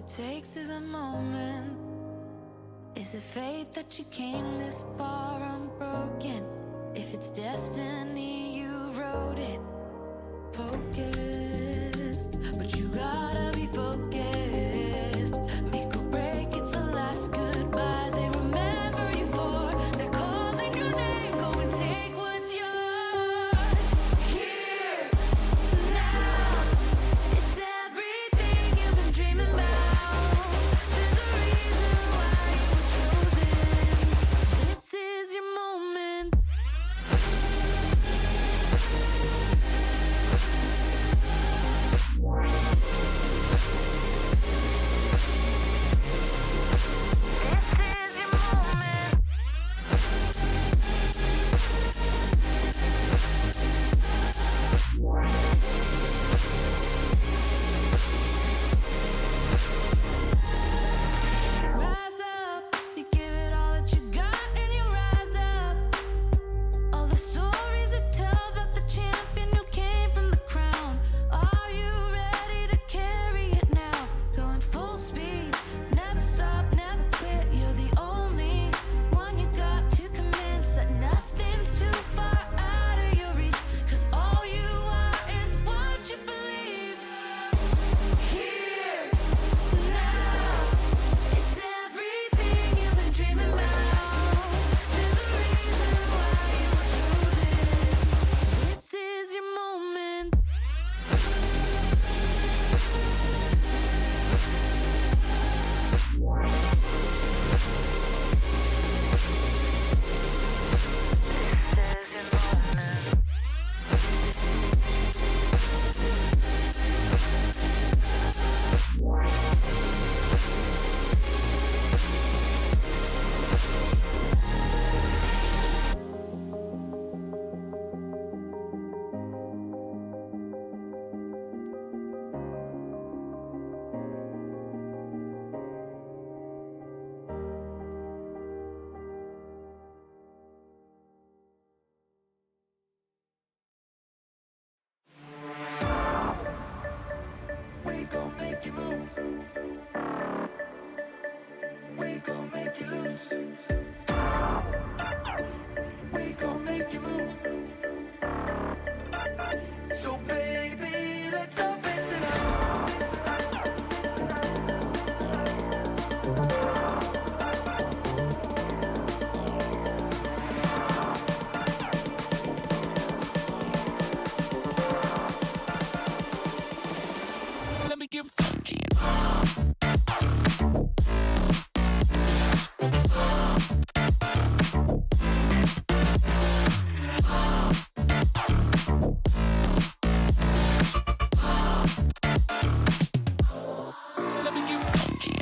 it takes is a moment. Is it fate that you came this far unbroken? If it's destiny, you wrote it. Focused, but you gotta be focused. Make or break, it's the last goodbye they remember you for. They're calling your name, go and take what's yours. Here, now, it's everything you've been dreaming about. There's a reason why you were chosen. This is your moment. Rise up, you give it all that you got and you rise up. All the stories that tell about the champion who came from the crown. Are you ready to carry it now? Going full speed, never stop, never quit. You're the only one you got to convince that nothing's too far out of your reach. 'Cause all you are is what you believe. Here, now, it's everything you've been dreaming about. There's a reason why you were chosen. This is your moment. We gon' make you move. We gon' make you lose. We gon' make you move. So baby, let's up it tonight. Let me get funky. Let me get funky.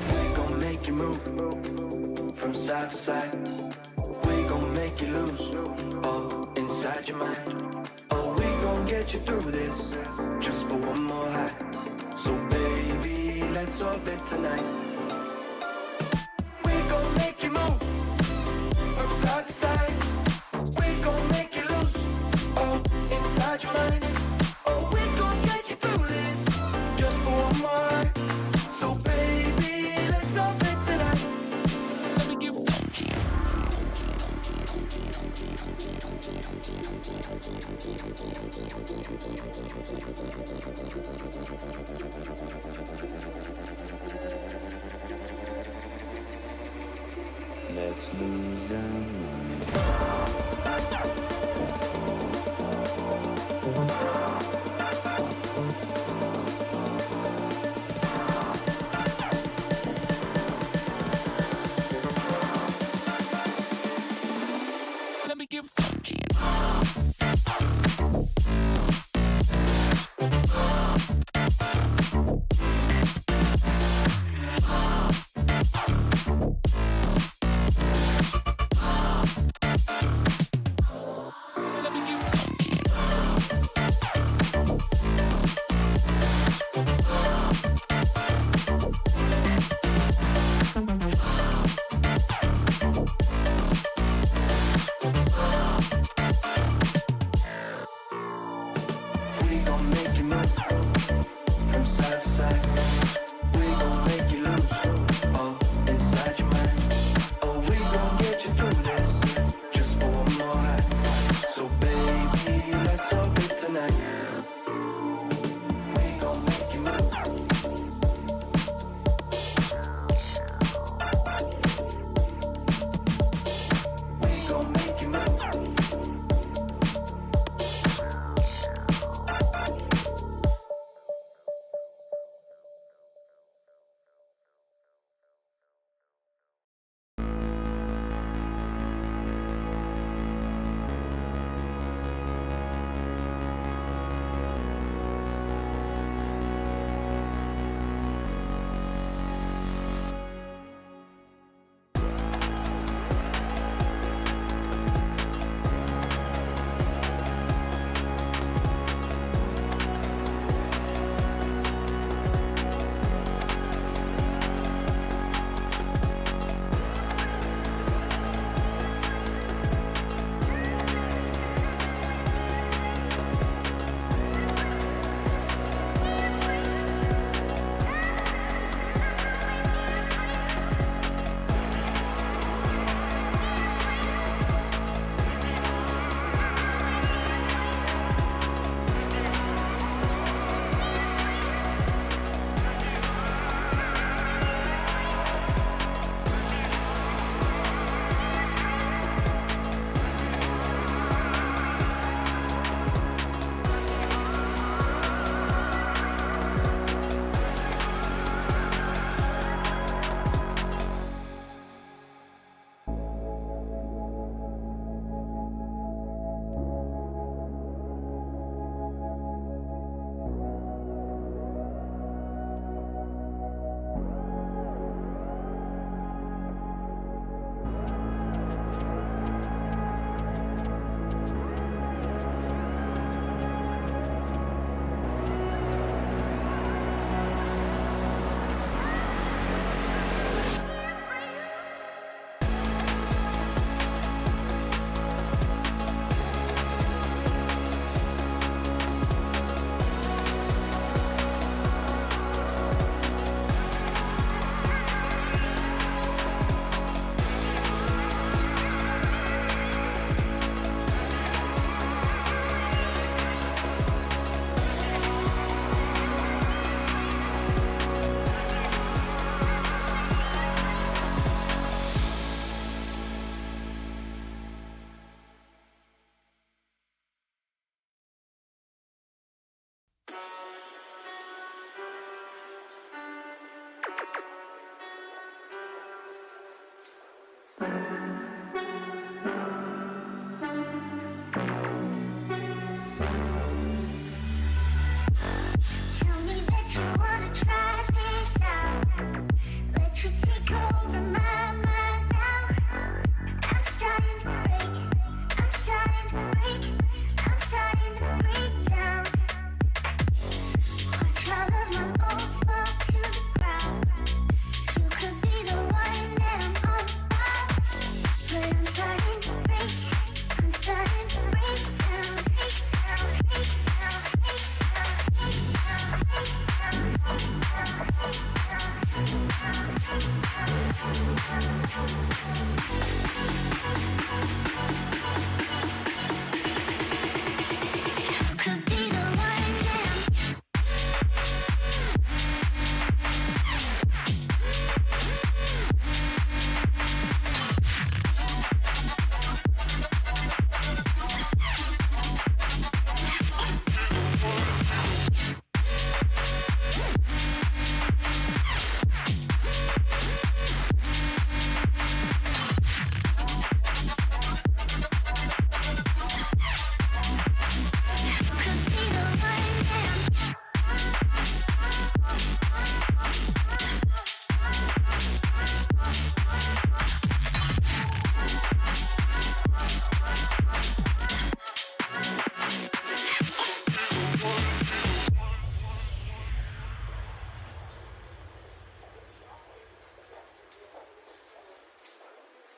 We gon' make you move from side to side. We gon' make you lose all inside your mind. Oh, we gon' get you through this just for one more high. So baby, let's orbit tonight. We gon' make you move from side to side. We gon' make you lose all inside your mind. Oh, we gon' get you through this just for one more high. So baby, let's orbit tonight. Let me get funky. Let's lose our mind. Let me get funky.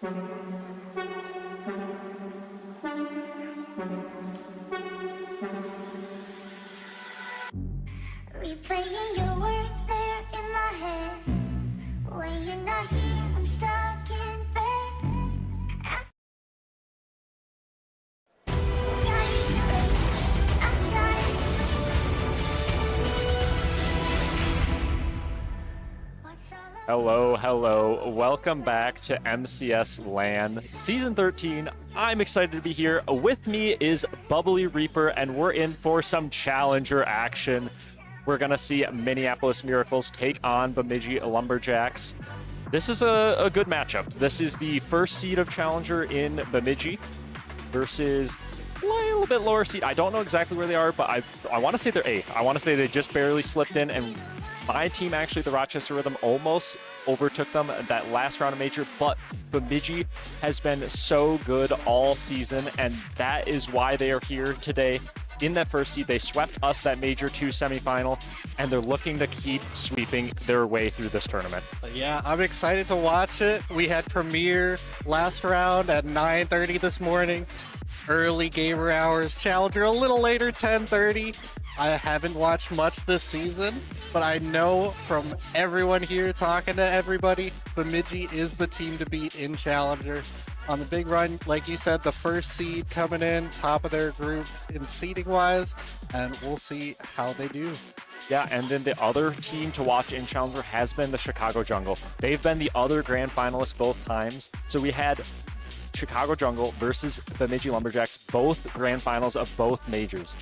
Replaying your words there in my head. When you're not here, I'm stuck in bed. Hello. Welcome back to MCS LAN Season 13. I'm excited to be here. With me is Bubbly Reaper, and we're in for some Challenger action. We're going to see Minneapolis Miracles take on Bemidji Lumberjacks. This is a good matchup. This is the first seed of Challenger in Bemidji versus a little bit lower seed. I don't know exactly where they are, but I want to say they're 8th. I want to say they just barely slipped in, and my team, actually, the Rochester Rhythm, almost overtook them that last round of Major, but Bemidji has been so good all season, and that is why they are here today in that first seed. They swept us that Major 2 semifinal, and they're looking to keep sweeping their way through this tournament. Yeah, I'm excited to watch it. We had premiere last round at 9:30 this morning. Early gamer hours. Challenger a little later, 10:30. I haven't watched much this season, but I know from everyone here talking to everybody, Bemidji is the team to beat in Challenger. On the big run, like you said, the first seed coming in, top of their group in seeding wise, and we'll see how they do. Yeah, and then the other team to watch in Challenger has been the Chicago Jungle. They've been the other grand finalists both times. So we had Chicago Jungle versus Bemidji Lumberjacks, both grand finals of both majors.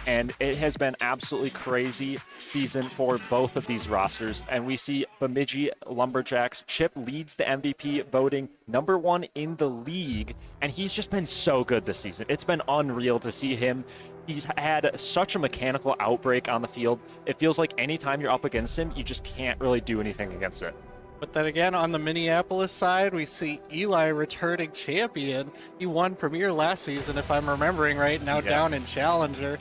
And it has been absolutely crazy season for both of these rosters. And we see Bemidji Lumberjacks. Chip leads the MVP voting, #1 in the league. And he's just been so good this season. It's been unreal to see him. He's had such a mechanical outbreak on the field. It feels like anytime you're up against him, you just can't really do anything against it. But then again, on the Minneapolis side, we see Eli returning champion. He won Premier last season, if I'm remembering right, now down in Challenger.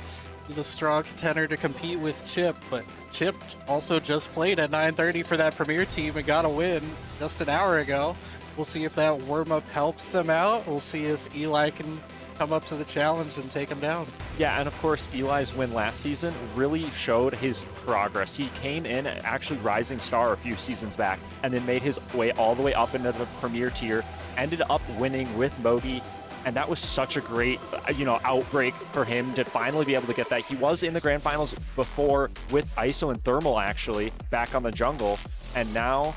He's a strong contender to compete with Chip, but Chip also just played at 9:30 for that Premier team and got a win just an hour ago. We'll see if that warm-up helps them out. We'll see if Eli can come up to the challenge and take him down. Yeah, and of course, Eli's win last season really showed his progress. He came in actually rising star a few seasons back and then made his way all the way up into the Premier tier, ended up winning with Moby. And that was such a great, outbreak for him to finally be able to get that. He was in the grand finals before with ISO and Thermal, actually, back on the Jungle. And now,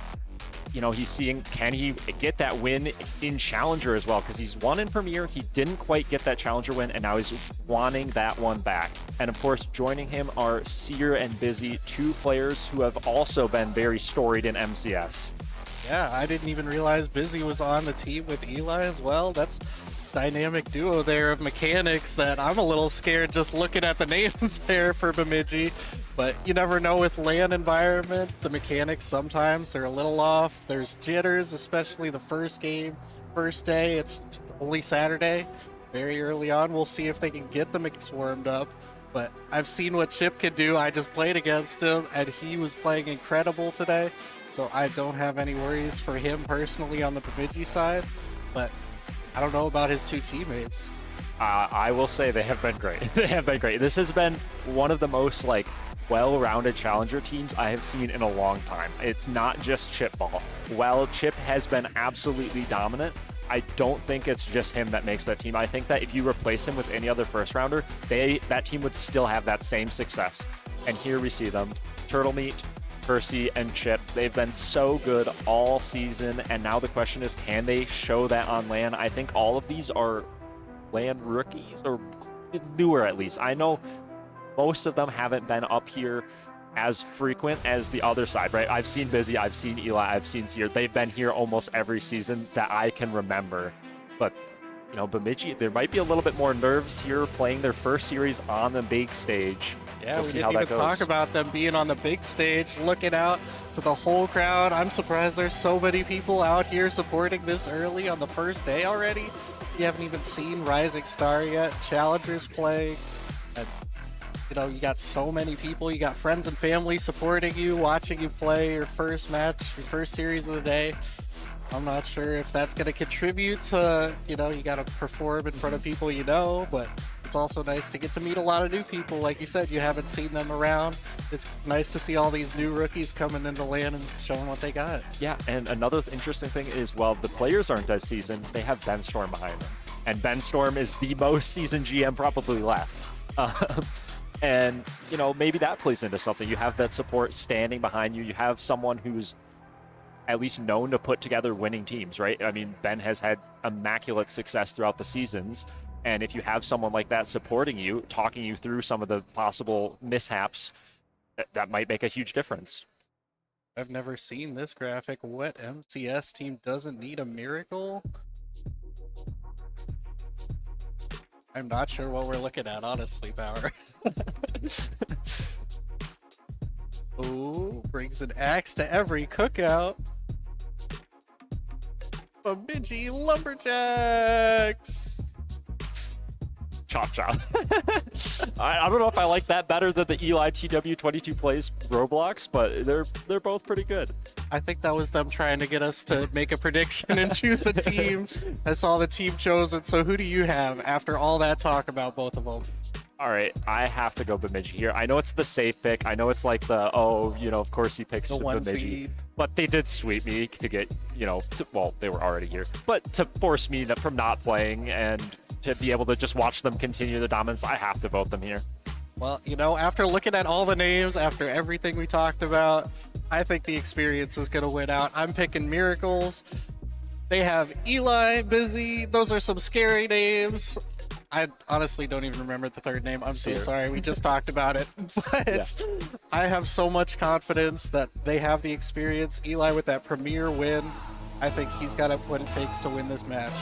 he's seeing, can he get that win in Challenger as well? Because he's won in Premier. He didn't quite get that Challenger win, and now he's wanting that one back. And of course, joining him are Seer and Busy, 2 players who have also been very storied in MCS. Yeah, I didn't even realize Busy was on the team with Eli as well. That's dynamic duo there of mechanics that I'm a little scared just looking at the names there for Bemidji. But you never know with LAN environment, the mechanics sometimes they're a little off. There's jitters, especially the first game, first day. It's only Saturday, very early on. We'll see if they can get the mix warmed up. But I've seen what Chip can do. I just played against him, and he was playing incredible today. So I don't have any worries for him personally on the Bemidji side. But I don't know about his 2 teammates. I will say they have been great. They have been great. This has been one of the most well-rounded Challenger teams I have seen in a long time. It's not just Chip ball. While Chip has been absolutely dominant, I don't think it's just him that makes that team. I think that if you replace him with any other first rounder, that team would still have that same success. And here we see them. Turtle Meat, Percy, and Chip. They've been so good all season, and now the question is, can they show that on LAN? I think all of these are LAN rookies, or newer at least. I know most of them haven't been up here as frequent as the other side, right? I've seen Busy, I've seen Eli, I've seen Seer. They've been here almost every season that I can remember. But, Bemidji, there might be a little bit more nerves here playing their first series on the big stage. Yeah, we didn't even talk about them being on the big stage, looking out to the whole crowd. I'm surprised there's so many people out here supporting this early on the first day already. You haven't even seen Rising Star yet. Challengers playing. And, you got so many people. You got friends and family supporting you, watching you play your first match, your first series of the day. I'm not sure if that's going to contribute to, you got to perform in front of people but it's also nice to get to meet a lot of new people. Like you said, you haven't seen them around. It's nice to see all these new rookies coming into LAN and showing what they got. Yeah, and another interesting thing is, well, the players aren't as seasoned. They have Ben Storm behind them. And Ben Storm is the most seasoned GM probably left. And, maybe that plays into something. You have that support standing behind you. You have someone who's at least known to put together winning teams, right? I mean, Ben has had immaculate success throughout the seasons. And if you have someone like that supporting you, talking you through some of the possible mishaps, that might make a huge difference. I've never seen this graphic. What MCS team doesn't need a miracle? I'm not sure what we're looking at, honestly, Power. Oh, brings an axe to every cookout. Bemidji Lumberjacks! Chop chop. I don't know if I like that better than the Eli TW22 plays Roblox, but they're both pretty good. I think that was them trying to get us to make a prediction and choose a team. I saw the team chosen, so who do you have after all that talk about both of them? All right, I have to go Bemidji here. I know it's the safe pick. I know it's like of course he picks The one Bemidji. seed. But they did sweep me to get, well, they were already here. But to force me from not playing and to be able to just watch them continue their dominance, I have to vote them here. Well, after looking at all the names, after everything we talked about, I think the experience is going to win out. I'm picking Miracles. They have Eli, Busy. Those are some scary names. I honestly don't even remember the third name. I'm so sorry. We just talked about it. But yeah. I have so much confidence that they have the experience. Eli with that premier win. I think he's got what it takes to win this match.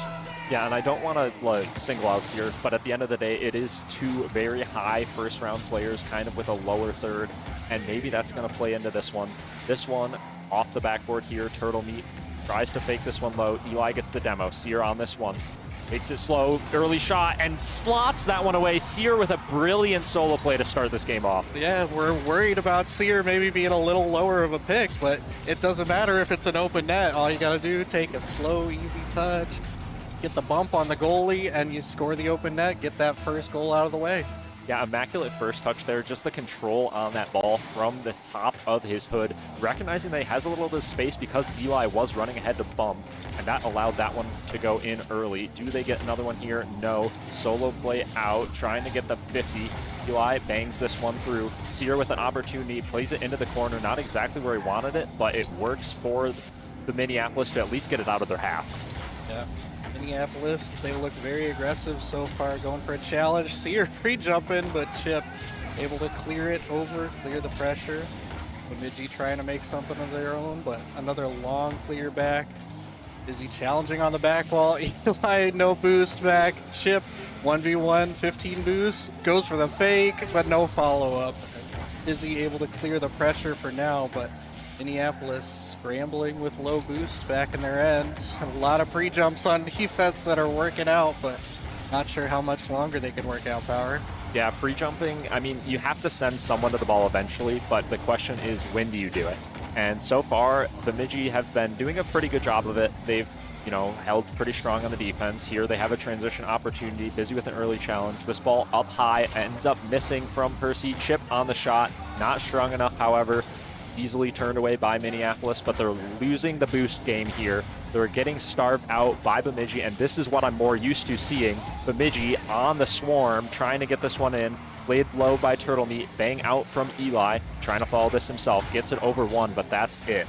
Yeah, and I don't want to single outs here, but at the end of the day, it is two very high first-round players, kind of with a lower third, and maybe that's going to play into this one. This one, off the backboard here, Turtle Meat tries to fake this one low. Eli gets the demo. Seer on this one. Makes it slow, early shot, and slots that one away. Seer with a brilliant solo play to start this game off. Yeah, we're worried about Seer maybe being a little lower of a pick, but it doesn't matter if it's an open net. All you got to do, take a slow, easy touch, get the bump on the goalie, and you score the open net, get that first goal out of the way. Yeah, immaculate first touch there. Just the control on that ball from the top of his hood. Recognizing that he has a little bit of space because Eli was running ahead to bump, and that allowed that one to go in early. Do they get another one here? No. Solo play out, trying to get the 50. Eli bangs this one through. Seer with an opportunity, plays it into the corner. Not exactly where he wanted it, but it works for the Minneapolis to at least get it out of their half. Yeah. Minneapolis, they look very aggressive so far, going for a challenge. Seer pre-jumping, but Chip able to clear it over, clear the pressure. Bemidji trying to make something of their own, but another long clear back. Busy challenging on the back wall. Eli, no boost back. Chip, 1v1, 15 boost. Goes for the fake, but no follow-up. Busy able to clear the pressure for now, but Minneapolis scrambling with low boost back in their end. A lot of pre-jumps on defense that are working out, but not sure how much longer they can work out, Power. Yeah, pre-jumping, I mean, you have to send someone to the ball eventually, but the question is, when do you do it? And so far, Bemidji have been doing a pretty good job of it. They've, held pretty strong on the defense. Here they have a transition opportunity, Busy with an early challenge. This ball up high, ends up missing from Percy. Chip on the shot, not strong enough, however. Easily turned away by Minneapolis, but they're losing the boost game here. They're getting starved out by Bemidji, and this is what I'm more used to seeing. Bemidji on the swarm, trying to get this one in. Played low by Turtle Meat, bang out from Eli, trying to follow this himself. Gets it over one, but that's it.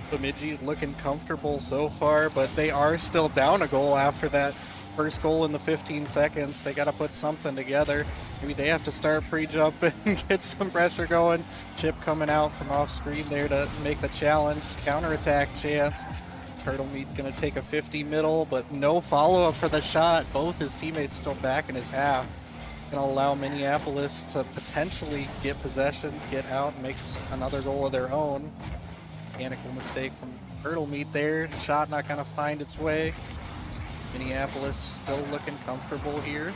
Bemidji looking comfortable so far, but they are still down a goal after that first goal in the 15 seconds. They got to put something together. Maybe they have to start pre-jumping and get some pressure going. Chip coming out from off screen there to make the challenge. Counterattack chance. Turtle Meat going to take a 50 middle, but no follow-up for the shot. Both his teammates still back in his half. Going to allow Minneapolis to potentially get possession, get out, and make another goal of their own. Mechanical mistake from Turtle Meat there. Shot not going to find its way. Minneapolis still looking comfortable here.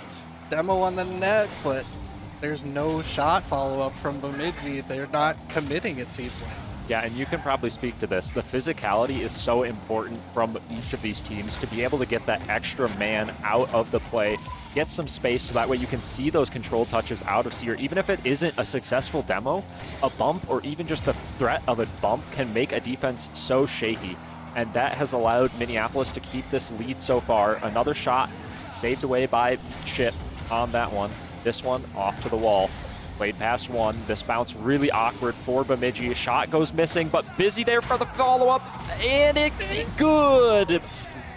Demo on the net, but there's no shot follow-up from Bemidji. They're not committing, it seems like. Yeah, and you can probably speak to this. The physicality is so important from each of these teams to be able to get that extra man out of the play, get some space so that way you can see those control touches out of Seer. Even if it isn't a successful demo, a bump or even just the threat of a bump can make a defense so shaky. And that has allowed Minneapolis to keep this lead so far. Another shot saved away by Chip on that one. This one off to the wall. Played past one. This bounce really awkward for Bemidji. Shot goes missing, but Busy there for the follow-up, and it's good.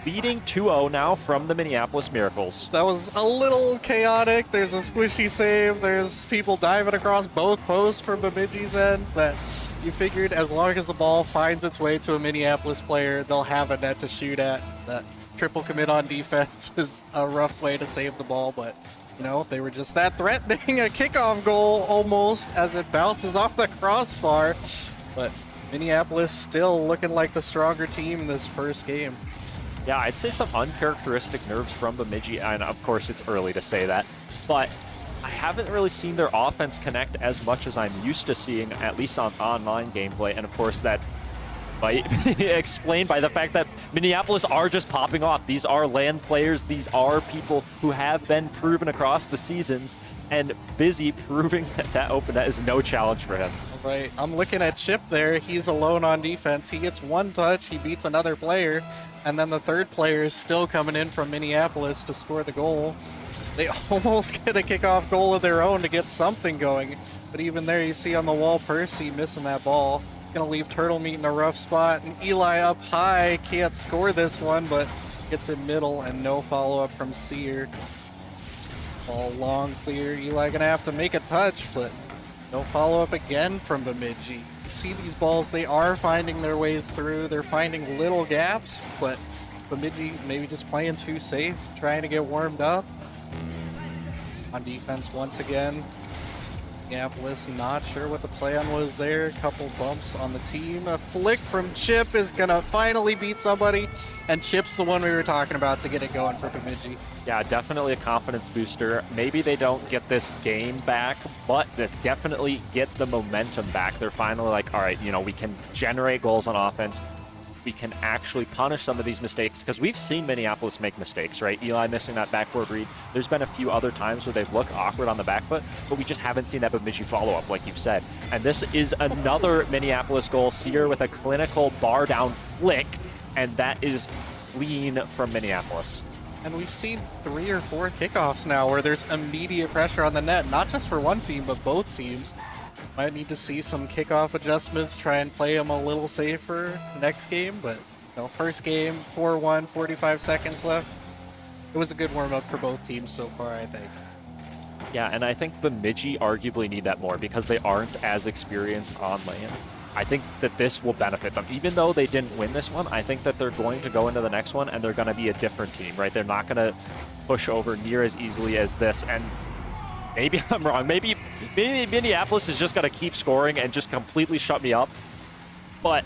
Leading 2-0 now from the Minneapolis Miracles. That was a little chaotic. There's a squishy save. There's people diving across both posts from Bemidji's end that you figured as long as the ball finds its way to a Minneapolis player, they'll have a net to shoot at. That triple commit on defense is a rough way to save the ball, but you know, they were just that threatening. A kickoff goal almost as it bounces off the crossbar. But Minneapolis still looking like the stronger team in this first game. Yeah, I'd say some uncharacteristic nerves from Bemidji, and of course it's early to say that, but I haven't really seen their offense connect as much as I'm used to seeing, at least on online gameplay, and of course that might be explained by the fact that Minneapolis are just popping off. These are LAN players. These are people who have been proven across the seasons, and Busy proving that that open net is no challenge for him. All right, I'm looking at Chip there. He's alone on defense. He gets one touch. He beats another player, and then the third player is still coming in from Minneapolis to score the goal. They almost get a kickoff goal of their own to get something going, but even there you see on the wall Percy missing that ball. Gonna leave Turtle Meat in a rough spot, and Eli up high can't score this one, but gets it middle and no follow-up from Seer. Ball long clear. Eli gonna have to make a touch, but no follow-up again from Bemidji. You see these balls, they are finding their ways through. They're finding little gaps, but Bemidji maybe just playing too safe, trying to get warmed up. On defense once again. Minneapolis not sure what the plan was there. A couple bumps on the team. A flick from Chip is gonna finally beat somebody, and Chip's the one we were talking about to get it going for Bemidji. Yeah, definitely a confidence booster. Maybe they don't get this game back, but they definitely get the momentum back. They're finally like, all right, you know, we can generate goals on offense. We can actually punish some of these mistakes, because we've seen Minneapolis make mistakes, right? Eli missing that backboard read. There's been a few other times where they've looked awkward on the back foot, but we just haven't seen that Bemidji follow-up, like you've said. And this is another Minneapolis goal. Seer with a clinical bar down flick, and that is clean from Minneapolis. And we've seen 3 or 4 kickoffs now where there's immediate pressure on the net, not just for one team, but both teams. Might need to see some kickoff adjustments, try and play them a little safer next game, but you know, first game, 4-1, 45 seconds left. It was a good warm-up for both teams so far, I think. Yeah, and I think Bemidji arguably need that more because they aren't as experienced on LAN. I think that this will benefit them. Even though they didn't win this one, I think that they're going to go into the next one and they're going to be a different team, right? They're not going to push over near as easily as this, and maybe I'm wrong. Maybe Minneapolis is just going to keep scoring and just completely shut me up. But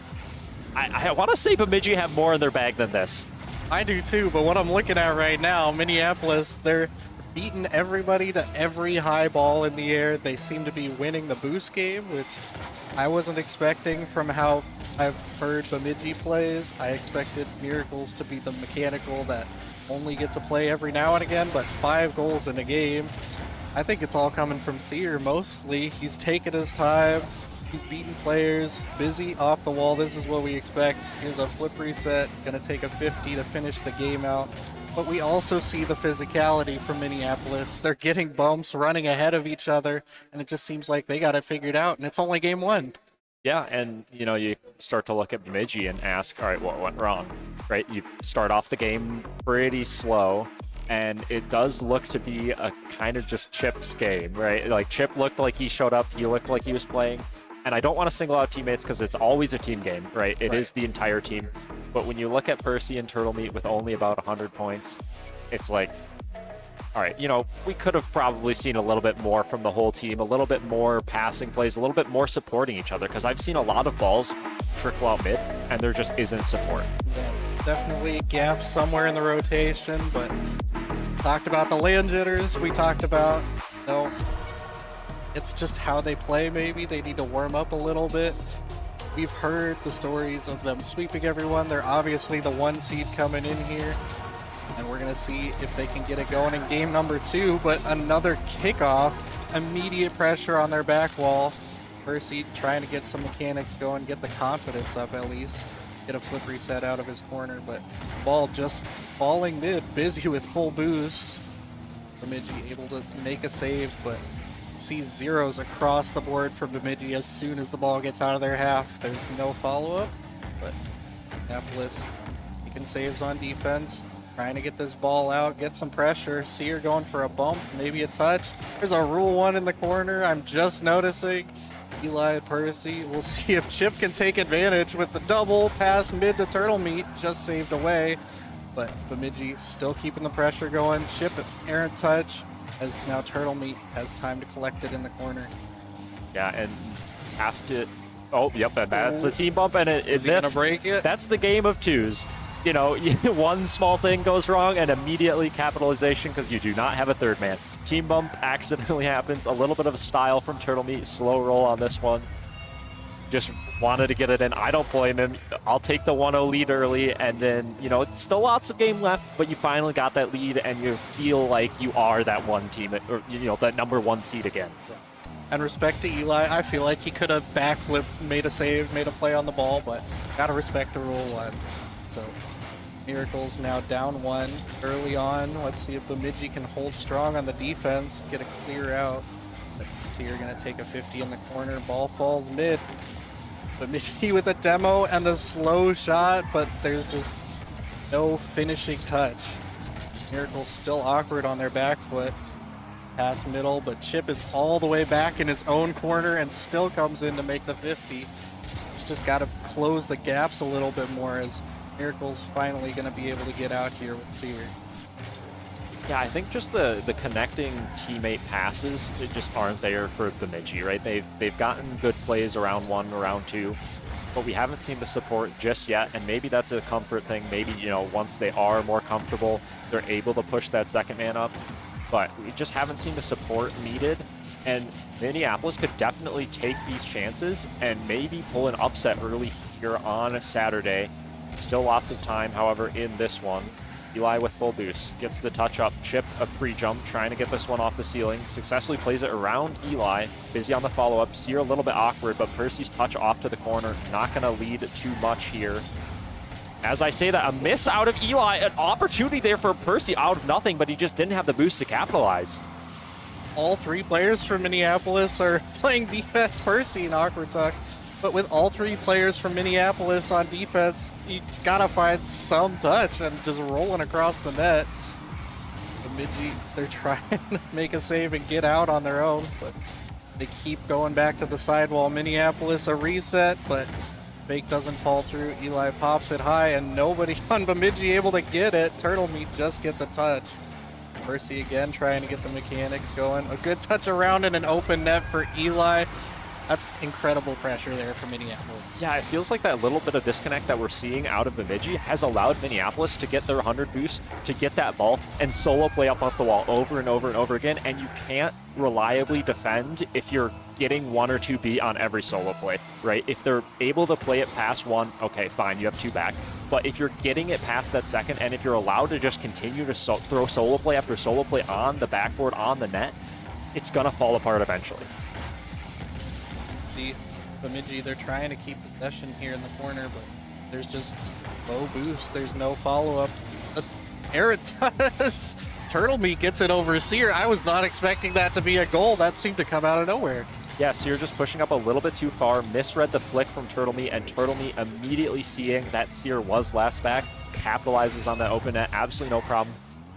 I want to say Bemidji have more in their bag than this. I do too, but what I'm looking at right now, Minneapolis, they're beating everybody to every high ball in the air. They seem to be winning the boost game, which I wasn't expecting from how I've heard Bemidji plays. I expected Miracles to be the mechanical that only gets a play every now and again, but 5 goals in a game. I think it's all coming from Seer mostly. He's taking his time. He's beating players. Busy off the wall. This is what we expect. Here's a flip reset. Gonna take a 50 to finish the game out. But we also see the physicality from Minneapolis. They're getting bumps, running ahead of each other, and it just seems like they got it figured out, and it's only game 1. Yeah, and you know, you start to look at Bemidji and ask, all right, what went wrong? Right? You start off the game pretty slow, and it does look to be a kind of just Chip's game, right? Like Chip looked like he showed up, he looked like he was playing. And I don't want to single out teammates because it's always a team game, right? It is the entire team. But when you look at Percy and Turtle Meat with only about 100 points, it's like, all right, you know, we could have probably seen a little bit more from the whole team, a little bit more passing plays, a little bit more supporting each other, because I've seen a lot of balls trickle out mid, and there just isn't support. Yeah, definitely gaps somewhere in the rotation, but talked about the LAN jitters. We talked about, you know, it's just how they play maybe. They need to warm up a little bit. we've heard the stories of them sweeping everyone. They're obviously the 1 seed coming in here. And we're going to see if they can get it going in game number 2. But another kickoff, immediate pressure on their back wall. Percy trying to get some mechanics going, get the confidence up at least. Get a flip reset out of his corner, but ball just falling mid. Busy with full boost. Bemidji able to make a save, but see zeros across the board from Bemidji as soon as the ball gets out of their half. There's no follow-up, but Minneapolis making saves on defense. Trying to get this ball out, get some pressure. Sear going for a bump, maybe a touch. There's a rule 1 in the corner. I'm just noticing. Eli and Percy. We'll see if Chip can take advantage with the double pass mid to Turtle Meat, just saved away. But Bemidji still keeping the pressure going. Chip, errant touch, as now Turtle Meat has time to collect it in the corner. Yeah, and have to. Oh, yep, and that's a team bump, and Is he gonna break it? That's the game of twos. You know, one small thing goes wrong, and immediately capitalization because you do not have a third man. Team bump accidentally happens. A little bit of a style from Turtle Meat. Slow roll on this one. Just wanted to get it in. I don't blame him. I'll take the 1-0 lead early, and then, you know, it's still lots of game left, but you finally got that lead, and you feel like you are that one team, or, you know, that number 1 seed again. And respect to Eli, I feel like he could have backflipped, made a save, made a play on the ball, but gotta respect the rule 1. So Miracles now down 1 early on. Let's see if Bemidji can hold strong on the defense, get a clear out. Let's see, you're gonna take a 50 in the corner. Ball falls mid. Bemidji with a demo and a slow shot, but there's just no finishing touch. Miracles still awkward on their back foot. Pass middle, but Chip is all the way back in his own corner and still comes in to make the 50. It's just got to close the gaps a little bit more as Miracle's finally going to be able to get out here with Sear. Yeah, I think just the connecting teammate passes just aren't there for Bemidji, right? They've gotten good plays around 1, around 2, but we haven't seen the support just yet, and maybe that's a comfort thing. Maybe, you know, once they are more comfortable, they're able to push that second man up, but we just haven't seen the support needed, and Minneapolis could definitely take these chances and maybe pull an upset early here on a Saturday. Still lots of time, however, in this one. Eli with full boost, gets the touch up, Chip a pre-jump, trying to get this one off the ceiling, successfully plays it around Eli, busy on the follow-up, Sear a little bit awkward, but Percy's touch off to the corner, not gonna lead too much here. As I say that, a miss out of Eli, an opportunity there for Percy out of nothing, but he just didn't have the boost to capitalize. All 3 players from Minneapolis are playing defense. Percy an awkward tuck. But with all 3 players from Minneapolis on defense, you gotta find some touch and just rolling across the net. Bemidji, they're trying to make a save and get out on their own, but they keep going back to the sidewall. Minneapolis a reset, but fake doesn't fall through. Eli pops it high, and nobody on Bemidji able to get it. Turtle Meat just gets a touch. Percy again trying to get the mechanics going. A good touch around in an open net for Eli. That's incredible pressure there for Minneapolis. Yeah, it feels like that little bit of disconnect that we're seeing out of Bemidji has allowed Minneapolis to get their 100 boost, to get that ball, and solo play up off the wall over and over and over again, and you can't reliably defend if you're getting 1 or 2 beat on every solo play, right? If they're able to play it past 1, okay, fine, you have 2 back. But if you're getting it past that second, and if you're allowed to just continue to throw solo play after solo play on the backboard, on the net, it's gonna fall apart eventually. Bemidji, they're trying to keep possession here in the corner, but there's just low boost. There's no follow-up. Eritas Turtle Meat gets it over Sear. I was not expecting that to be a goal. That seemed to come out of nowhere. Yeah, Sear just pushing up a little bit too far, misread the flick from Turtle Meat, and Turtle Meat immediately seeing that Sear was last back, capitalizes on that open net. Absolutely no problem.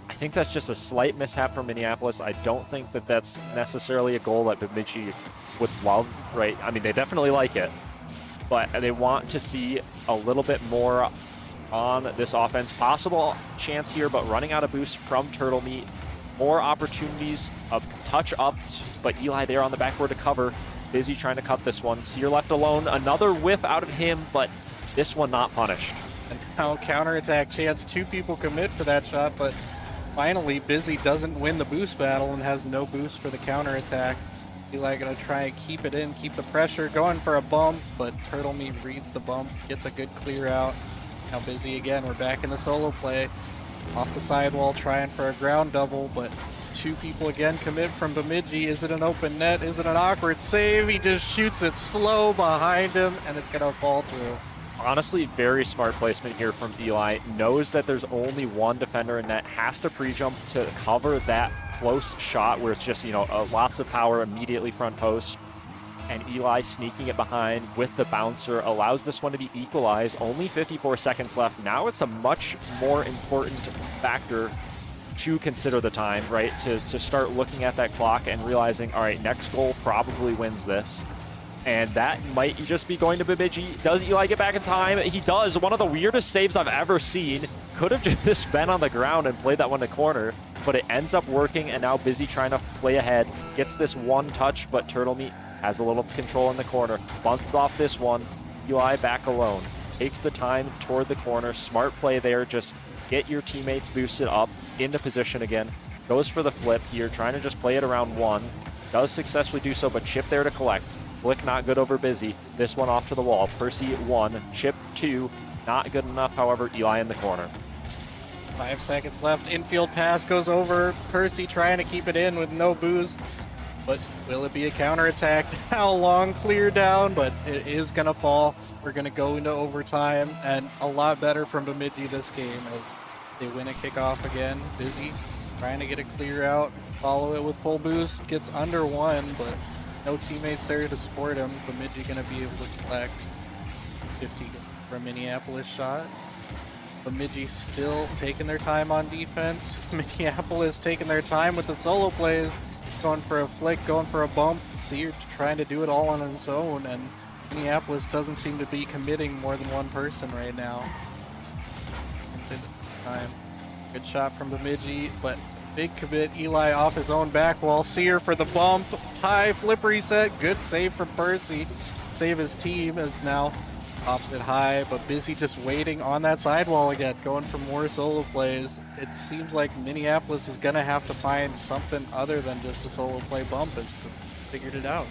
I think that's just a slight mishap from Minneapolis. I don't think that that's necessarily a goal that Bemidji would love, right? I mean, they definitely like it, but they want to see a little bit more on this offense. Possible chance here, but running out of boost from Turtle Meat. More opportunities, a touch up, but Eli there on the backboard to cover. Busy trying to cut this one. Sear left alone. Another whiff out of him, but this one not punished. And now counterattack chance. 2 people commit for that shot, but... finally, Busy doesn't win the boost battle and has no boost for the counterattack. Eli gonna try and keep it in, keep the pressure, going for a bump, but Turtle Meat reads the bump, gets a good clear out. Now Busy again, we're back in the solo play. Off the sidewall, trying for a ground double, but two people again commit from Bemidji. Is it an open net? Is it an awkward save? He just shoots it slow behind him, and it's gonna fall through. Honestly, very smart placement here from Eli. Knows that there's only one defender in net, has to pre-jump to cover that close shot where it's just, lots of power immediately front post. And Eli sneaking it behind with the bouncer allows this one to be equalized. Only 54 seconds left. Now it's a much more important factor to consider the time, right? To start looking at that clock and realizing, all right, next goal probably wins this. And that might just be going to Bemidji. Does Eli get back in time? He does. One of the weirdest saves I've ever seen. Could have just been on the ground and played that one to corner, but it ends up working, and now Busy trying to play ahead. Gets this one touch, but Turtle Meat has a little control in the corner. Bumped off this one. Eli back alone. Takes the time toward the corner. Smart play there. Just get your teammates boosted up into position again. Goes for the flip here, trying to just play it around one. Does successfully do so, but Chip there to collect. Flick not good over Busy. This one off to the wall. Percy 1, Chip 2. Not good enough, however. Eli in the corner. 5 seconds left. Infield pass goes over. Percy trying to keep it in with no booze. But will it be a counterattack? How long clear down, but it is going to fall. We're going to go into overtime, and a lot better from Bemidji this game as they win a kickoff again. Busy trying to get a clear out. Follow it with full boost. Gets under one, but no teammates there to support him. Bemidji going to be able to collect 50 from Minneapolis shot. Bemidji still taking their time on defense. Minneapolis taking their time with the solo plays. Going for a flick, going for a bump. Sear trying to do it all on his own, and Minneapolis doesn't seem to be committing more than one person right now. Time. Good shot from Bemidji, but big commit. Eli off his own back wall. Sear for the bump. High flip reset. Good save from Percy. Save his team as now pops it high, but Busy just waiting on that sidewall again, going for more solo plays. It seems like Minneapolis is going to have to find something other than just a solo play bump as figured it out.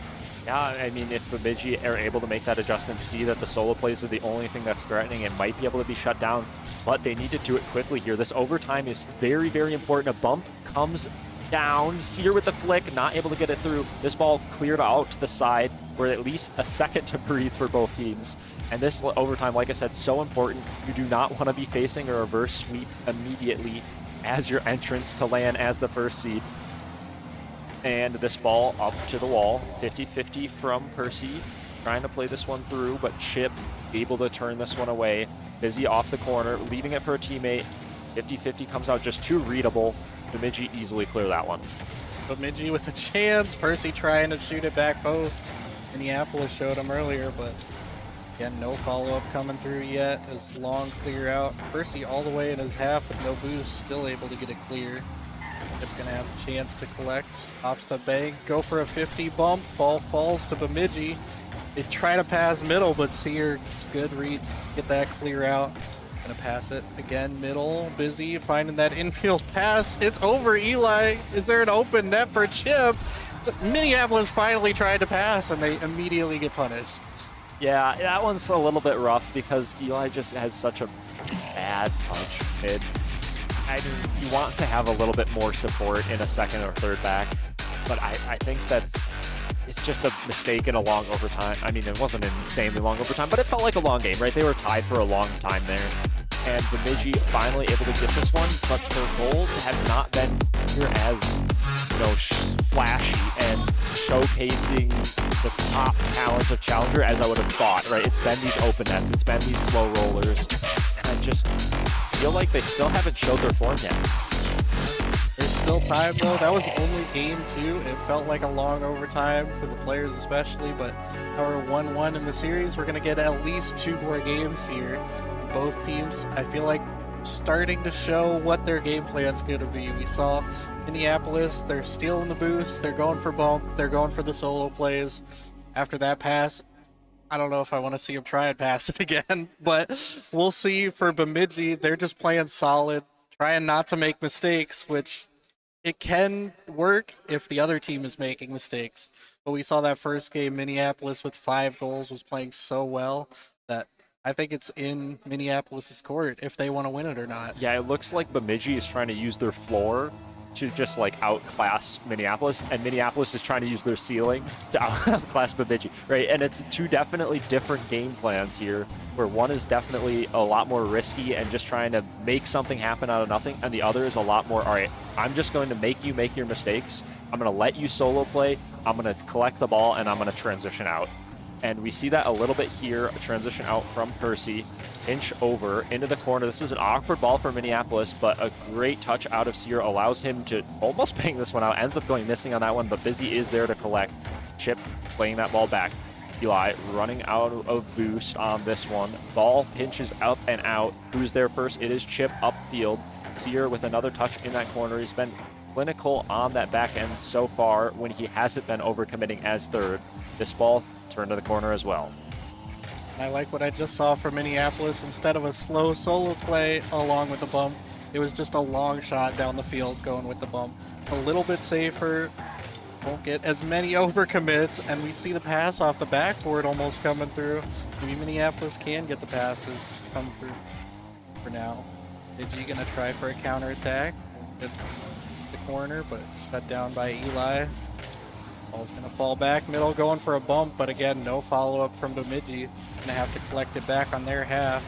Yeah, I mean, if Bemidji are able to make that adjustment, see that the solo plays are the only thing that's threatening, it might be able to be shut down, but they need to do it quickly here. This overtime is very, very important. A bump comes down. Sear with the flick, not able to get it through. This ball cleared out to the side, where at least a second to breathe for both teams. And this overtime, like I said, so important. You do not want to be facing a reverse sweep immediately as your entrance to LAN as the first seed. And this ball up to the wall. 50-50 from Percy. Trying to play this one through, but Chip able to turn this one away. Busy off the corner, leaving it for a teammate. 50-50 comes out just too readable. Bemidji easily clear that one. Bemidji with a chance. Percy trying to shoot it back post. Minneapolis showed him earlier, but again, no follow-up coming through yet. As long clear out. Percy all the way in his half with no boost, still able to get it clear. Chip's gonna have a chance to collect. Hops to bank, go for a 50 bump. Ball falls to Bemidji. They try to pass middle, but Sear, good read, get that clear out. Gonna pass it again, middle. Busy finding that infield pass. It's over Eli. Is there an open net for Chip? Minneapolis finally tried to pass, and they immediately get punished. Yeah, that one's a little bit rough because Eli just has such a bad touch mid. I mean, you want to have a little bit more support in a second or third back, but I think that it's just a mistake in a long overtime. I mean, it wasn't an insanely long overtime, but it felt like a long game, right? They were tied for a long time there. And Bemidji finally able to get this one, but their goals have not been here as, flashy and showcasing the top talent of Challenger as I would have thought, right? It's been these open nets, it's been these slow rollers, and I just feel like they still haven't showed their form yet. There's still time though. That was only game 2. It felt like a long overtime for the players especially, but now we're 1-1 in the series. We're gonna get at least 2 more games here. Both teams, I feel like, starting to show what their game plan's going to be. We saw Minneapolis, they're stealing the boost, they're going for bump, they're going for the solo plays. After that pass, I don't know if I want to see them try and pass it again, but we'll see for Bemidji. They're just playing solid, trying not to make mistakes, which it can work if the other team is making mistakes. But we saw that first game, Minneapolis with 5 goals was playing so well that I think it's in Minneapolis's court if they want to win it or not. Yeah, it looks like Bemidji is trying to use their floor to just like outclass Minneapolis, and Minneapolis is trying to use their ceiling to outclass Bemidji, right? And it's two definitely different game plans here, where one is definitely a lot more risky and just trying to make something happen out of nothing, and the other is a lot more, all right, I'm just going to make you make your mistakes. I'm going to let you solo play. I'm going to collect the ball, and I'm going to transition out. And we see that a little bit here, a transition out from Percy, inch over into the corner. This is an awkward ball for Minneapolis, but a great touch out of Sear allows him to almost bang this one out. Ends up going missing on that one, but Busy is there to collect. Chip playing that ball back. Eli running out of boost on this one. Ball pinches up and out. Who's there first? It is Chip upfield. Sear with another touch in that corner. He's been clinical on that back end so far when he hasn't been overcommitting as third. This ball turned to the corner as well. I like what I just saw from Minneapolis. Instead of a slow solo play along with the bump, it was just a long shot down the field going with the bump. A little bit safer, won't get as many overcommits, and we see the pass off the backboard almost coming through. Maybe Minneapolis can get the passes come through for now. Digi gonna try for a counterattack. Hit the corner, but shut down by Eli. Ball's gonna fall back, middle going for a bump, but again, no follow-up from Bemidji. Gonna have to collect it back on their half.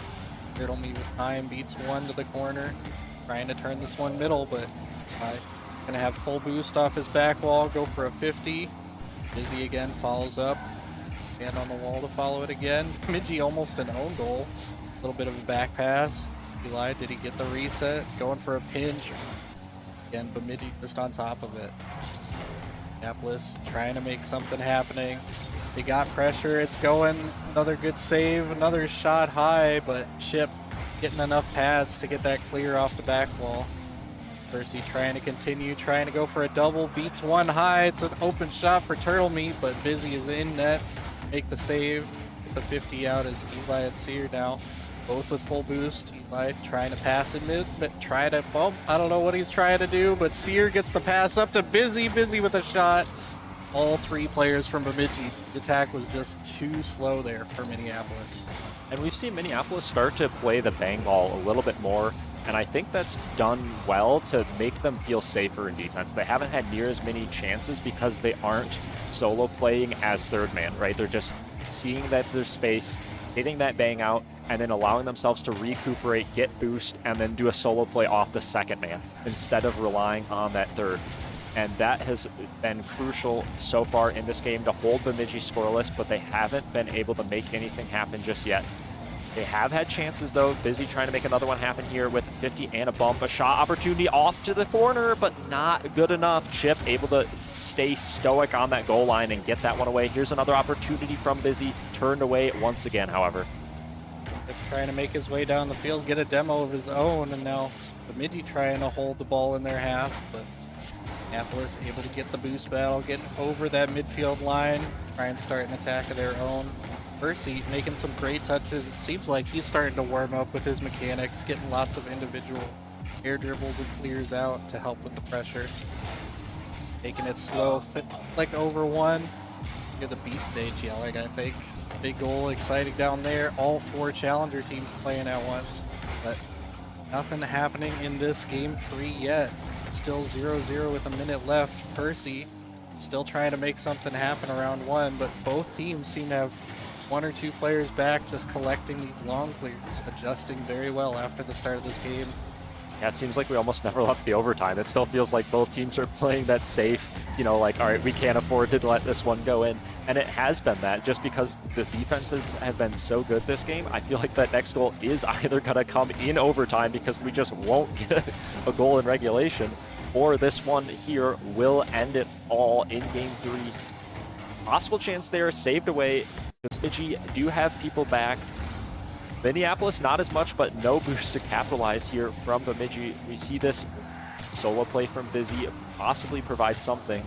Riddle me with time, beats one to the corner. Trying to turn this one middle, but gonna have full boost off his back wall, go for a 50. Busy again, follows up. Stand on the wall to follow it again. Bemidji almost an own goal. A little bit of a back pass. Eli, did he get the reset? Going for a pinch. Again, Bemidji just on top of it. Minneapolis trying to make something happening. They got pressure. It's going. Another good save. Another shot high, but Chip getting enough pads to get that clear off the back wall. Percy trying to continue, trying to go for a double. Beats one high. It's an open shot for Turtle Meat, but Busy is in net. Make the save. Get the 50 out as Eli and Sear now. Both with full boost. Eli trying to pass it mid, but try to bump. I don't know what he's trying to do, but Sear gets the pass up to Busy. Busy with a shot. All 3 players from Bemidji. The attack was just too slow there for Minneapolis. And we've seen Minneapolis start to play the bang ball a little bit more, and I think that's done well to make them feel safer in defense. They haven't had near as many chances because they aren't solo playing as third man, right? They're just seeing that there's space, hitting that bang out, and then allowing themselves to recuperate, get boost, and then do a solo play off the second man instead of relying on that third. And that has been crucial so far in this game to hold Bemidji scoreless, but they haven't been able to make anything happen just yet. They have had chances, though. Busy trying to make another one happen here with a 50 and a bump. A shot opportunity off to the corner, but not good enough. Chip able to stay stoic on that goal line and get that one away. Here's another opportunity from Busy. Turned away once again, however. Chip trying to make his way down the field, get a demo of his own, and now Bemidji trying to hold the ball in their half, but Minneapolis able to get the boost battle, getting over that midfield line, try and start an attack of their own. Percy making some great touches. It seems like he's starting to warm up with his mechanics, getting lots of individual air dribbles and clears out to help with the pressure. Taking it slow, fit like over one. Get the B stage yelling, I think. Big goal, exciting down there. All 4 challenger teams playing at once, but nothing happening in this game 3 yet. Still 0-0 with a minute left. Percy still trying to make something happen around 1, but both teams seem to have 1 or 2 players back, just collecting these long clears, adjusting very well after the start of this game. Yeah, it seems like we almost never left the overtime. It still feels like both teams are playing that safe, you know, like, all right, we can't afford to let this one go in. And it has been that just because the defenses have been so good this game. I feel like that next goal is either going to come in overtime because we just won't get a goal in regulation, or this one here will end it all in game 3. Possible chance there, saved away. Bemidji do have people back. Minneapolis, not as much, but no boost to capitalize here from Bemidji. We see this solo play from Busy possibly provide something,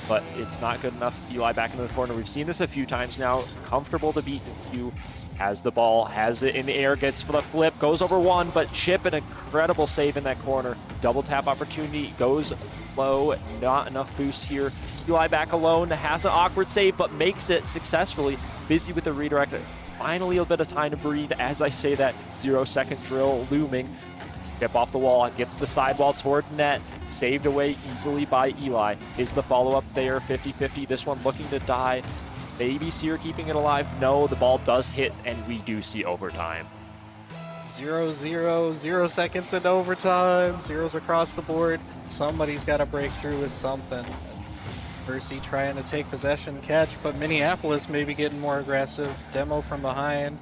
but it's not good enough. Eli back into the corner. We've seen this a few times now. Comfortable to beat a few has the ball, has it in the air, gets for the flip, goes over one, but Chip, an incredible save in that corner. Double tap opportunity, goes low, not enough boost here. Eli back alone, has an awkward save, but makes it successfully. Busy with the redirect. Finally a bit of time to breathe as I say that. 0-second drill looming. Chip off the wall, gets the sidewall toward net, saved away easily by Eli. Is the follow-up there, 50-50, this one looking to die. Maybe Sear keeping it alive. No, the ball does hit, and we do see overtime. 0-0, 0 seconds into overtime, zeros across the board. Somebody's got to break through with something. Percy trying to take possession, catch, but Minneapolis maybe getting more aggressive. Demo from behind.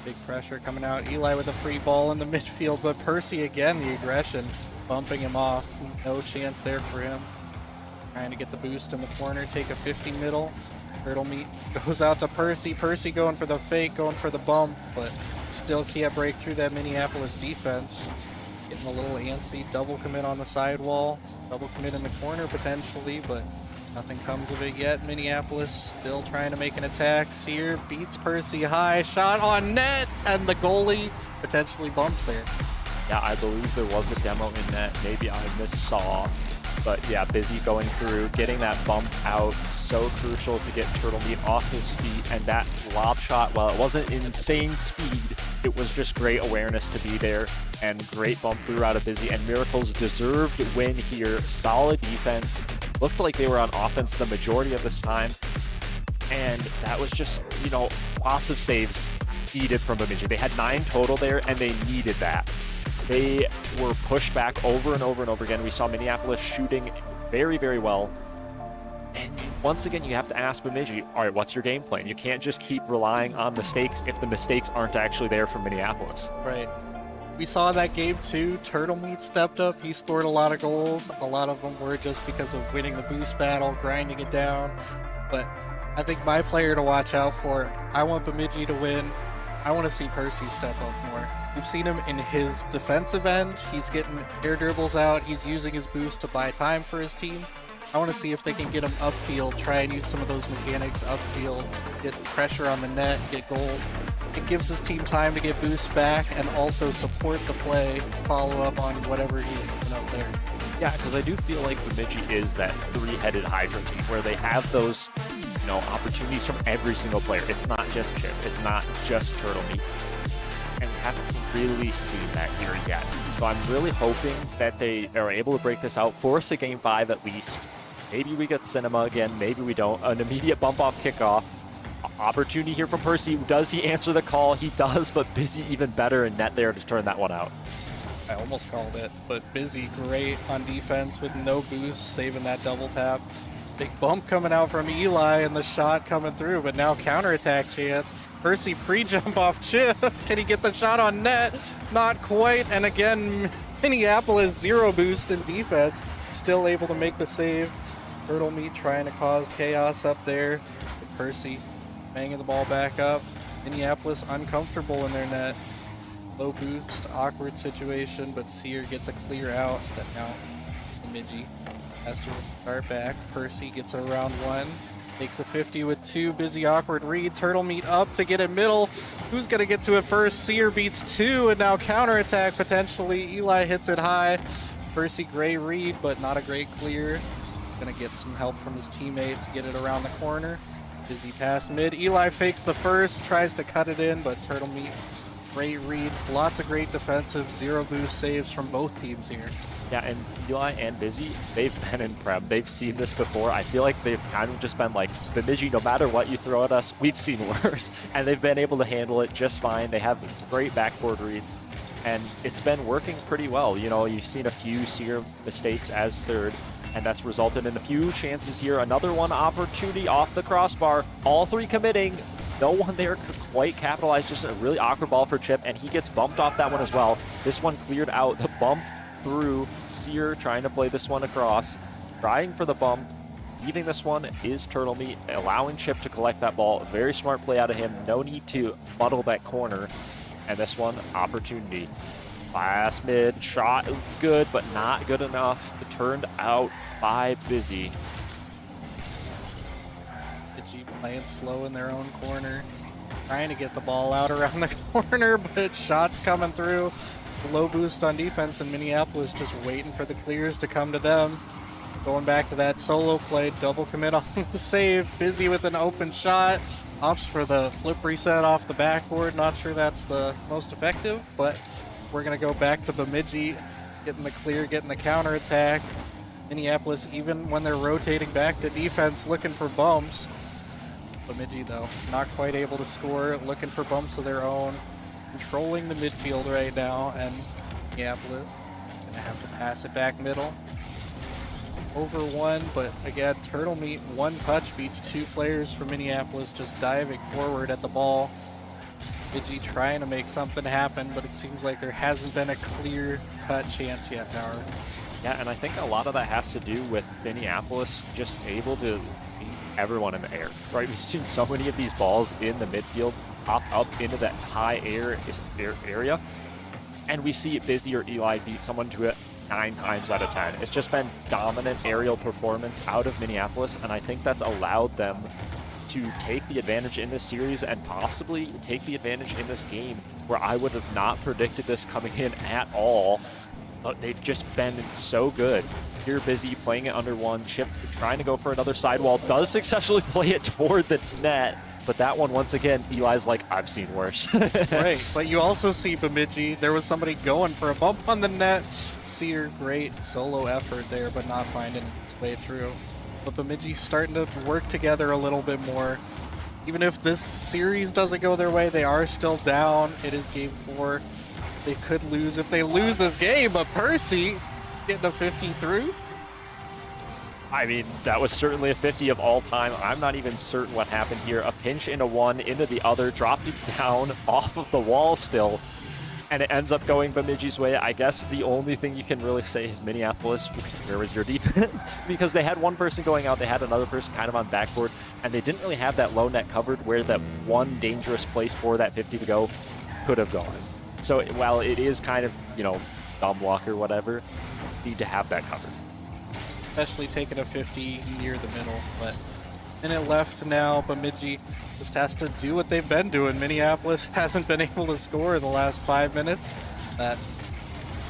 Big pressure coming out. Eli with a free ball in the midfield, but Percy again, the aggression, bumping him off. No chance there for him. Trying to get the boost in the corner, take a 50 middle. Turtle Meat goes out to Percy. Percy going for the fake, going for the bump, but still can't break through that Minneapolis defense. Getting a little antsy. Double commit on the sidewall. Double commit in the corner potentially, but nothing comes of it yet. Minneapolis still trying to make an attack. Sear beats Percy high. Shot on net, and the goalie potentially bumped there. Yeah, I believe there was a demo in net. Maybe I missaw. But yeah, Busy going through, getting that bump out, so crucial to get Turtle Meat off his feet. And that lob shot, while it wasn't insane speed, it was just great awareness to be there and great bump through out of Busy. And Miracle's deserved win here. Solid defense. Looked like they were on offense the majority of this time. And that was just, you know, lots of saves needed from Bemidji. They had 9 total there, and they needed that. They were pushed back over and over and over again. We saw Minneapolis shooting very, very well. And once again, you have to ask Bemidji, all right, what's your game plan? You can't just keep relying on mistakes if the mistakes aren't actually there from Minneapolis. Right. We saw that game too. Turtle Meat stepped up. He scored a lot of goals. A lot of them were just because of winning the boost battle, grinding it down. But I think my player to watch out for, I want Bemidji to win. I want to see Percy step up more. We've seen him in his defensive end. He's getting air dribbles out. He's using his boost to buy time for his team. I want to see if they can get him upfield, try and use some of those mechanics upfield, get pressure on the net, get goals. It gives his team time to get boost back and also support the play, follow up on whatever he's doing up there. Yeah, because I do feel like Bemidji is that three-headed Hydra team where they have those, you know, opportunities from every single player. It's not just Chip. It's not just Turtle Meat. And we haven't really seen that here yet. So I'm really hoping that they are able to break this out, force a Game 5 at least. Maybe we get Cinema again, maybe we don't. An immediate bump-off kickoff. Opportunity here from Percy. Does he answer the call? He does, but Busy even better in net there to turn that one out. I almost called it, but Busy great on defense with no boost, saving that double tap. Big bump coming out from Eli and the shot coming through, but now counterattack chance. Percy pre-jump off Chip. Can he get the shot on net? Not quite. And again, Minneapolis 0 boost in defense. Still able to make the save. Turtle Meat trying to cause chaos up there. But Percy banging the ball back up. Minneapolis uncomfortable in their net. Low boost, awkward situation, but Sear gets a clear out that now Bemidji has to start back. Percy gets it around 1. Takes a 50 with 2. Busy awkward read. Turtle Meat up to get it middle. Who's going to get to it first? Sear beats 2 and now counterattack potentially. Eli hits it high. Percy great read, but not a great clear. Going to get some help from his teammate to get it around the corner. Busy pass mid. Eli fakes the first, tries to cut it in, but Turtle Meat, great read. Lots of great defensive 0 boost saves from both teams here. Yeah, and Eli and Busy, they've been in prep. They've seen this before. I feel like they've kind of just been like, Bemidji, no matter what you throw at us, we've seen worse. And they've been able to handle it just fine. They have great backboard reads, and it's been working pretty well. You know, you've seen a few Sear mistakes as third, and that's resulted in a few chances here. Another one opportunity off the crossbar. All 3 committing. No one there could quite capitalize. Just a really awkward ball for Chip, and he gets bumped off that one as well. This one cleared out. The bump through. Sear trying to play this one across, trying for the bump. Leaving this one is Turtle Meat, allowing Chip to collect that ball. Very smart play out of him. No need to muddle that corner. And this one, opportunity. Last mid shot, good, but not good enough. Turned out by Busy. Bemidji playing slow in their own corner. trying to get the ball out around the corner, but shots coming through. Low boost on defense, and Minneapolis just waiting for the clears to come to them. Going back to that solo play, double commit on the save. Busy with an open shot. Opts for the flip reset off the backboard. Not sure that's the most effective, but we're going to go back to Bemidji getting the clear, getting the counter attack. Minneapolis, even when they're rotating back to defense, looking for bumps. Bemidji, though, not quite able to score, looking for bumps of their own. Controlling the midfield right now, and Minneapolis going to have to pass it back middle. Over one, but again, Turtle Meat, one touch beats two players from Minneapolis just diving forward at the ball. Bemidji trying to make something happen, but it seems like there hasn't been a clear-cut chance yet, Power. Yeah, and I think a lot of that has to do with Minneapolis just able to beat everyone in the air, right? We've seen so many of these balls in the midfield pop up into that high air area, and we see Busy or Eli beat someone to it 9 times out of 10. It's just been dominant aerial performance out of Minneapolis, and I think that's allowed them to take the advantage in this series and possibly take the advantage in this game, where I would have not predicted this coming in at all. But they've just been so good. Here, Busy playing it under one. Chip trying to go for another sidewall. Does successfully play it toward the net. But that one, once again, Eli's like, I've seen worse. Right, but you also see Bemidji. There was somebody going for a bump on the net. Sear, great solo effort there, but not finding its way through. But Bemidji starting to work together a little bit more. Even if this series doesn't go their way, they are still down. It is game 4. They could lose if they lose this game, but Percy getting a 50 through. I mean, that was certainly a 50 of all time. I'm not even certain what happened here. A pinch into one, into the other, dropped it down off of the wall still, and it ends up going Bemidji's way. I guess the only thing you can really say is Minneapolis, where was your defense? Because they had one person going out, they had another person kind of on backboard, and they didn't really have that low net covered where that one dangerous place for that 50 to go could have gone. So while it is kind of, you know, dumb luck or whatever, you need to have that covered. Especially taking a 50 near the middle, but minute left now. Bemidji just has to do what they've been doing. Minneapolis hasn't been able to score in the last 5 minutes. That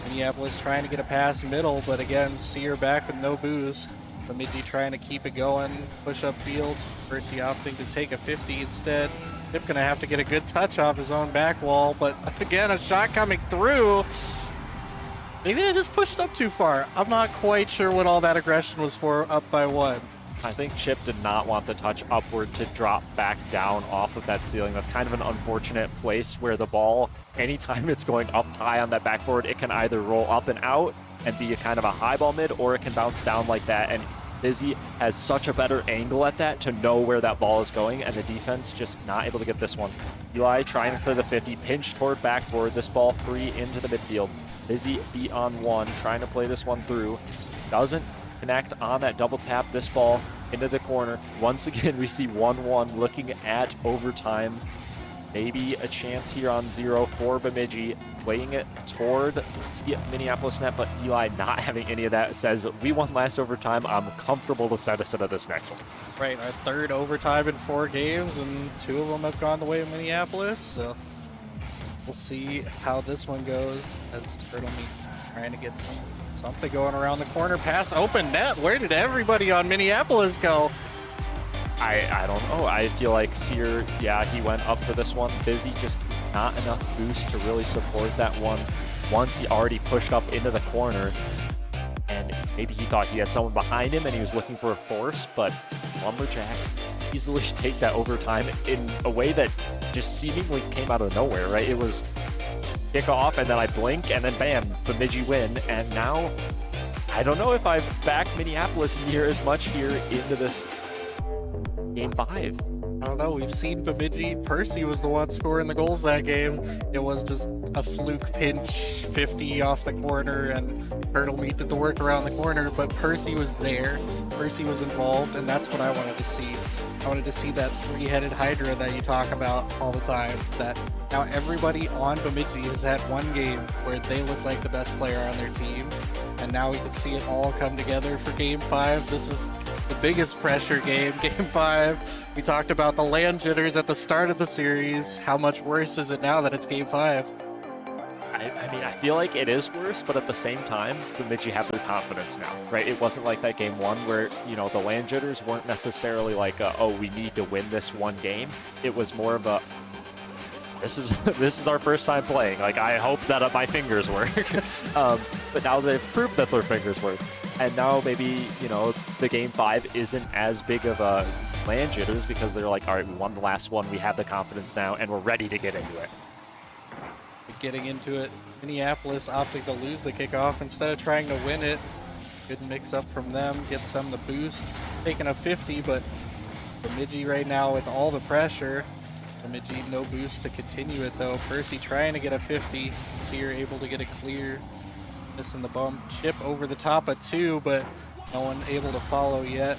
Minneapolis trying to get a pass middle, but again, Sear back with no boost. Bemidji trying to keep it going, push up field. Percy opting to take a 50 instead. Chip gonna have to get a good touch off his own back wall, but again, a shot coming through. Maybe they just pushed up too far. I'm not quite sure what all that aggression was for, up by 1. I think Chip did not want the touch upward to drop back down off of that ceiling. That's kind of an unfortunate place where the ball, anytime it's going up high on that backboard, it can either roll up and out and be a kind of a high ball mid, or it can bounce down like that. And Busy has such a better angle at that to know where that ball is going, and the defense just not able to get this one. Eli trying for the 50, pinch toward backboard, this ball free into the midfield. Busy beat on one, trying to play this one through. Doesn't connect on that double tap, this ball into the corner. Once again, we see 1-1 looking at overtime. Maybe a chance here on 0 for Bemidji, playing it toward the Minneapolis net, but Eli not having any of that. Says, we won last overtime. I'm comfortable to set us into this next one. Right, our 3rd overtime in 4 games, and 2 of them have gone the way of Minneapolis, so we'll see how this one goes as Turtle Meat trying to get something going around the corner. Pass open net. Where did everybody on Minneapolis go? I don't know. I feel like Sear, yeah, he went up for this one. Busy, just not enough boost to really support that one once he already pushed up into the corner. And maybe he thought he had someone behind him and he was looking for a force, but Lumberjacks easily take that overtime in a way that just seemingly came out of nowhere, right? It was kick off and then I blink and then bam, Bemidji win. And now, I don't know if I've backed Minneapolis near as much here into this game 5. I don't know. We've seen Bemidji. Percy was the one scoring the goals that game. It was just a fluke pinch 50 off the corner, and Turtle Meat did the work around the corner, but Percy was there. Percy was involved, and that's what I wanted to see. I wanted to see that 3-headed Hydra that you talk about all the time. That now everybody on Bemidji has had one game where they look like the best player on their team, and now we can see it all come together for game 5. This is the biggest pressure game, Game 5. We talked about the LAN jitters at the start of the series. How much worse is it now that it's Game 5? I mean, I feel like it is worse, but at the same time, Bemidji have their confidence now, right? It wasn't like that Game 1 where, you know, the LAN jitters weren't necessarily like, oh, we need to win this one game. It was more of a, this is our first time playing. Like, I hope that my fingers work. But now they've proved that their fingers work. And now maybe, you know, the Game 5 isn't as big of a LAN jitters because they're like, all right, we won the last one, we have the confidence now, and we're ready to get into it. Getting into it, Minneapolis opting to lose the kickoff instead of trying to win it. Good mix up from them, gets them the boost. Taking a 50, but Bemidji right now with all the pressure. Bemidji no boost to continue it though. Percy trying to get a 50. Seer able to get a clear. Missing the bump. Chip over the top of 2, but no one able to follow yet.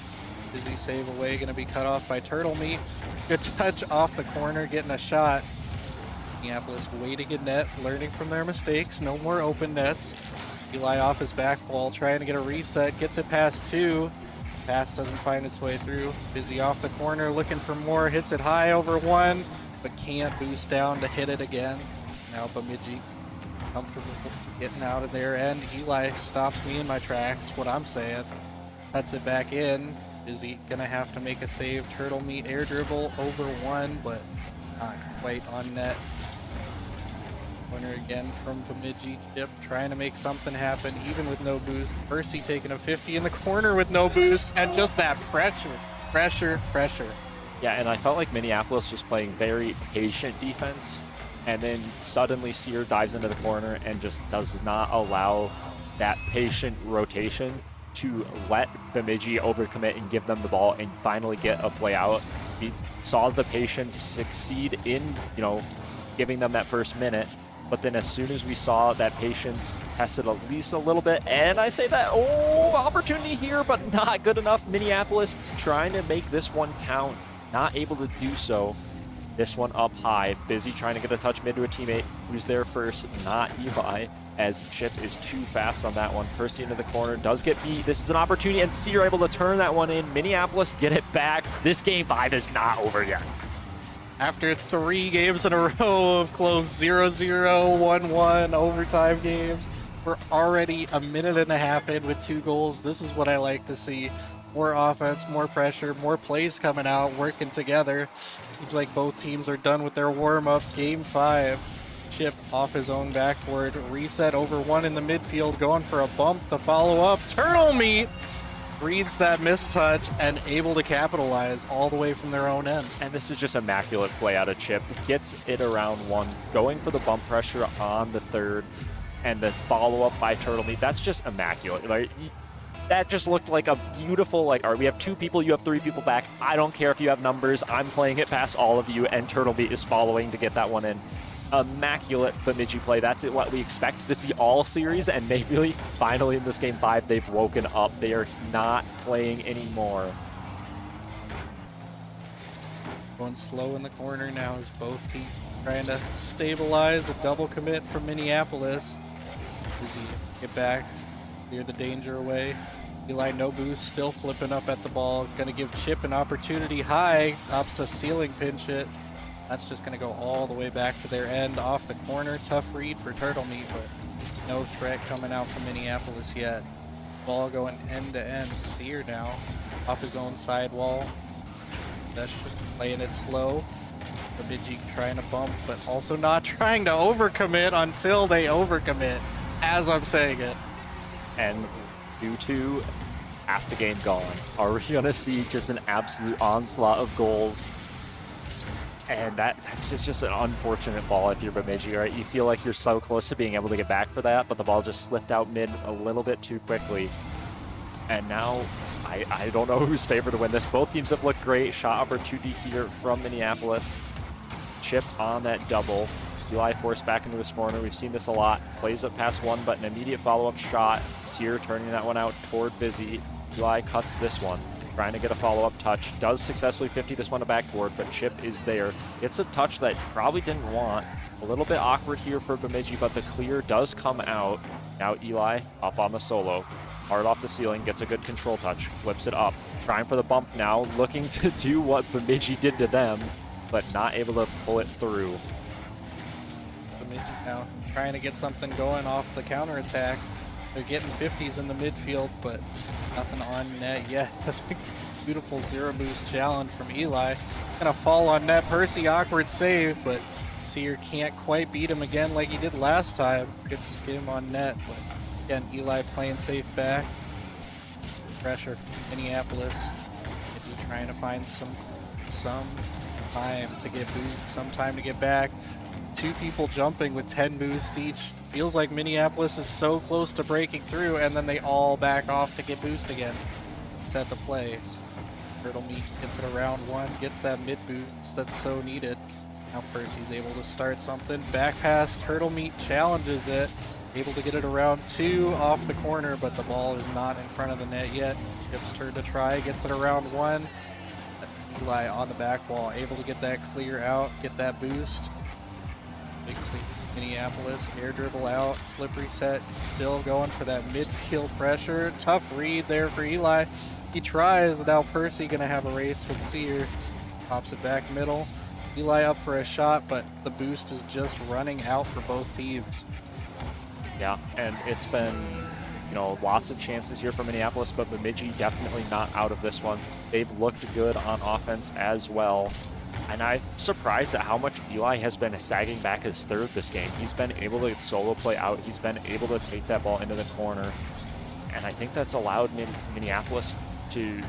Busy save away, going to be cut off by Turtle Meat. Good touch off the corner, getting a shot. Minneapolis waiting in net, learning from their mistakes. No more open nets. Eli off his back wall, trying to get a reset. Gets it past 2. Pass doesn't find its way through. Busy off the corner, looking for more. Hits it high over 1, but can't boost down to hit it again. Now Bemidji comfortable getting out of their end. Eli stops me in my tracks, what I'm saying. Cuts it back in. Busy gonna have to make a save. Turtle Meat air dribble over 1, but not quite on net. Winner again from Bemidji. Chip trying to make something happen even with no boost. Percy taking a 50 in the corner with no boost, and just that pressure. Yeah, and I felt like Minneapolis was playing very patient defense, and then suddenly Seer dives into the corner and just does not allow that patient rotation to let Bemidji overcommit and give them the ball and finally get a play out. We saw the patience succeed in, you know, giving them that first minute. But then as soon as we saw that patience tested at least a little bit, and I say that, opportunity here, but not good enough. Minneapolis trying to make this one count, not able to do so. This one up high, Busy trying to get a touch mid to a teammate who's there first, not Eli, as Chip is too fast on that one. Percy into the corner, does get beat. This is an opportunity, and Seer able to turn that one in. Minneapolis get it back. This Game 5 is not over yet. After 3 games in a row of close 0-0, 1-1 overtime games, we're already a minute and a half in with 2 goals. This is what I like to see. More offense, more pressure, more plays coming out, working together. Seems like both teams are done with their warm-up. Game 5, Chip off his own backboard. Reset over 1 in the midfield, going for a bump to follow up. Turtle Meat reads that mistouch and able to capitalize all the way from their own end. And this is just immaculate play out of Chip. Gets it around 1, going for the bump pressure on the 3rd, and the follow-up by Turtle Meat. That's just immaculate. Like, that just looked like a beautiful, like, all right, we have 2 people, you have 3 people back. I don't care if you have numbers. I'm playing it past all of you, and Turtle Meat is following to get that one in. Immaculate Bemidji play. That's what we expected to see all series, and maybe finally in this Game 5 they've woken up. They are not playing anymore. Going slow in the corner now as both teams trying to stabilize. A double commit from Minneapolis. Busy get back, clear the danger away. Eli no boost, still flipping up at the ball. Gonna give Chip an opportunity high. Opts to ceiling pinch it. That's just going to go all the way back to their end off the corner. Tough read for Turtle Meat, but no threat coming out from Minneapolis yet. Ball going end to end. Seer now off his own sidewall. That's playing it slow. Bemidji trying to bump, but also not trying to overcommit until they overcommit, as I'm saying it. And due to half the game gone, are we going to see just an absolute onslaught of goals? And that's just an unfortunate ball if you're Bemidji, right? You feel like you're so close to being able to get back for that, but the ball just slipped out mid a little bit too quickly. And now I don't know who's favored to win this. Both teams have looked great. Shot opportunity here from Minneapolis. Chip on that double. Eli forced back into his corner. We've seen this a lot. Plays up past 1, but an immediate follow-up shot. Seer turning that one out toward Busy. Eli cuts this one. Trying to get a follow-up touch. Does successfully 50 this one to backboard, but Chip is there. Gets a touch that probably didn't want. A little bit awkward here for Bemidji, but the clear does come out. Now Eli up on the solo. hard off the ceiling, gets a good control touch, flips it up, trying for the bump now, looking to do what Bemidji did to them, but not able to pull it through. Bemidji now trying to get something going off the counterattack. They're getting 50s in the midfield, but nothing on net yet. That's a beautiful zero boost challenge from Eli. Gonna fall on net. Percy, awkward save, but Seer can't quite beat him again like he did last time. Good skim on net, but again, Eli playing safe back. Pressure from Minneapolis. Maybe trying to find some time to get boost, some time to get back. Two people jumping with 10 boost each. Feels like Minneapolis is so close to breaking through, and then they all back off to get boost again. It's at the place. Turtle Meat gets it around one, gets that mid boost that's so needed. Now Percy's able to start something. Back pass, Turtle Meat challenges it. Able to get it around two off the corner, but the ball is not in front of the net yet. Chip's turn to try, gets it around one. Eli on the back wall, able to get that clear out, get that boost. Big clear. Minneapolis, air dribble out, flip reset, still going for that midfield pressure. Tough read there for Eli. He tries, now Percy gonna have a race with Sears. Pops it back middle. Eli up for a shot, but the boost is just running out for both teams. Yeah, and it's been, you know, lots of chances here for Minneapolis, but Bemidji definitely not out of this one. They've looked good on offense as well. And I'm surprised at how much Eli has been sagging back his third this game. He's been able to get solo play out. He's been able to take that ball into the corner. And I think that's allowed Minneapolis to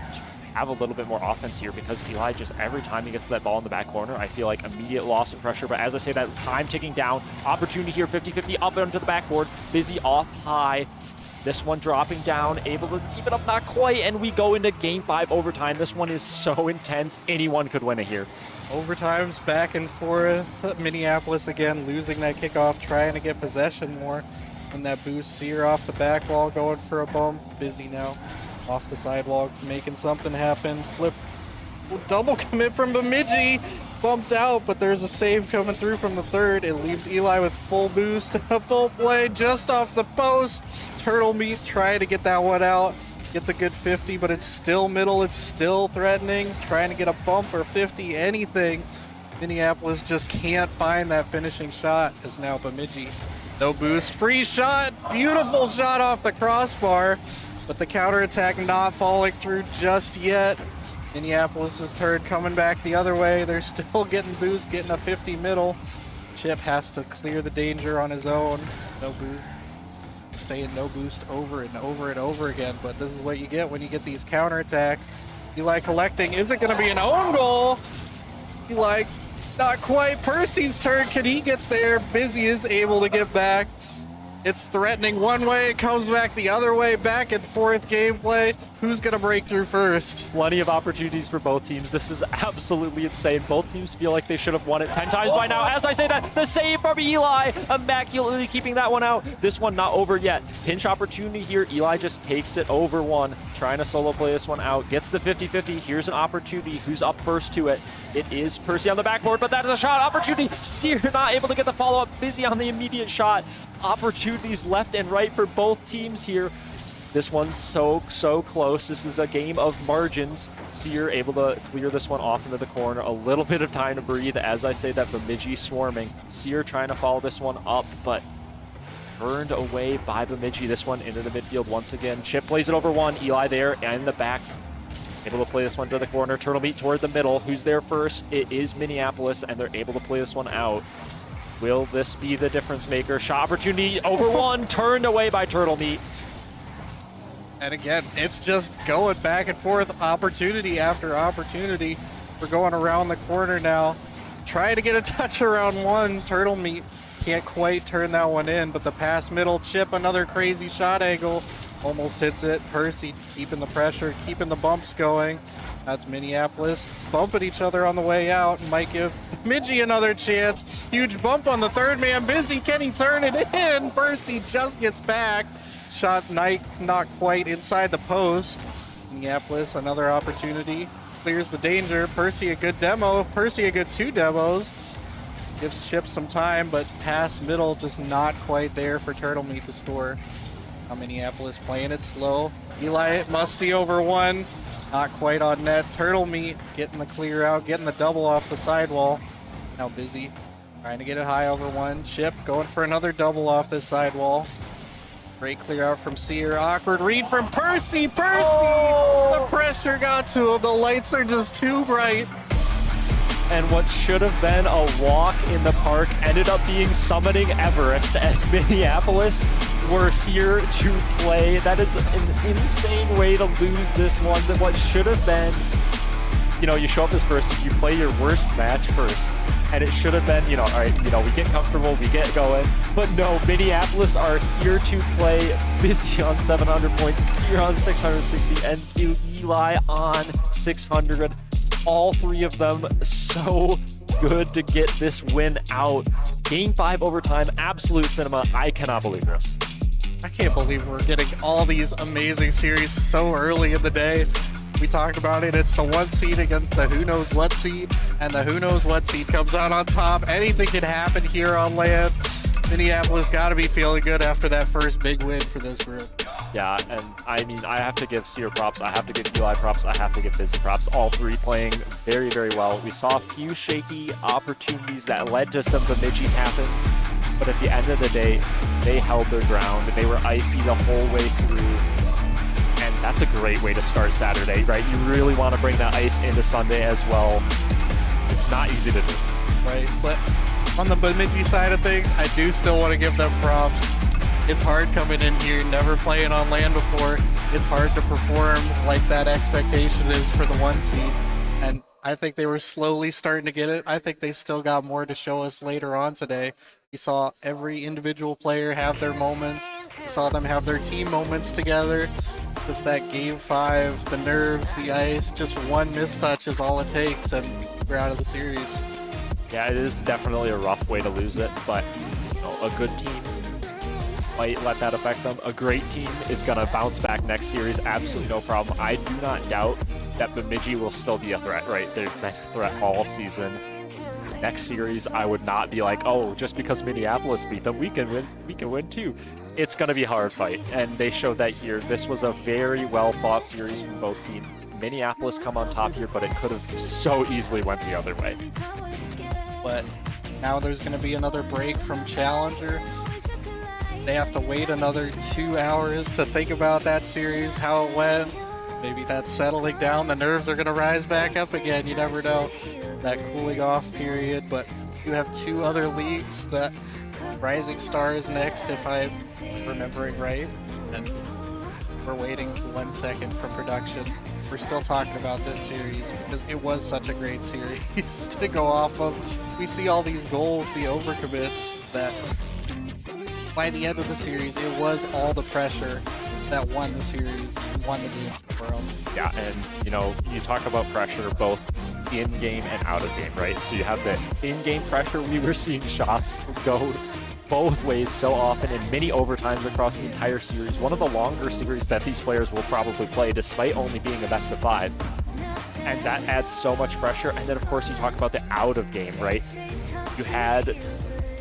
have a little bit more offense here, because Eli just, every time he gets that ball in the back corner, I feel like immediate loss of pressure. But as I say, that time ticking down, opportunity here, 50-50 up onto the backboard. Busy off high. This one dropping down, able to keep it up, not quite, and we go into Game 5 overtime. This one is so intense, anyone could win it here. Overtime's back and forth. Minneapolis again losing that kickoff, trying to get possession more. And that boost, Seer off the back wall, going for a bump. Busy now, off the sidewalk, making something happen. Flip, double commit from Bemidji. Bumped out, but there's a save coming through from the third. It leaves Eli with full boost and a full play just off the post. Turtle Meat trying to get that one out. Gets a good 50, but it's still middle. It's still threatening. Trying to get a bump or 50, anything. Minneapolis just can't find that finishing shot. Is now Bemidji. No boost. Free shot. Beautiful shot off the crossbar. But the counterattack not falling through just yet. Minneapolis' turn coming back the other way. They're still getting boost, getting a 50 middle. Chip has to clear the danger on his own. No boost. Saying no boost over and over and over again, but this is what you get when you get these counterattacks. Eli collecting. Is it going to be an own goal? Eli, not quite. Percy's turn. Can he get there? Busy is able to get back. It's threatening one way, it comes back the other way, back and forth gameplay. Who's going to break through first? Plenty of opportunities for both teams. This is absolutely insane. Both teams feel like they should have won it 10 times by now. As I say that, the save from Eli, immaculately keeping that one out. This one not over yet. Pinch opportunity here. Eli just takes it over one, trying to solo play this one out. Gets the 50-50. Here's an opportunity. Who's up first to it? It is Percy on the backboard, but that is a shot. Opportunity. Seer not able to get the follow-up. Busy on the immediate shot. Opportunities left and right for both teams here. This one's so close. This is a game of margins. Seer able to clear this one off into the corner. A little bit of time to breathe. As I say that, Bemidji swarming. Seer trying to follow this one up, but turned away by Bemidji. This one into the midfield once again. Chip plays it over one. Eli there and in the back. Able to play this one to the corner. Turtle Meat toward the middle. Who's there first? It is Minneapolis, and they're able to play this one out. Will this be the difference maker? Shot opportunity over one. Turned away by Turtle Meat. And again, it's just going back and forth, opportunity after opportunity. We're going around the corner now. Try to get a touch around one. Turtle Meat can't quite turn that one in, but the pass middle, Chip, another crazy shot angle. Almost hits it. Percy keeping the pressure, keeping the bumps going. That's Minneapolis bumping each other on the way out. Might give Bemidji another chance. Huge bump on the third man. Busy, can he turn it in? Percy just gets back. Shot not quite inside the post. Minneapolis, another opportunity. Clears the danger. Percy a good demo. Percy a good two demos. Gives Chip some time, but pass middle just not quite there for Turtle Meat to score. Now Minneapolis playing it slow. Eli Musty over one. Not quite on net. Turtle Meat getting the clear out, getting the double off the sidewall. Now Busy trying to get it high over one. Chip going for another double off this sidewall. Great clear out from Sear. Awkward read from Percy. The pressure got to him. The lights are just too bright. And what should have been a walk in the park ended up being summoning Everest as Minneapolis were here to play. That is an insane way to lose this one. That what should have been, you show up as first, you play your worst match first. And it should have been, all right, we get comfortable, we get going. But no, Minneapolis are here to play. Busy on 700 points, Sear on 660, and Eli on 600. All three of them so good to get this win out. Game 5 overtime, absolute cinema. I cannot believe this. I can't believe we're getting all these amazing series so early in the day. We talked about it. It's the 1 seed against the who knows what seed, and the who knows what seed comes out on top. Anything can happen here on LAN. Minneapolis got to be feeling good after that first big win for this group. Yeah, and I have to give Sear props, I have to give Eli props, I have to give Busy props. All three playing very, very well. We saw a few shaky opportunities that led to some Bemidji happens, but at the end of the day, they held their ground. They were icy the whole way through, and that's a great way to start Saturday, right? You really want to bring that ice into Sunday as well. It's not easy to do. Right, but on the Bemidji side of things, I do still want to give them props. It's hard coming in here, never playing on LAN before. It's hard to perform like that expectation is for the 1 seed. And I think they were slowly starting to get it. I think they still got more to show us later on today. We saw every individual player have their moments. We saw them have their team moments together. Just that game 5, the nerves, the ice, just one mistouch is all it takes, and we're out of the series. Yeah, it is definitely a rough way to lose it, but a good team might let that affect them. A great team is going to bounce back next series, absolutely no problem. I do not doubt that Bemidji will still be a threat, right? They've been a threat all season. Next series, I would not be like, oh, just because Minneapolis beat them, we can win too. It's going to be a hard fight, and they showed that here. This was a very well-fought series from both teams. Minneapolis come on top here, but it could have so easily went the other way. But now there's going to be another break from Challenger. They have to wait another 2 hours to think about that series, how it went. Maybe that's settling down. The nerves are going to rise back up again. You never know. That cooling off period. But you have 2 other leagues. That Rising Stars next, if I'm remembering right. And we're waiting 1 second for production. We're still talking about this series because it was such a great series to go off of. We see all these goals, the overcommits, that by the end of the series, it was all the pressure that won the series, won the game for the world. Yeah, and you talk about pressure both in-game and out-of-game, right? So you have the in-game pressure. We were seeing shots go both ways so often in many overtimes across the entire series. One of the longer series that these players will probably play, despite only being a best of 5. And that adds so much pressure. And then, of course, you talk about the out-of-game, right? You had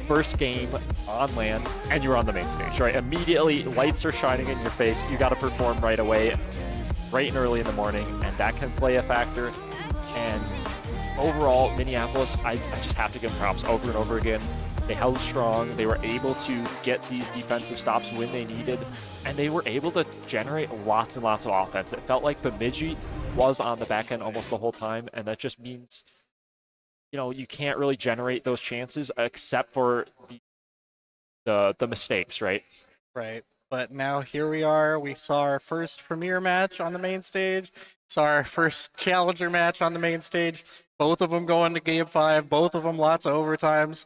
first game on LAN, and you were on the main stage, right? Immediately, lights are shining in your face. You got to perform right away, bright and early in the morning, and that can play a factor. And overall, Minneapolis, I just have to give them props over and over again. They held strong. They were able to get these defensive stops when they needed, and they were able to generate lots and lots of offense. It felt like Bemidji was on the back end almost the whole time, and that just means, you can't really generate those chances except for the mistakes, right? Right. But now here we are. We saw our first premier match on the main stage. Saw our first challenger match on the main stage. Both of them going to game 5. Both of them lots of overtimes.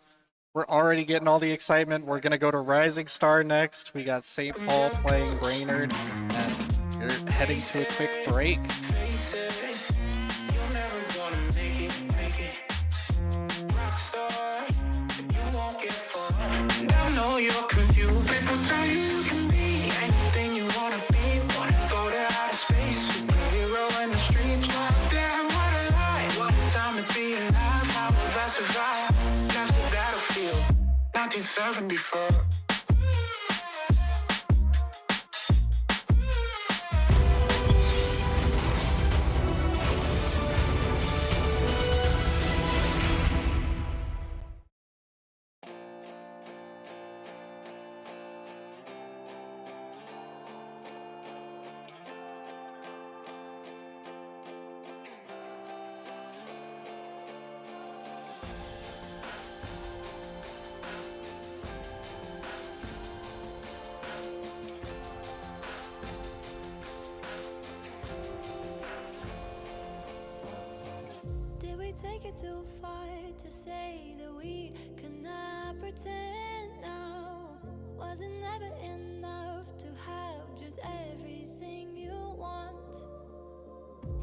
We're already getting all the excitement. We're going to go to Rising Star next. We got St. Paul playing Brainerd. And we're heading to a quick break. way too far to say that we cannot pretend now. Was it never enough to have just everything you want?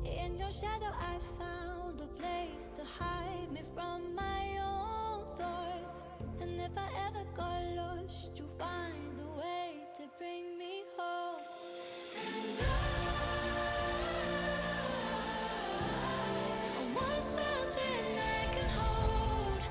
In your shadow I found a place to hide me from my own thoughts. And if I ever got lost, you'll find a way to bring me home. And I want something I can hold.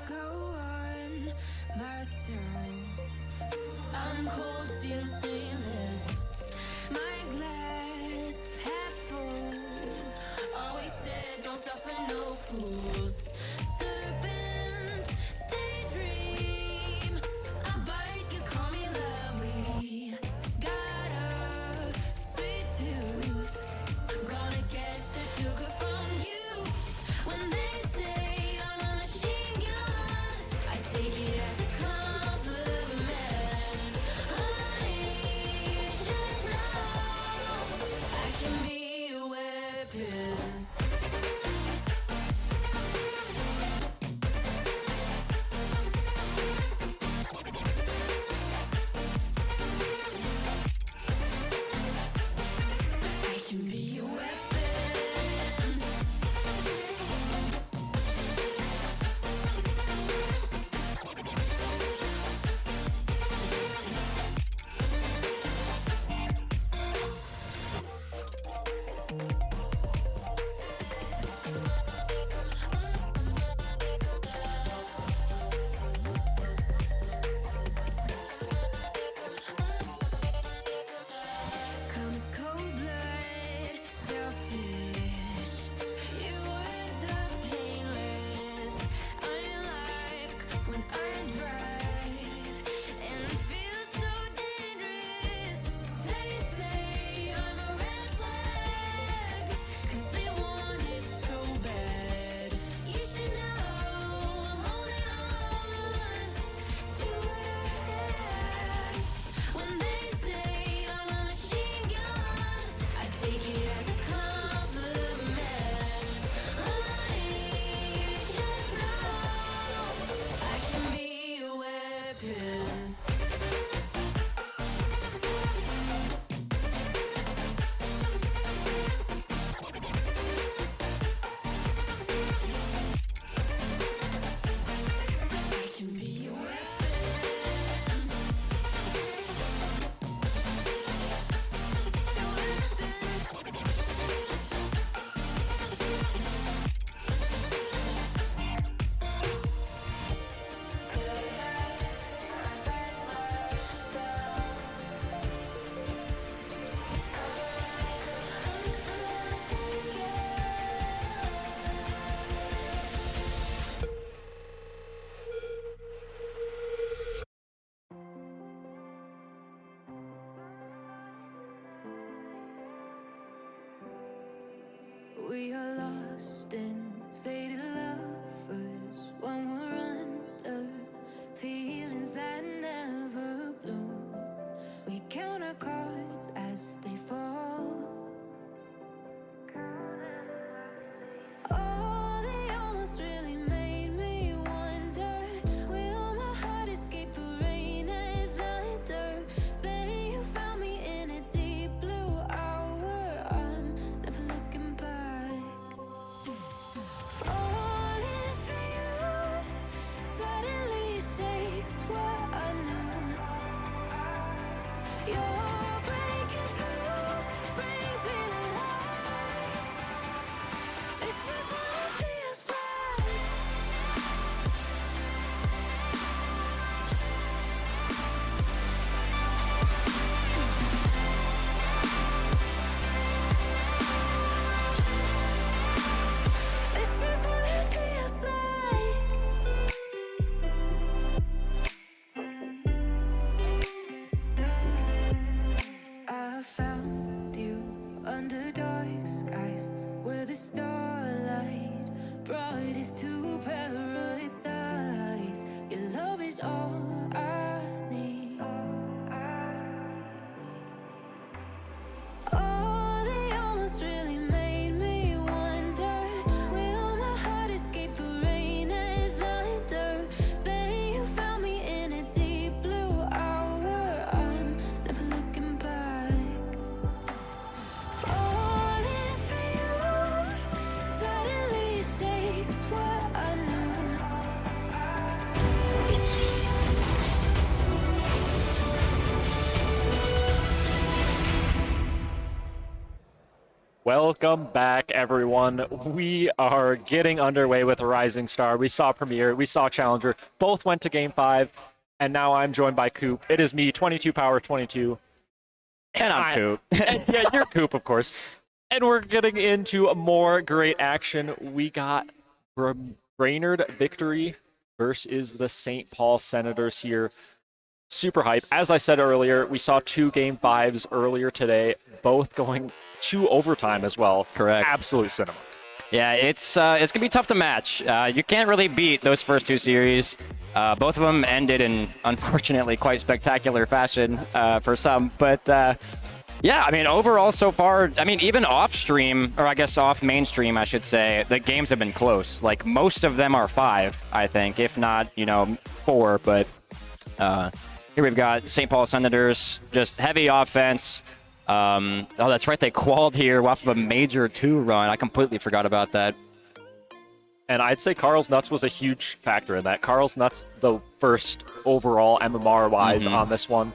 Go on myself. I'm cold, steel stainless. My glass half full. Always said don't suffer no fools. Serpents We are lost in faded lovers when we're under feelings that never bloom. We count our cards as they fall. Oh, they almost really made me wonder, will my heart escape the rain and thunder? Then you found me in a deep blue hour. I'm never looking back. Falling for you suddenly shakes what I knew. You're breaking through, brings me to life. This is what it feels like. This is what it feels like. I found you under dark skies where the starlight brought us to paradise. Your love is all I need. Oh, they almost really made me wonder, will my heart escape the rain and thunder? Then you found me in a deep blue hour. I'm never looking back. Falling for you suddenly shakes what I knew. Welcome back, everyone. We are getting underway with Rising Star. We saw Premier, we saw Challenger. Both went to Game 5, and now I'm joined by Coop. It is me, 22 Power 22. And I'm Coop. And yeah, you're Coop, of course. And we're getting into more great action. We got Brainerd victory versus the St. Paul Senators here. Super hype. As I said earlier, we saw 2 Game 5s earlier today, both going to overtime as well. Correct. Absolute cinema. Yeah, it's gonna be tough to match. You can't really beat those first 2 series. Both of them ended in, unfortunately, quite spectacular fashion for some. But yeah, I mean, overall so far, I mean, even off stream, or I guess off mainstream, I should say, the games have been close. Like, most of them are 5, I think, if not, 4. But here we've got St. Paul Senators, just heavy offense. Oh, that's right. They qualled here off of a major 2 run. I completely forgot about that. And I'd say Carl's Nuts was a huge factor in that. Carl's Nuts, the first overall MMR-wise on this one.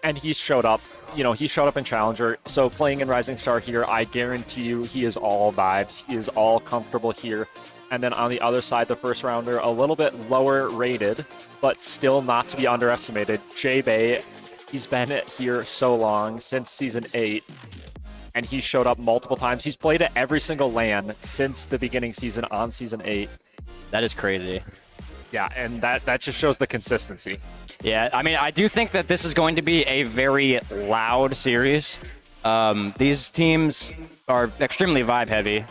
And he showed up. He showed up in Challenger. So playing in Rising Star here, I guarantee you he is all vibes. He is all comfortable here. And then on the other side, the first rounder, a little bit lower rated, but still not to be underestimated. J-Bay, he's been here so long, since Season 8, and he showed up multiple times. He's played at every single LAN since the beginning season on Season 8. That is crazy. Yeah, and that just shows the consistency. Yeah, I mean, I do think that this is going to be a very loud series. These teams are extremely vibe heavy.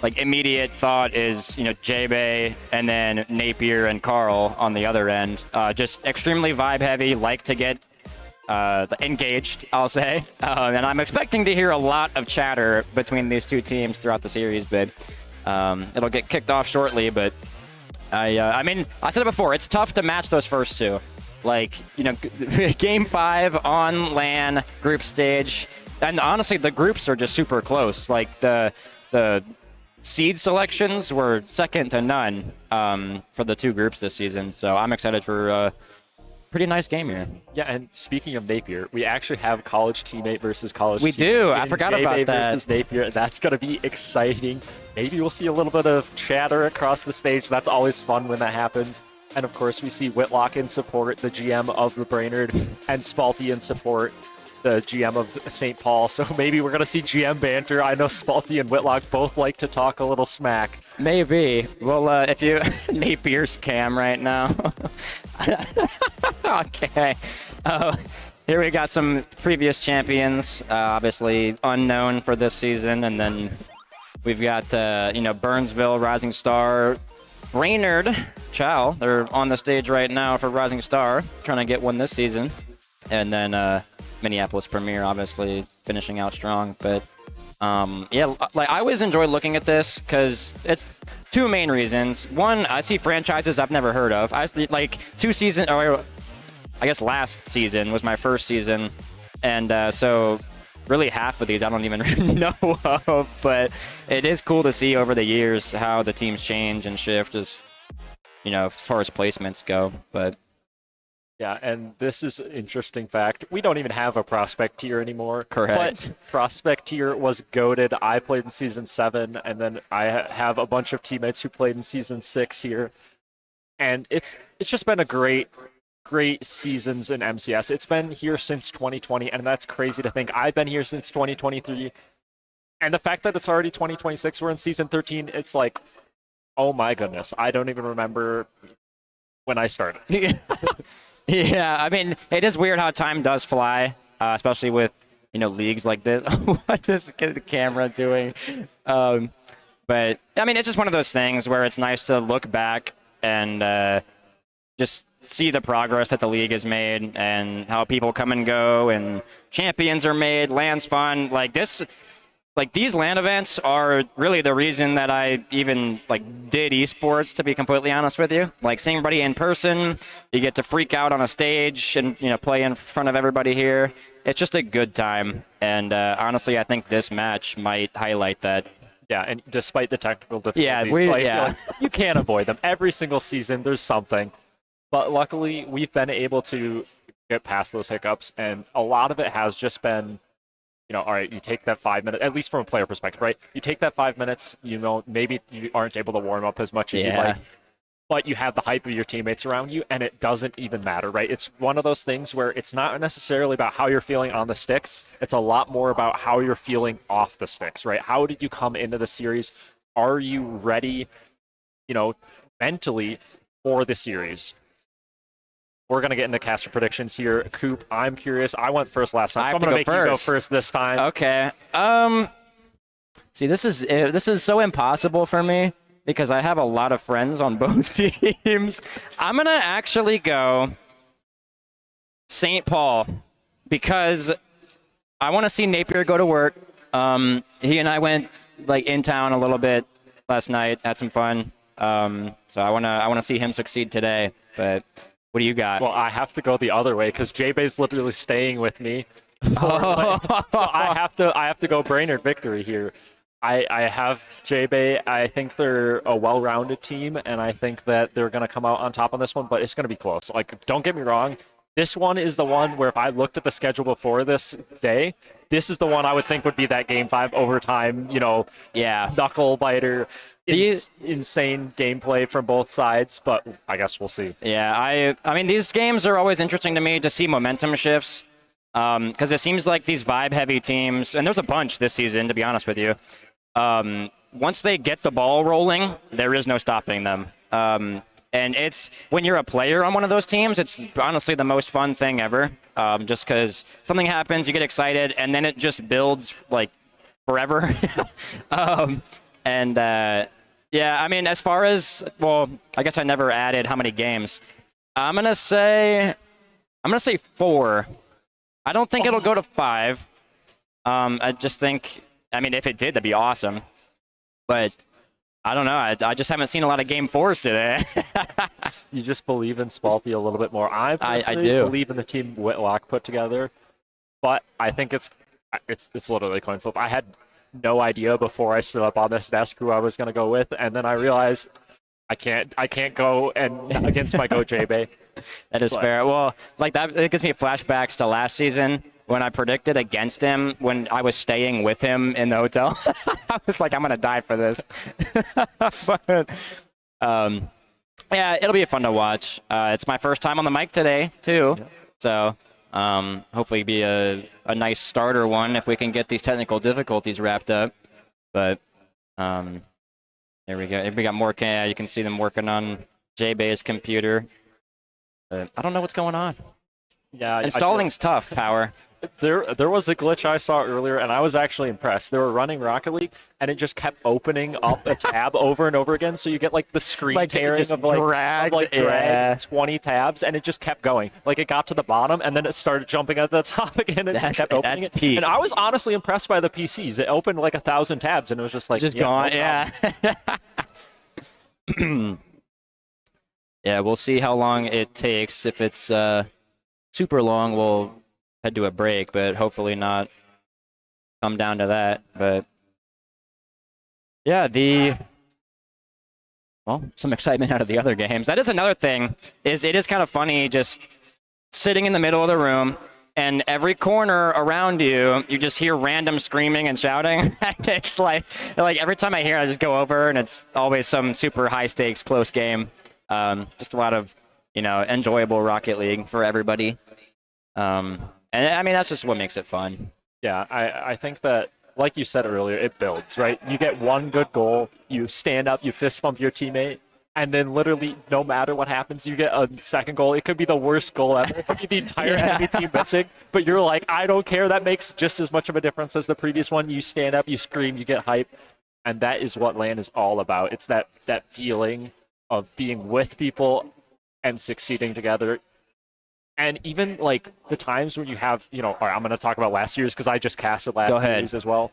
My immediate thought is, J-Bay and then Napier and Carl on the other end. Just extremely vibe heavy, like to get engaged, I'll say. And I'm expecting to hear a lot of chatter between these 2 teams throughout the series, but it'll get kicked off shortly. But I mean, I said it before, it's tough to match those first 2. Game 5 on LAN group stage. And honestly, the groups are just super close. Like, the seed selections were second to none for the 2 groups this season. So I'm excited for a pretty nice game here. Yeah, and speaking of Napier, we actually have college teammate versus college We teammate. do. I forgot J-Bay about that. versus Napier. That's going to be exciting. Maybe we'll see a little bit of chatter across the stage. That's always fun when that happens. And of course, we see Whitlock in support, the GM of the Brainerd, and Spalty in support, the GM of St. Paul. So maybe we're going to see GM banter. I know Spalty and Whitlock both like to talk a little smack. Maybe. Well, if you... Napier's cam right now. Okay. here we got some previous champions, obviously unknown for this season, and then we've got Burnsville, Rising Star, Brainerd, Chow. They're on the stage right now for Rising Star, trying to get one this season, and then Minneapolis Premier, obviously finishing out strong. But like I always enjoy looking at this because it's two main reasons. One, I see franchises I've never heard of. Like 2 seasons, or I guess last season was my first season, and so really half of these I don't even know of. But it is cool to see over the years how the teams change and shift as far as placements go. But Yeah, and this is an interesting fact. We don't even have a prospect tier anymore. Correct. But prospect tier was goated. I played in season 7, and then I have a bunch of teammates who played in season 6 here. And it's just been a great seasons in MCS. It's been here since 2020, and that's crazy to think. I've been here since 2023. And the fact that it's already 2026, we're in season 13, it's like, oh my goodness. I don't even remember when I started. Yeah, I mean, it is weird how time does fly, especially with, leagues like this. What is the camera doing? But, I mean, it's just one of those things where it's nice to look back and just see the progress that the league has made and how people come and go and champions are made, LAN's fun. These LAN events are really the reason that I even did esports, to be completely honest with you. Like seeing everybody in person, you get to freak out on a stage and play in front of everybody here. It's just a good time, and honestly, I think this match might highlight that. Yeah, and despite the technical difficulties, you can't avoid them. Every single season, there's something. But luckily, we've been able to get past those hiccups, and a lot of it has just been, all right, you take that 5 minutes, at least from a player perspective, right? You take that 5 minutes, maybe you aren't able to warm up as much as you'd like, but you have the hype of your teammates around you, and it doesn't even matter, right? It's one of those things where it's not necessarily about how you're feeling on the sticks. It's a lot more about how you're feeling off the sticks, right? How did you come into the series? Are you ready, mentally for the series? We're going to get into caster predictions here. Coop, I'm curious. I went first last time, so I'm going to make you go first this time. Okay. See, this is so impossible for me because I have a lot of friends on both teams. I'm going to actually go St. Paul because I want to see Napier go to work. He and I went in town a little bit last night, had some fun. So I want to see him succeed today, but what do you got? Well, I have to go the other way because J-Bay's literally staying with me. So I have to go Brainerd victory here. I have J-Bay. I think they're a well-rounded team, and I think that they're going to come out on top on this one, but it's going to be close. Don't get me wrong. This one is the one where if I looked at the schedule before this day, this is the one I would think would be that Game 5 overtime, knuckle biter, insane gameplay from both sides, but I guess we'll see. Yeah, I mean, these games are always interesting to me to see momentum shifts because it seems like these vibe-heavy teams, and there's a bunch this season, to be honest with you, once they get the ball rolling, there is no stopping them. And it's when you're a player on one of those teams, it's honestly the most fun thing ever. Just because something happens, you get excited, and then it just builds forever. Yeah, I mean, as far as I guess I never added how many games. I'm gonna say 4. I don't think it'll go to 5. I just think, I mean, if it did, that'd be awesome. But I don't know. I just haven't seen a lot of Game 4s today. You just believe in Spalty a little bit more. I do believe in the team Whitlock put together, but I think it's literally a coin flip. I had no idea before I stood up on this desk who I was going to go with, and then I realized I can't go and against my Go J-Bay. That is fair. Well, that, it gives me flashbacks to last season when I predicted against him when I was staying with him in the hotel. I was like, I'm going to die for this. But, yeah, it'll be fun to watch. It's my first time on the mic today, too. Yeah. So hopefully be a nice starter one if we can get these technical difficulties wrapped up. But there we go. If we got more, you can see them working on J-Bay's computer. I don't know what's going on. Yeah, Installing's tough, Power. There was a glitch I saw earlier, and I was actually impressed. They were running Rocket League, and it just kept opening up a tab over and over again, so you get like the screen Like, it tearing just of like dragged, drag 20 tabs, and it just kept going. Like it got to the bottom, and then it started jumping at the top again, and it just kept opening. That's peak. And I was honestly impressed by the PCs. It opened like 1,000 tabs, and it was just like Just yeah, gone, no yeah. Yeah, we'll see how long it takes. If it's super long, we'll head to a break, but hopefully not come down to that. But yeah, some excitement out of the other games. That is another thing, is it is kind of funny just sitting in the middle of the room, and every corner around you, you just hear random screaming and shouting. It's like every time I hear it, I just go over, and it's always some super high stakes, close game. Just a lot of, enjoyable Rocket League for everybody. And I mean, that's just what makes it fun. Yeah, I think that, like you said earlier, it builds, right? You get one good goal, you stand up, you fist bump your teammate, and then literally, no matter what happens, you get a second goal. It could be the worst goal ever. It could be the entire enemy team missing, but you're like, I don't care. That makes just as much of a difference as the previous one. You stand up, you scream, you get hype, and that is what LAN is all about. It's that feeling of being with people and succeeding together. And even like the times when you have, all right, I'm going to talk about last year's because I just casted last year's as well.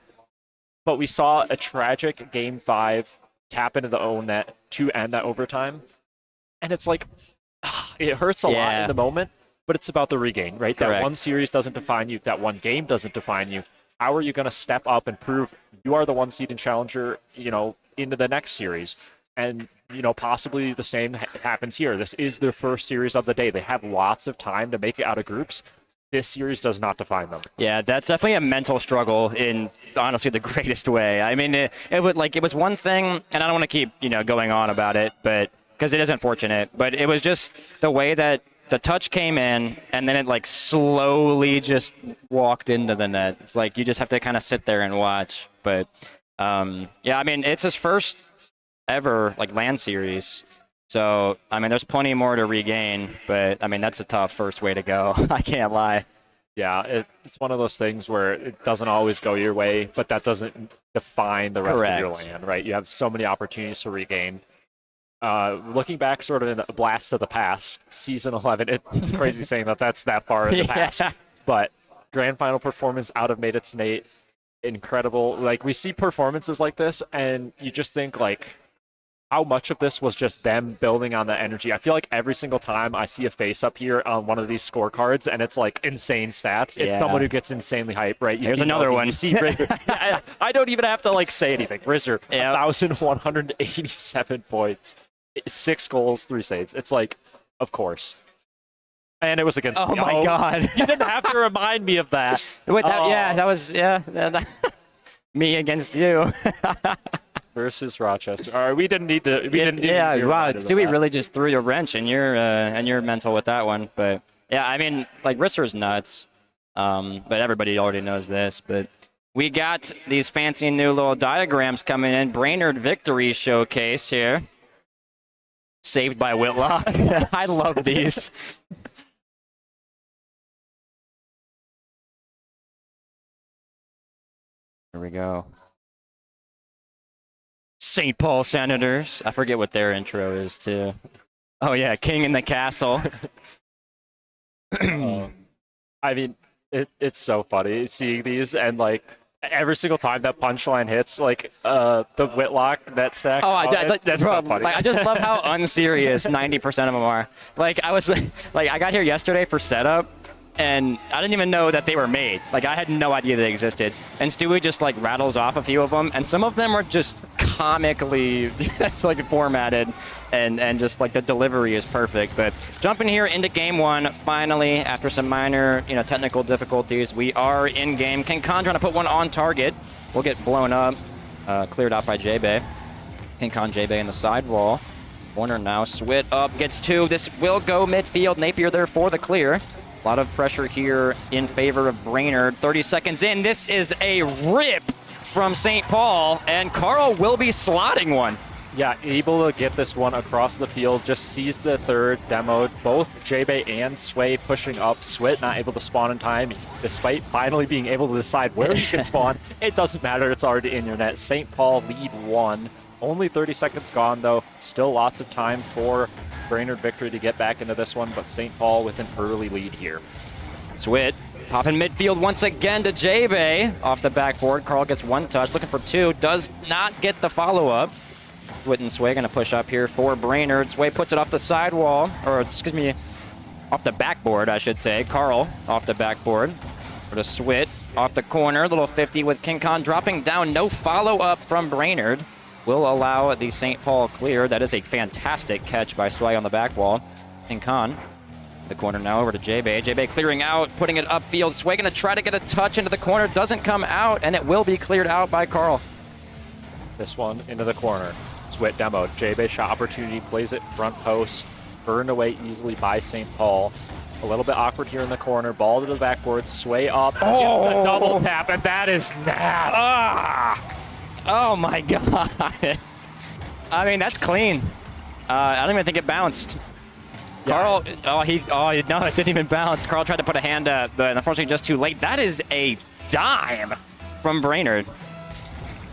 But we saw a tragic Game 5 tap into the own net to end that overtime. And it's like, it hurts a lot in the moment, but it's about the regain, right? Correct. That one series doesn't define you. That one game doesn't define you. How are you going to step up and prove you are the one seed and challenger, into the next series? And, possibly the same happens here. This is their first series of the day. They have lots of time to make it out of groups. This series does not define them. Yeah, that's definitely a mental struggle in, honestly, the greatest way. I mean, it was one thing, and I don't want to keep, going on about it, but because it is unfortunate, but it was just the way that the touch came in, and then it slowly just walked into the net. It's like you just have to kind of sit there and watch. But yeah, I mean, it's his first ever LAN series, so I mean there's plenty more to regain, but I mean that's a tough first way to go. I can't lie. Yeah, it's one of those things where it doesn't always go your way, but that doesn't define the rest of your LAN, right? You have so many opportunities to regain. Looking back sort of in a blast to the past, season 11, it's crazy saying that's that far in the past, but grand final performance out of Made It Nate, incredible. We see performances like this and you just think how much of this was just them building on the energy? I feel like every single time I see a face up here on one of these scorecards and it's insane stats, it's someone who gets insanely hyped, right? Here's another one. You see Rizzer. I don't even have to say anything. Rizzer, 1,187 points, 6 goals, 3 saves. It's of course. And it was against Oh my God. You didn't have to remind me of that. Wait, that was me against you. Versus Rochester. All right, we didn't need to. Wow. Stewie really just threw a wrench in your mental with that one. But yeah, I mean, Risser's nuts. But everybody already knows this. But we got these fancy new little diagrams coming in. Brainerd Victory Showcase here. Saved by Whitlock. I love these. Here we go. St. Paul Senators. I forget what their intro is, too. Oh, yeah, King in the Castle. I mean, it's so funny seeing these, and, every single time that punchline hits, the Whitlock net stack. That's so funny. I just love how unserious 90% of them are. I got here yesterday for setup, and I didn't even know that they were made. I had no idea they existed. And Stewie just rattles off a few of them, and some of them are just comically formatted, and just the delivery is perfect. But jumping here into game 1, finally, after some minor technical difficulties, we are in game. King Khan trying to put one on target. Will get blown up, cleared out by J-Bay. King Khan J-Bay in the sidewall. Corner now, Swit up, gets 2. This will go midfield. Napier there for the clear. A lot of pressure here in favor of Brainerd. 30 seconds in. This is a rip from St. Paul, and Carl will be slotting one. Yeah, able to get this one across the field. Just sees the third demoed. Both J-Bay and Sway pushing up. Swit not able to spawn in time, despite finally being able to decide where he can spawn. It doesn't matter. It's already in your net. St. Paul lead 1. Only 30 seconds gone, though. Still lots of time for Brainerd Victory to get back into this one, but St. Paul with an early lead here. Swit popping midfield once again to J-Bay off the backboard. Carl gets 1 touch, looking for 2. Does not get the follow-up. Swit and Sway going to push up here for Brainerd. Sway puts it off the sidewall, or excuse me, off the backboard, I should say. Carl off the backboard. For the Swit off the corner. Little 50 with King Khan dropping down. No follow-up from Brainerd. Will allow the St. Paul clear. That is a fantastic catch by Sway on the back wall. King Khan. The corner now over to J-Bay. J-Bay clearing out, putting it upfield. Sway going to try to get a touch into the corner. Doesn't come out, and it will be cleared out by Carl. This one into the corner. Swit demoed. J-Bay shot opportunity, plays it front post, burned away easily by St. Paul. A little bit awkward here in the corner. Ball to the backboard. Sway up. Oh! The double tap, and that is nasty. Oh my God. I mean, that's clean. I don't even think it bounced. Carl, no, it didn't even bounce. Carl tried to put a hand up, but unfortunately just too late. That is a dime from Brainerd.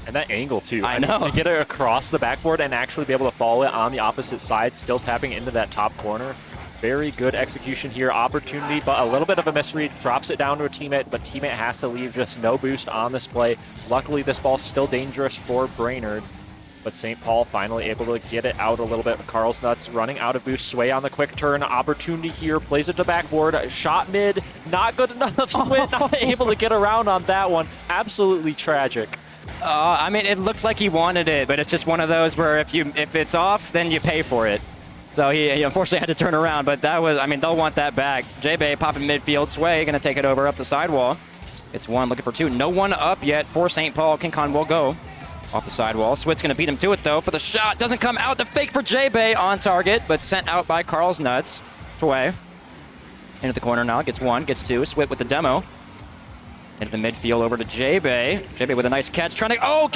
And that angle, too. I know. To get it across the backboard and actually be able to follow it on the opposite side, still tapping into that top corner. Very good execution here. Opportunity, but a little bit of a misread. Drops it down to a teammate, but teammate has to leave. Just no boost on this play. Luckily, this ball's still dangerous for Brainerd. But St. Paul finally able to get it out a little bit. Carl's Nuts running out of boost. Sway on the quick turn. Opportunity here. Plays it to backboard. Shot mid. Not good enough. Swit not able to get around on that one. Absolutely tragic. I mean, it looked like he wanted it, but it's just one of those where if it's off, then you pay for it. So he unfortunately had to turn around, but that was, I mean, they'll want that back. J-Bay popping midfield. Sway going to take it over up the sidewall. It's 1, looking for 2. No one up yet for St. Paul. King Khan will go off the sidewall. Swit's going to beat him to it, though, for the shot. Doesn't come out. The fake for J-Bay on target, but sent out by Carl's Nuts. Sway into the corner now. Gets 1, gets 2. Swit with the demo. Into the midfield over to J-Bay. J-Bay with a nice catch. Trying to, oh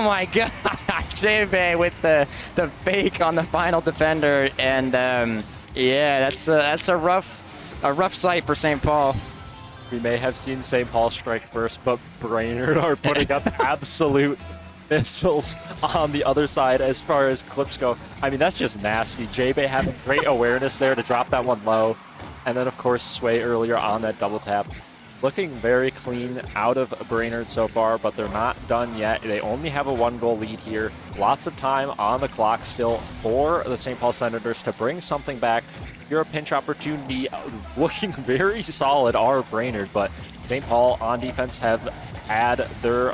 my God. J-Bay with the fake on the final defender. And yeah, that's a rough sight for St. Paul. We may have seen St. Paul strike first, but Brainerd are putting up absolute missiles on the other side as far as clips go. I mean, that's just nasty. J-Bay having great awareness there to drop that one low. And then, of course, Sway earlier on that double tap. Looking very clean out of Brainerd so far, but they're not done yet. They only have a 1-goal lead here. Lots of time on the clock still for the St. Paul Senators to bring something back. Here a pinch opportunity. Looking very solid are Brainerd, but St. Paul on defense have had their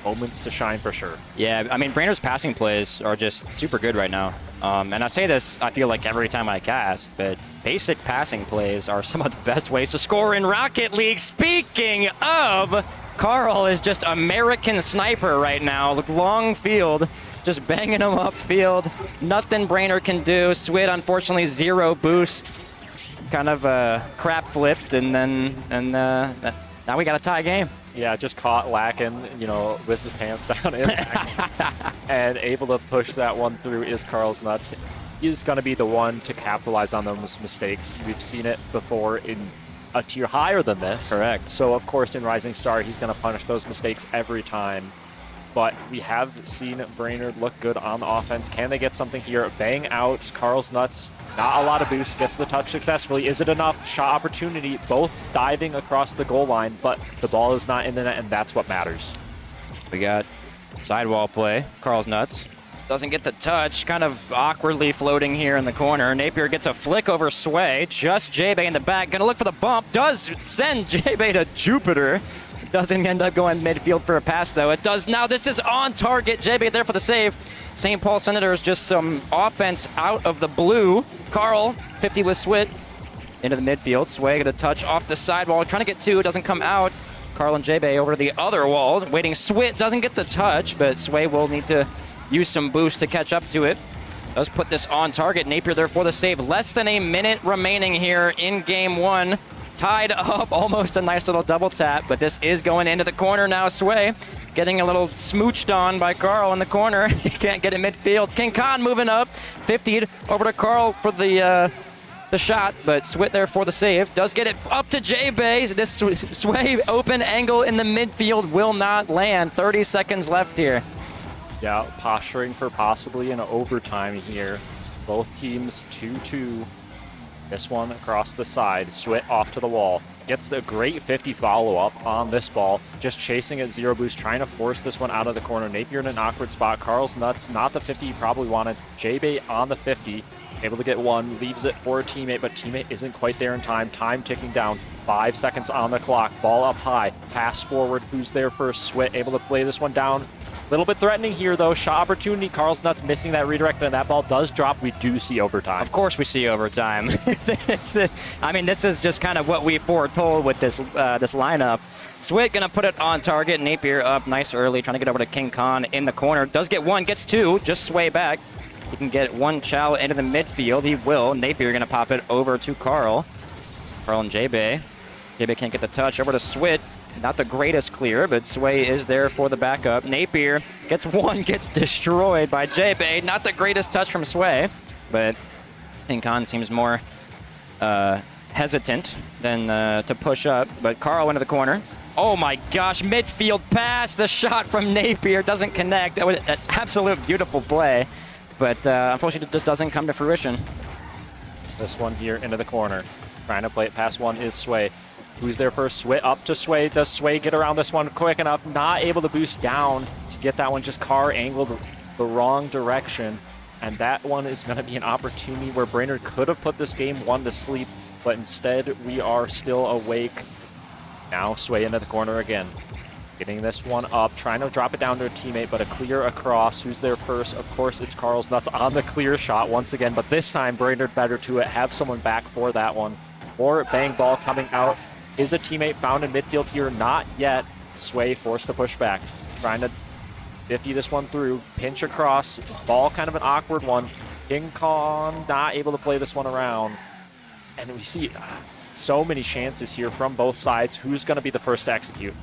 moments to shine for sure. Yeah, I mean, Brainerd's passing plays are just super good right now. And I say this, I feel like every time I cast, but basic passing plays are some of the best ways to score in Rocket League. Speaking of, Carl is just American sniper right now. Look, long field, just banging them upfield. Nothing Brainerd can do. Swit, unfortunately, 0 boost. Kind of crap flipped, and now we got a tie game. Yeah, just caught lacking, with his pants down and able to push that one through is Carl's Nuts. He's going to be the one to capitalize on those mistakes. We've seen it before in a tier higher than this. Correct. So, of course, in Rising Star, he's going to punish those mistakes every time. But we have seen Brainerd look good on the offense. Can they get something here? Bang out Carl's Nuts. Not a lot of boost. Gets the touch successfully. Is it enough? Shot opportunity. Both diving across the goal line, but the ball is not in the net, and that's what matters. We got sidewall play. Carl's Nuts doesn't get the touch. Kind of awkwardly floating here in the corner. Napier gets a flick over Sway. Just J-Bay in the back. Gonna look for the bump. Does send J-Bay to Jupiter. Doesn't end up going midfield for a pass, though. It does now. This is on target. J-Bay there for the save. St. Paul Senators just some offense out of the blue. Carl, 50 with Swit. Into the midfield. Sway get a touch off the sidewall. Trying to get 2. Doesn't come out. Carl and J-Bay over to the other wall. Waiting. Swit doesn't get the touch, but Sway will need to use some boost to catch up to it. Does put this on target. Napier there for the save. Less than a minute remaining here in game 1. Tied up, almost a nice little double tap, but this is going into the corner now. Sway getting a little smooched on by Carl in the corner. He can't get it midfield. King Khan moving up, 50'd over to Carl for the shot, but Swit there for the save. Does get it up to J-Bay. This sway open angle in the midfield will not land. 30 seconds left here. Yeah, posturing for possibly an overtime here. Both teams 2-2. This one across the side. Swit off to the wall. Gets the great 50 follow-up on this ball. Just chasing it, zero boost, trying to force this one out of the corner. Napier in an awkward spot. Carl's nuts, not the 50 he probably wanted. J-Bay on the 50. Able to get one, leaves it for a teammate, but teammate isn't quite there in time. Time ticking down, 5 seconds on the clock. Ball up high, pass forward. Who's there first? Swit able to play this one down. A little bit threatening here, though. Shot opportunity. Carl's nuts missing that redirect, and that ball does drop. We do see overtime. Of course we see overtime. I mean, this is just kind of what we foretold with this this lineup. Swit gonna put it on target. Napier up nice early, trying to get over to King Khan in the corner. Does get one, gets two, just sway back. He can get one chow into the midfield. He will. Napier gonna pop it over to Carl. Carl and J-Bay. J-Bay can't get the touch. Over to Swit. Not the greatest clear, but Sway is there for the backup. Napier gets one, gets destroyed by J-Bay. Not the greatest touch from Sway, but King Khan seems more hesitant than to push up. But Carl into the corner. Oh my gosh, midfield pass. The shot from Napier doesn't connect. That was an absolute beautiful play, but unfortunately it just doesn't come to fruition. This one here into the corner. Trying to play it past one is Sway. Who's there first? Sway up to Sway. Does Sway get around this one quick enough? Not able to boost down to get that one. Just car angled the wrong direction. And that one is going to be an opportunity where Brainerd could have put this game one to sleep, but instead we are still awake. Now Sway into the corner again. Getting this one up, trying to drop it down to a teammate, but a clear across. Who's there first? Of course, it's Carl's nuts on the clear shot once again, but this time Brainerd better to it. Have someone back for that one. Or bang ball coming out. Is a teammate found in midfield here? Not yet. Sway forced to push back. Trying to 50 this one through. Pinch across. Ball kind of an awkward one. King Kong not able to play this one around. And we see so many chances here from both sides. Who's going to be the first to execute?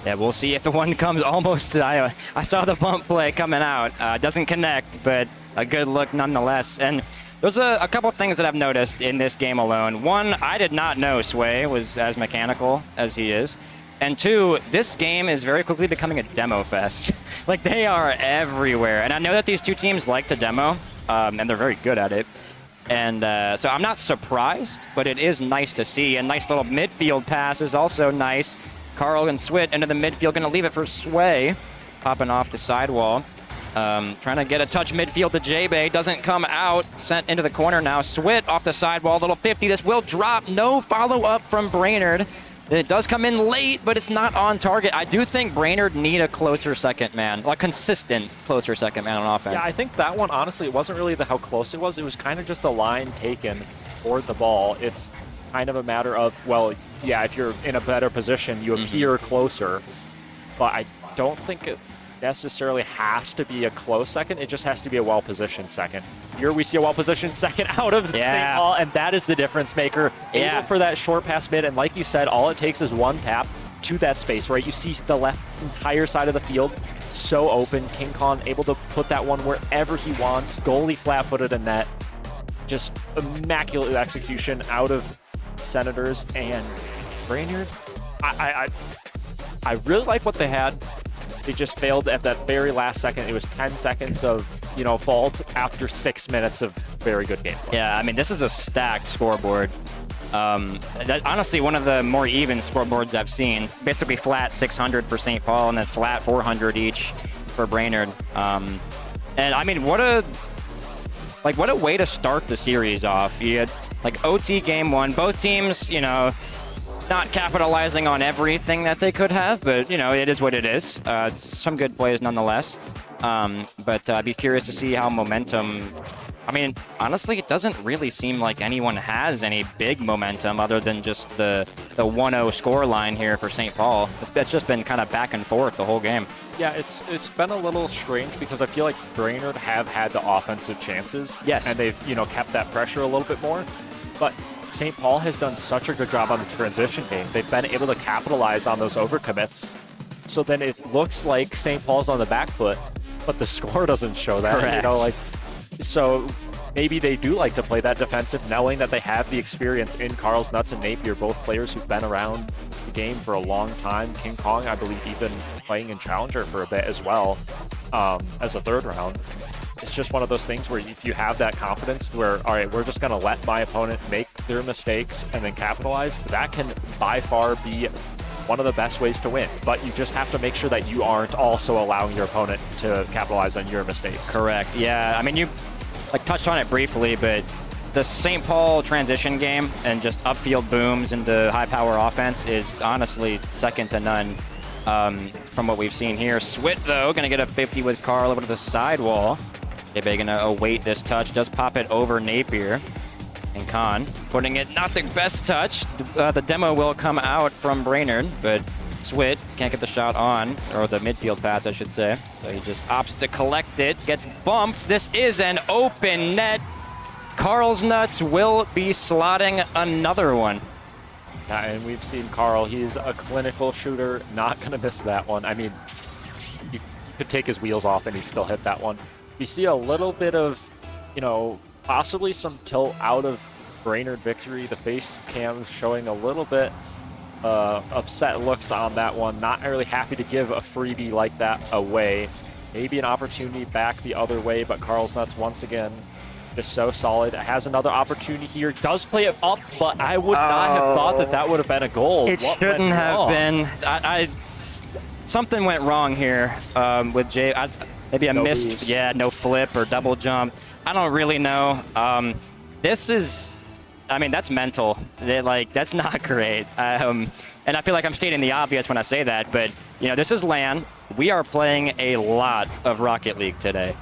Yeah, we'll see if the one comes almost. I saw the bump play coming out. Doesn't connect, but a good look nonetheless. And there's a couple things that I've noticed in this game alone. One, I did not know Sway was as mechanical as he is. And two, this game is very quickly becoming a demo fest. Like, they are everywhere. And I know that these two teams like to demo, and they're very good at it. And so I'm not surprised, but it is nice to see. A nice little midfield pass is also nice. Carl and Swit into the midfield, going to leave it for Sway, popping off the sidewall. Trying to get a touch midfield to J-Bay. Doesn't come out. Sent into the corner now. Swit off the sidewall. Little 50. This will drop. No follow-up from Brainerd. It does come in late, but it's not on target. I do think Brainerd need a closer second man. A consistent closer second man on offense. Yeah, I think that one, honestly, it wasn't really how close it was. It was kind of just the line taken toward the ball. It's kind of a matter of, well, yeah, if you're in a better position, you appear closer. But I don't think it necessarily has to be a close second. It just has to be a well-positioned second. Here we see a well-positioned second out of St. Paul, and that is the difference maker. Able for that short pass mid, and like you said, all it takes is one tap to that space, right? You see the left entire side of the field so open. King Kong able to put that one wherever he wants. Goalie flat-footed in net. Just immaculate execution out of Senators and Brainerd. I really like what they had. They just failed at that very last second. It was 10 seconds of, fault after 6 minutes of very good gameplay. Yeah, I mean, this is a stacked scoreboard. Honestly, one of the more even scoreboards I've seen. Basically flat 600 for St. Paul and then flat 400 each for Brainerd. And I mean, what a way to start the series off. You had OT game one. Both teams, not capitalizing on everything that they could have, but, it is what it is. Some good plays nonetheless. But I'd be curious to see how momentum... I mean, honestly, it doesn't really seem like anyone has any big momentum other than just the 1-0 score line here for St. Paul. It's just been kind of back and forth the whole game. Yeah, it's been a little strange because I feel like Brainerd have had the offensive chances. Yes. And they've, kept that pressure a little bit more. But St. Paul has done such a good job on the transition game. They've been able to capitalize on those overcommits So then it looks like St. Paul's on the back foot, but the score doesn't show that. Correct. You know, like, so maybe they do like to play that defensive, knowing that they have the experience in Carl's Nuts and Napier, both players who've been around the game for a long time. King Kong, I believe, even playing in Challenger for a bit as well, as a third round. It's just one of those things where if you have that confidence where, all right, we're just going to let my opponent make their mistakes and then capitalize, that can by far be one of the best ways to win. But you just have to make sure that you aren't also allowing your opponent to capitalize on your mistakes. Correct. Yeah. I mean, you like touched on it briefly, but the St. Paul transition game and just upfield booms into high power offense is honestly second to none from what we've seen here. Swit, though, going to get a 50 with Carl over to the sidewall. JB going to await this touch. Does pop it over Napier. And Khan putting it not the best touch. The demo will come out from Brainerd, but Swit can't get the shot on, or the midfield pass, I should say. So he just opts to collect it, gets bumped. This is an open net. Carl's Nuts will be slotting another one. Yeah, and we've seen Carl. He's a clinical shooter, not going to miss that one. I mean, you could take his wheels off and he'd still hit that one. We see a little bit of, you know, possibly some tilt out of Brainerd victory. The face cam showing a little bit upset looks on that one. Not really happy to give a freebie like that away. Maybe an opportunity back the other way, but Carl's Nuts once again just so solid. Has another opportunity here. Does play it up, but I would not have thought that that would have been a goal. It What shouldn't went have wrong? been. Something went wrong here with Jay. Maybe a No missed, boost. no flip or double jump. I don't really know. This is, I mean, that's mental. That's not great. And I feel like I'm stating the obvious when I say that, but you know, this is LAN. We are playing a lot of Rocket League today.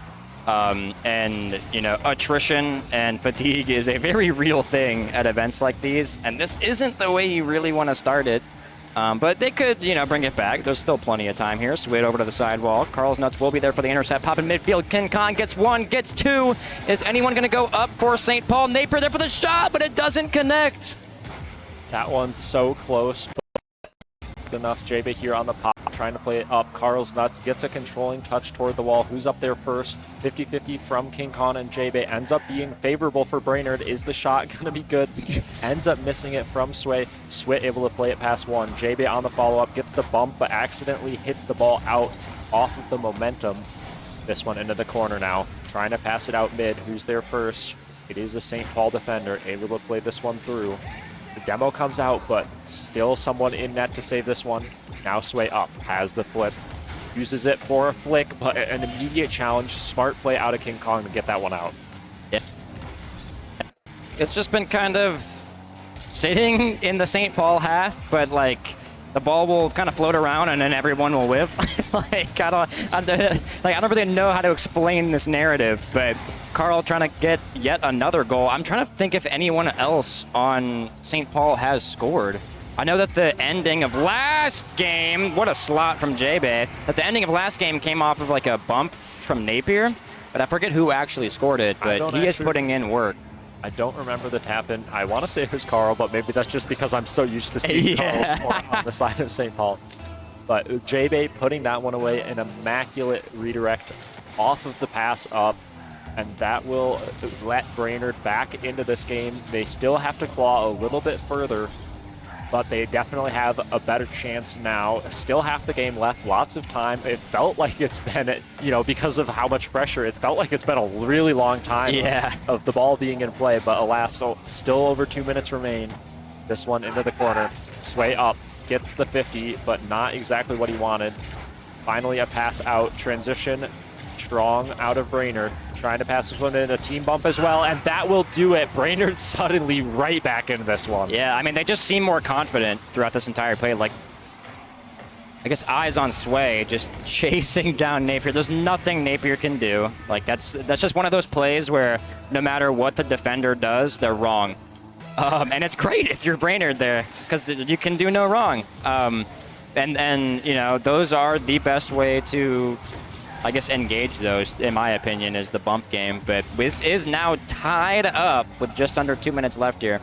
And you know, attrition and fatigue is a very real thing at events like these, and this isn't the way you really want to start it. But they could, you know, bring it back. There's still plenty of time here. Swayed over to the sidewall. Carl's Nuts will be there for the intercept. Pop in midfield. King Khan gets one, gets two. Is anyone going to go up for St. Paul? Napier there for the shot, but it doesn't connect. That one's so close, but enough. JB here on the pop, trying to play it up. Carl's Nuts gets a controlling touch toward the wall. Who's up there first? 50-50 from King Khan and JB. Ends up being favorable for Brainerd. Is the shot going to be good? Ends up missing it from Sway. Swit able to play it past one. JB on the follow-up, gets the bump, but accidentally hits the ball out off of the momentum. This one into the corner now. Trying to pass it out mid. Who's there first? It is the St. Paul defender, able to play this one through. The demo comes out, but still someone in net to save this one. Now Sway up, has the flip, uses it for a flick, but an immediate challenge. Smart play out of King Kong to get that one out. Yeah. It's just been kind of sitting in the St. Paul half, but like the ball will kind of float around and then everyone will whiff. I don't really know how to explain this narrative, but Carl trying to get yet another goal. I'm trying to think if anyone else on St. Paul has scored. I know that the ending of last game, what a slot from J-Bay, that the ending of last game came off of like a bump from Napier, but I forget who actually scored it, but he is putting in work. I don't remember the tap-in. I want to say it was Carl, but maybe that's just because I'm so used to seeing Carl score on the side of St. Paul. But J-Bay putting that one away, an immaculate redirect off of the pass up, and that will let Brainerd back into this game. They still have to claw a little bit further, but they definitely have a better chance now. Still half the game left, lots of time. It felt like it's been, you know, because of how much pressure, it felt like it's been a really long time of the ball being in play, but alas, so still over 2 minutes remain. This one into the corner, Sway up, gets the 50, but not exactly what he wanted. Finally a pass out, transition, strong out of Brainerd. Trying to pass this one in, a team bump as well, and that will do it. Brainerd suddenly right back into this one. Yeah, I mean, they just seem more confident throughout this entire play. Like, I guess eyes on Sway, just chasing down Napier. There's nothing Napier can do. Like, that's just one of those plays where no matter what the defender does, they're wrong. And it's great if you're Brainerd there, because you can do no wrong. And you know, those are the best way to, I guess, engage those, in my opinion, is the bump game. But this is now tied up with just under 2 minutes left here.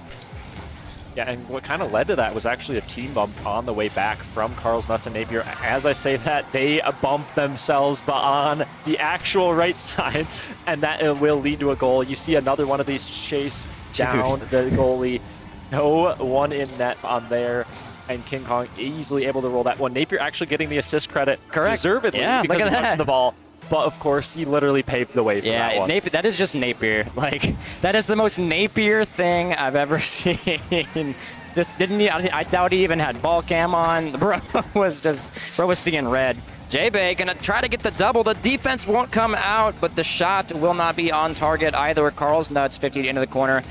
Yeah, and what kind of led to that was actually a team bump on the way back from Carl's Nuts and Napier. As I say that, they bump themselves but on the actual right side, and that will lead to a goal. You see another one of these chase down the goalie. No one in net on there, and King Kong easily able to roll that one. Napier actually getting the assist credit. Correct. Deservedly, Yeah, because look at he touched that. the ball. But of course, he literally paved the way for that one. Napier, that is just Napier. Like, that is the most Napier thing I've ever seen. Just didn't he? I doubt he even had ball cam on. Bro was seeing red. J-Bay gonna try to get the double. The defense won't come out, but the shot will not be on target either. Carl's Nuts 50 into the corner,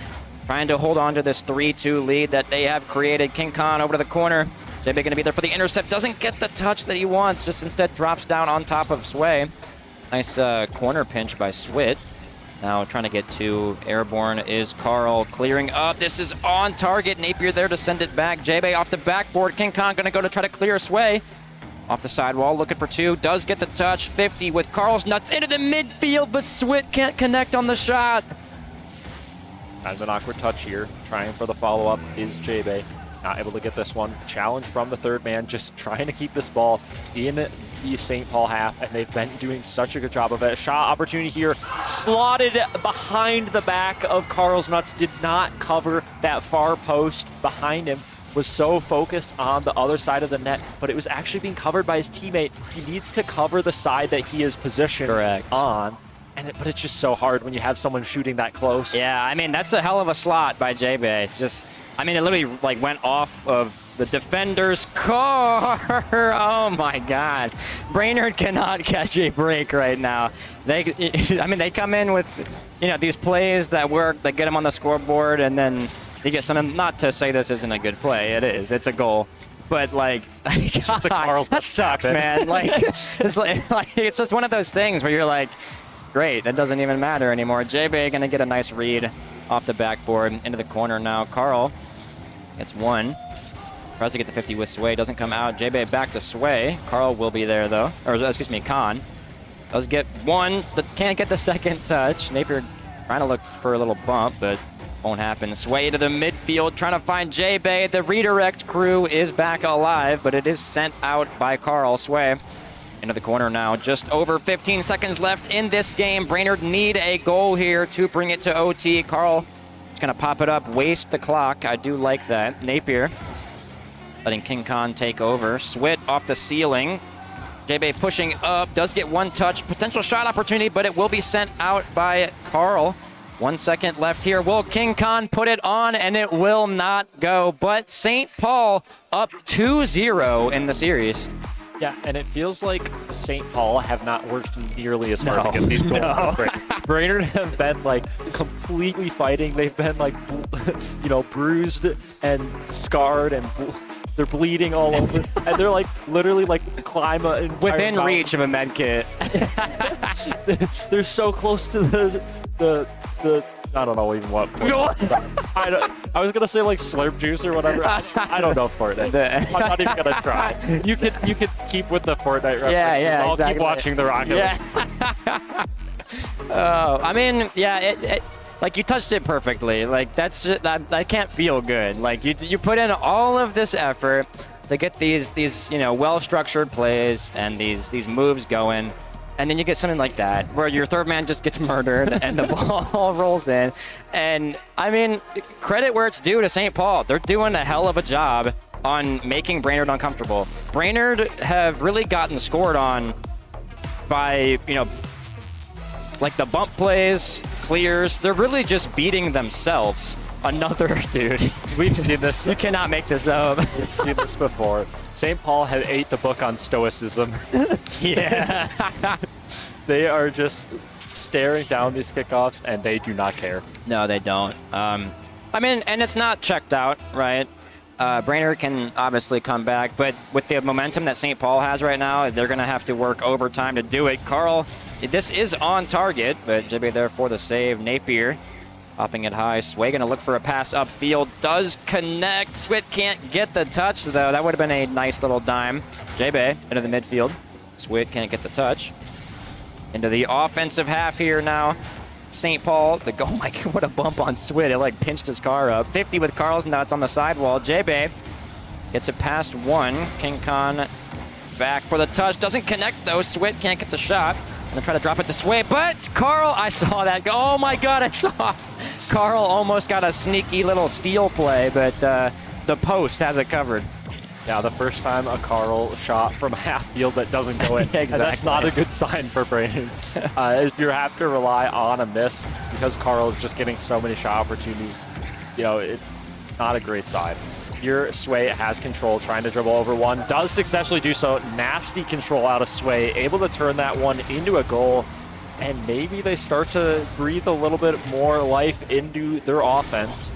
trying to hold on to this 3-2 lead that they have created. King Khan over to the corner. J-Bay gonna be there for the intercept. Doesn't get the touch that he wants. Just instead drops down on top of Sway. Nice corner pinch by Swit. Now trying to get to airborne is Carl, clearing up. This is on target. Napier there to send it back. J-Bay off the backboard. King Kong gonna go to try to clear Sway. Off the sidewall, looking for two. Does get the touch. 50 with Carl's Nuts into the midfield, but Swit can't connect on the shot. Kind of an awkward touch here. Trying for the follow-up is J-Bay. Not able to get this one. Challenge from the third man, just trying to keep this ball in the St. Paul half, and they've been doing such a good job of it. Shot opportunity here, slotted behind the back of Carl's Nuts, did not cover that far post behind him. Was so focused on the other side of the net, but it was actually being covered by his teammate. He needs to cover the side that he is positioned on. But it's just so hard when you have someone shooting that close. Yeah, I mean, that's a hell of a slot by J-Bay. I mean, it literally like went off of the defender's car. Oh my God. Brainerd cannot catch a break right now. They come in with, these plays that work, that get them on the scoreboard, and then they get something. Not to say this isn't a good play. It is. It's a goal. But like, God, that sucks, man. Like, it's just one of those things where you're like, great, that doesn't even matter anymore. J-Bay gonna get a nice read off the backboard into the corner now. Carl gets one. Tries to get the 50 with Sway, doesn't come out. J-Bay back to Sway. Carl will be there though. Or excuse me, Khan. Does get one, can't get the second touch. Napier trying to look for a little bump, but won't happen. Sway to the midfield, trying to find J-Bay. The redirect crew is back alive, but it is sent out by Carl. Sway into the corner now. Just over 15 seconds left in this game. Brainerd need a goal here to bring it to OT. Carl is going to pop it up, waste the clock. I do like that. Napier letting King Khan take over. Swit off the ceiling. J-Bay pushing up, does get one touch. Potential shot opportunity, but it will be sent out by Carl. 1 second left here. Will King Khan put it on? And it will not go. But St. Paul up 2-0 in the series. Yeah, and it feels like St. Paul have not worked nearly as hard to get these goals. Brainerd have been like completely fighting. They've been like, bruised and scarred, and they're bleeding all over, and they're like literally like climb within reach of a med kit. They're so close to the I don't know even what. I was gonna say like slurp juice or whatever. I don't know Fortnite. I'm not even gonna try. You could keep with the Fortnite references. Yeah, I'll exactly. keep watching the Rocket League. Yeah. Oh, I mean, yeah, like you touched it perfectly. Like that's just, that can't feel good. Like you put in all of this effort to get these well-structured plays and these moves going. And then you get something like that, where your third man just gets murdered and the ball rolls in. And, I mean, credit where it's due to St. Paul. They're doing a hell of a job on making Brainerd uncomfortable. Brainerd have really gotten scored on by, like the bump plays, clears. They're really just beating themselves. Another dude. We've seen this. You cannot make this up. We've seen this before. St. Paul had ate the book on stoicism. Yeah. They are just staring down these kickoffs, and they do not care. No, they don't. I mean, and it's not checked out, right? Brainerd can obviously come back, but with the momentum that St. Paul has right now, they're going to have to work overtime to do it. Carl, this is on target, but J-Bay there for the save. Napier popping it high. Sway going to look for a pass upfield. Does connect. Swit can't get the touch, though. That would have been a nice little dime. J-Bay into the midfield. Swit can't get the touch. Into the offensive half here now. St. Paul. Oh my god, what a bump on Swit. It like pinched his car up. 50 with Carl's nuts on the sidewall. J-Bay gets it past one. King Khan back for the touch. Doesn't connect though. Swit can't get the shot. Gonna try to drop it to Sway, but Carl, I saw that go. Oh my god, it's off. Carl almost got a sneaky little steal play, but the post has it covered. Yeah, the first time a Carl shot from half field that doesn't go in. Exactly. And that's not a good sign for Brandon. If you have to rely on a miss because Carl is just getting so many shot opportunities, you know, it's not a great sign. Here, Sway has control, trying to dribble over one. Does successfully do so. Nasty control out of Sway, able to turn that one into a goal. And maybe they start to breathe a little bit more life into their offense.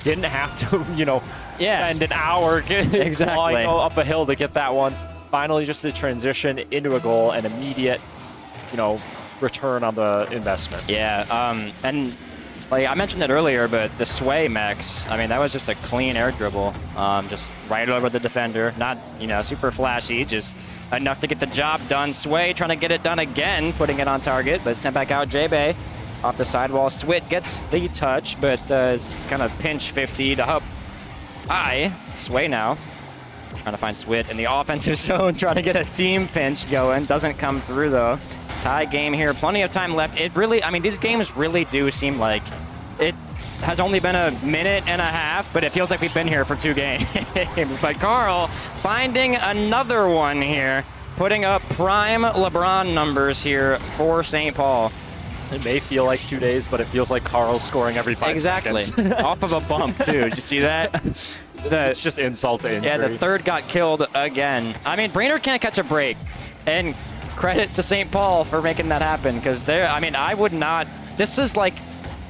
Didn't have to, you know, spend an hour clawing up a hill to get that one. Finally, just a transition into a goal, an immediate, you know, return on the investment. Yeah, and like I mentioned it earlier, but the Sway Max, I mean, that was just a clean air dribble, just right over the defender. Not, you know, super flashy, just enough to get the job done. Sway trying to get it done again, putting it on target, but sent back out J-Bay. Off the sidewall, Swit gets the touch, but it's kind of pinch 50 to up high. Sway now trying to find Swit in the offensive zone, trying to get a team pinch going. Doesn't come through though. Tie game here, plenty of time left. It really, I mean, these games really do seem like it has only been a minute and a half, but it feels like we've been here for 2 games. But Carl finding another one here, putting up prime LeBron numbers here for St. Paul. It may feel like 2 days, but it feels like Carl's scoring every 5 exactly. seconds. Off of a bump, too. Did you see that? It's just insult to injury. Yeah, the third got killed again. I mean, Brainerd can't catch a break. And credit to St. Paul for making that happen, because they're, I mean, I would not, this is like,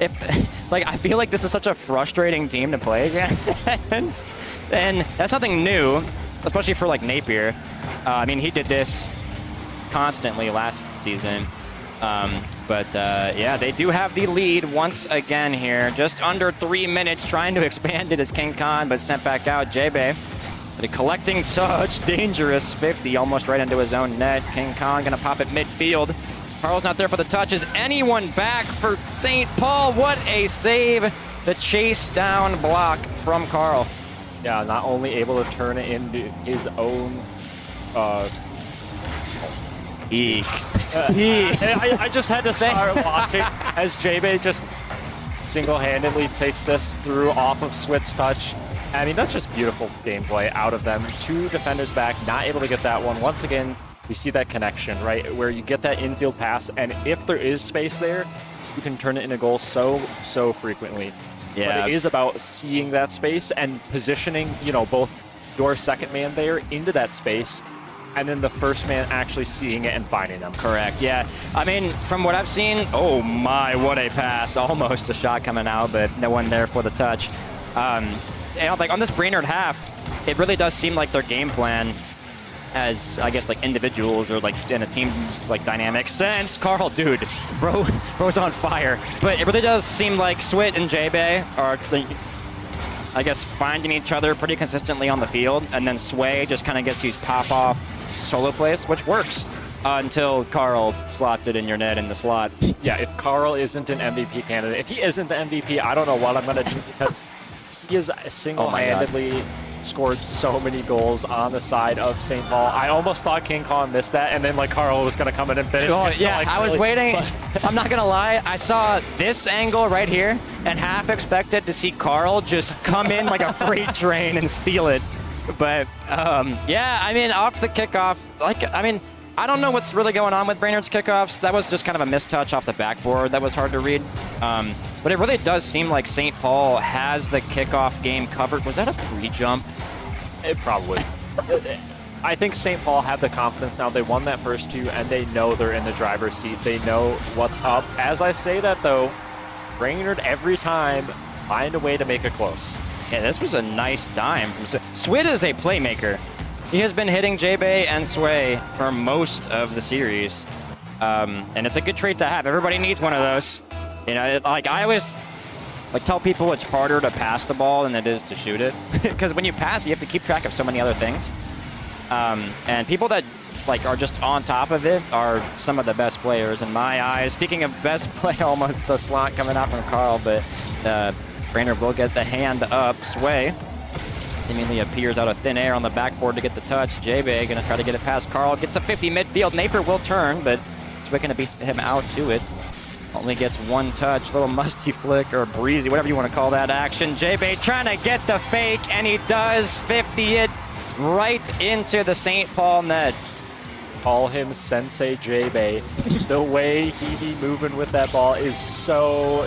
if, like, I feel like this is such a frustrating team to play against. And that's nothing new, especially for, like, Napier. I mean, he did this constantly last season. Yeah, they do have the lead once again here. Just under 3 minutes, trying to expand it as King Khan, but sent back out. J-Bay, the collecting touch, dangerous 50, almost right into his own net. King Khan gonna pop it midfield. Carl's not there for the touch. Is anyone back for St. Paul? What a save. The chase down block from Carl. Yeah, not only able to turn it into his own Eek. I just had to start watching as J-Bay just single-handedly takes this through off of Swit's touch. I mean, that's just beautiful gameplay out of them. 2 defenders back, not able to get that one. Once again, we see that connection, right? Where you get that infield pass, and if there is space there, you can turn it into a goal so frequently. Yeah. But it is about seeing that space and positioning, you know, both your second man there into that space, and then the first man actually seeing it and finding them. Correct, yeah. I mean, from what I've seen, oh my, what a pass. Almost a shot coming out, but no one there for the touch. You know, like on this Brainerd half, it really does seem like their game plan as, I guess, like individuals or like in a team like dynamic sense. Carl, dude, bro's on fire. But it really does seem like Swit and J-Bay are, I guess, finding each other pretty consistently on the field, and then Sway just kind of gets these pop-off solo plays, which works until Carl slots it in your net in the slot. Yeah, if Carl isn't an MVP candidate, if he isn't the MVP, I don't know what I'm going to do, because he has single-handedly scored so many goals on the side of St. Paul. I almost thought King Kong missed that, and then like Carl was going to come in and finish. Oh, So, yeah, like, I was really, waiting. but- I'm not going to lie. I saw this angle right here and half expected to see Carl just come in like a freight train and steal it. But, yeah, I mean, off the kickoff, I don't know what's really going on with Brainerd's kickoffs. That was just kind of a mistouch off the backboard that was hard to read. But it really does seem like St. Paul has the kickoff game covered. Was that a pre-jump? It probably. I think St. Paul have the confidence now. They won that first 2, and they know they're in the driver's seat. They know what's up. As I say that, though, Brainerd every time find a way to make it close. Yeah, this was a nice dime from Swit is a playmaker. He has been hitting J-Bay and Sway for most of the series. And it's a good trait to have. Everybody needs one of those. You know, like I always tell people it's harder to pass the ball than it is to shoot it. Because when you pass, you have to keep track of so many other things. And people that like are just on top of it are some of the best players in my eyes. Speaking of best play, almost a slot coming out from Carl, but Brainerd will get the hand up. Sway seemingly appears out of thin air on the backboard to get the touch. J-Bay gonna try to get it past Carl. Gets the 50 midfield. Napier will turn, but Sway gonna beat him out to it. Only gets one touch, little musty flick or breezy, whatever you want to call that action. J-Bay trying to get the fake, and he does 50 it right into the St. Paul net. Call him Sensei J-Bay. The way he be moving with that ball is so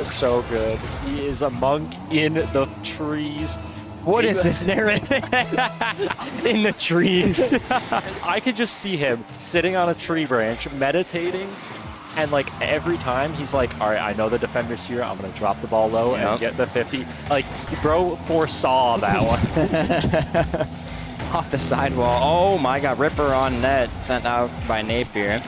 good. He is a monk in the trees. What is this narrative? In the trees. I could just see him sitting on a tree branch, meditating, and like every time he's like, all right, I know the defender's here. I'm going to drop the ball low and get the 50. Like, bro foresaw that one. Off the sidewall. Oh my God, Ripper on net, sent out by Napier.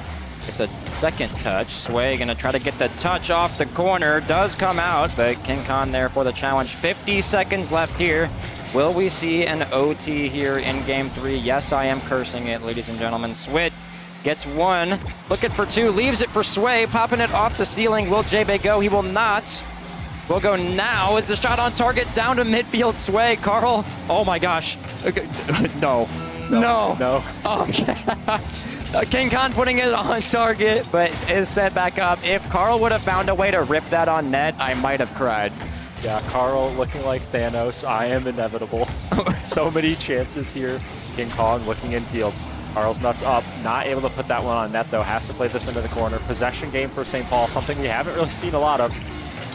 It's a second touch. Sway gonna try to get the touch off the corner. Does come out, but King Khan there for the challenge. 50 seconds left here. Will we see an OT here in game 3? Yes, I am cursing it, ladies and gentlemen. Swit gets one, looking for two, leaves it for Sway, popping it off the ceiling. Will J-Bay go? He will not. Will go now. Is the shot on target down to midfield? Sway. Carl. Oh my gosh. Okay. No. Okay. King Khan putting it on target, but is set back up. If Carl would have found a way to rip that on net, I might have cried. Yeah, Carl looking like Thanos. I am inevitable. So many chances here. King Kong looking in field. Carl's nuts up. Not able to put that one on net, though. Has to play this into the corner. Possession game for St. Paul, something we haven't really seen a lot of.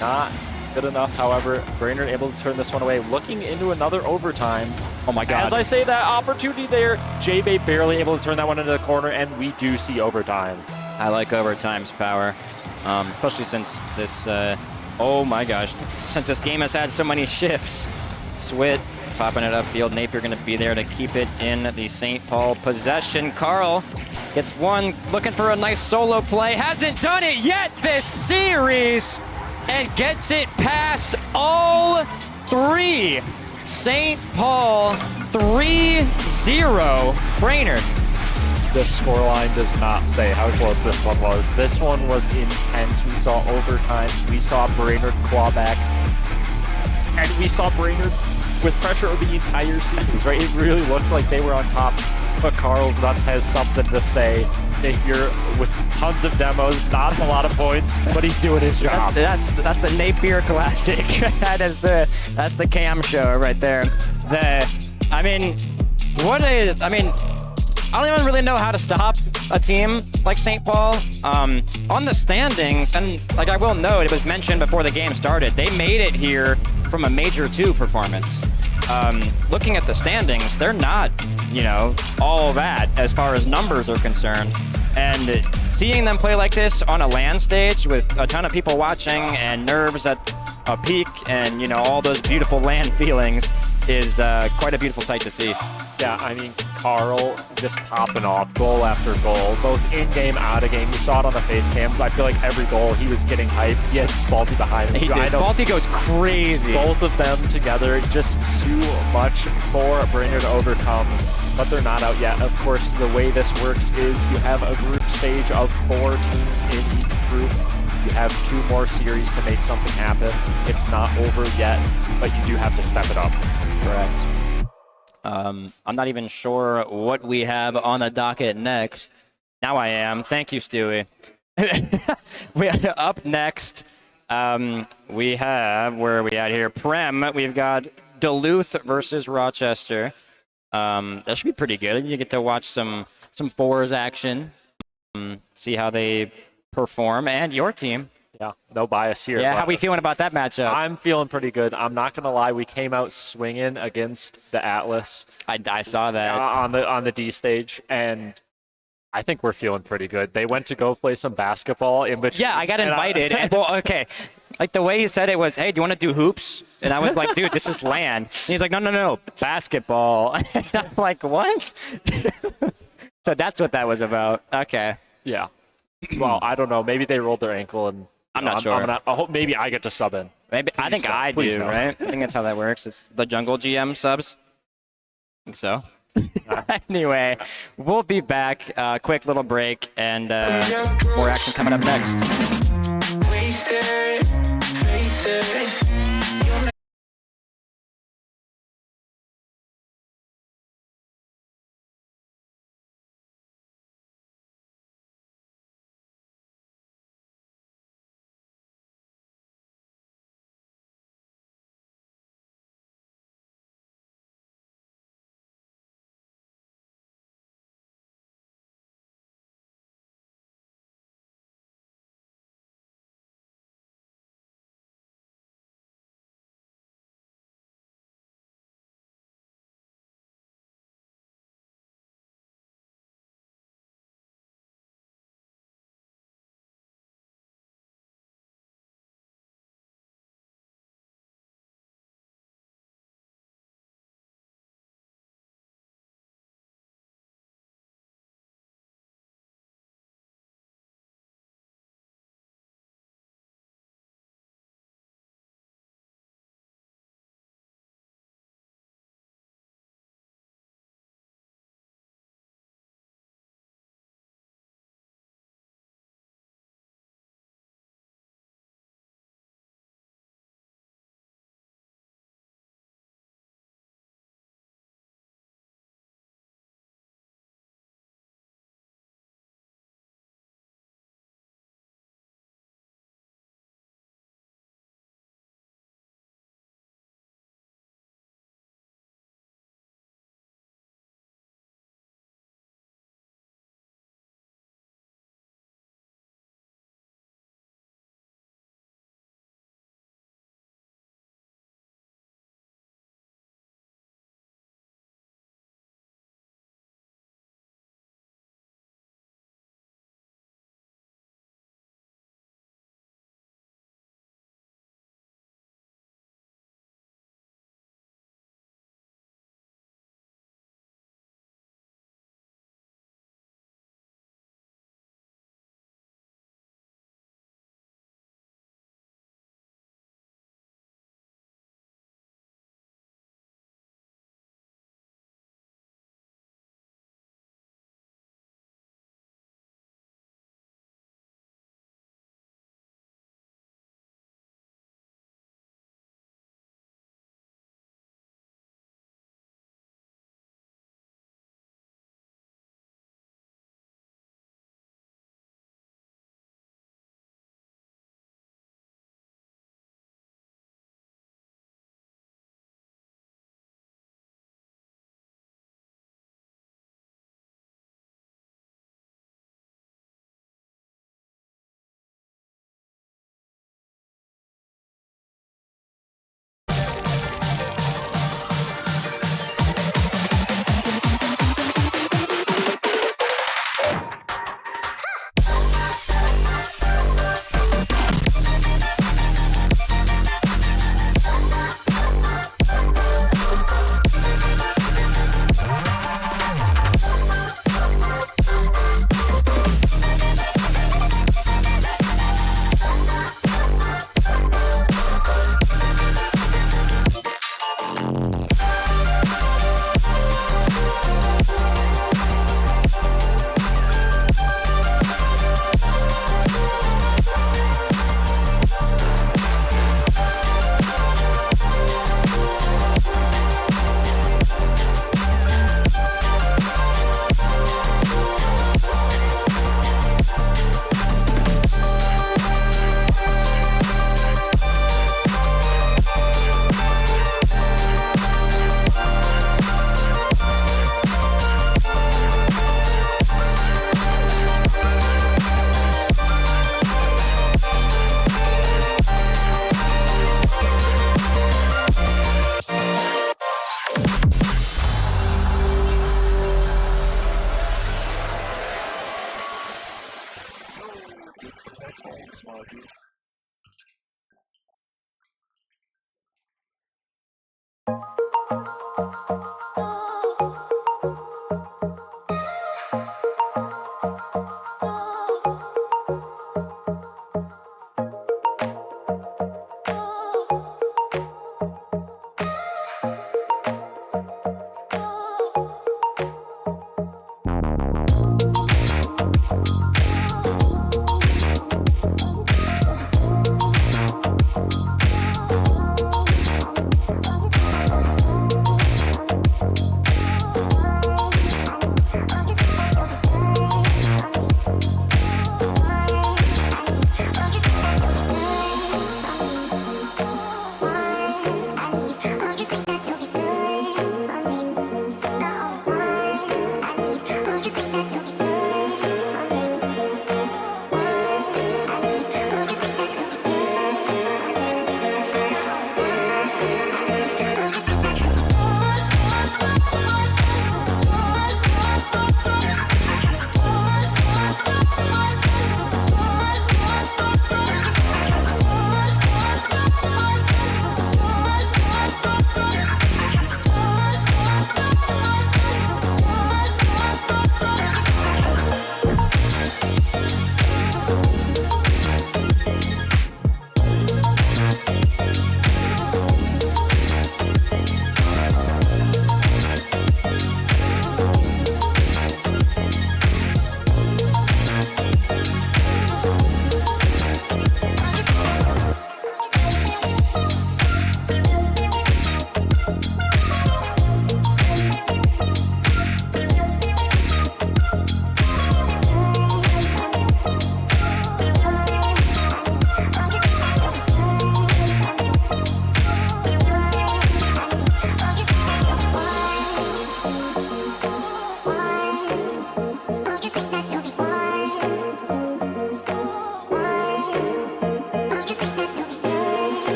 Not good enough, however. Brainerd able to turn this one away. Looking into another overtime. Oh my God. As I say that, opportunity there. J-Bay barely able to turn that one into the corner, and we do see overtime. I like overtime's power, especially since this, oh my gosh, since this game has had so many shifts. Swit popping it upfield. Napier going to be there to keep it in the St. Paul possession. Carl gets one, looking for a nice solo play. Hasn't done it yet this series, and gets it past all three. St. Paul 3-0 Brainerd. The scoreline does not say how close this one was. This one was intense. We saw overtimes. We saw Brainerd claw back. And we saw Brainerd with pressure over the entire series, right? It really looked like they were on top. But Carl's Nuts has something to say. Napier with tons of demos, not a lot of points, but he's doing his job. That's the Napier classic. that's the cam show right there. I don't even really know how to stop a team like St. Paul. On the standings, and like I will note, it was mentioned before the game started, they made it here from a Major 2 performance. Looking at the standings, they're not, all that as far as numbers are concerned. And seeing them play like this on a LAN stage with a ton of people watching and nerves at a peak and, all those beautiful LAN feelings is quite a beautiful sight to see. Yeah, I mean, Carl just popping off goal after goal, both in-game, out-of-game. You saw it on the face cams. I feel like every goal he was getting hyped. He had Spalty behind him. He did. Spalty goes crazy. Both of them together, just too much for Brainerd to overcome, but they're not out yet. Of course, the way this works is you have a group stage of 4 teams in each group. You have 2 more series to make something happen. It's not over yet, but you do have to step it up. Correct. I'm not even sure what we have on the docket next. Now I am. Thank you, Stewie. Up next, we have, where are we at here? Prem. We've got Duluth versus Rochester. That should be pretty good. You get to watch some fours action, see how they perform, and your team. Yeah, no bias here. Yeah, how we feeling about that matchup? I'm feeling pretty good. I'm not gonna lie. We came out swinging against the Atlas. I saw that on the D stage, and I think we're feeling pretty good. They went to go play some basketball in between. Yeah, I got invited. Well, okay. Like the way he said it was, hey, do you want to do hoops? And I was like, dude, this is LAN. And he's like, no, basketball. And I'm like, what? So that's what that was about. Okay. Yeah. Well, I don't know. Maybe they rolled their ankle, and I'm not sure. I hope maybe I get to sub in. Maybe I think I do, right? I think that's how that works. It's the Jungle GM subs. I think so. Anyway, we'll be back. Quick little break, and more action coming up next. Wasted, face it.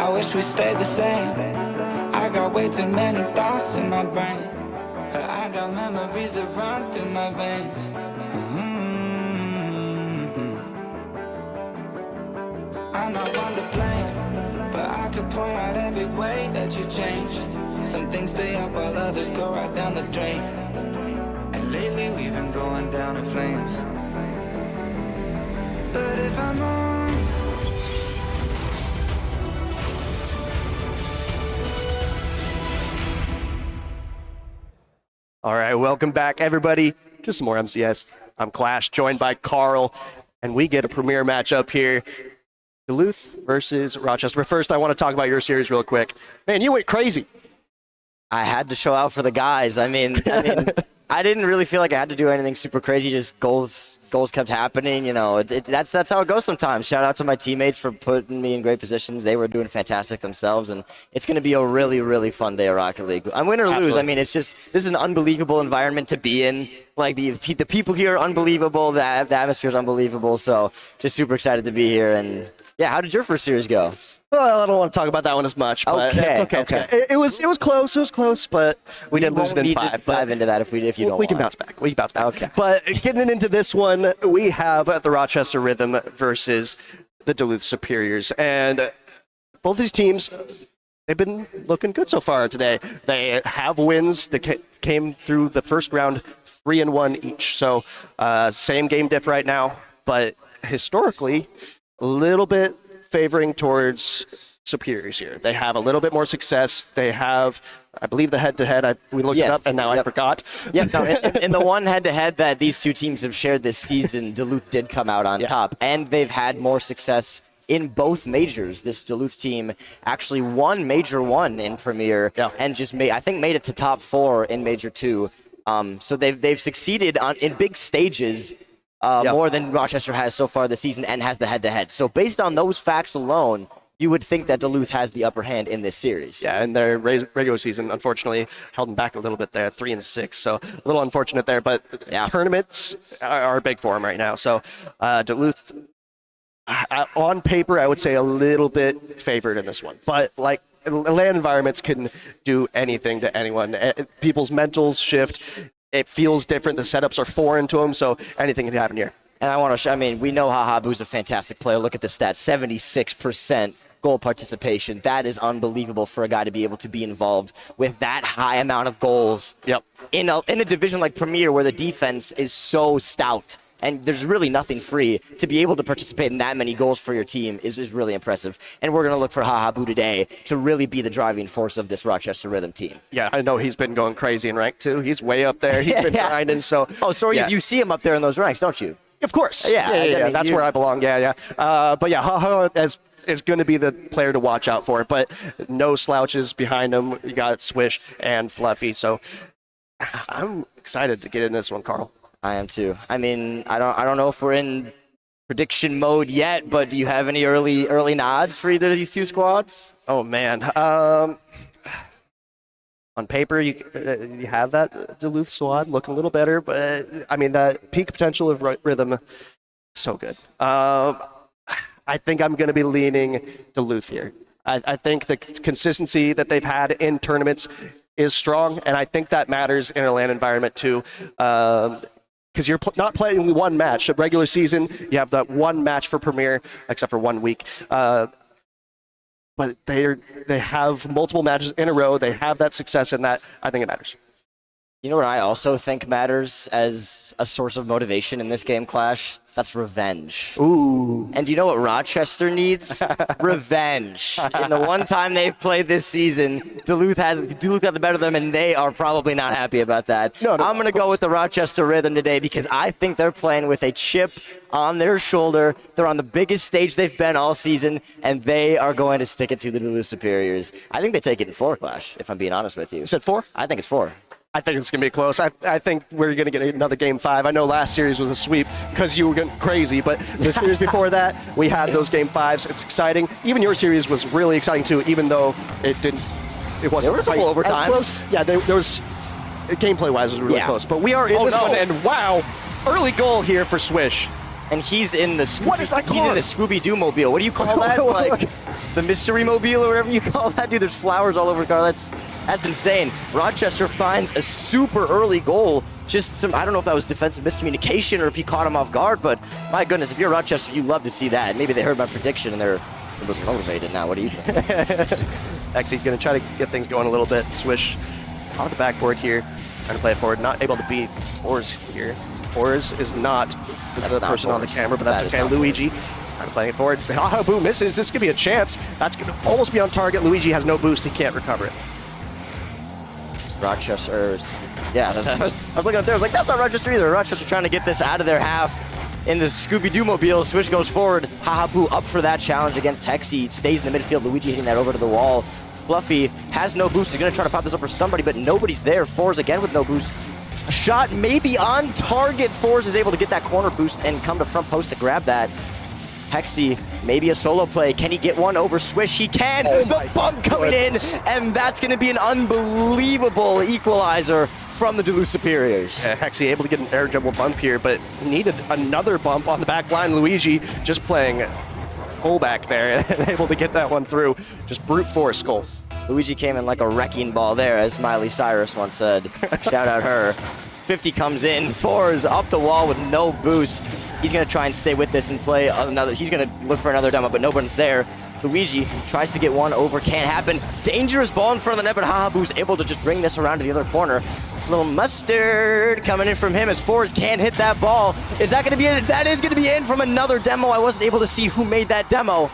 I wish we stayed the same. I got way too many thoughts in my brain. I got memories that run through my veins. I'm not one to blame, but I could point out every way that you changed. Some things stay up while others go right down the drain. And lately we've been going down in flames. But if I'm on, All right, welcome back, everybody, to some more MCS. I'm Clash, joined by Carl, and we get a premier matchup here. Duluth versus Rochester. But first, I want to talk about your series real quick. Man, you went crazy. I had to show out for the guys. I mean, I didn't really feel like I had to do anything super crazy. Just goals kept happening. You know, that's how it goes sometimes. Shout out to my teammates for putting me in great positions. They were doing fantastic themselves, and it's going to be a really, really fun day of Rocket League. I'm win or lose. Absolutely. I mean, this is an unbelievable environment to be in. Like the people here are unbelievable. The atmosphere is unbelievable. So just super excited to be here. And yeah, how did your first series go? Well, I don't want to talk about that one as much, but Okay, it's okay. It's okay. okay. It was close. It was close, but we did lose it in Need 5. to But dive into that if you don't. we can want. bounce back. We can bounce back. Okay. But getting into this one, we have the Rochester Rhythm versus the Duluth Superiors, and both these teams, they've been looking good so far today. They have wins that came through the first round, 3-1 each. So same game diff right now, but historically, a little bit favoring towards Superiors here. They have a little bit more success. They have, I believe, the head-to-head. We looked it up, and now I forgot. Yeah, no, in the one head-to-head that these two teams have shared this season, Duluth did come out on top, and they've had more success in both majors. This Duluth team actually won Major 1 in Premier, and just made it to top 4 in Major 2. So they've succeeded in big stages more than Rochester has so far this season, and has the head-to-head. So based on those facts alone, you would think that Duluth has the upper hand in this series. Yeah, and their regular season, unfortunately, held them back a little bit there, 3-6. So a little unfortunate there, but tournaments are big for them right now. So Duluth, on paper, I would say a little bit favored in this one. But like LAN environments can do anything to anyone. People's mentals shift. It feels different. The setups are foreign to them, so anything can happen here. And I want to we know Hahabu's a fantastic player. Look at the stats, 76% goal participation. That is unbelievable for a guy to be able to be involved with that high amount of goals. Yep. In a division like Premier where the defense is so stout and there's really nothing free, to be able to participate in that many goals for your team is really impressive. And we're going to look for Hahabu today to really be the driving force of this Rochester Rhythm team. Yeah, I know he's been going crazy in rank too. He's way up there. He's been grinding. So. You see him up there in those ranks, don't you? Of course. Yeah. I mean, that's where I belong. Yeah. But yeah, Haha is going to be the player to watch out for. But no slouches behind him. You got Swish and Fluffy. So I'm excited to get in this one, Carl. I am too. I mean, I don't know if we're in prediction mode yet, but do you have any early nods for either of these two squads? Oh man. On paper, you have that Duluth squad looking a little better, but I mean, that peak potential of Rhythm, so good. I think I'm going to be leaning Duluth here. I think the consistency that they've had in tournaments is strong, and I think that matters in a LAN environment too. Because you're not playing one match. A regular season, you have that one match for Premier, except for 1 week. But they have multiple matches in a row. They have that success in that. I think it matters. You know what I also think matters as a source of motivation in this game, Clash? That's revenge. Ooh. And do you know what Rochester needs? Revenge. In the one time they've played this season, Duluth got the better of them, and they are probably not happy about that. No, I'm going to go with the Rochester Rhythm today because I think they're playing with a chip on their shoulder. They're on the biggest stage they've been all season, and they are going to stick it to the Duluth Superiors. I think they take it in 4, Clash, if I'm being honest with you. You said 4? I think it's 4. I think it's going to be close. I think we're going to get another Game 5. I know last series was a sweep because you were getting crazy, but the series before that, we had those Game 5s. It's exciting. Even your series was really exciting, too, even though it wasn't There were a couple quite as overtimes. close. Yeah, there was, gameplay-wise, it was really close. But we are in this one, and wow, early goal here for Swish. And he's in the What is that He's in car? the Scooby-Doo mobile. What do you call that? Like the mystery mobile or whatever you call that, dude. There's flowers all over the car. That's insane. Rochester finds a super early goal. Just some, I don't know if that was defensive miscommunication or if he caught him off guard, but my goodness, if you're Rochester, you love to see that. Maybe they heard my prediction and they're a little motivated now. What do you think? Xy's going to try to get things going a little bit. Swish on the backboard here. Trying to play it forward. Not able to beat Ors here. Ors is not the person on the camera, but that's okay. Luigi trying to play it forward. Haha Boo misses. This could be a chance. That's going to almost be on target. Luigi has no boost. He can't recover it. Rochester, yeah, I was looking up there. I was like, that's not Rochester either. Rochester trying to get this out of their half in the Scooby-Doo mobile. Swish goes forward. Haha Boo up for that challenge against Hexy. Stays in the midfield. Luigi hitting that over to the wall. Fluffy has no boost. He's going to try to pop this up for somebody, but nobody's there. Fours again with no boost. A shot maybe on target. Fours is able to get that corner boost and come to front post to grab that. Hexy, maybe a solo play. Can he get one over Swish? He can. The bump coming in, and that's going to be an unbelievable equalizer from the Duluth Superiors. Yeah, Hexy able to get an air jumble bump here, but needed another bump on the back line. Luigi just playing fullback there and able to get that one through. Just brute force goal. Luigi came in like a wrecking ball there, as Miley Cyrus once said. Shout out her. 50 comes in, Fours up the wall with no boost. He's going to try and stay with this and play another. He's going to look for another demo, but nobody's there. Luigi tries to get one over, can't happen. Dangerous ball in front of the net, but Haha Boo's able to just bring this around to the other corner. Little mustard coming in from him as Fours can't hit that ball. Is that going to be in? That is going to be in from another demo. I wasn't able to see who made that demo.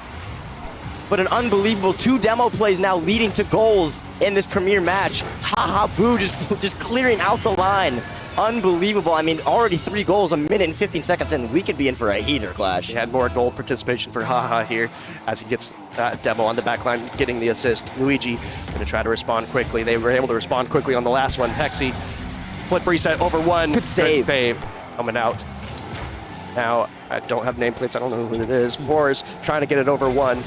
But an unbelievable 2 demo plays now leading to goals in this premier match. Haha Boo just clearing out the line. Unbelievable. I mean, already 3 goals, a minute and 15 seconds in. We could be in for a heater clash. He had more goal participation for Haha here as he gets that demo on the back line, getting the assist. Luigi going to try to respond quickly. They were able to respond quickly on the last one. Hexy, flip reset over 1. Good save. Coming out. Now, I don't have nameplates. I don't know who it is. Fours trying to get it over 1.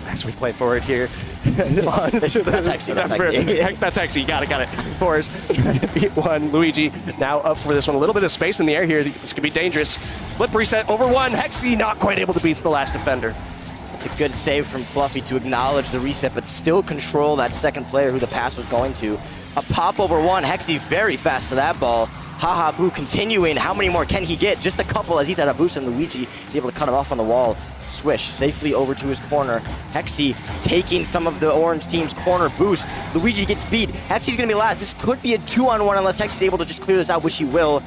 As we play forward here. That's Hexy. That's Hexy. You got it. Fours trying to beat 1. Luigi now up for this one. A little bit of space in the air here. This could be dangerous. Flip reset over 1. Hexy not quite able to beat the last defender. It's a good save from Fluffy to acknowledge the reset, but still control that second player who the pass was going to. A pop over 1. Hexy very fast to that ball. Haha Boo continuing. How many more can he get? Just a couple as he's at a boost, and Luigi is able to cut it off on the wall. Swish safely over to his corner. Hexy taking some of the orange team's corner boost. Luigi gets beat. Hexy's going to be last. This could be a 2-on-1 unless Hexy's able to just clear this out, which he will.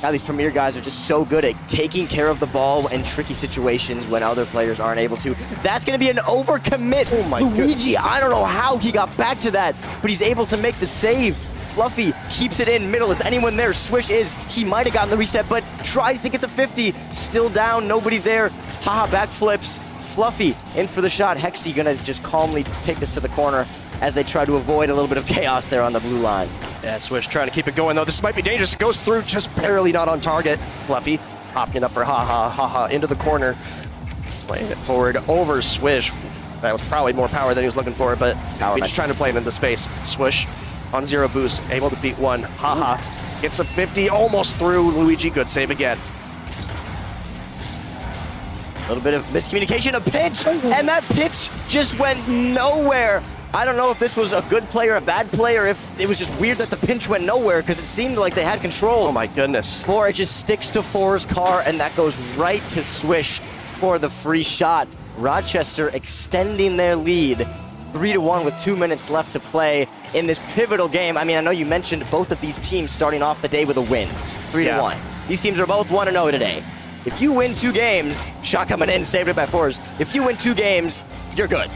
Now these premier guys are just so good at taking care of the ball in tricky situations when other players aren't able to. That's going to be an overcommit. Oh my Luigi, goodness. I don't know how he got back to that, but he's able to make the save. Fluffy keeps it in middle. Is anyone there? Swish is. He might have gotten the reset, but tries to get the 50. Still down. Nobody there. Haha backflips. Fluffy in for the shot. Hexy gonna just calmly take this to the corner as they try to avoid a little bit of chaos there on the blue line. Yeah, Swish trying to keep it going though. This might be dangerous. It goes through, just barely not on target. Fluffy hopping up for Haha into the corner. Playing it forward over Swish. That was probably more power than he was looking for, but he's just trying to play it into space. Swish on 0 boost, able to beat 1. Haha gets a 50, almost through. Luigi, good save again. A little bit of miscommunication, a pitch, and that pitch just went nowhere. I don't know if this was a good play or a bad play, or if it was just weird that the pinch went nowhere, because it seemed like they had control. Oh my goodness. It just sticks to Four's car, and that goes right to Swish for the free shot. Rochester extending their lead 3-1 with 2 minutes left to play in this pivotal game. I mean, I know you mentioned both of these teams starting off the day with a win, 3-1. These teams are both 1-0 today. If you win 2 games, shot coming in, saved it by Fours. If you win 2 games, you're good.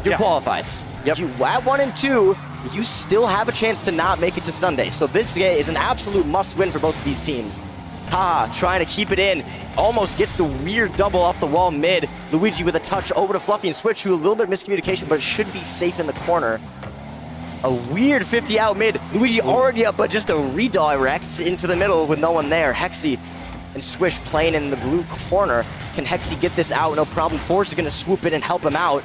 You're qualified. If you at 1 and 2, you still have a chance to not make it to Sunday. So this is an absolute must-win for both of these teams. Ha, trying to keep it in. Almost gets the weird double off the wall mid. Luigi with a touch over to Fluffy and Switch, who a little bit of miscommunication, but should be safe in the corner. A weird 50 out mid. Luigi already up, but just a redirect into the middle with no one there. Hexy and Swish playing in the blue corner. Can Hexy get this out? No problem. Force is going to swoop in and help him out.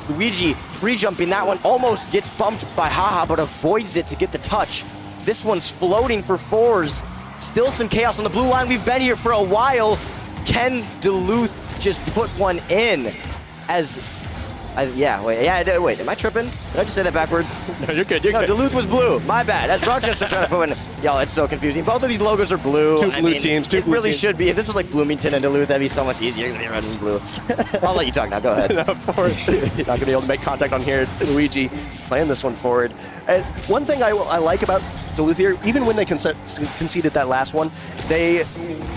Luigi re-jumping that one. Almost gets bumped by Haha, but avoids it to get the touch. This one's floating for Fours. Still some chaos on the blue line. We've been here for a while. Can Duluth just put one in? Wait, am I tripping? Did I just say that backwards? No, you're good. You're No, good. Duluth was blue. My bad. That's Rochester trying to put one. Yo, it's so confusing. Both of these logos are blue. Two blue teams. It really should be. If this was like Bloomington and Duluth, that'd be so much easier. It's gonna be red and blue. I'll let you talk now. Go ahead. Of course. You're not going to be able to make contact on here. Luigi playing this one forward. And one thing I like about Duluth here, even when they conceded that last one, they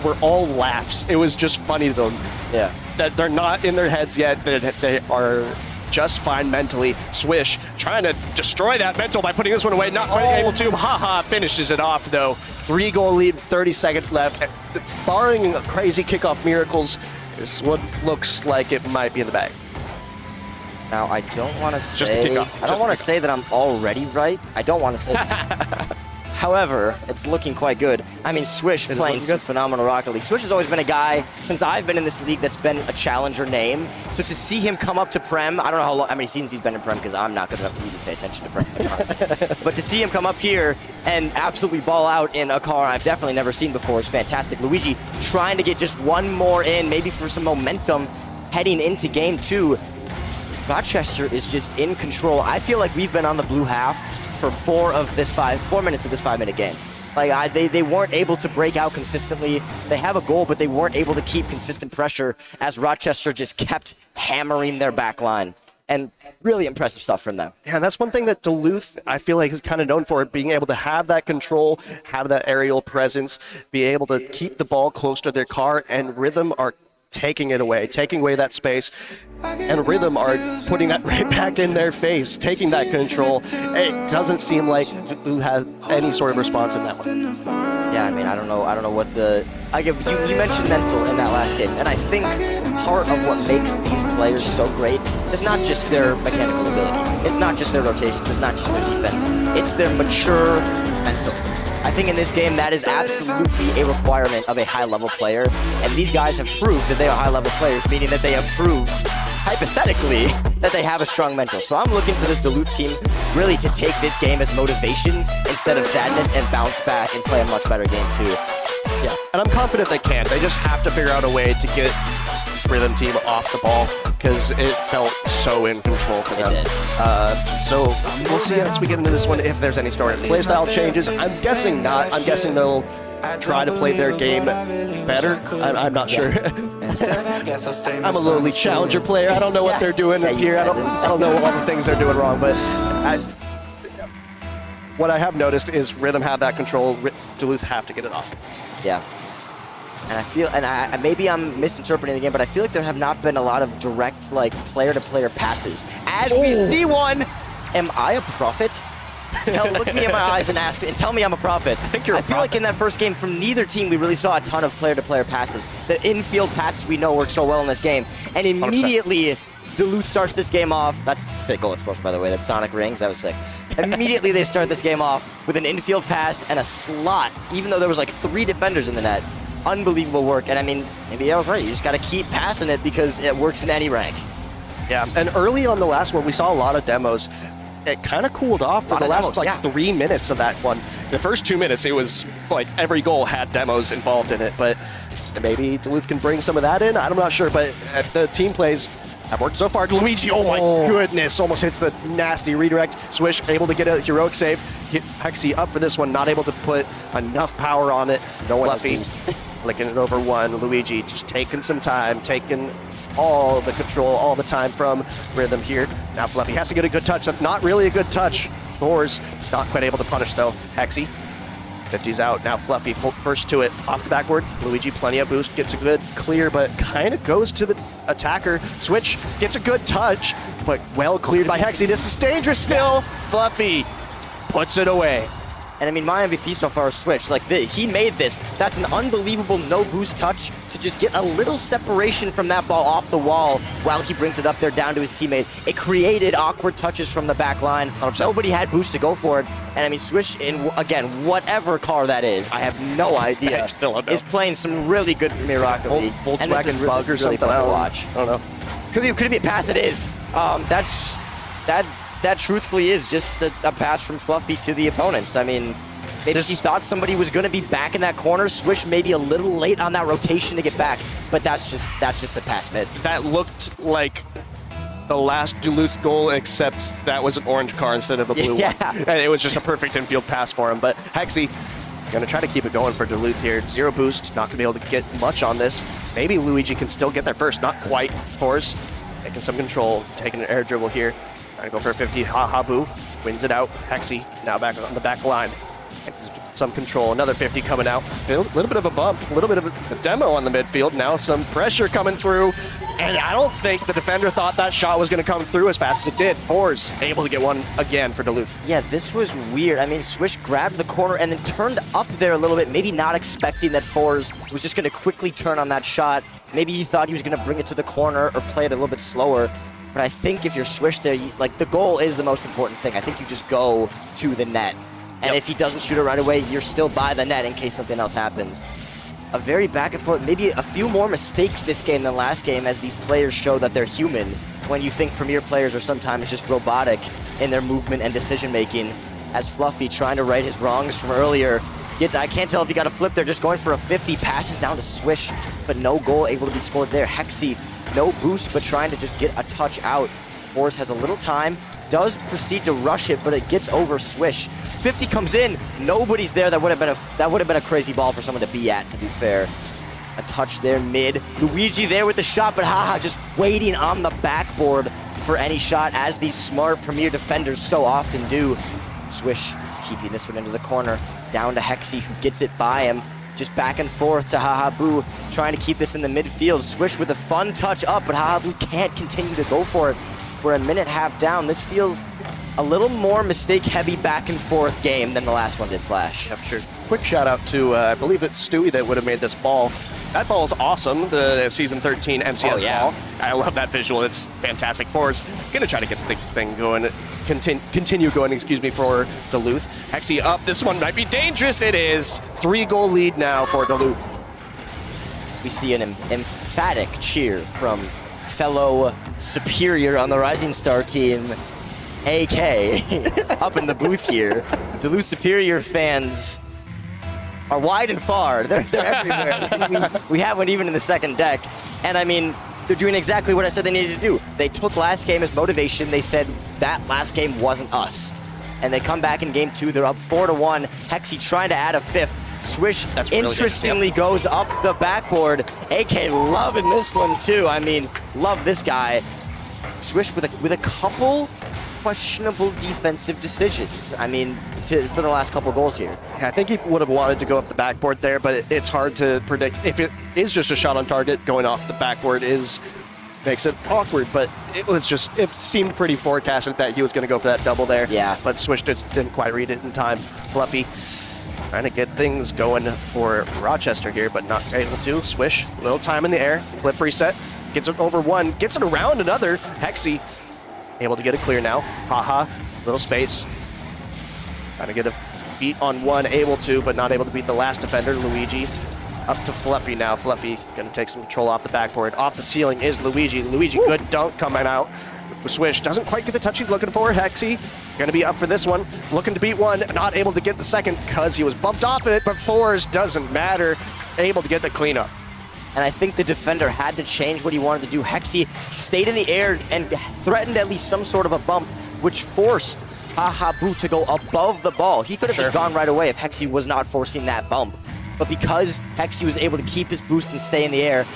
were all laughs. It was just funny to them. Yeah. That they're not in their heads yet. They are just fine mentally. Swish trying to destroy that mental by putting this one away. Not quite able to. Haha, finishes it off though. 3-goal lead, 30 seconds left. Barring crazy kickoff miracles, this one looks like it might be in the bag. Now, I don't want to say... Just the kickoff. I don't want to say that I'm already right. I don't want to say that. However, it's looking quite good. I mean, Swish playing some phenomenal Rocket League. Swish has always been a guy, since I've been in this league, that's been a challenger name. So to see him come up to Prem, I don't know how many seasons he's been in Prem, because I'm not good enough to even pay attention to Prem, honestly. But to see him come up here and absolutely ball out in a car I've definitely never seen before is fantastic. Luigi trying to get just one more in, maybe for some momentum heading into game 2. Rochester is just in control. I feel like we've been on the blue half for 4 minutes of this 5-minute game. Like they weren't able to break out consistently. They have a goal, but they weren't able to keep consistent pressure as Rochester just kept hammering their back line. And really impressive stuff from them. Yeah, and that's one thing that Duluth, I feel like, is kind of known for, being able to have that control, have that aerial presence, be able to keep the ball close to their car, and Rhythm are taking it away, taking away that space, and Rhythm are putting that right back in their face, taking that control. It doesn't seem like Duluth had any sort of response in that one. Yeah, I mean, I don't know what the... you mentioned mental in that last game, and I think part of what makes these players so great is not just their mechanical ability. It's not just their rotations. It's not just their defense. It's their mature mental. I think in this game, that is absolutely a requirement of a high-level player, and these guys have proved that they are high-level players, meaning that they have proved, hypothetically, that they have a strong mental. So I'm looking for this Duluth team really to take this game as motivation instead of sadness and bounce back and play a much better game too. Yeah, and I'm confident they can. They just have to figure out a way to get Rhythm team off the ball, because it felt so in control for them. So we'll see as we get into this one if there's any sort of playstyle changes. I'm guessing not. I'm guessing they'll try to play their game better. I'm not sure. I'm a lowly challenger player. I don't know what they're doing here. I don't know all the things they're doing wrong, but what I have noticed is Rhythm have that control. Duluth have to get it off. Yeah. And I feel, and maybe I'm misinterpreting the game, but I feel like there have not been a lot of direct, like, player-to-player passes. As we see one, am I a prophet? Look me in my eyes and tell me I'm a prophet. I think you're a prophet. I feel like in that first game, from neither team, we really saw a ton of player-to-player passes. The infield passes we know work so well in this game. And immediately, Duluth starts this game off. That's a sick goal explosion, by the way. That's Sonic Rings. That was sick. Immediately, they start this game off with an infield pass and a slot, even though there was like 3 defenders in the net. Unbelievable work. And I mean, maybe I was right. You just got to keep passing it because it works in any rank. Yeah, and early on the last one, we saw a lot of demos. It kind of cooled off for the last 3 minutes of that one. The first 2 minutes, it was like every goal had demos involved in it, but maybe Duluth can bring some of that in. I'm not sure, but the team plays have worked so far. Luigi, oh my goodness, almost hits the nasty redirect. Swish able to get a heroic save. Hexy up for this one, not able to put enough power on it. No one Fluffy flicking it over one. Luigi just taking some time, taking all the control, all the time from Rhythm here. Now Fluffy has to get a good touch. That's not really a good touch. Thor's not quite able to punish though. Hexy, 50's out. Now Fluffy first to it. Off the backboard. Luigi, plenty of boost. Gets a good clear, but kind of goes to the attacker. Switch gets a good touch, but well cleared by Hexy. This is dangerous still. Fluffy puts it away. And I mean, my MVP so far is Switch. Like, he made this. That's an unbelievable no-boost touch to just get a little separation from that ball off the wall while he brings it up there down to his teammate. It created awkward touches from the back line. Nobody had boost to go for it. And I mean, Switch, in, again, whatever car that is, I have no idea, is playing some really good Premier Rocket League. Volkswagen Bug or something. Fun to watch. I don't know. Could be a pass. It is. That truthfully is just a pass from Fluffy to the opponents. I mean, Maybe he thought somebody was going to be back in that corner. Swish maybe a little late on that rotation to get back, but that's just a pass mid. That looked like the last Duluth goal, except that was an orange car instead of a blue one. And it was just a perfect infield pass for him. But Hexy going to try to keep it going for Duluth here. 0 boost, not going to be able to get much on this. Maybe Luigi can still get there first, not quite. Fours taking some control, taking an air dribble here. Trying to go for a 50. Boo wins it out. Hexy now back on the back line. Some control, another 50 coming out. A little bit of a bump, a little bit of a demo on the midfield. Now some pressure coming through. And I don't think the defender thought that shot was going to come through as fast as it did. Fours able to get one again for Duluth. Yeah, this was weird. I mean, Swish grabbed the corner and then turned up there a little bit, maybe not expecting that Fours was just going to quickly turn on that shot. Maybe he thought he was going to bring it to the corner or play it a little bit slower. But I think if you're Swish there, the goal is the most important thing. I think you just go to the net. And if he doesn't shoot it right away, you're still by the net in case something else happens. A very back and forth, maybe a few more mistakes this game than last game as these players show that they're human. When you think Premier players are sometimes just robotic in their movement and decision making. As Fluffy trying to right his wrongs from earlier. I can't tell if he got a flip there, just going for a 50, passes down to Swish, but no goal able to be scored there. Hexy, no boost, but trying to just get a touch out. Fours has a little time, does proceed to rush it, but it gets over Swish. 50 comes in, nobody's there. That would have been a crazy ball for someone to be at, to be fair. A touch there mid. Luigi there with the shot, but Haha just waiting on the backboard for any shot, as these smart Premier defenders so often do. Swish keeping this one into the corner. Down to Hexy, who gets it by him. Just back and forth to Boo, trying to keep this in the midfield. Swish with a fun touch up, but Boo can't continue to go for it. We're a minute half down. This feels a little more mistake-heavy back and forth game than the last one did, Flash. Yeah, for sure. Quick shout out to, I believe it's Stewie that would have made this ball. That ball is awesome, the season 13 MCS ball. I love that visual. It's fantastic. Fours gonna try to get this thing going, continue going, for Duluth. Hexy up. This one might be dangerous. It is. 3-goal lead now for Duluth. We see an emphatic cheer from fellow Superior on the Rising Star team, AK, up in the booth here. Duluth Superior fans are wide and far. They're everywhere. we have one even in the second deck. And I mean, they're doing exactly what I said they needed to do. They took last game as motivation. They said that last game wasn't us. And they come back in game 2. They're up 4-1. Hexy trying to add a 5th. Swish interestingly goes up the backboard. AK loving this one too. I mean, love this guy. Swish with a couple questionable defensive decisions. I mean, for the last couple goals here. Yeah, I think he would have wanted to go up the backboard there, but it's hard to predict. If it is just a shot on target, going off the backboard makes it awkward, but it seemed pretty forecasted that he was going to go for that double there. Yeah. But Swish just didn't quite read it in time. Fluffy trying to get things going for Rochester here, but not able to. Swish, little time in the air, flip reset, gets it over one, gets it around another. Hexy able to get it clear now. Little space. Trying to get a beat on one, able to, but not able to beat the last defender, Luigi. Up to Fluffy now. Fluffy gonna take some control off the backboard. Off the ceiling is Luigi. Luigi, good dunk coming out for Swish. Doesn't quite get the touch he's looking for. Hexy gonna be up for this one. Looking to beat one, not able to get the second because he was bumped off it, but Fours doesn't matter. Able to get the cleanup. And I think the defender had to change what he wanted to do. Hexy stayed in the air and threatened at least some sort of a bump, which forced Boo to go above the ball. He could have just gone right away if Hexy was not forcing that bump. But because Hexy was able to keep his boost and stay in the air,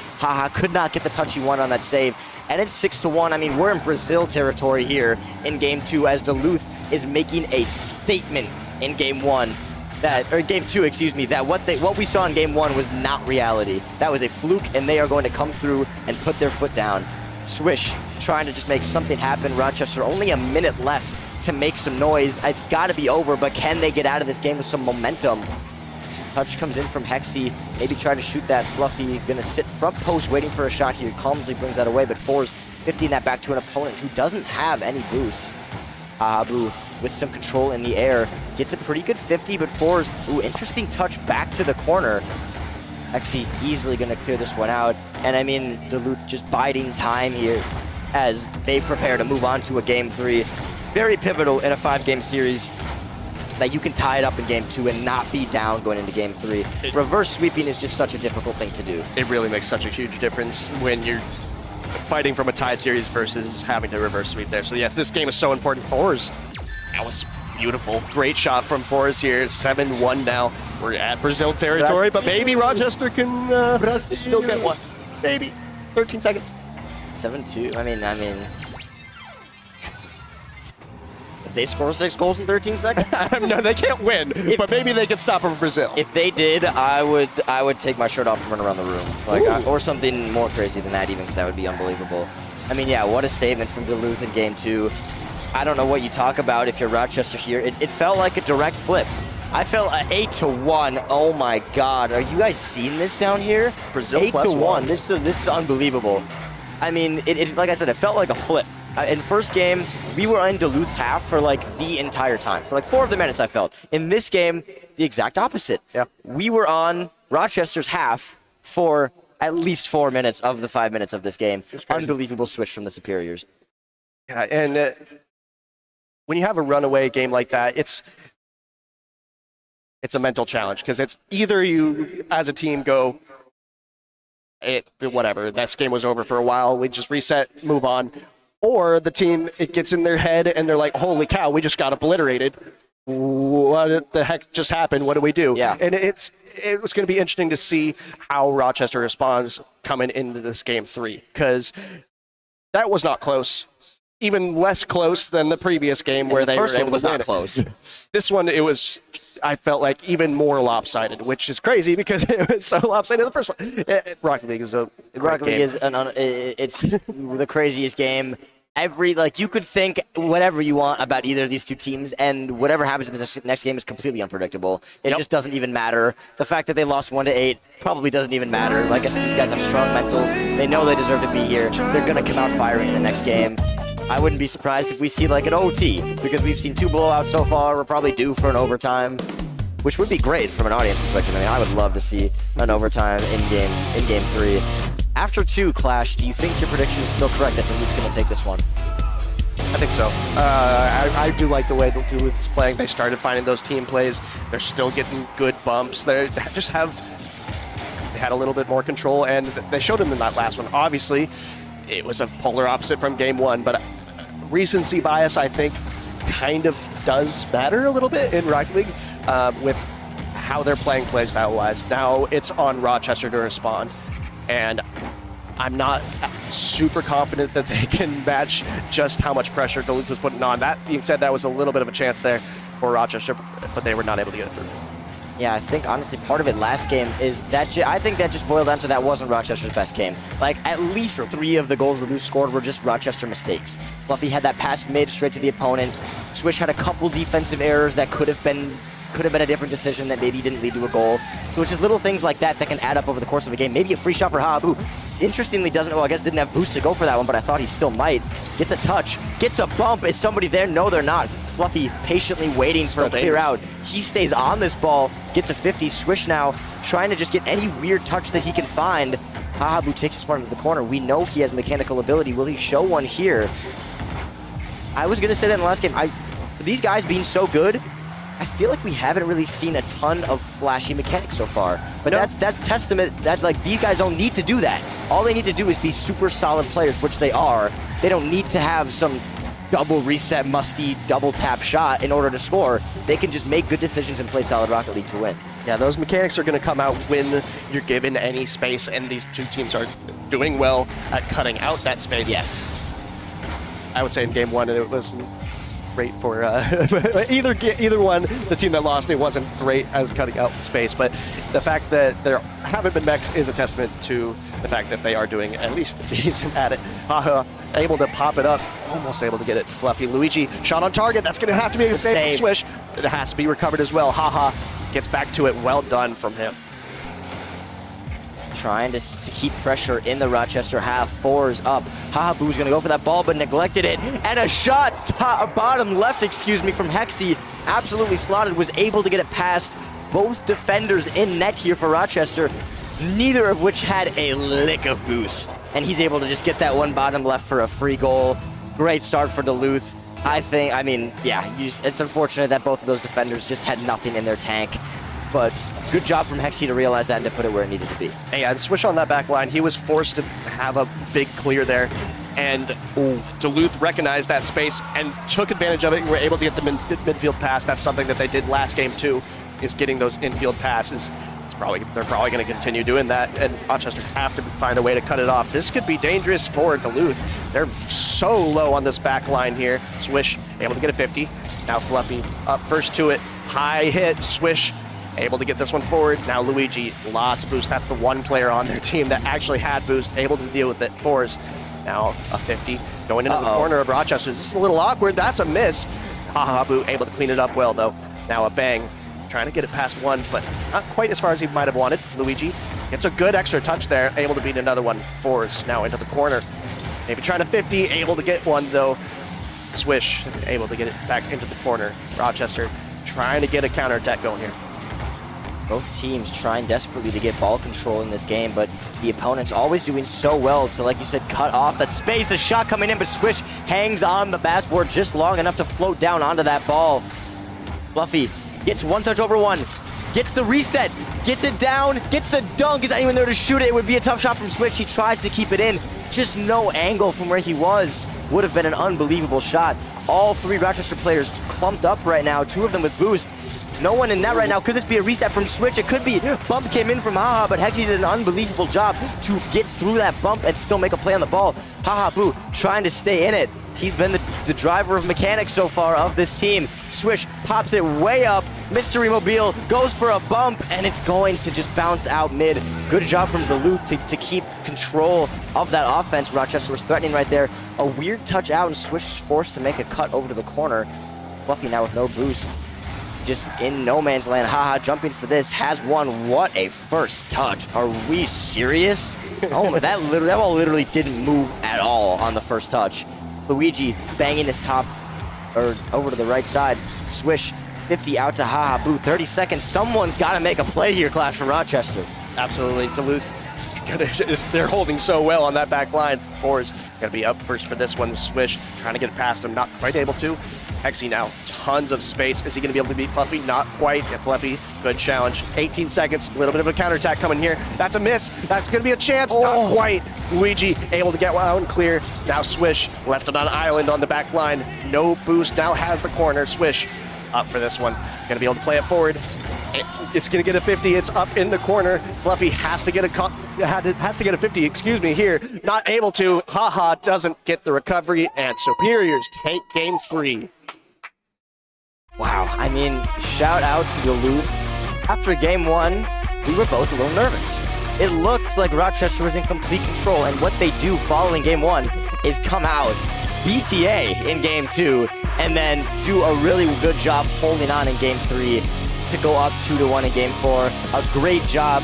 could not get the touch he wanted on that save. And it's 6-1. I mean, we're in Brazil territory here in game 2 as Duluth is making a statement in game 1. Game 2, excuse me, that what we saw in game 1 was not reality. That was a fluke, and they are going to come through and put their foot down. Swish trying to just make something happen. Rochester only a minute left to make some noise. It's got to be over, but can they get out of this game with some momentum? Touch comes in from Hexy. Maybe try to shoot that. Fluffy gonna sit front post waiting for a shot here. Calmly brings that away, but Fours 15 that back to an opponent who doesn't have any boost. Boo with some control in the air. Gets a pretty good 50, but Fours, interesting touch back to the corner. Hexy easily gonna clear this one out. And I mean, Duluth just biding time here as they prepare to move on to a game 3. Very pivotal in a 5-game series. that you can tie it up in game 2 and not be down going into game 3. Reverse sweeping is just such a difficult thing to do. It really makes such a huge difference when you're fighting from a tied series versus having to reverse sweep there. So yes, this game is so important. Fours, that was beautiful. Great shot from Fours here. 7-1 now. We're at Brazil territory, but maybe Rochester can still get one. Maybe. 13 seconds. 7-2. I mean, if they score 6 goals in 13 seconds, No, they can't win, but maybe they can stop them from Brazil. if they did, I would take my shirt off and run around the room, like, or something more crazy than that, even, because that would be unbelievable. I mean, yeah, what a statement from Duluth in game 2. I don't know what you talk about if you're Rochester here. It felt like a direct flip. I felt 8-1. Oh my God, are you guys seeing this down here? Brazil 8-1. This is unbelievable. I mean, it like I said, it felt like a flip. In first game, we were in Duluth's half for like the entire time. For like 4 of the minutes, I felt. In this game, the exact opposite. Yeah. We were on Rochester's half for at least 4 minutes of the 5 minutes of this game. Unbelievable switch from the Superiors. Yeah, and when you have a runaway game like that, it's a mental challenge, because it's either you, as a team, go, whatever, this game was over for a while, we just reset, move on, or the team, it gets in their head and they're like, holy cow, we just got obliterated. What the heck just happened? What do we do? Yeah. And it was going to be interesting to see how Rochester responds coming into this game 3, because that was not close. Even less close than the previous game where they were able to was win not it. close. This one, I felt like even more lopsided, which is crazy because it was so lopsided in the first one. Rocket League is a great Rocket League game. is it's just the craziest game. You could think whatever you want about either of these two teams, and whatever happens in this next game is completely unpredictable. It just doesn't even matter. The fact that they lost 1-8 probably doesn't even matter. Like I said, these guys have strong mentals. They know they deserve to be here. They're gonna come out firing in the next game. I wouldn't be surprised if we see like an OT, because we've seen 2 blowouts so far. We're probably due for an overtime, which would be great from an audience perspective. I mean, I would love to see an overtime in game 3. After 2, Clash, do you think your prediction is still correct that Duluth's going to take this one? I think so. I do like the way Duluth's playing. They started finding those team plays. They're still getting good bumps. They had a little bit more control, and they showed them in that last one. Obviously, it was a polar opposite from game 1, but recency bias, I think, kind of does matter a little bit in Rocket League with how they're playing play style-wise. Now it's on Rochester to respond, and I'm not super confident that they can match just how much pressure Duluth was putting on. That being said, that was a little bit of a chance there for Rochester, but they were not able to get it through. Yeah, I think honestly part of it last game is that I think that just boiled down to that wasn't Rochester's best game. Like, at least 3 of the goals Duluth scored were just Rochester mistakes. Fluffy had that pass mid straight to the opponent. Swish had a couple defensive errors that could have been a different decision that maybe didn't lead to a goal. So it's just little things like that that can add up over the course of a game. Maybe a free shot for Haab, who interestingly didn't have boost to go for that one, but I thought he still might. Gets a touch, gets a bump. Is somebody there? No, they're not. Fluffy patiently waiting for a clear out. He stays on this ball, gets a 50. Swish now trying to just get any weird touch that he can find. Hahabu takes this one into the corner. We know he has mechanical ability. Will he show one here? I was going to say that in the last game. These guys being so good, I feel like we haven't really seen a ton of flashy mechanics so far. But that's testament that like these guys don't need to do that. All they need to do is be super solid players, which they are. They don't need to have some double reset, musty, double tap shot in order to score. They can just make good decisions and play solid Rocket League to win. Yeah, those mechanics are going to come out when you're given any space, and these two teams are doing well at cutting out that space. Yes. I would say in game 1 it wasn't great for either one. The team that lost, it wasn't great as cutting out space, but the fact that there haven't been mechs is a testament to the fact that they are doing at least decent at it. Haha, able to pop it up, almost able to get it to Fluffy. Luigi, shot on target, that's going to have to be a save from Swish. It has to be recovered as well. Haha gets back to it, well done from him. Trying to keep pressure in the Rochester half. 4's up. Hahabu's going to go for that ball, but neglected it. And a shot, bottom left, from Hexy. Absolutely slotted. Was able to get it past both defenders in net here for Rochester, neither of which had a lick of boost. And he's able to just get that one bottom left for a free goal. Great start for Duluth. I mean, yeah, it's unfortunate that both of those defenders just had nothing in their tank, but good job from Hexy to realize that and to put it where it needed to be. Yeah, and Swish on that back line, he was forced to have a big clear there. And Duluth recognized that space and took advantage of it and were able to get the midfield pass. That's something that they did last game too, is getting those infield passes. They're probably going to continue doing that, and Rochester have to find a way to cut it off. This could be dangerous for Duluth. They're so low on this back line here. Swish able to get a 50. Now Fluffy up first to it. High hit. Swish able to get this one forward. Now Luigi, lots of boost. That's the one player on their team that actually had boost, able to deal with it. Fours. Now a 50 going into the corner of Rochester. This is a little awkward. That's a miss. Hahabu able to clean it up well though. Now a bang. Trying to get it past one, but not quite as far as he might have wanted. Luigi gets a good extra touch there, able to beat another one. Fours now into the corner. Maybe trying to 50, able to get one though. Swish, able to get it back into the corner. Rochester trying to get a counterattack going here. Both teams trying desperately to get ball control in this game, but the opponent's always doing so well to, like you said, cut off that space. The shot coming in, but Swish hangs on the backboard just long enough to float down onto that ball. Fluffy gets one touch over one, gets the reset, gets it down, gets the dunk. He's not even there to shoot it. It would be a tough shot from Switch. He tries to keep it in. Just no angle from where he was. Would have been an unbelievable shot. All three Rochester players clumped up right now, two of them with boost. No one in net right now. Could this be a reset from Switch? It could be. Bump came in from Haha, but Hexy did an unbelievable job to get through that bump and still make a play on the ball. Haha Boo trying to stay in it. He's been the driver of mechanics so far of this team. Swish pops it way up. Mystery Mobile goes for a bump, and it's going to just bounce out mid. Good job from Duluth to keep control of that offense. Rochester was threatening right there. A weird touch out, and Swish is forced to make a cut over to the corner. Fluffy now with no boost. Just in no man's land. Haha jumping for this. Has one. What a first touch. Are we serious? Oh, that ball literally didn't move at all on the first touch. Luigi banging his top or over to the right side. Swish 50 out to Haha Boo. 30 seconds. Someone's got to make a play here, Clash from Rochester. Absolutely. Duluth, they're holding so well on that back line. Fours going to be up first for this one. Swish trying to get it past him. Not quite able to. Hexy now, tons of space. Is he going to be able to beat Fluffy? Not quite. Get Fluffy, good challenge. 18 seconds, a little bit of a counterattack coming here. That's a miss. That's going to be a chance. Not quite. Luigi able to get out and clear. Now Swish left it on island on the back line. No boost. Now has the corner. Swish up for this one. Going to be able to play it forward. It's going to get a 50. It's up in the corner. Fluffy has to get a 50. Excuse me. Here, not able to. Haha doesn't get the recovery, and Superiors take game 3. Wow, I mean, shout out to Duluth. After game 1, we were both a little nervous. It looked like Rochester was in complete control, and what they do following game 1 is come out BTA in game 2, and then do a really good job holding on in game 3 to go up 2-1 in game 4. A great job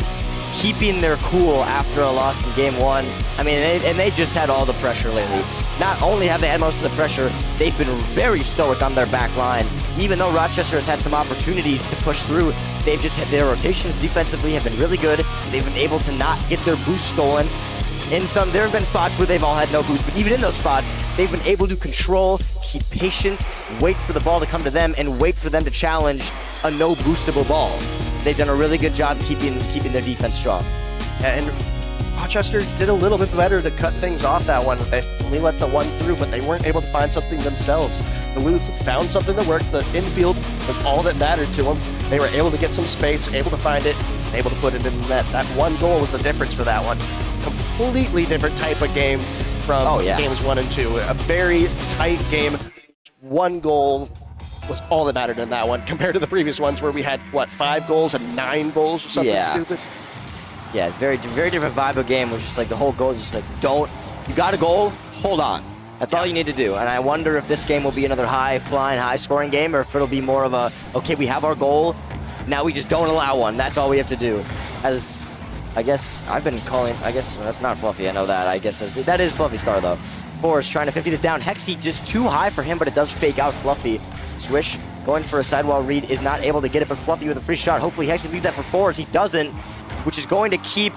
keeping their cool after a loss in game 1. I mean, they just had all the pressure lately. Not only have they had most of the pressure, they've been very stoic on their back line. Even though Rochester has had some opportunities to push through, they've just had their rotations defensively have been really good. They've been able to not get their boost stolen. There have been spots where they've all had no boost, but even in those spots, they've been able to control, keep patient, wait for the ball to come to them, and wait for them to challenge a no boostable ball. They've done a really good job keeping their defense strong. And Rochester did a little bit better to cut things off that one. They only let the one through, but they weren't able to find something themselves. Duluth found something that worked. The infield was all that mattered to them. They were able to get some space, able to find it, and able to put it in the net. That one goal was the difference for that one. Completely different type of game from games 1 and 2. A very tight game. One goal was all that mattered in that one compared to the previous ones where we had, 5 goals and 9 goals or something stupid? Yeah, very different vibe of game. Was just like the whole goal, just like you got a goal, hold on. That's all you need to do. And I wonder if this game will be another high-flying, high-scoring game, or if it'll be more of a, okay, we have our goal, now we just don't allow one. That's all we have to do. As I guess I've been calling, that's not Fluffy, I know that. I guess that is Fluffy's car though. Boris trying to 50 this down. Hexy just too high for him, but it does fake out Fluffy. Swish going for a sidewall read, is not able to get it, but Fluffy with a free shot. Hopefully Hexy leaves that for forwards. He doesn't, which is going to keep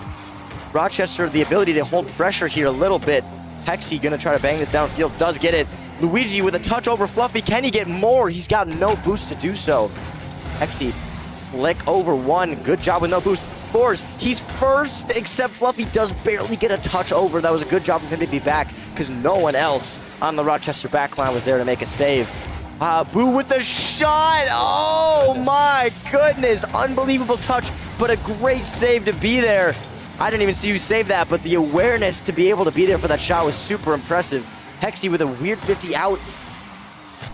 Rochester the ability to hold pressure here a little bit. Hexy gonna try to bang this downfield, does get it. Luigi with a touch over Fluffy. Can he get more? He's got no boost to do so. Hexy, flick over one. Good job with no boost. Fours, he's first, except Fluffy does barely get a touch over. That was a good job of him to be back because no one else on the Rochester backline was there to make a save. Boo with the shot. Oh my goodness. Unbelievable touch, but a great save to be there. I didn't even see you save that, but the awareness to be able to be there for that shot was super impressive. Hexy with a weird 50 out.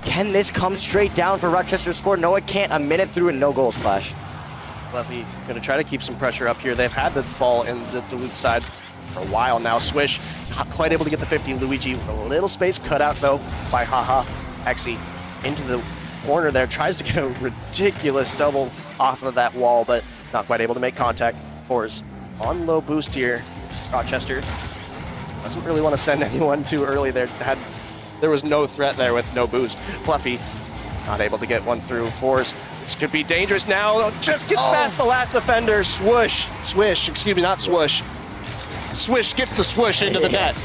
Can this come straight down for Rochester to score? No, it can't. A minute through and no goals, Clash. Fluffy going to try to keep some pressure up here. They've had the ball in the Duluth side for a while now. Swish, not quite able to get the 50. Luigi with a little space cut out, though, by Haha. Hexy into the corner there. Tries to get a ridiculous double off of that wall, but not quite able to make contact. Fours on low boost here. Rochester doesn't really want to send anyone too early there. There was no threat there with no boost. Fluffy not able to get one through. Fours, this could be dangerous now. Just gets past the last defender. Swish, excuse me, not swoosh. Swish gets the swoosh into the net.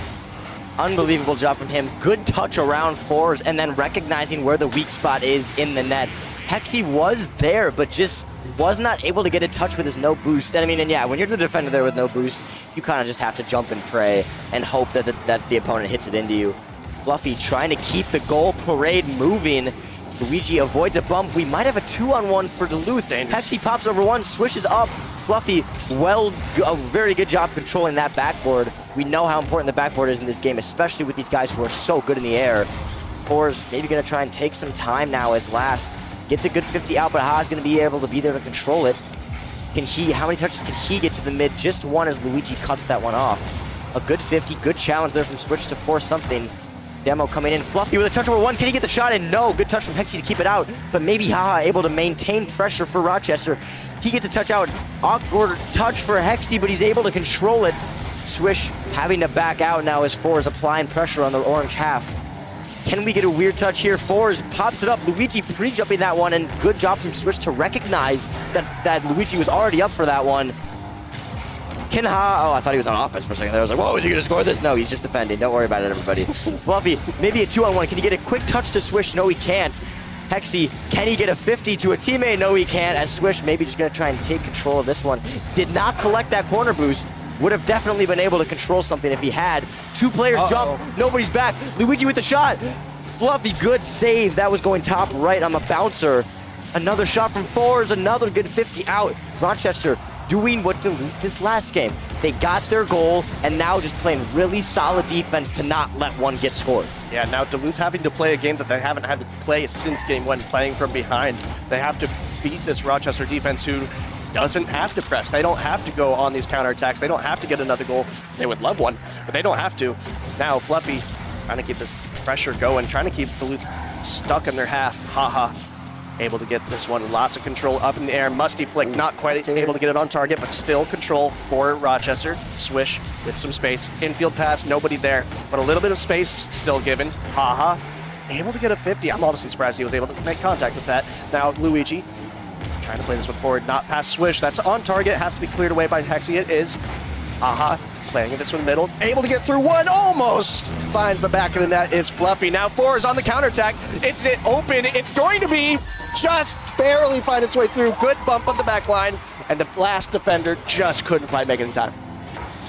Unbelievable job from him. Good touch around Fours and then recognizing where the weak spot is in the net. Hexy was there, but just was not able to get a touch with his no boost. And I mean, and yeah, when you're the defender there with no boost, you kind of just have to jump and pray and hope that the opponent hits it into you. Fluffy trying to keep the goal parade moving. Luigi avoids a bump. We might have a 2-on-1 for Duluth. Hexy pops over one, swishes up. Fluffy, a very good job controlling that backboard. We know how important the backboard is in this game, especially with these guys who are so good in the air. Fours maybe going to try and take some time now as last. Gets a good 50 out, but Ha's going to be able to be there to control it. How many touches can he get to the mid? Just one as Luigi cuts that one off. A good 50, good challenge there from Switch to force something. Demo coming in, Fluffy with a touch over one. Can he get the shot in? No, good touch from Hexy to keep it out, but maybe Haha able to maintain pressure for Rochester. He gets a touch out. Awkward touch for Hexy, but he's able to control it. Swish having to back out now as Fours applying pressure on the orange half. Can we get a weird touch here? Fours pops it up. Luigi pre-jumping that one, and good job from Swish to recognize that Luigi was already up for that one. Oh, I thought he was on offense for a second there. I was like, whoa, is he going to score this? No, he's just defending. Don't worry about it, everybody. Fluffy, maybe a 2-on-1. Can he get a quick touch to Swish? No, he can't. Hexy, can he get a 50 to a teammate? No, he can't. As Swish maybe just going to try and take control of this one. Did not collect that corner boost. Would have definitely been able to control something if he had. Two players jump. Nobody's back. Luigi with the shot. Fluffy, good save. That was going top right on the bouncer. Another shot from Fours. Another good 50 out. Rochester doing what Duluth did last game. They got their goal, and now just playing really solid defense to not let one get scored. Yeah, now Duluth having to play a game that they haven't had to play since game one, playing from behind. They have to beat this Rochester defense who doesn't have to press. They don't have to go on these counterattacks. They don't have to get another goal. They would love one, but they don't have to. Now Fluffy trying to keep this pressure going, trying to keep Duluth stuck in their half. Haha. Able to get this one, lots of control up in the air. Musty flick, not quite able to get it on target, but still control for Rochester. Swish with some space. Infield pass, nobody there, but a little bit of space still given. Haha, able to get a 50. I'm honestly surprised he was able to make contact with that. Now Luigi trying to play this one forward, not past Swish. That's on target, has to be cleared away by Hexy. It is. Haha. Playing this one middle, able to get through one, almost finds the back of the net. Is Fluffy. Now Fours on the counterattack. It's open. It's going to be just barely find its way through. Good bump on the back line, and the last defender just couldn't quite make it in time.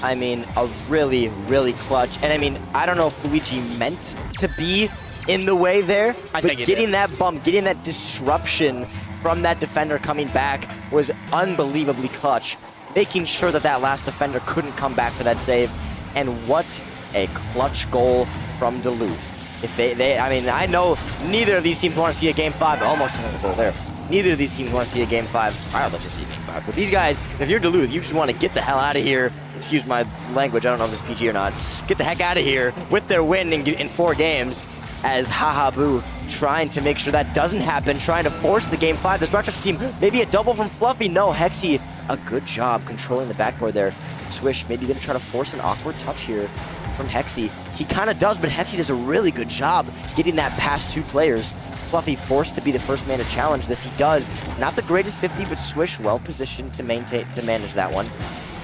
I mean, a really, really clutch. And I mean, I don't know if Luigi meant to be in the way there, but getting that bump, getting that disruption from that defender coming back was unbelievably clutch. Making sure that last defender couldn't come back for that save. And what a clutch goal from Duluth. If I mean, I know neither of these teams want to see a Game 5. Almost another goal there. Neither of these teams want to see a Game 5. I'd like to see a Game 5. But these guys, if you're Duluth, you just want to get the hell out of here. Excuse my language. I don't know if this is PG or not. Get the heck out of here with their win in 4 games. As Haha Boo trying to make sure that doesn't happen, trying to force the Game 5. This Rochester team, maybe a double from Fluffy. No, Hexy, a good job controlling the backboard there. Swish maybe going to try to force an awkward touch here from Hexy. He kind of does, but Hexy does a really good job getting that past 2 players. Fluffy forced to be the first man to challenge this. He does. Not the greatest 50, but Swish well positioned to manage that one.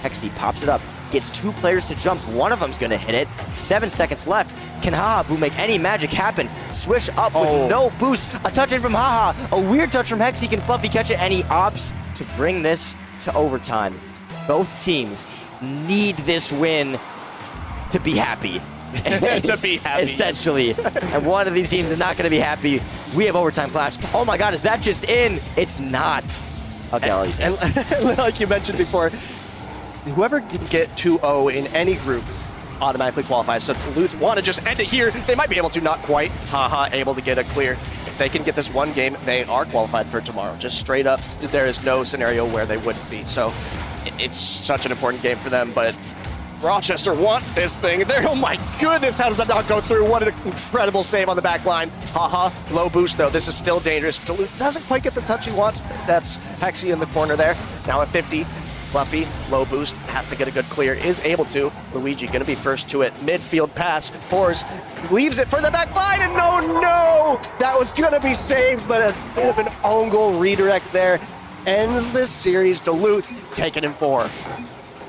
Hexy pops it up. gets 2 players to jump. One of them's going to hit it. 7 seconds left. Can Haha make any magic happen? Swish up with no boost. A touch in from Haha. A weird touch from Hexy. Can Fluffy catch it? And he opts to bring this to overtime. Both teams need this win to be happy. To be happy. Essentially. And one of these teams is not going to be happy. We have overtime clash. Oh my god, is that just in? It's not. Okay, I'll let you take it. And like you mentioned before, whoever can get 2-0 in any group automatically qualifies. So Duluth want to just end it here. They might be able to, not quite. Haha, able to get a clear. If they can get this one game, they are qualified for tomorrow. Just straight up, there is no scenario where they wouldn't be. So it's such an important game for them, but Rochester want this thing. Oh my goodness, how does that not go through? What an incredible save on the back line. Haha, low boost though. This is still dangerous. Duluth doesn't quite get the touch he wants. That's Hexy in the corner there. Now at 50. Fluffy, low boost, has to get a good clear, is able to. Luigi gonna be first to it. Midfield pass, Fours leaves it for the back line, and no! That was gonna be saved, but a bit of an own goal redirect there. Ends this series, Duluth taking in 4.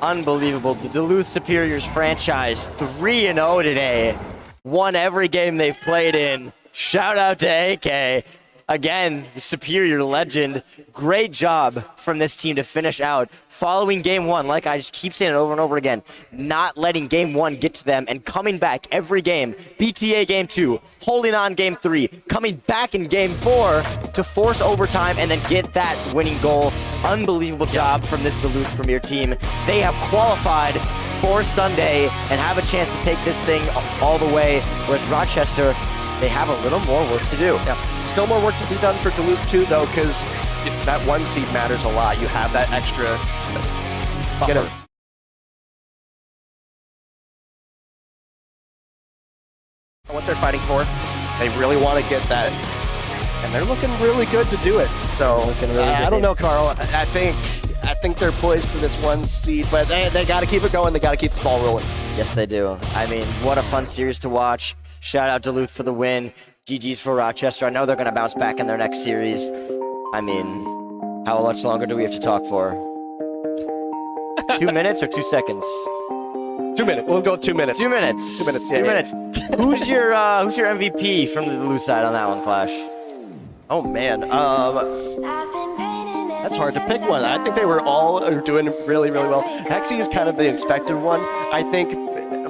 Unbelievable. The Duluth Superiors franchise 3-0 today. Won every game they've played in. Shout out to AK. Again, Superior legend. Great job from this team to finish out. Following game 1, like I just keep saying it over and over again, not letting game 1 get to them and coming back every game. BTA game 2, holding on game 3, coming back in game 4 to force overtime and then get that winning goal. Unbelievable job from this Duluth Premier team. They have qualified for Sunday and have a chance to take this thing all the way, whereas Rochester, they have a little more work to do. Yeah. Still more work to be done for Duluth too, though, because that 1 seed matters a lot. You have that extra buffer. What they're fighting for, they really want to get that, and they're looking really good to do it. So I don't know, Carl. I think they're poised for this 1 seed, but they got to keep it going. They got to keep this ball rolling. Yes, they do. I mean, what a fun series to watch. Shout out Duluth for the win. GG's for Rochester. I know they're going to bounce back in their next series. I mean, how much longer do we have to talk for? 2 minutes or 2 seconds? 2 minutes. We'll go 2 minutes. 2 minutes. 2 minutes. 2 minutes. Who's your MVP from the Duluth side on that one, Clash? Oh man, that's hard to pick one. I think they were all doing really, really well. Hexy is kind of the expected one. I think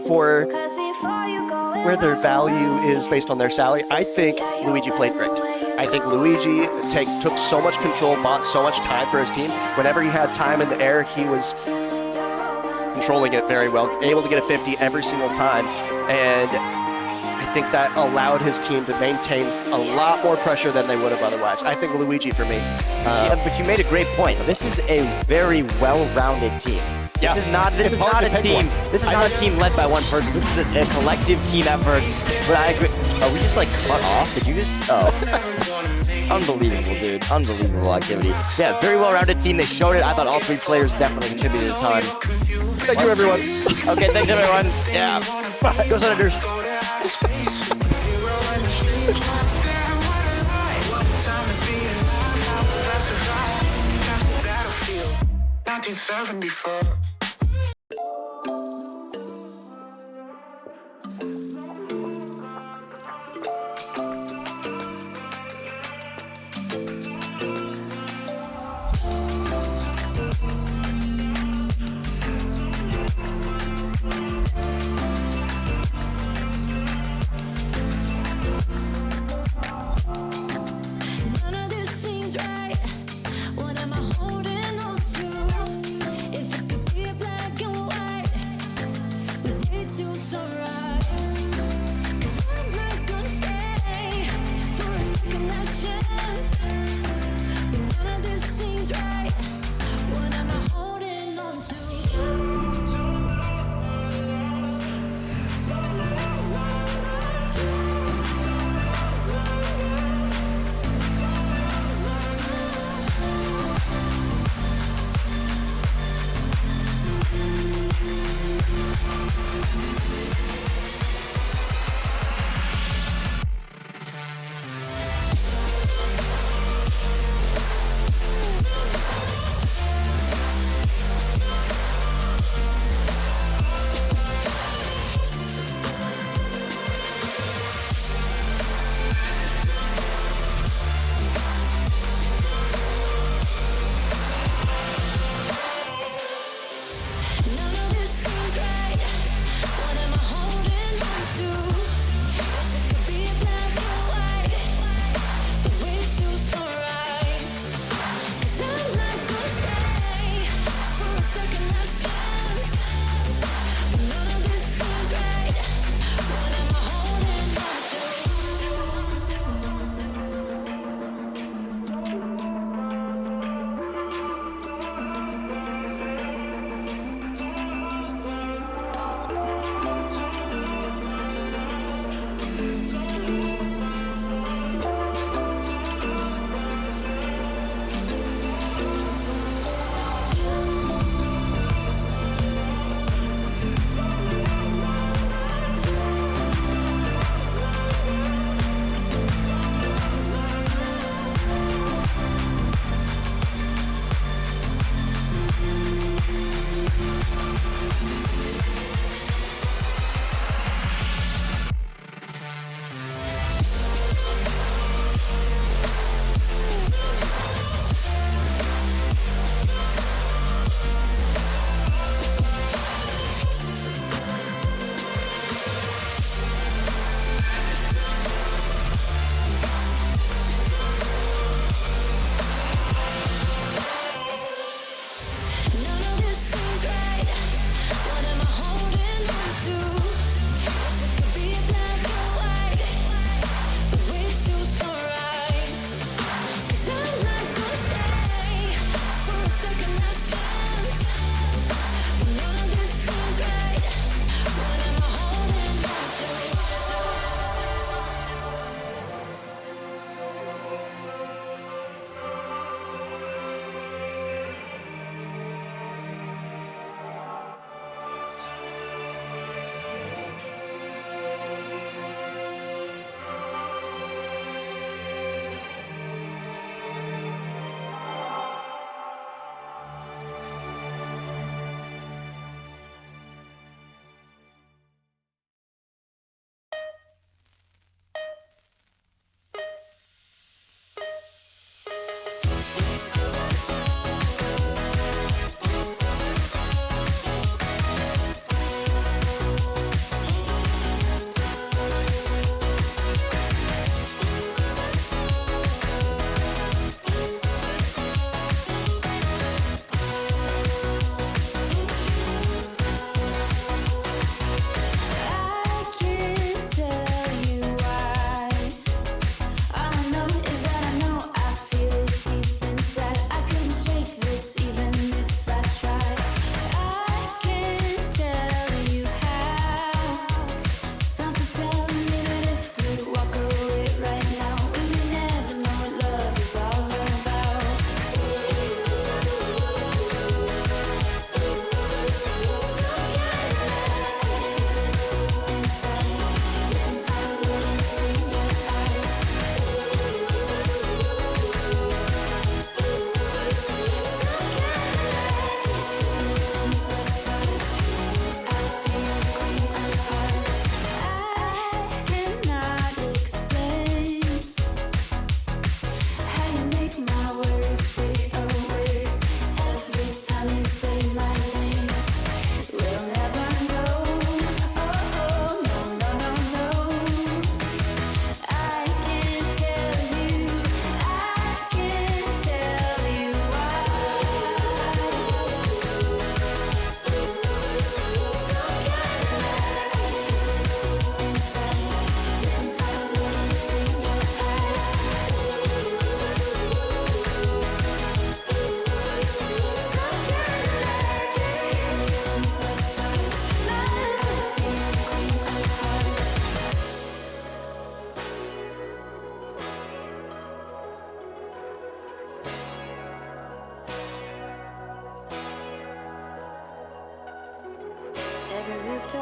for where their value is based on their salary, I think Luigi played great. I think Luigi took so much control, bought so much time for his team. Whenever he had time in the air, he was controlling it very well, able to get a 50 every single time. And I think that allowed his team to maintain a lot more pressure than they would have otherwise. I think Luigi for me. But you made a great point. This is a very well-rounded team. Yeah. This is not a team. This is not a team led by one person. This is a collective team effort. But I agree. Are we just like cut off? Did you just? Oh, it's unbelievable, dude. Unbelievable activity. Yeah, very well-rounded team. They showed it. I thought all 3 players definitely contributed a ton. Thank you, everyone. Okay, thanks everyone. Yeah. Go Senators. None of this seems right. What am I holding on to? If it could be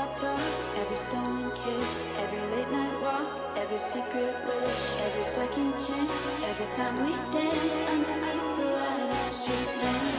rooftop talk, every stolen kiss, every late night walk, every secret wish, every second chance, every time we danced underneath the light of the street lamp.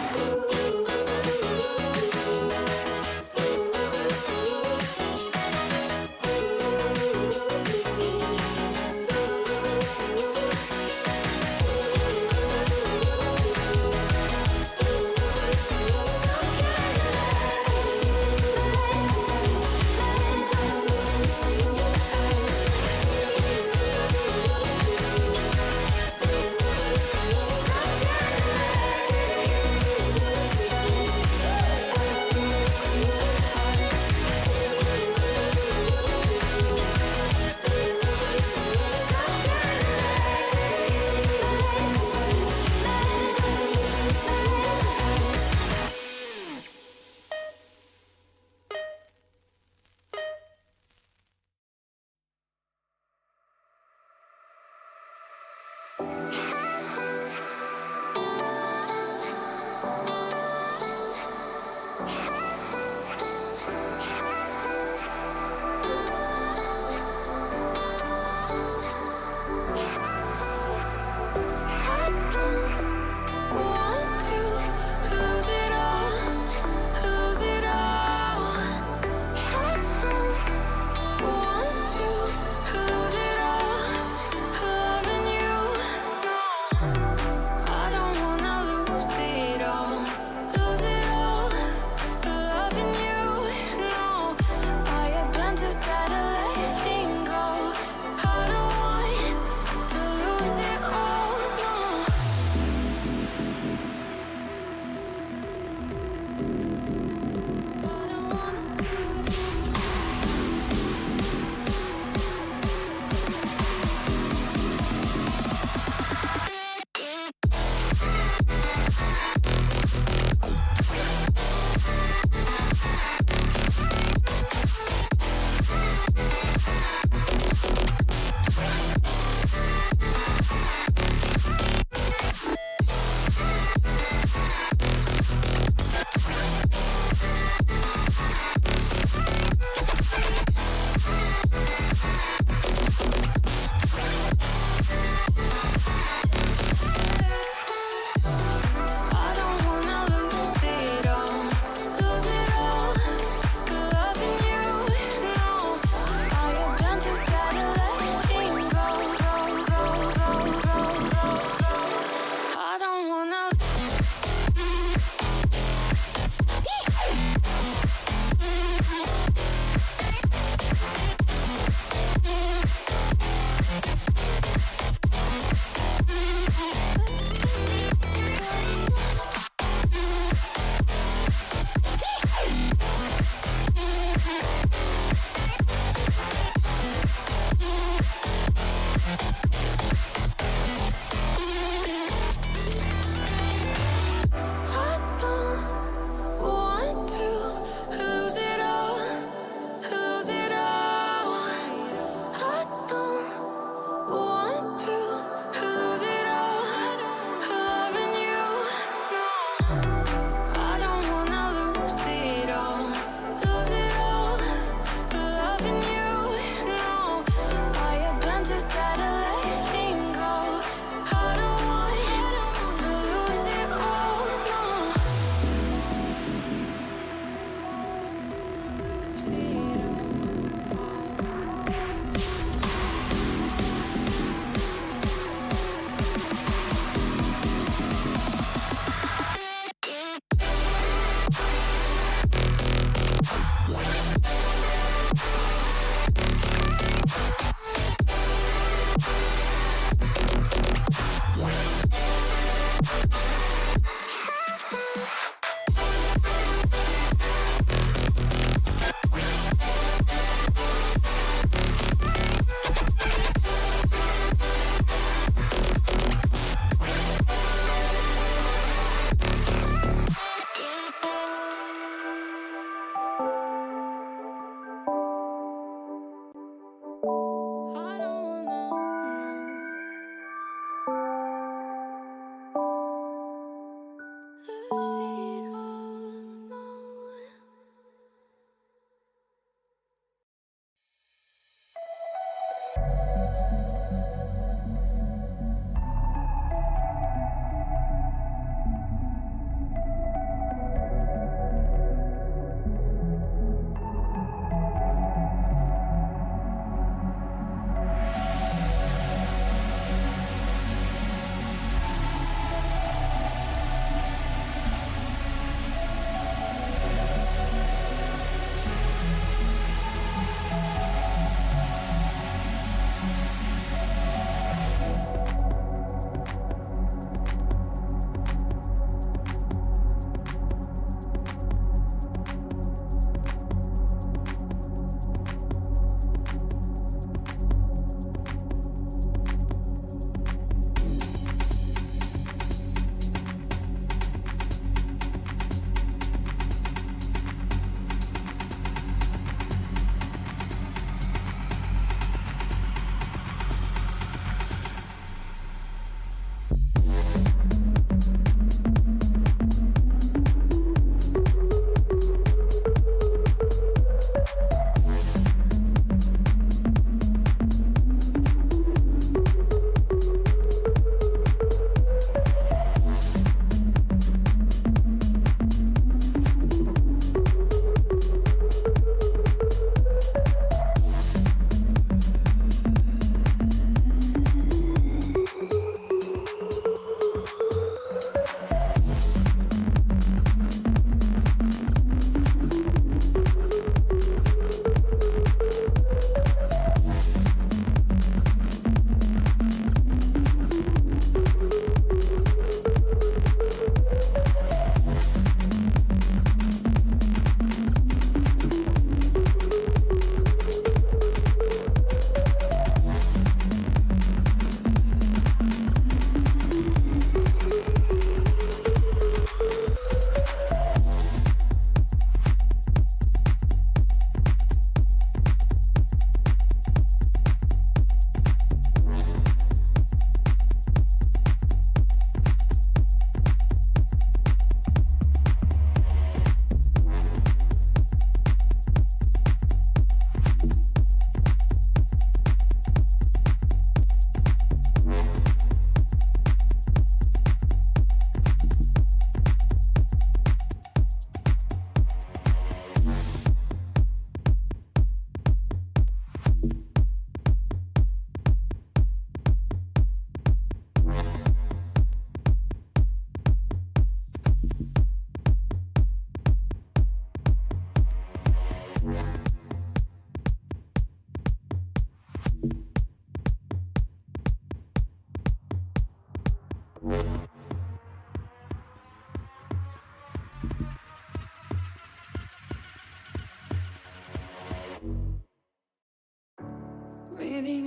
Breathing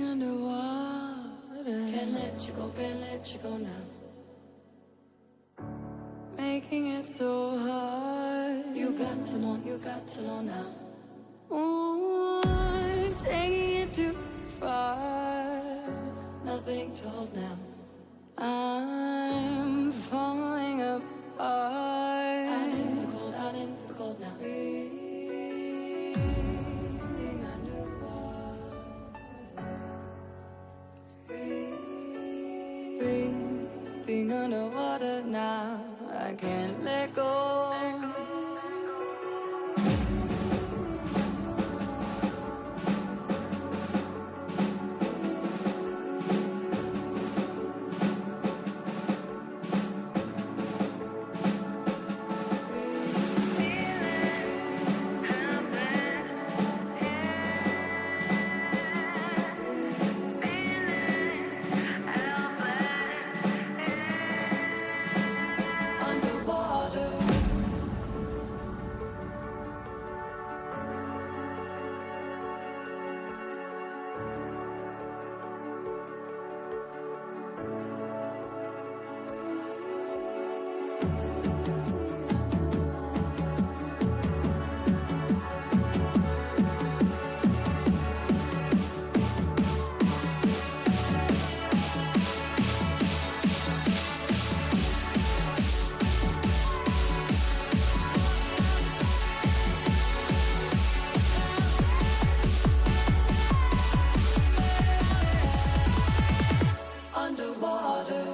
underwater. Can't let you go now. Making it so hard. You got to know now. Ooh, taking it too far. Nothing to hold now. I'm falling apart. Out in the cold now. Breathing underwater. Breathing underwater now. I can't let go. Underwater. Underwater.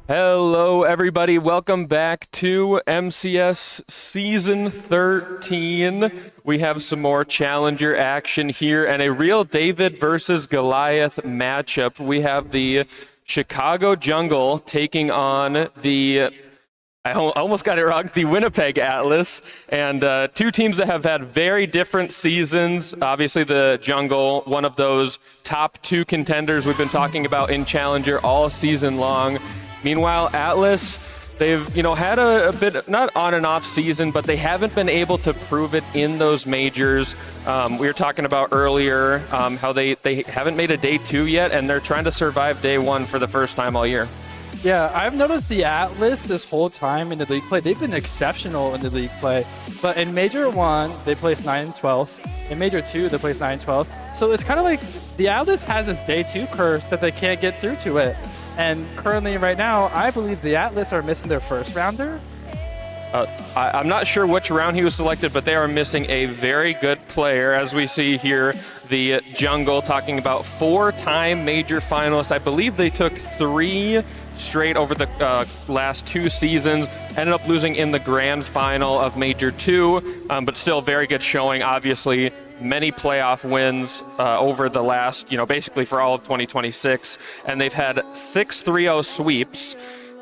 Hello, everybody. Welcome back to MCS Season 13. We have some more Challenger action here and a real David versus Goliath matchup. We have the Chicago Jungle taking on the, I almost got it wrong, the Winnipeg Atlas, and two teams that have had very different seasons. Obviously, the Jungle, one of those top two contenders we've been talking about in Challenger all season long. Meanwhile, Atlas, they've had a bit, not on and off season, but they haven't been able to prove it in those majors. We were talking about earlier how they haven't made a day 2 yet, and they're trying to survive day 1 for the first time all year. Yeah, I've noticed the Atlas this whole time in the league play. They've been exceptional in the league play. But in Major 1, they placed 9 and 12th. In Major 2, they placed 9 and 12th. So it's kind of like the Atlas has this day 2 curse that they can't get through to it. And currently right now, I believe the Atlas are missing their first rounder. I'm not sure which round he was selected, but they are missing a very good player. As we see here, the Jungle talking about 4-time major finalists. I believe they took 3 straight over the last 2 seasons. Ended up losing in the grand final of Major 2, but still very good showing, obviously. Many playoff wins over the last, basically for all of 2026. And they've had 6 3-0 sweeps.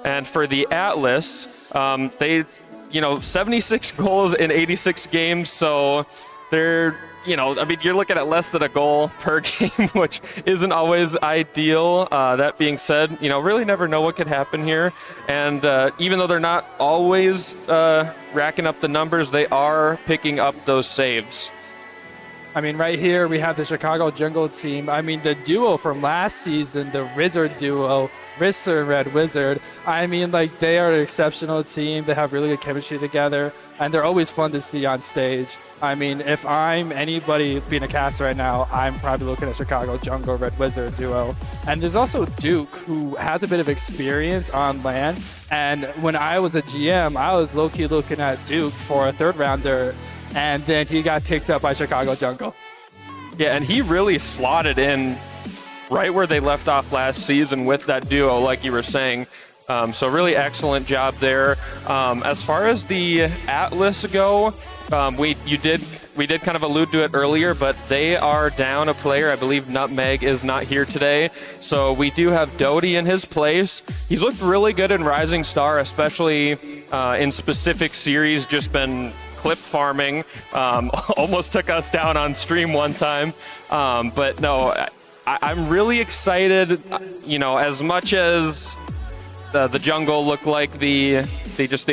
And for the Atlas, they 76 goals in 86 games, so they're, you're looking at less than a goal per game, which isn't always ideal. That being said, really never know what could happen here. And even though they're not always racking up the numbers, they are picking up those saves. Right here we have the Chicago Jungle team. The duo from last season, the Wizard duo, Risser Red Wizard. They are an exceptional team. They have really good chemistry together, and they're always fun to see on stage. If I'm anybody being a caster right now, I'm probably looking at Chicago Jungle Red Wizard duo. And there's also Duke, who has a bit of experience on LAN. And when I was a GM, I was low-key looking at Duke for a 3rd rounder, and then he got picked up by Chicago Jungle. Yeah, and he really slotted in right where they left off last season with that duo, like you were saying. So really excellent job there. As far as the Atlas go, we did kind of allude to it earlier, but they are down a player. I believe Nutmeg is not here today. So we do have Doty in his place. He's looked really good in Rising Star, especially in specific series, just been clip farming. Almost took us down on stream one time. But no, I'm really excited, as much as the jungle look like the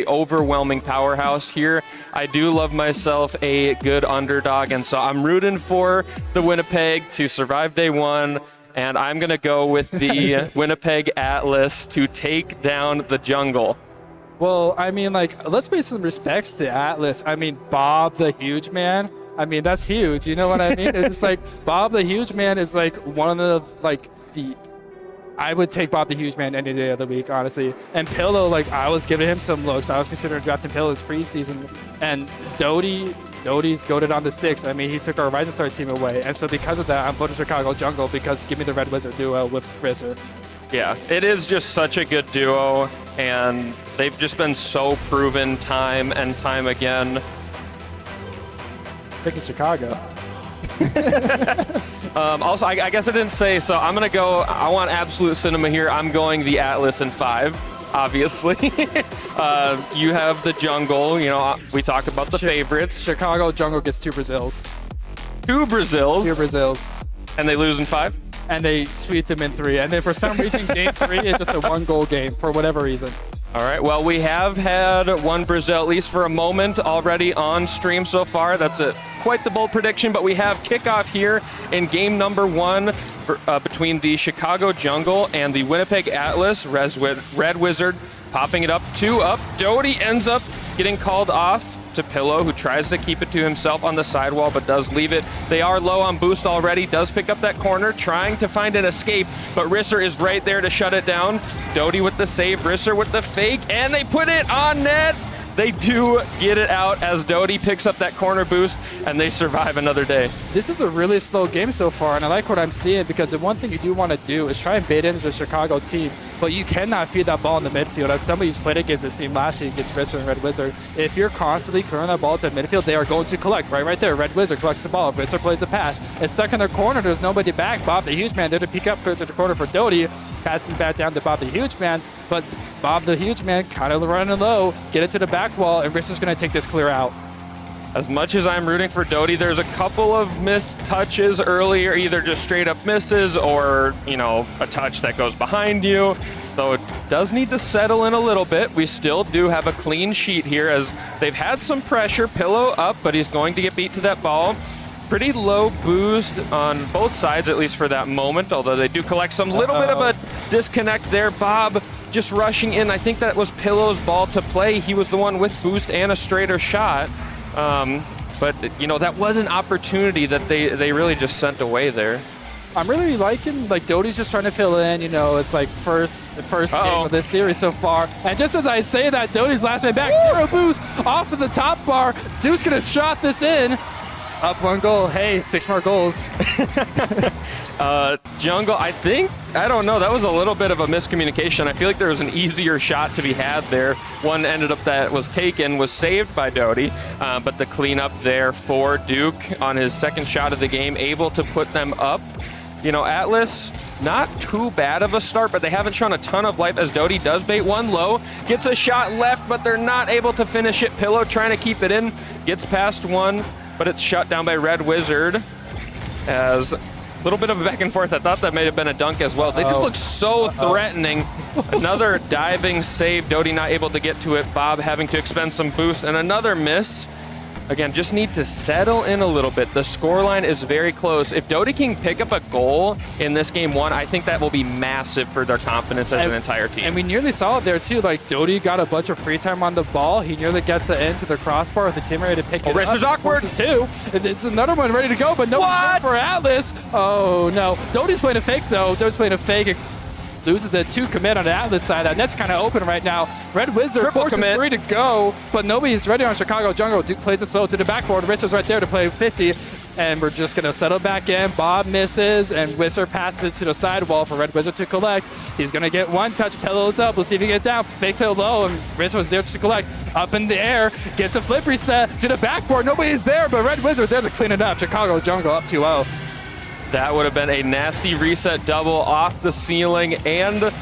overwhelming powerhouse here. I do love myself a good underdog, and so I'm rooting for the Winnipeg to survive day one, and I'm going to go with the Winnipeg Atlas to take down the jungle. Well, I mean, let's pay some respects to Atlas. I mean, Bob the Huge Man. I mean, that's huge. You know what I mean? It's just Bob the Huge Man is one of the I would take Bob the Huge Man any day of the week, honestly. And Pillow, I was giving him some looks. I was considering drafting Pillow this preseason. And Doty's goated on the 6. I mean, he took our Rising Star team away. And so because of that, I'm voting Chicago Jungle because give me the Red Wizard duo with Rizzer. Yeah, it is just such a good duo, and they've just been so proven time and time again. Picking Chicago. Also, I guess I didn't say, so I'm going to go, I want absolute cinema here. I'm going the Atlas in 5, obviously. You have the jungle, we talked about the favorites. Chicago Jungle gets 2 Brazils. 2 Brazils? 2 Brazils. And they lose in 5? And they sweep them in 3. And then for some reason, game 3 is just a 1-goal game for whatever reason. All right, well, we have had 1 Brazil, at least for a moment, already on stream so far. That's quite the bold prediction, but we have kickoff here in game number 1 between the Chicago Jungle and the Winnipeg Atlas. Red Wizard popping it up, 2 up. Doty ends up getting called off to Pillow, who tries to keep it to himself on the sidewall, but does leave it. They are low on boost already, does pick up that corner, trying to find an escape, but Risser is right there to shut it down. Doty with the save, Risser with the fake, and they put it on net. They do get it out as Doty picks up that corner boost, and they survive another day. This is a really slow game so far, and I like what I'm seeing because the one thing you do want to do is try and bait into the Chicago team, but you cannot feed that ball in the midfield. As somebody's played against this team last season against Risser and Red Wizard, if you're constantly clearing that ball to midfield, they are going to collect right there. Red Wizard collects the ball, Risser plays the pass. It's stuck in their corner, there's nobody back. Bob the Huge Man there to peek up to the corner for Doty, passing back down to Bob the Huge Man, but Bob the Huge Man kind of running low, get it to the back wall, and Risser's going to take this clear out. As much as I'm rooting for Doty, there's a couple of missed touches earlier, either just straight up misses or, a touch that goes behind you. So it does need to settle in a little bit. We still do have a clean sheet here as they've had some pressure. Pillow up, but he's going to get beat to that ball. Pretty low boost on both sides, at least for that moment, although they do collect some little bit of a disconnect there. Bob just rushing in. I think that was Pillow's ball to play. He was the one with boost and a straighter shot. But, that was an opportunity that they really just sent away there. I'm really liking, Doty's just trying to fill in, it's first game of this series so far. And just as I say that, Doty's last man back, 0 boost off of the top bar. Dude's going to shot this in. Up 1 goal. Hey, 6 more goals. Jungle, I don't know. That was a little bit of a miscommunication. I feel like there was an easier shot to be had there. One ended up that was taken, was saved by Doty, but the cleanup there for Duke on his second shot of the game, able to put them up. Atlas, not too bad of a start, but they haven't shown a ton of life as Doty does bait 1 low, gets a shot left, but they're not able to finish it. Pillow trying to keep it in, gets past 1, but it's shut down by Red Wizard. As a little bit of a back and forth. I thought that may have been a dunk as well. They just look so threatening. Another diving save. Doty not able to get to it. Bob having to expend some boost, and another miss. Again, just need to settle in a little bit. The scoreline is very close. If Doty can pick up a goal in this game 1, I think that will be massive for their confidence as an entire team. And we nearly saw it there too. Doty got a bunch of free time on the ball. He nearly gets it into the crossbar with the team ready to pick it up. Risser's awkward. Too. It's another one ready to go, but no one for Atlas. Oh no. Doty's playing a fake though. Doty's playing a fake. Loses the 2 commit on the Atlas side. That net's kind of open right now. Red Wizard forces 3 to go, but nobody's ready on Chicago Jungle. Duke plays it slow to the backboard. Risser's right there to play 50. and we're just going to settle back in. Bob misses, and Wizard passes it to the sidewall for Red Wizard to collect. He's going to get one touch, pillows up. We'll see if he gets down, fakes it low, and Wizard's there to collect. Up in the air, gets a flip reset to the backboard. Nobody's there, but Red Wizard there to clean it up. Chicago Jungle up 2-0. That would have been a nasty reset double off the ceiling and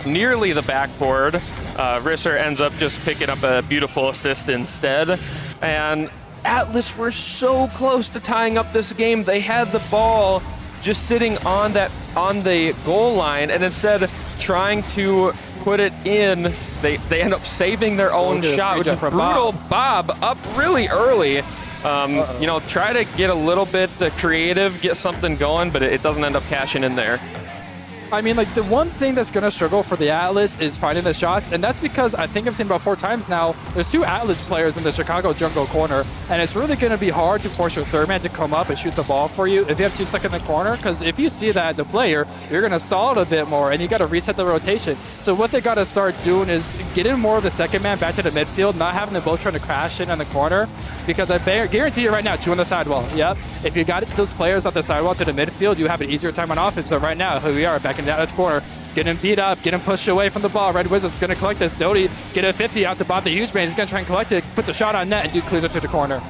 nearly the backboard. Risser ends up just picking up a beautiful assist instead. And Atlas were so close to tying up this game. They had the ball just sitting on the goal line, and instead of trying to put it in, they end up saving their own shot, which is brutal. Bob up really early. You know, try to get a little bit creative, get something going, but it doesn't end up cashing in there. I mean, like, the one thing that's going to struggle for the Atlas is finding the shots, and that's because I think I've seen about 4 times now, there's 2 Atlas players in the Chicago Jungle corner, and it's really going to be hard to force your third man to come up and shoot the ball for you if you have 2 stuck in the corner, because if you see that as a player, you're going to stall it a bit more, and you got to reset the rotation. So what they got to start doing is getting more of the second man back to the midfield, not having them both trying to crash in on the corner, because I guarantee you right now, 2 on the sidewall. Yep. If you got those players off the sidewall to the midfield, you have an easier time on offense. So right now, here we are back in the Atlas corner, getting beat up, getting pushed away from the ball. Red Wizards going to collect this. Doty get a 50 out to Bob the Huge Man. He's going to try and collect it, puts a shot on net, and Duke clears it to the corner.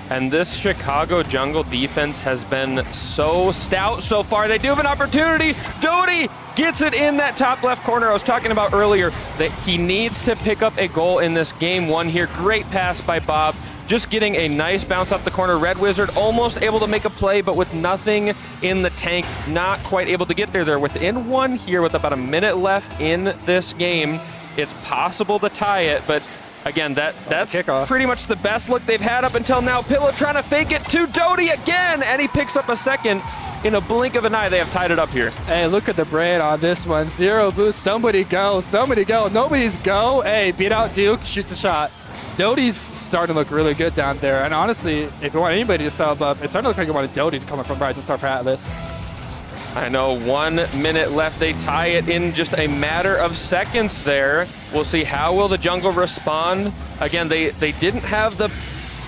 And this Chicago Jungle defense has been so stout so far. They do have an opportunity. Doty gets it in that top left corner I was talking about earlier, that he needs to pick up a goal in this game 1 here. Great pass by Bob. Just getting a nice bounce off the corner. Red Wizard almost able to make a play, but with nothing in the tank, not quite able to get there. They're within 1 here with about a minute left in this game. It's possible to tie it, but again, that's pretty much the best look they've had up until now. Pillow trying to fake it to Doty again, and he picks up a second. In a blink of an eye, they have tied it up here. Hey, look at the brain on this one. 0 boost, somebody go, nobody's go. Hey, beat out Duke, shoot the shot. Doty's starting to look really good down there. And honestly, if you want anybody to sub up, it's starting to look like you want a Doty to come from Rising Star for Atlas. I know, 1 minute left. They tie it in just a matter of seconds there. We'll see how will the Jungle respond. Again, they didn't have the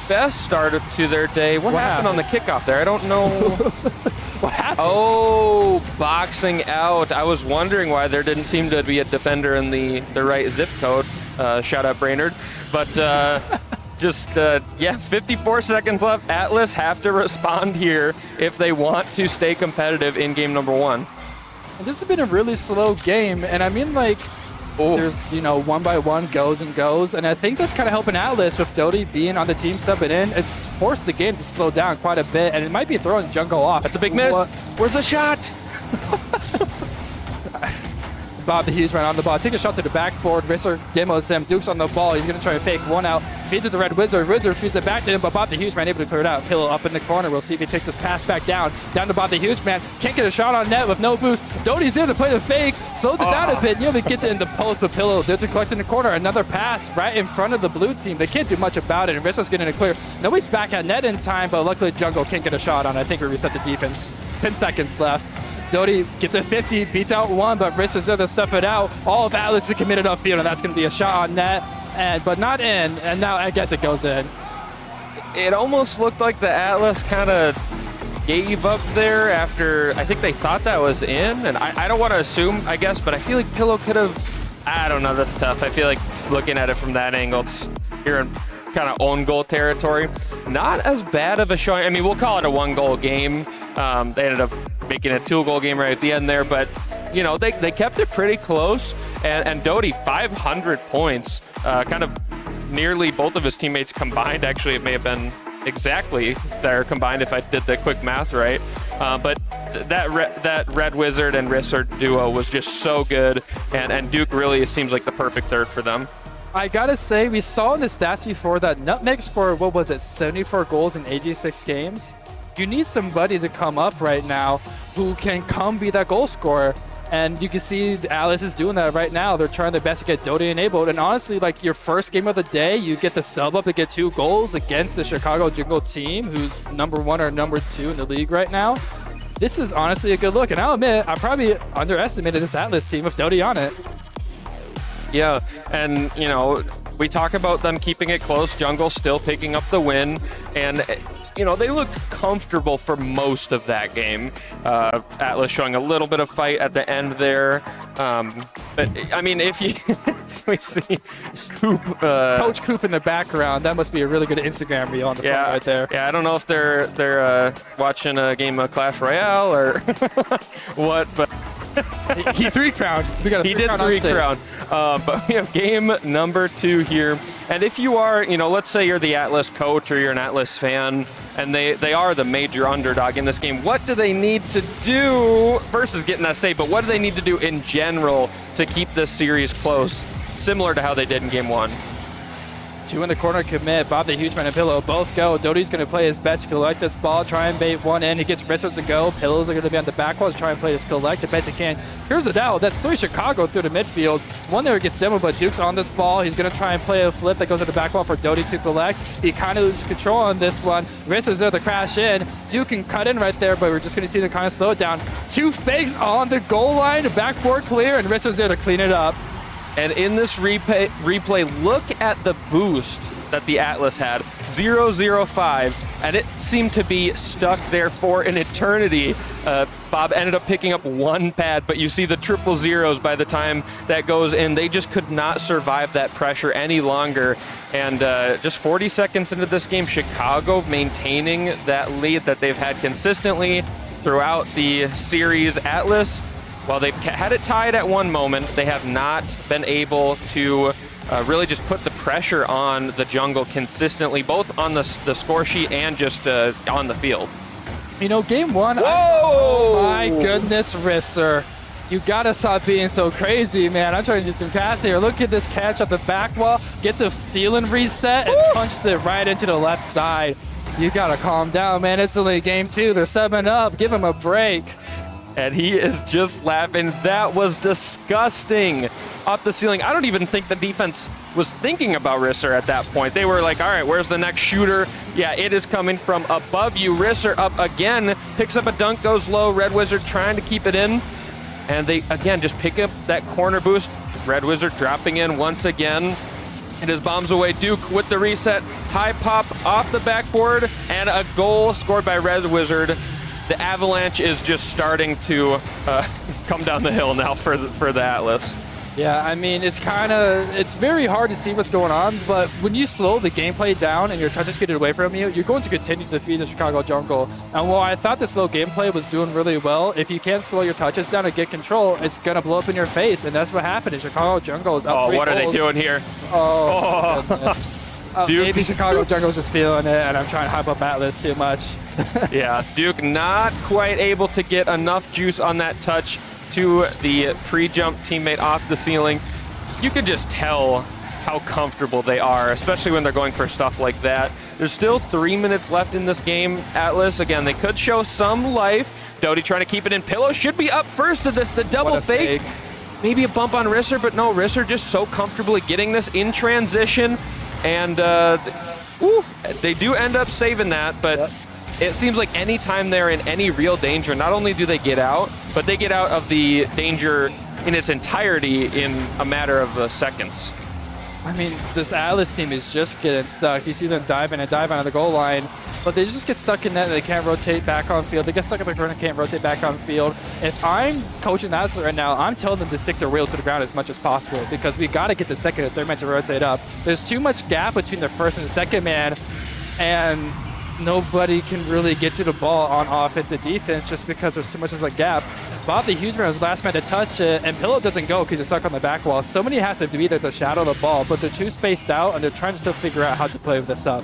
best start to their day. What happened on the kickoff there? I don't know. What happened? Oh, boxing out. I was wondering why there didn't seem to be a defender in the right zip code. Shout out Brainerd. But yeah, 54 seconds left. Atlas have to respond here if they want to stay competitive in game number 1. This has been a really slow game, and I mean, like, there's, you know, 1 by 1 goes and goes, and I think that's kind of helping Atlas with Doty being on the team subbing in. It's forced the game to slow down quite a bit, and it might be throwing Jungle off. That's a big miss. Where's the shot? Bob the Huge Man on the ball. Take a shot to the backboard. Risser demos him. Duke's on the ball. He's going to try to fake 1 out. Feeds it to Red Wizard. Wizard feeds it back to him, but Bob the Huge Man able to clear it out. Pillow up in the corner. We'll see if he takes this pass back down. Down to Bob the Huge Man. Can't get a shot on net with no boost. Doty's there to play the fake. Slows it down a bit. Nearly gets it in the post, but Pillow there to collect in the corner. Another pass right in front of the blue team. They can't do much about it, and Risser's getting it clear. Nobody's back at net in time, but luckily Jungle can't get a shot on. I think we reset the defense. 10 seconds left. Doty gets a 50, beats out 1, but Risser's there to stuff it out. All of Atlas is committed upfield, and that's going to be a shot on net, but not in, and now I guess it goes in. It almost looked like the Atlas kind of gave up there after, I think they thought that was in, and I don't want to assume, I guess, but I feel like Pillow could have, I don't know, that's tough. I feel like looking at it from that angle, you're in kind of own goal territory. Not as bad of a showing. I mean, we'll call it a 1-goal game. They ended up making a 2-goal game right at the end there, but you know, they kept it pretty close, and Doty 500 points, kind of nearly both of his teammates combined. Actually, it may have been exactly their combined if I did the quick math right, but that Red Wizard and Risser duo was just so good, and Duke really seems like the perfect third for them. I gotta say, we saw in the stats before that Nutmeg scored, what was it, 74 goals in 86 games? You need somebody to come up right now who can come be that goal scorer. And you can see Atlas is doing that right now. They're trying their best to get Doty enabled. And honestly, like, your first game of the day, you get the sub up to get 2 goals against the Chicago Jungle team, who's number 1 or number 2 in the league right now. This is honestly a good look. And I'll admit, I probably underestimated this Atlas team with Doty on it. Yeah, and you know, we talk about them keeping it close. Jungle still picking up the win, and they looked comfortable for most of that game. Atlas showing a little bit of fight at the end there. But I mean, if you so we see Coop, Coach Coop in the background. That must be a really good Instagram reel on the front right there. Yeah, I don't know if they're watching a game of Clash Royale or what, but he 3-crowned. We got a he did 3-crown. But we have game number 2 here. And if you are, let's say you're the Atlas coach or you're an Atlas fan, and they are the major underdog in this game, what do they need to do? First is getting that save, but what do they need to do in general to keep this series close, similar to how they did in game 1? 2 in the corner commit. Bob the Huge Man and Pillow both go. Doty's going to play his best to collect this ball, try and bait one in. He gets wrestlers to go. Pillows are going to be on the back wall to try and play his collect the best he can. Here's the doubt. That's 3 Chicago through the midfield. One there gets demoed, but Duke's on this ball. He's going to try and play a flip that goes to the back wall for Doty to collect. He kind of loses control on this one. Wrestlers there to crash in. Duke can cut in right there, but we're just going to see them kind of slow it down. 2 fakes on the goal line. Backboard clear, and Wrestlers there to clean it up. And in this replay, look at the boost that the Atlas had, 005, and it seemed to be stuck there for an eternity. Bob ended up picking up 1 pad, but you see the triple zeros by the time that goes in. They just could not survive that pressure any longer. And just 40 seconds into this game, Chicago maintaining that lead that they've had consistently throughout the series. Atlas, while they've had it tied at one moment, they have not been able to really just put the pressure on the jungle consistently, both on the score sheet and just on the field. Game 1. Whoa! Oh my goodness, Risser. You gotta stop being so crazy, man. I'm trying to do some casting here. Look at this catch at the back wall. Gets a ceiling reset and punches it right into the left side. You gotta calm down, man. It's only game 2. They're 7 up. Give them a break. And he is just laughing. That was disgusting. Up the ceiling. I don't even think the defense was thinking about Risser at that point. They were like, all right, where's the next shooter? Yeah, it is coming from above you. Risser up again. Picks up a dunk, goes low. Red Wizard trying to keep it in. And they, again, just pick up that corner boost. Red Wizard dropping in once again. It is bombs away. Duke with the reset. High pop off the backboard. And a goal scored by Red Wizard. The avalanche is just starting to come down the hill now for the Atlas. Yeah, I mean, it's very hard to see what's going on, but when you slow the gameplay down and your touches get away from you, you're going to continue to defeat the Chicago jungle. And while I thought the slow gameplay was doing really well, if you can't slow your touches down and get control, it's going to blow up in your face, and that's what happened in Chicago jungle. Is up 3 what goals. are they doing here? Oh. Goodness. Maybe Chicago jungle's just feeling it, and I'm trying to hype up Atlas too much. Yeah, Duke not quite able to get enough juice on that touch to the pre-jump teammate off the ceiling. You could just tell how comfortable they are, especially when they're going for stuff like that. There's still 3 minutes left in this game. Atlas, again, they could show some life. Doty trying to keep it in. Pillow should be up first to this. The double fake. Maybe a bump on Risser, but no, Risser just so comfortably getting this in transition. And they do end up saving that, but it seems like anytime they're in any real danger, not only do they get out, but they get out of the danger in its entirety in a matter of seconds. I mean, this Atlas team is just getting stuck. You see them dive in and dive out of the goal line, but they just get stuck in net and they can't rotate back on field. They get stuck in the corner and can't rotate back on field. If I'm coaching Atlas right now, I'm telling them to stick their wheels to the ground as much as possible because we got to get the second and third man to rotate up. There's too much gap between the first and the second man, and nobody can really get to the ball on offense and defense just because there's too much of a gap. Bob the Huge Man was the last man to touch it, and Pillow doesn't go because he's stuck on the back wall. Somebody has to be there to shadow the ball, but they're too spaced out, and they're trying to still figure out how to play with this up.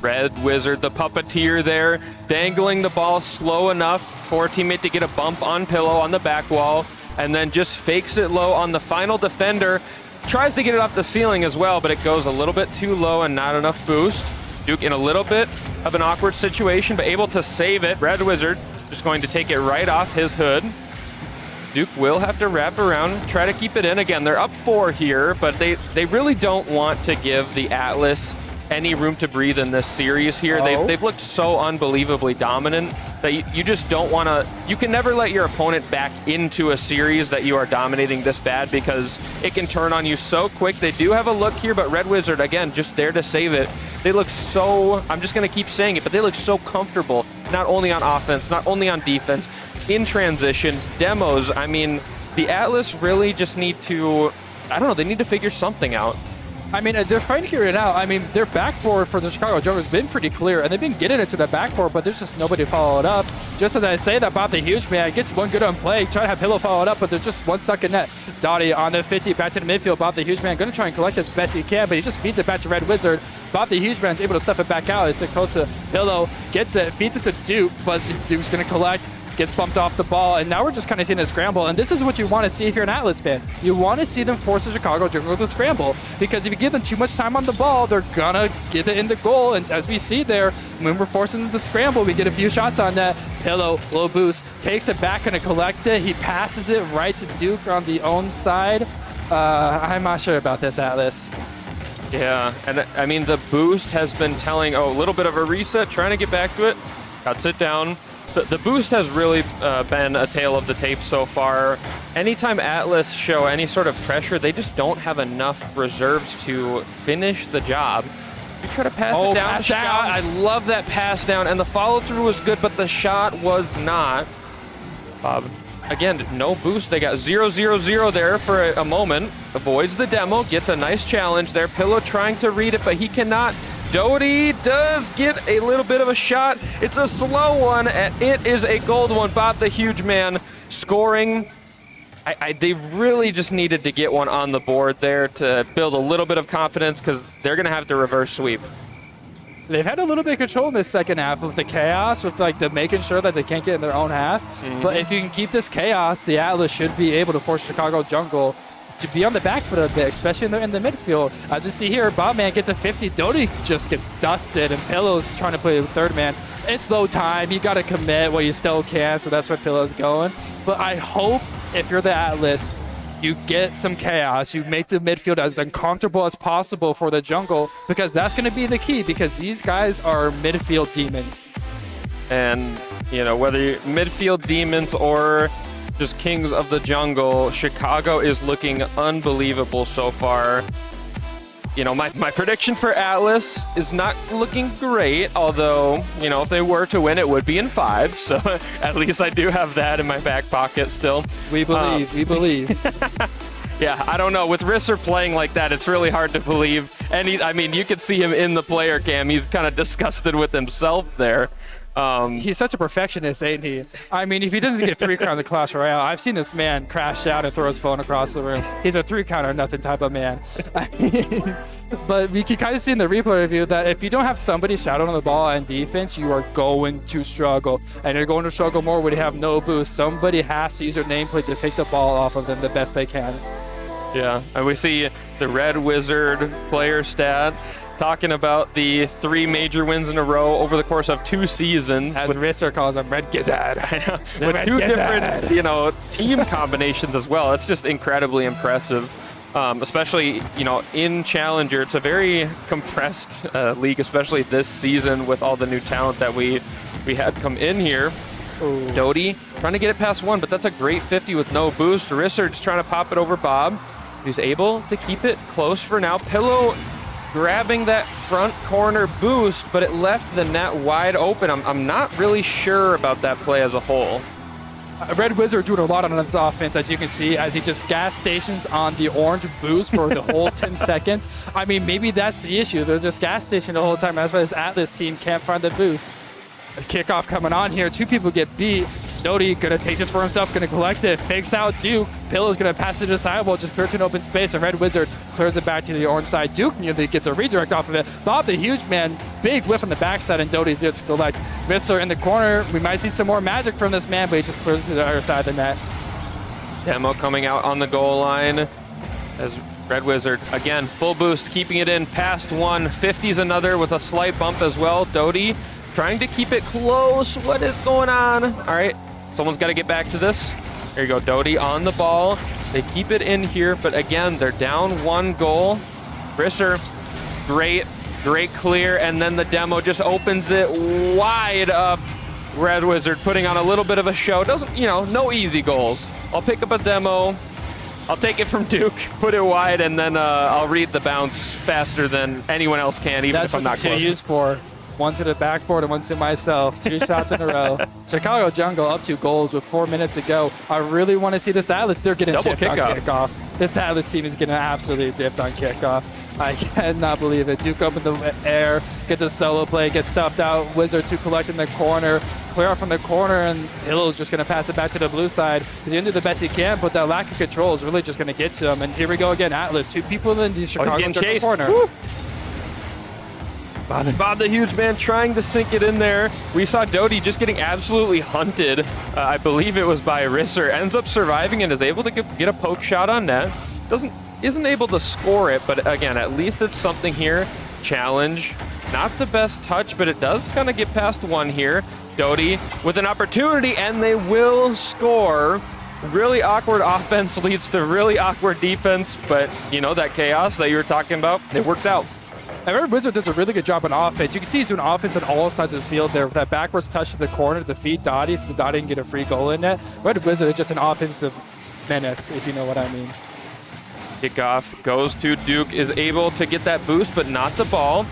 Red Wizard, the puppeteer there, dangling the ball slow enough for a teammate to get a bump on Pillow on the back wall, and then just fakes it low on the final defender. Tries to get it off the ceiling as well, but it goes a little bit too low and not enough boost. Duke in a little bit of an awkward situation, but able to save it. Red Wizard just going to take it right off his hood. Duke will have to wrap around, try to keep it in. Again, they're up 4 here, but they really don't want to give the Atlas any room to breathe in this series here. They've looked so unbelievably dominant that you just don't want to. You can never let your opponent back into a series that you are dominating this bad, because it can turn on you so quick. They do have a look here, but Red Wizard, again, just there to save it. They look so, I'm just going to keep saying it, but they look so comfortable, not only on offense, not only on defense, in transition, demos. I mean, the Atlas really just need to, I don't know, they need to figure something out. I mean, they're trying to figure it out. I mean, their backboard for the Chicago Jungle has been pretty clear, and they've been getting it to the backboard, but there's just nobody to follow it up. Just as I say that about the huge man, gets one good on play, try to have Pillow follow it up, but there's just one stuck in net. Dottie on the 50, back to the midfield. Bob the huge man going to try and collect as best he can, but he just feeds it back to Red Wizard. Bob the huge man's able to stuff it back out. It's close to Pillow, gets it, feeds it to Duke, but Duke's going to collect. Gets bumped off the ball, and now we're just kind of seeing a scramble, and this is what you want to see if you're an Atlas fan. You want to see them force the Chicago Jungle to scramble, because if you give them too much time on the ball, they're gonna get it in the goal, and as we see there, when we're forcing them to scramble, we get a few shots on that. Pillow, low boost, takes it back, gonna collect it, he passes it right to Duke on the own side. I'm not sure about this, Atlas. Yeah, and I mean, the boost has been telling, a little bit of a reset, trying to get back to it, cuts it down. The boost has really been a tale of the tape so far. Anytime Atlas show any sort of pressure, they just don't have enough reserves to finish the job. You try to pass it down. Pass down. I love that pass down, and the follow-through was good, but the shot was not. Bob, again, no boost. They got 0-0-0 there for a moment. Avoids the demo, gets a nice challenge there. Pillow trying to read it, but he cannot. Doty does get a little bit of a shot. It's a slow one, and it is a gold one. Bob the huge man scoring. They really just needed to get one on the board there to build a little bit of confidence, because they're going to have to reverse sweep. They've had a little bit of control in this second half with the chaos, with like the making sure that they can't get in their own half. But if you can keep this chaos, the Atlas should be able to force Chicago Jungle to be on the back foot a bit, especially in the midfield. As we see here, Bobman gets a 50. Doty just gets dusted, and Pillow's trying to play with third man. It's low time. You got to commit what you still can, so that's where Pillow's going. But I hope if you're the Atlas, you get some chaos. You make the midfield as uncomfortable as possible for the Jungle, because that's going to be the key, because these guys are midfield demons. And, you know, whether you're midfield demons or just kings of the jungle, Chicago is looking unbelievable so far. You know, my prediction for Atlas is not looking great, although, you know, if they were to win, it would be in 5. So at least I do have that in my back pocket still. We believe, we believe. Yeah, I don't know. With Risser playing like that, it's really hard to believe. And I mean, you could see him in the player cam. He's kind of disgusted with himself there. He's such a perfectionist, ain't he? I mean, if he doesn't get 3 crown in the Clash Royale, I've seen this man crash out and throw his phone across the room. He's a 3 count or nothing type of man. But we can kind of see in the replay review that if you don't have somebody shadowing on the ball and defense, you are going to struggle. And you're going to struggle more when you have no boost. Somebody has to use their nameplate to take the ball off of them the best they can. Yeah, and we see the Red Wizard player stat talking about the 3 major wins in a row over the course of 2 seasons. As Risser calls them, Red Gizzard. With 2 different, you know, team combinations as well. It's just incredibly impressive. Especially, you know, in Challenger, it's a very compressed league, especially this season with all the new talent that we had come in here. Ooh. Doty trying to get it past 1, but that's a great 50 with no boost. Risser just trying to pop it over Bob. He's able to keep it close for now. Pillow grabbing that front corner boost, but it left the net wide open. I'm not really sure about that play as a whole. Red Wizard doing a lot on his offense, as you can see, as he just gas stations on the orange boost for the whole 10 seconds. I mean, maybe that's the issue. They're just gas stationing the whole time. That's why this Atlas team can't find the boost. A kickoff coming on here. 2 people get beat. Doty gonna take this for himself, gonna collect it, fakes out Duke. Pillow's gonna pass it to the sidewall, just clear to an open space, and Red Wizard clears it back to the orange side. Duke nearly gets a redirect off of it. Bob the huge man, big whiff on the backside, and Doty's there to collect. Whistler in the corner. We might see some more magic from this man, but he just clears to the other side of the net. Demo coming out on the goal line as Red Wizard, again, full boost, keeping it in past 1. 50's another with a slight bump as well. Doty trying to keep it close. What is going on? All right, someone's got to get back to this. There you go, Doty on the ball. They keep it in here, but again, they're down 1 goal. Risser, great Great clear, and then the demo just opens it wide up. Red Wizard putting on a little bit of a show. Doesn't, no easy goals. I'll pick up a demo. I'll take it from Duke, put it wide, and then I'll read the bounce faster than anyone else can, even if I'm not close. That's what the 2 used for. One to the backboard and one to myself. 2 shots in a row. Chicago Jungle up 2 goals with 4 minutes to go. I really want to see this Atlas. They're getting double dipped on kickoff. This Atlas team is getting absolutely dipped on kickoff. I cannot believe it. Duke up in the air, gets a solo play, gets stuffed out. Wizard to collect in the corner, clear out from the corner, and Hill's just going to pass it back to the blue side. He's going to do the best he can, but that lack of control is really just going to get to him. And here we go again, Atlas. 2 people in the Chicago chased. corner. Woo. Bob the Huge Man trying to sink it in there. We saw Doty just getting absolutely hunted. I believe it was by Risser. Ends up surviving and is able to get a poke shot on net. Isn't able to score it, but again, at least it's something here. Challenge. Not the best touch, but it does kind of get past one here. Doty with an opportunity, and they will score. Really awkward offense leads to really awkward defense, but that chaos that you were talking about, it worked out. And Red Wizard does a really good job on offense. You can see he's doing offense on all sides of the field there with that backwards touch to the corner to feed Dottie, so Dottie can get a free goal in net. Red Wizard is just an offensive menace, if you know what I mean. Kickoff goes to Duke, is able to get that boost, but not the ball.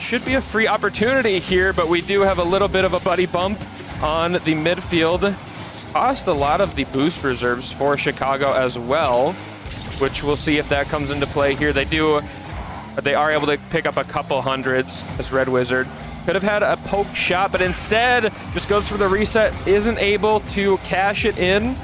Should be a free opportunity here, but we do have a little bit of a buddy bump on the midfield. Cost a lot of the boost reserves for Chicago as well, which we'll see if that comes into play here. They are able to pick up a couple hundreds as Red Wizard. Could have had a poke shot, but instead just goes for the reset, isn't able to cash it in.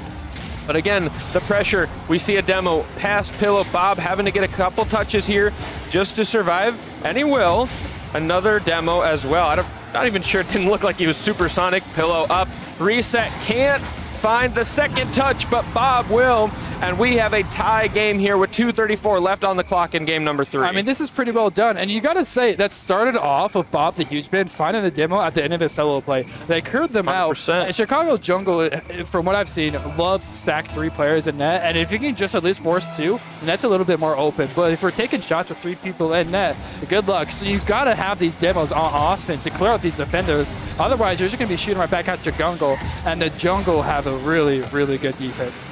But again, the pressure, we see a demo, pass Pillow, Bob having to get a couple touches here just to survive, and he will. Another demo as well. Not even sure, it didn't look like he was supersonic. Pillow up, reset, can't find the second touch, but Bob will. And we have a tie game here with 2:34 left on the clock in game number 3. I mean, this is pretty well done. And you got to say, that started off with Bob the Huge Man finding the demo at the end of his solo play. They cleared them 100%. out. And Chicago Jungle, from what I've seen, loves to stack 3 players in net. And if you can just at least force 2, then that's a little bit more open. But if we're taking shots with 3 people in net, good luck. So you got to have these demos on offense to clear out these defenders. Otherwise, you're just going to be shooting right back at your Jungle. And the Jungle have a really, really good defense.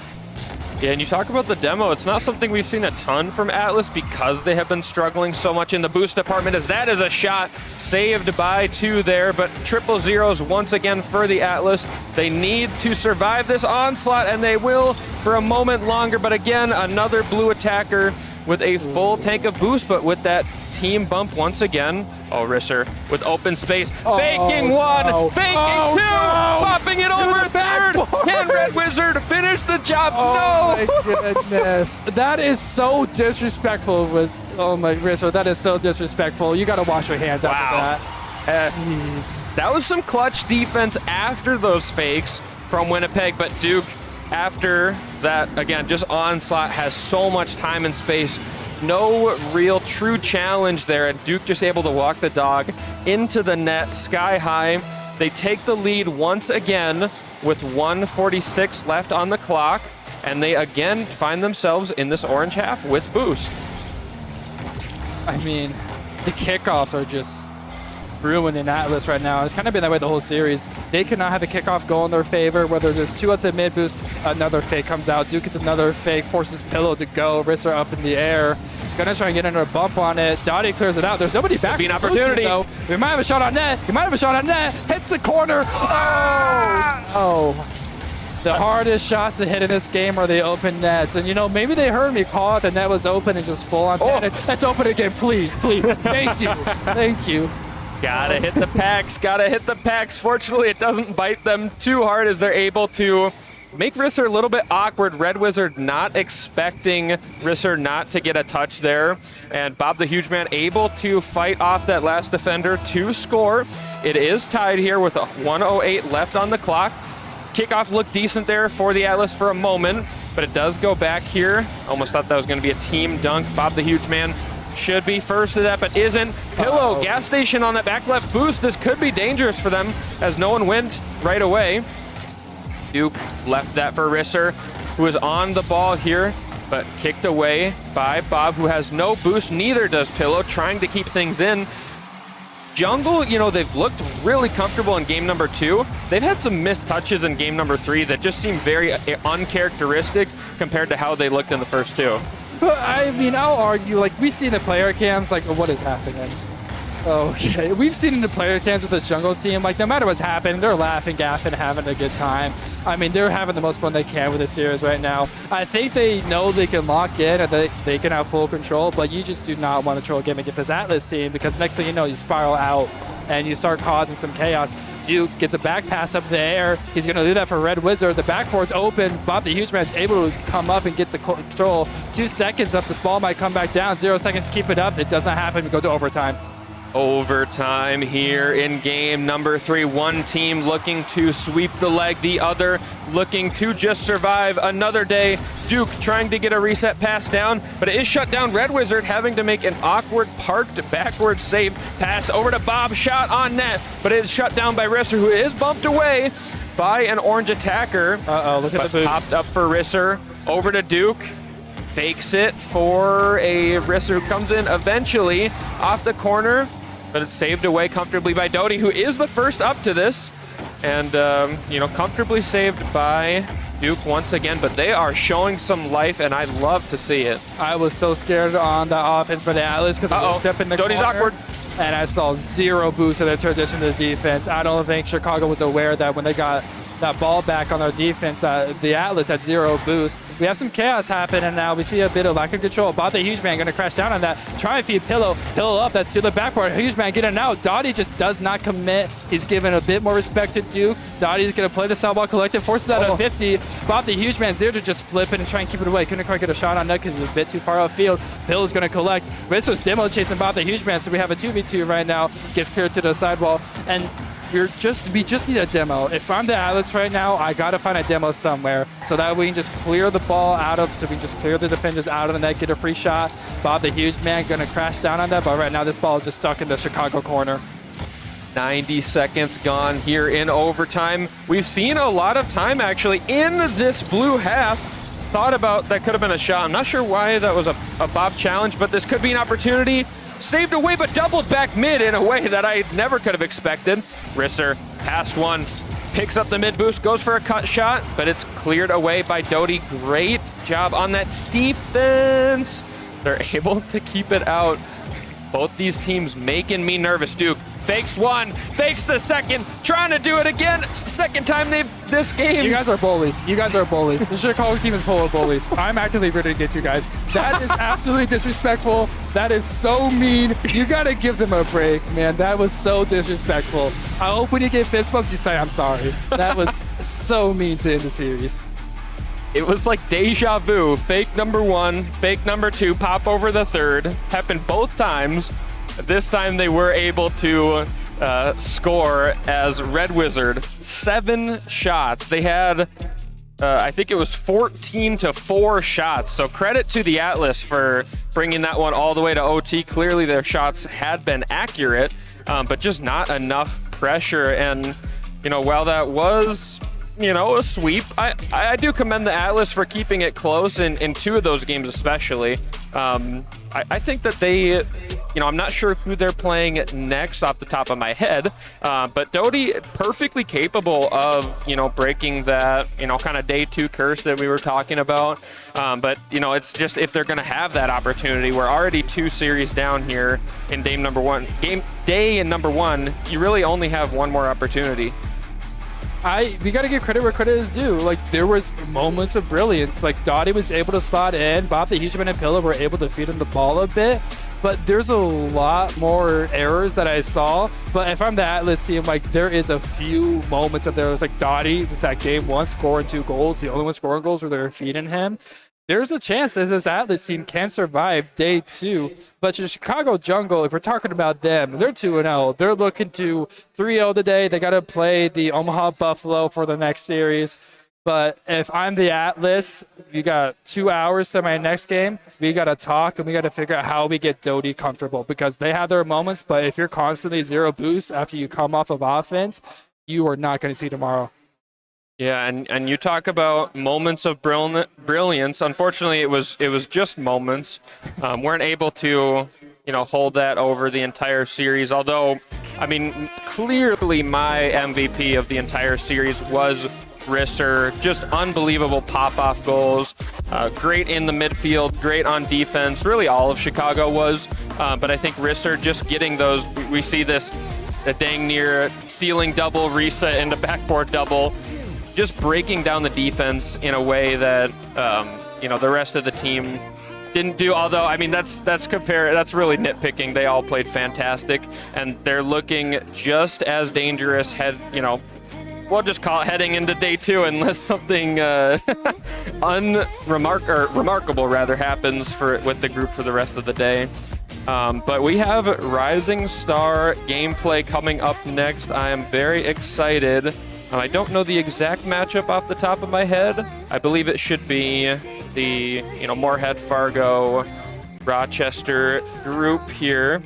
Yeah, and you talk about the demo, it's not something we've seen a ton from Atlas because they have been struggling so much in the boost department, as that is a shot saved by 2 there, but 000s once again for the Atlas. They need to survive this onslaught, and they will for a moment longer, but again, another blue attacker with a full tank of boost, but with that team bump once again. Oh, Risser with open space. Faking 1, faking 2, popping it over 3rd. Can Red Wizard finish the job? Oh my goodness. That is so disrespectful. Risser, that is so disrespectful. You got to wash your hands after that. That was some clutch defense after those fakes from Winnipeg, but Duke, after that, again, just onslaught, has so much time and space. No real true challenge there, and Duke just able to walk the dog into the net sky high. They take the lead once again with 1:46 left on the clock, and they again find themselves in this orange half with boost. I mean, the kickoffs are just ruining Atlas right now. It's kind of been that way the whole series. They cannot have a kickoff go in their favor, whether there's 2 at the mid boost, another fake comes out, Duke gets another fake, forces Pillow to go, Risser up in the air, gonna try and get under a bump on it, Dottie clears it out, there's nobody back. Be an opportunity. Though. We might have a shot on net, hits the corner, The hardest shots to hit in this game are the open nets. And, maybe they heard me call it, the net was open and just full on. Let's open it again, please. Thank you. Thank you. Gotta hit the packs. Fortunately, it doesn't bite them too hard as they're able to make Risser a little bit awkward. Red Wizard not expecting Risser not to get a touch there. And Bob the Huge Man able to fight off that last defender to score. It is tied here with 1:08 left on the clock. Kickoff looked decent there for the Atlas for a moment, but it does go back here. Almost thought that was going to be a team dunk. Bob the Huge Man should be first to that, but isn't. Pillow, gas station on that back left boost. This could be dangerous for them as no one went right away. Duke left that for Risser, who is on the ball here. but kicked away by Bob, who has no boost. Neither does Pillow, trying to keep things in. Jungle, they've looked really comfortable in game number 2. They've had some missed touches in game number 3 that just seem very uncharacteristic compared to how they looked in the first 2. But I mean, I'll argue, we see in the player cams, what is happening? Okay, we've seen in the player cams with this jungle team, no matter what's happening, they're laughing, gaffing, having a good time. I mean, they're having the most fun they can with this series right now. I think they know they can lock in and they can have full control, but you just do not want to troll game against this Atlas team, because next thing you know, you spiral out and you start causing some chaos. Duke gets a back pass up there. He's going to do that for Red Wizard. The backboard's open. Bob the Huge Man's able to come up and get the control. 2 seconds up. This ball might come back down. 0 seconds to keep it up. It does not happen. We go to overtime. Overtime here in game number 3. One team looking to sweep the leg, the other looking to just survive another day. Duke trying to get a reset pass down, but it is shut down. Red Wizard having to make an awkward parked backward save pass over to Bob, shot on net, but it is shut down by Risser, who is bumped away by an orange attacker. Look at the boost. Popped up for Risser, over to Duke. Fakes it for a Risser who comes in eventually off the corner, but it's saved away comfortably by Doty, who is the first up to this. And, comfortably saved by Duke once again, but they are showing some life, and I love to see it. I was so scared on the offense by the Atlas because I looked up in the Doty's corner, awkward. and I saw 0 boost in their transition to the defense. I don't think Chicago was aware that when they got that ball back on their defense, the Atlas had 0 boost. We have some chaos happen, and now we see a bit of lack of control. Bob the Huge Man going to crash down on that. Try and feed Pillow. Pillow up. That's to the backboard. Huge Man getting out. Dottie just does not commit. He's giving a bit more respect to Duke. Dottie's going to play the South Ball Collective. Forces out of 50. Bob the Huge Man's there to just flip it and try and keep it away. Couldn't quite get a shot on that because he's a bit too far outfield. Pillow's going to collect. Risso's demo chasing Bob the Huge Man, so we have a 2v2 right now. Gets cleared to the sidewall. And we just need a demo. If I'm the Atlas right now, I gotta find a demo somewhere so that we can just clear the ball out of, so we can just clear the defenders out of the net, get a free shot. Bob the Huge Man gonna crash down on that, but right now this ball is just stuck in the Chicago corner. 90 seconds gone here in overtime. We've seen a lot of time actually in this blue half. Thought about that could have been a shot. I'm not sure why that was a Bob challenge, but this could be an opportunity. Saved away, but doubled back mid in a way that I never could have expected. Risser, past one, picks up the mid boost, goes for a cut shot, but it's cleared away by Doty. Great job on that defense. They're able to keep it out. Both these teams making me nervous. Duke fakes one, fakes the second, trying to do it again. Second time this game. You guys are bullies. You guys are bullies. The Chicago team is full of bullies. I'm actively rooting against you guys. That is absolutely disrespectful. That is so mean. You gotta give them a break, man. That was so disrespectful. I hope when you get fist bumps, you say I'm sorry. That was so mean to end the series. It was like deja vu. Fake number 1, fake number 2, pop over the third. Happened both times. This time they were able to score as Red Wizard. 7 shots. They had, I think it was 14-4 shots. So credit to the Atlas for bringing that one all the way to OT. Clearly their shots had been accurate, but just not enough pressure. And, while that was a sweep, I do commend the Atlas for keeping it close in 2 of those games especially. I think that they, I'm not sure who they're playing next off the top of my head, but Doty perfectly capable of, breaking that, kind of day 2 curse that we were talking about. But, it's just if they're going to have that opportunity, we're already 2 series down here in day number 1. Day in number 1, you really only have 1 more opportunity. We got to give credit where credit is due. There was moments of brilliance. Dottie was able to slot in. Bob the Huge Man and Pillow were able to feed him the ball a bit. But there's a lot more errors that I saw. But if I'm the Atlas team, there is a few moments that there was Dottie with that game 1 scoring 2 goals. The only one scoring goals where they were feeding him. There's a chance that this Atlas team can survive day 2. But the Chicago Jungle, if we're talking about them, they're 2-0. They're looking to 3-0 today. They got to play the Omaha Buffalo for the next series. But if I'm the Atlas, we got 2 hours to my next game. We got to talk, and we got to figure out how we get Doty comfortable, because they have their moments. But if you're constantly 0 boost after you come off of offense, you are not going to see tomorrow. Yeah, and you talk about moments of brilliance. Unfortunately, it was just moments. Weren't able to, hold that over the entire series. Although, I mean, clearly my MVP of the entire series was Risser. Just unbelievable pop-off goals. Great in the midfield, great on defense. Really, all of Chicago was. But I think Risser just getting those. We see this dang near ceiling double reset into backboard double. Just breaking down the defense in a way that the rest of the team didn't do. Although, I mean, that's really nitpicking. They all played fantastic, and they're looking just as dangerous. We'll just call it heading into day 2, unless something remarkable rather happens with the group for the rest of the day. But we have Rising Star gameplay coming up next. I am very excited. I don't know the exact matchup off the top of my head. I believe it should be the Moorhead, Fargo, Rochester group here.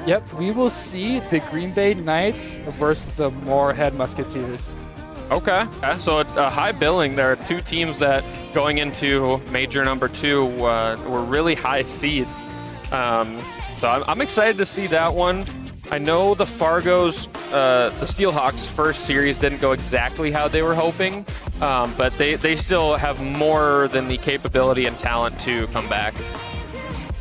Yep, we will see the Green Bay Knights versus the Moorhead Musketeers. Okay, so a high billing. There are two teams that going into major number 2 were really high seeds. So I'm excited to see that one. I know the Fargo's, the Steelhawks' first series didn't go exactly how they were hoping, but they still have more than the capability and talent to come back.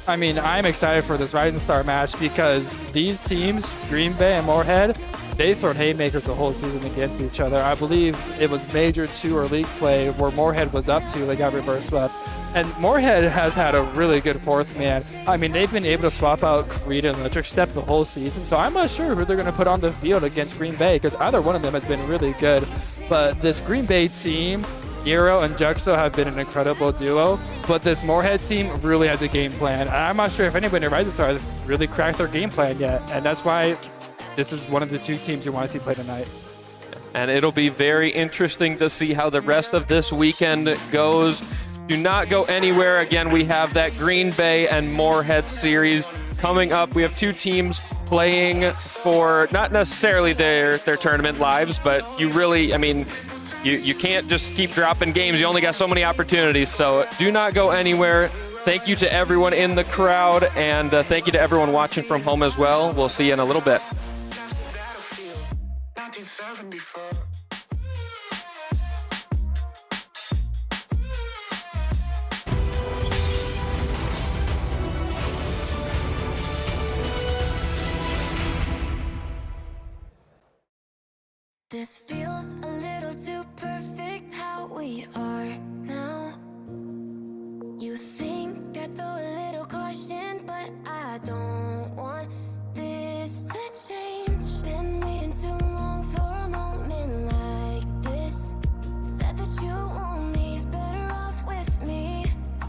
I mean, I'm excited for this Rising Star match because these teams, Green Bay and Moorhead, they've thrown haymakers the whole season against each other. I believe it was Major 2 or League play where Moorhead was up 2, they got reverse swept. And Moorhead has had a really good fourth man. I mean, they've been able to swap out Creed and Electric Step the whole season, so I'm not sure who they're going to put on the field against Green Bay because either one of them has been really good. But this Green Bay team, Eero and Juxo have been an incredible duo, but this Moorhead team really has a game plan. And I'm not sure if anybody in Rising Star has really cracked their game plan yet, and that's why this is one of the 2 teams you want to see play tonight. And it'll be very interesting to see how the rest of this weekend goes. Do not go anywhere. Again, we have that Green Bay and Moorhead series coming up. We have 2 teams playing for not necessarily their tournament lives, but you really, I mean, you can't just keep dropping games. You only got so many opportunities. So do not go anywhere. Thank you to everyone in the crowd, and thank you to everyone watching from home as well. We'll see you in a little bit. 1974. This feels a little too perfect how we are now. You think I throw a little caution, but I don't want this to change. Been waiting too long for a moment like this. Said that you won't leave, better off with me.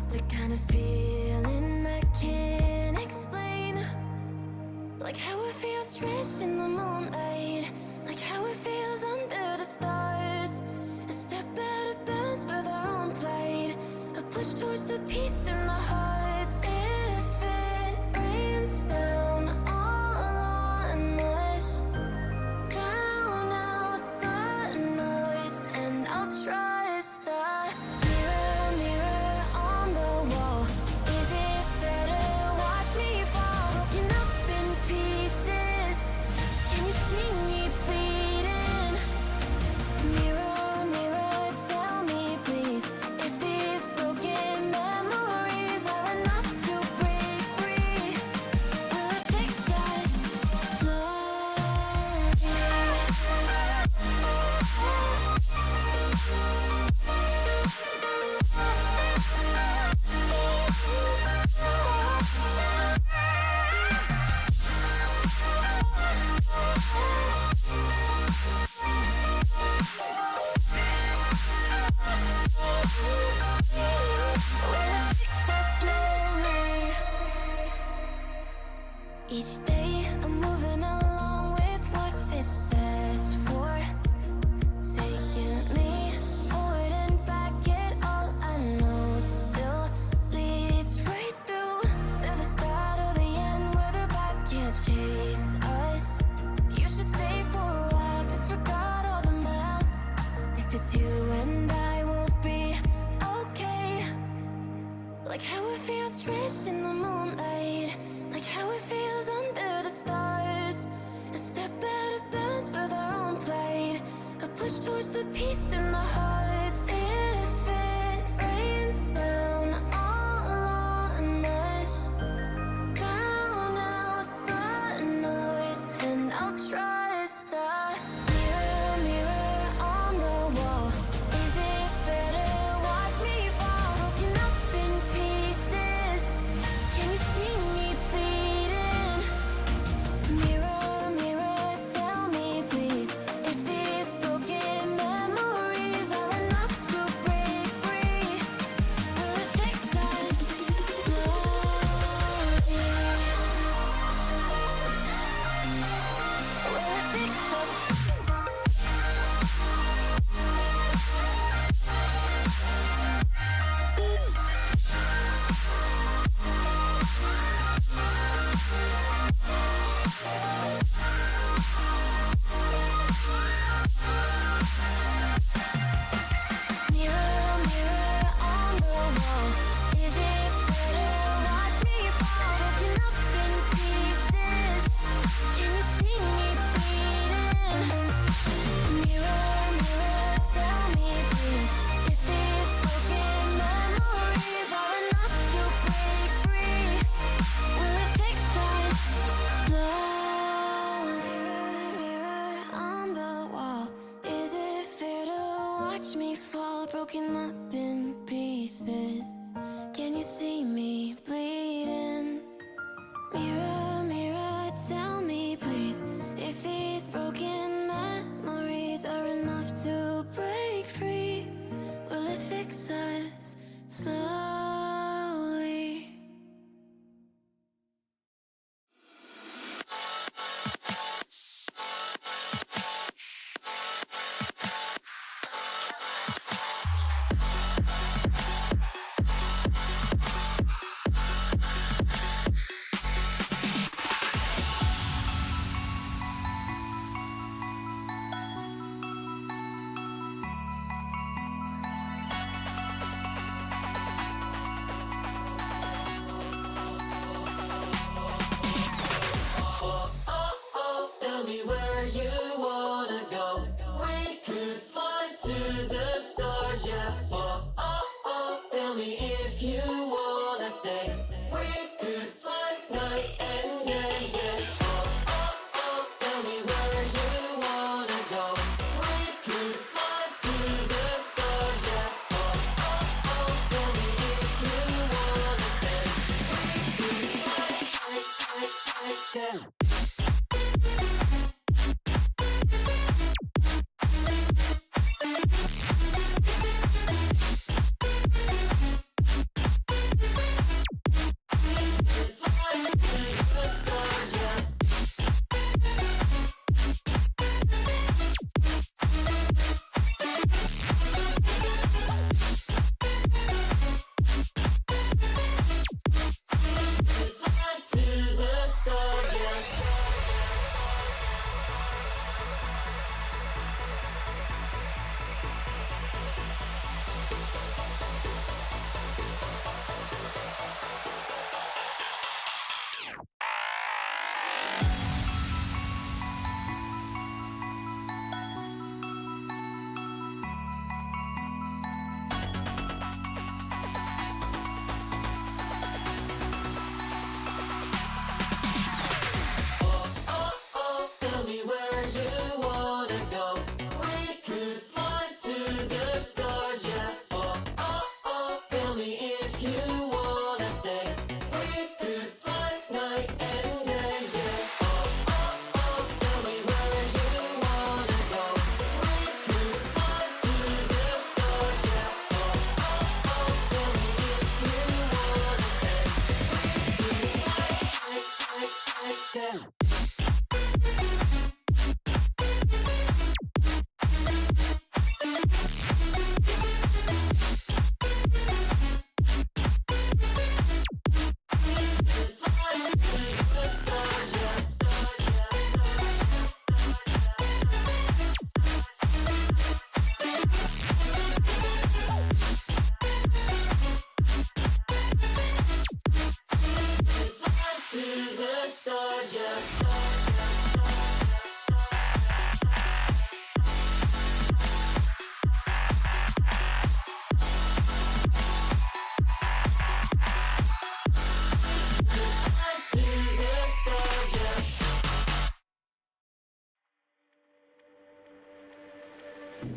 The kind of feeling I can't explain. Like how it feels drenched in the moonlight. Like how it feels under the stars. A step out of bounds with our own towards the peace in the hearts. If it rains down all on us, drown out the noise, and I'll trust the mirror, mirror on the wall. Is it fair to watch me fall, broken up in pieces? Can you see me bleeding? Mirror, mirror, tell me please, if these broken memories are enough to break free. Will it fix us slowly? Will it fix us? Mirror, mirror on the wall, is it fair to watch me fall, broken up in pieces? Can you see me bleeding? Mirror, mirror, tell me please, if these broken memories are enough to break free. Will it fix us slowly? Mirror, mirror on the wall, is it fair to watch me fall, broken up in pieces? Can you see me bleeding? Mirror, mirror, tell me please, if these broken memories are enough to break free. Will it fix us slowly?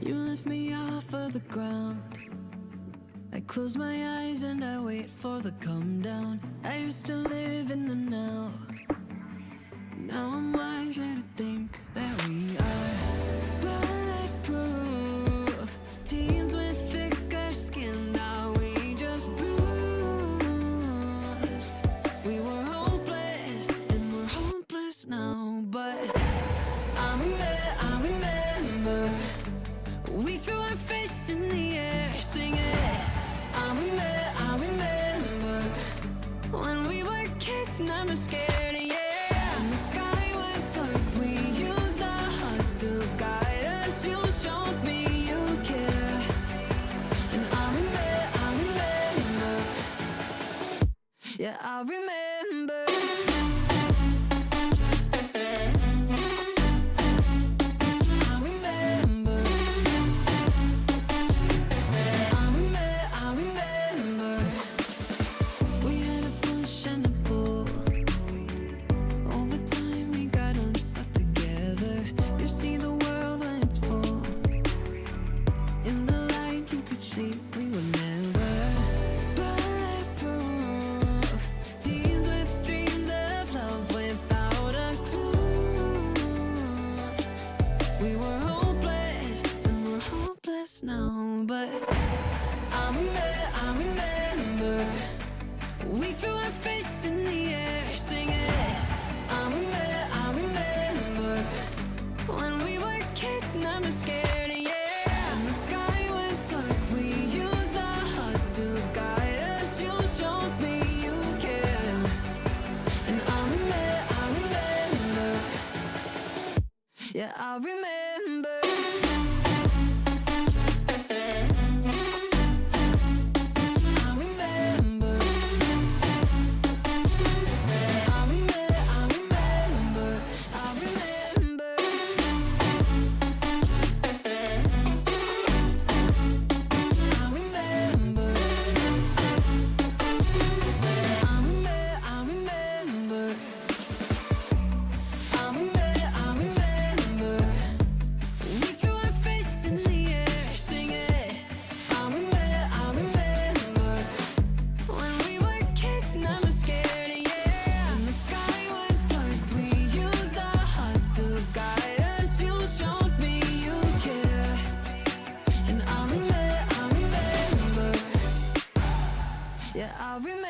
You lift me off of the ground. I close my eyes and I wait for the come down. I used to live in the now. Now I'm wiser to think that we are bulletproof. Teens with thicker skin, now we just bruise. We were hopeless and we're hopeless now. But I remember we threw our fists in the air singing. I remember when we were kids, never scared, yeah. And the sky went dark, we used our hearts to guide us. You showed me you care. And I remember, yeah, I remember. Now, but I remember we threw our fists in the air singing. I remember when we were kids, never scared, yeah. And the sky went dark, we used our hearts to guide us. You showed me you care. And I remember, yeah, I remember. Yeah, I remember.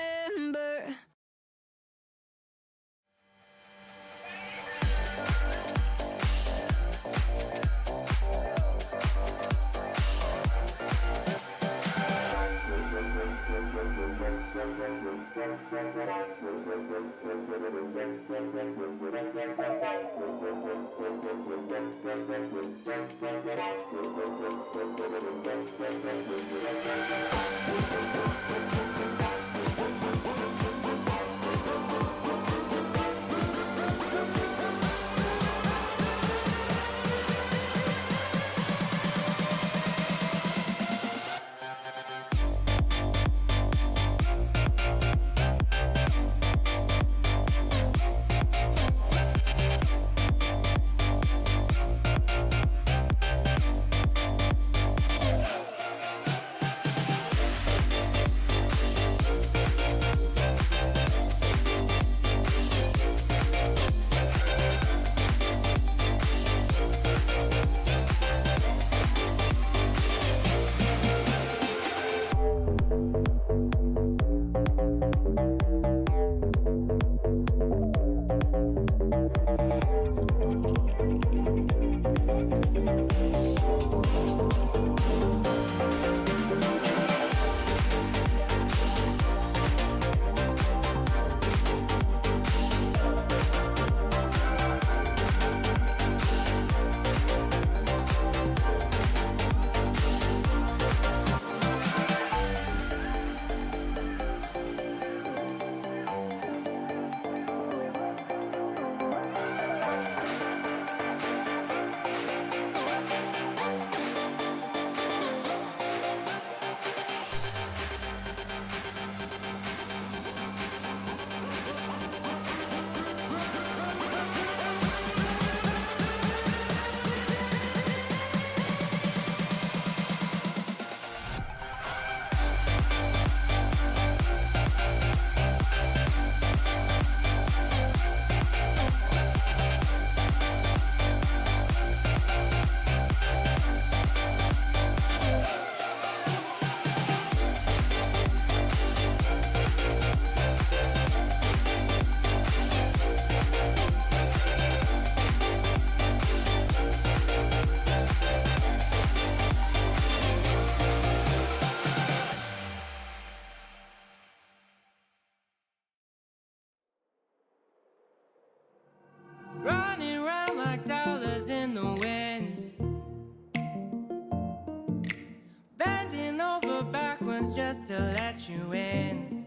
you in.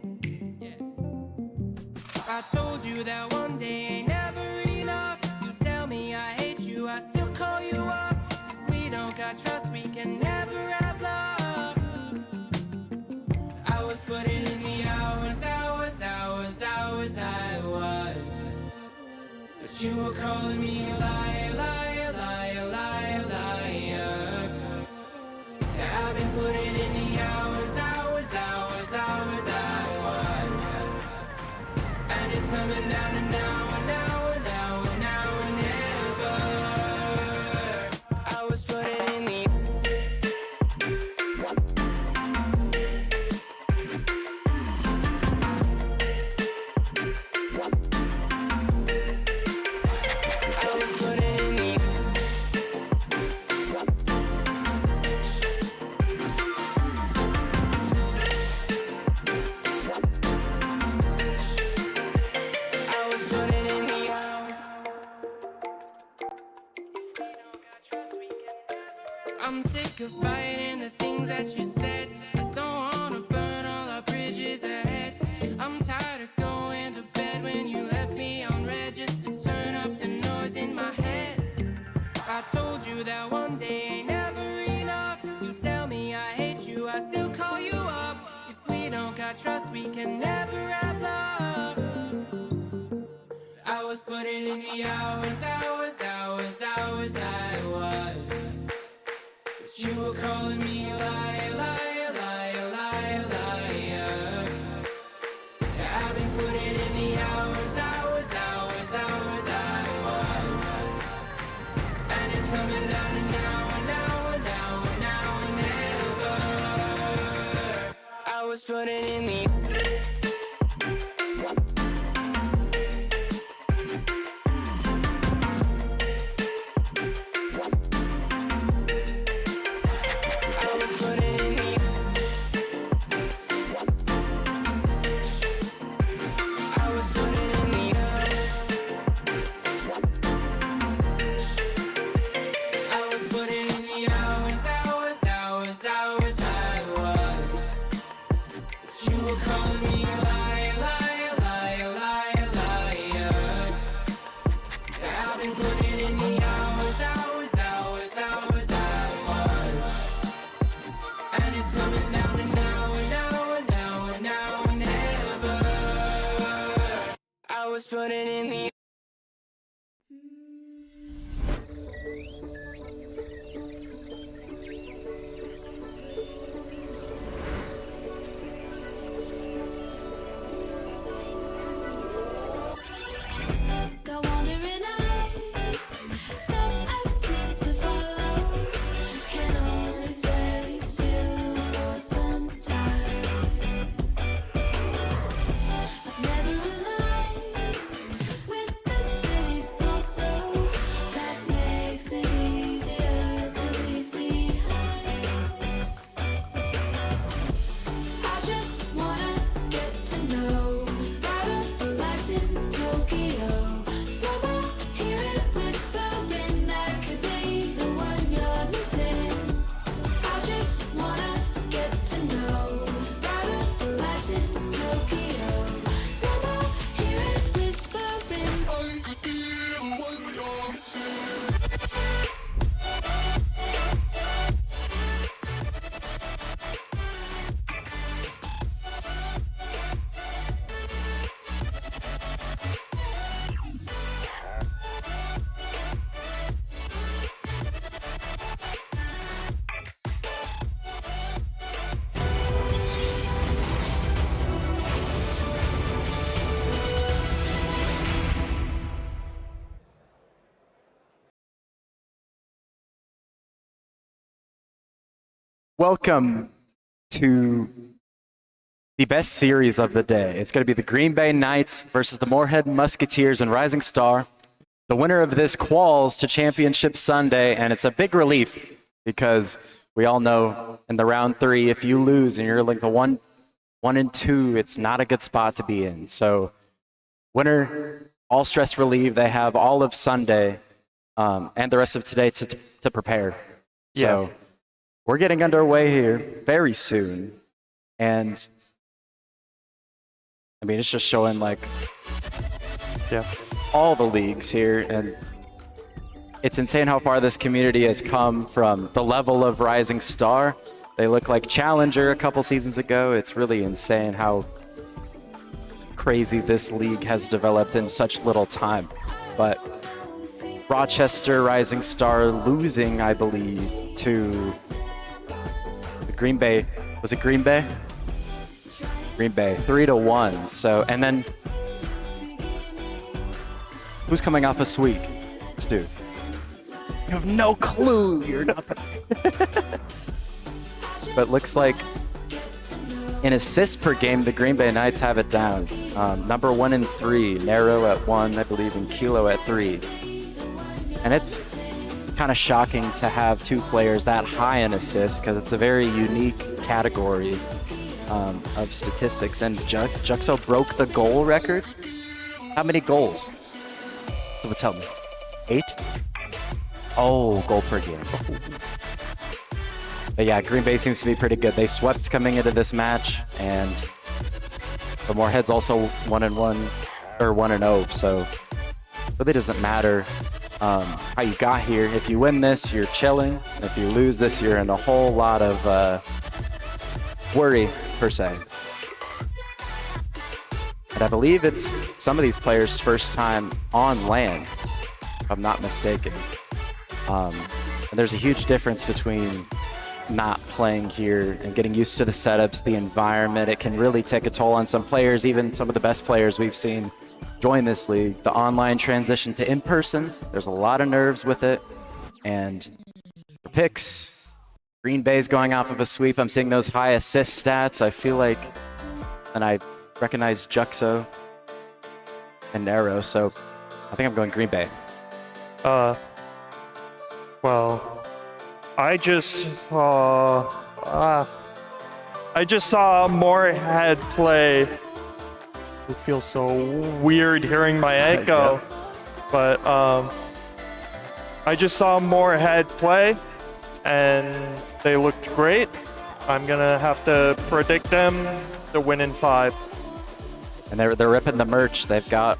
I told you that one day ain't never enough. You tell me I hate you, I still call you up. If we don't got trust, we can never have love. I was putting in the hours, I was. But you were calling me a liar, liar, liar, liar, liar. Yeah, I've been putting in the hours, I was. And it's coming down to now and now and now and now and never. I was putting in the I'm sick of fighting the things that you said. I don't wanna burn all our bridges ahead. I'm tired of going to bed when you left me on red just to turn up the noise in my head. I told you that one day ain't never enough. You tell me I hate you, I still call you up. If we don't got trust, we can never have love. I was putting in the hours, I was. But you were calling me a liar, liar, liar, liar, liar. Yeah, I've been putting in the hours, I was. And it's coming down to now and now and now and now and never. I was putting in the putting in the Got wandering eyes that I seem to follow. Can only stay still for some time. I've never aligned with the city's pulse, so that makes it easier to leave behind. I just wanna get to know better lights in Tokyo. Somehow hear it whispering that could be the one you're missing. I just wanna get to know better lights in Tokyo. Somehow hear it whispering I could be the one you're missing. Welcome to the best series of the day. It's going to be the Green Bay Knights versus the Moorhead Musketeers and Rising Star. The winner of this quals to Championship Sunday, and it's a big relief because we all know in the round 3, if you lose and you're like the 1 and 2, it's not a good spot to be in. So winner, all stress relieved. They have all of Sunday and the rest of today to prepare. So we're getting underway here very soon. And I mean, it's just showing like Yeah. all the leagues here, and it's insane how far this community has come from the level of Rising Star. They look like Challenger a couple seasons ago. It's really insane how crazy this league has developed in such little time. But Rochester Rising Star losing, I believe, to Green Bay. Was it Green Bay? Green Bay, 3-1. So, and then who's coming off a sweep? This dude. You have no clue. You're not. But looks like in assists per game, the Green Bay Knights have it down. Number 1 and 3, Narrow at 1, I believe, and Kilo at 3. And it's kind of shocking to have 2 players that high in assists because it's a very unique category of statistics. And Juxo broke the goal record. How many goals? Someone tell me. 8? Oh, goal per game. But yeah, Green Bay seems to be pretty good. They swept coming into this match, and the Moorhead's also 1-1 or 1-0. So it really doesn't matter how you got here. If you win this, you're chilling. And if you lose this, you're in a whole lot of worry, per se. And I believe it's some of these players' first time on LAN, if I'm not mistaken. And there's a huge difference between not playing here and getting used to the setups, the environment. It can really take a toll on some players, even some of the best players we've seen join this league. The online transition to in-person, there's a lot of nerves with it. And for picks, Green Bay's going off of a sweep. I'm seeing those high assist stats. I feel like, and I recognize Juxo and Narrow, so I think I'm going Green Bay. Well, I just saw Moorhead play. It feels so weird hearing my echo, but I just saw Moorhead play, and they looked great. I'm gonna have to predict them to win in 5. And they're ripping the merch. They've got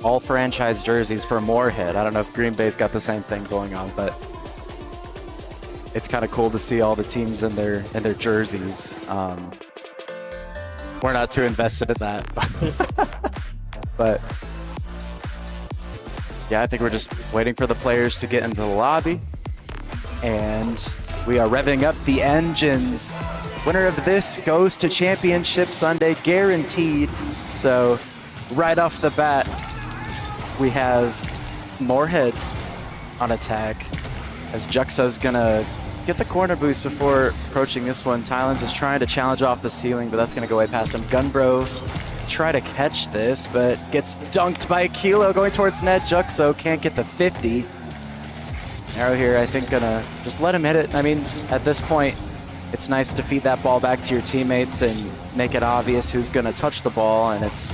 all franchise jerseys for Moorhead. I don't know if Green Bay's got the same thing going on, but it's kind of cool to see all the teams in their jerseys. We're not too invested in that, but yeah, I think we're just waiting for the players to get into the lobby, and we are revving up the engines. Winner of this goes to Championship Sunday, guaranteed. So right off the bat, we have Moorhead on attack as Juxo's gonna get the corner boost before approaching this one. Tylands was trying to challenge off the ceiling, but that's gonna go way past him. Gunbro try to catch this, but gets dunked by Kilo going towards net. Juxo can't get the 50. Arrow here, I think, gonna just let him hit it. I mean, at this point, it's nice to feed that ball back to your teammates and make it obvious who's gonna touch the ball, and it's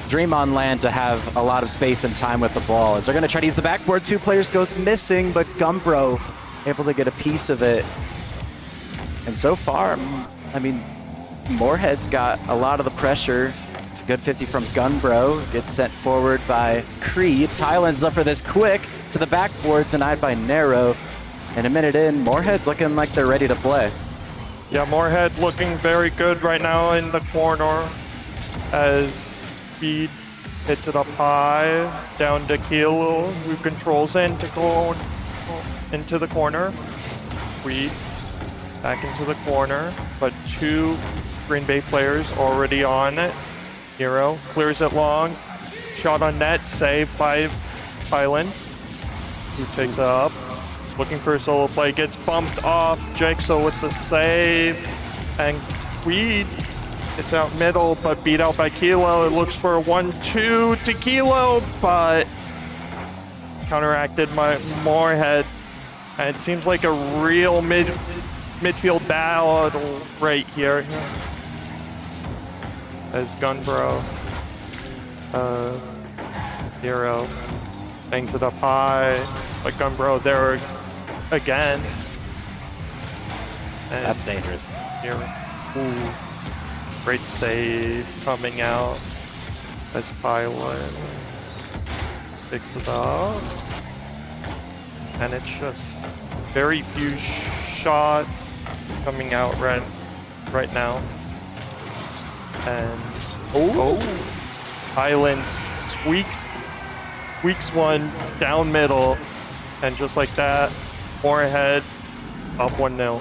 dream on LAN to have a lot of space and time with the ball. As they're gonna try to use the backboard, 2 players goes missing, but Gumbro able to get a piece of it. And so far, I mean, Moorhead's got a lot of the pressure. It's a good 50 from Gunbro. Gets sent forward by Creed. Tylands is up for this quick to the backboard, denied by Narrow. And a minute in, Moorhead's looking like they're ready to play. Yeah, Moorhead looking very good right now in the corner as Speed hits it up high, down to Kilo, who controls in to go into the corner. Creed back into the corner, but 2 Green Bay players already on it. Hero clears it long, shot on net, saved by Tylands, who takes it up. Looking for a solo play, gets bumped off. Juxo with the save, and Creed it's out middle, but beat out by Kilo. It looks for a 1-2 to Kilo, but counteracted by Moorhead. And it seems like a real midfield battle right here. As Gunbro, Hero bangs it up high, but Gunbro there again. And that's dangerous. Hero, ooh. Great save coming out as Thailand picks it up. And it's just very few shots coming out right now. And Thailand squeaks one down middle, and just like that, Moorhead up 1-0.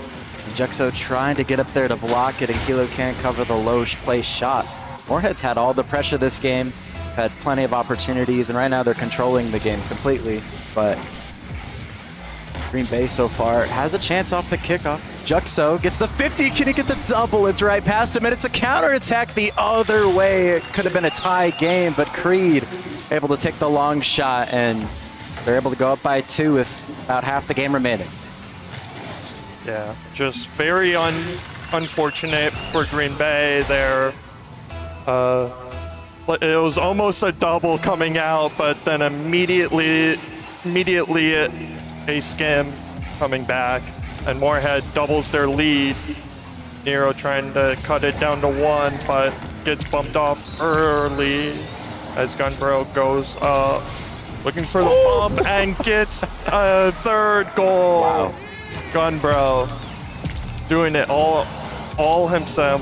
Juxo trying to get up there to block it, and Kilo can't cover the low place shot. Moorhead's had all the pressure this game, had plenty of opportunities, and right now they're controlling the game completely. But Green Bay so far has a chance off the kickoff. Juxo gets the 50. Can he get the double? It's right past him, and it's a counterattack the other way. It could have been a tie game, but Creed able to take the long shot, and they're able to go up by 2 with about half the game remaining. Yeah, just very unfortunate for Green Bay there. It was almost a double coming out, but then immediately a skim coming back, and Moorhead doubles their lead. Nero trying to cut it down to 1, but gets bumped off early as Gunbro goes up, looking for the bump and gets a 3rd goal. Wow. Gunbro doing it all himself.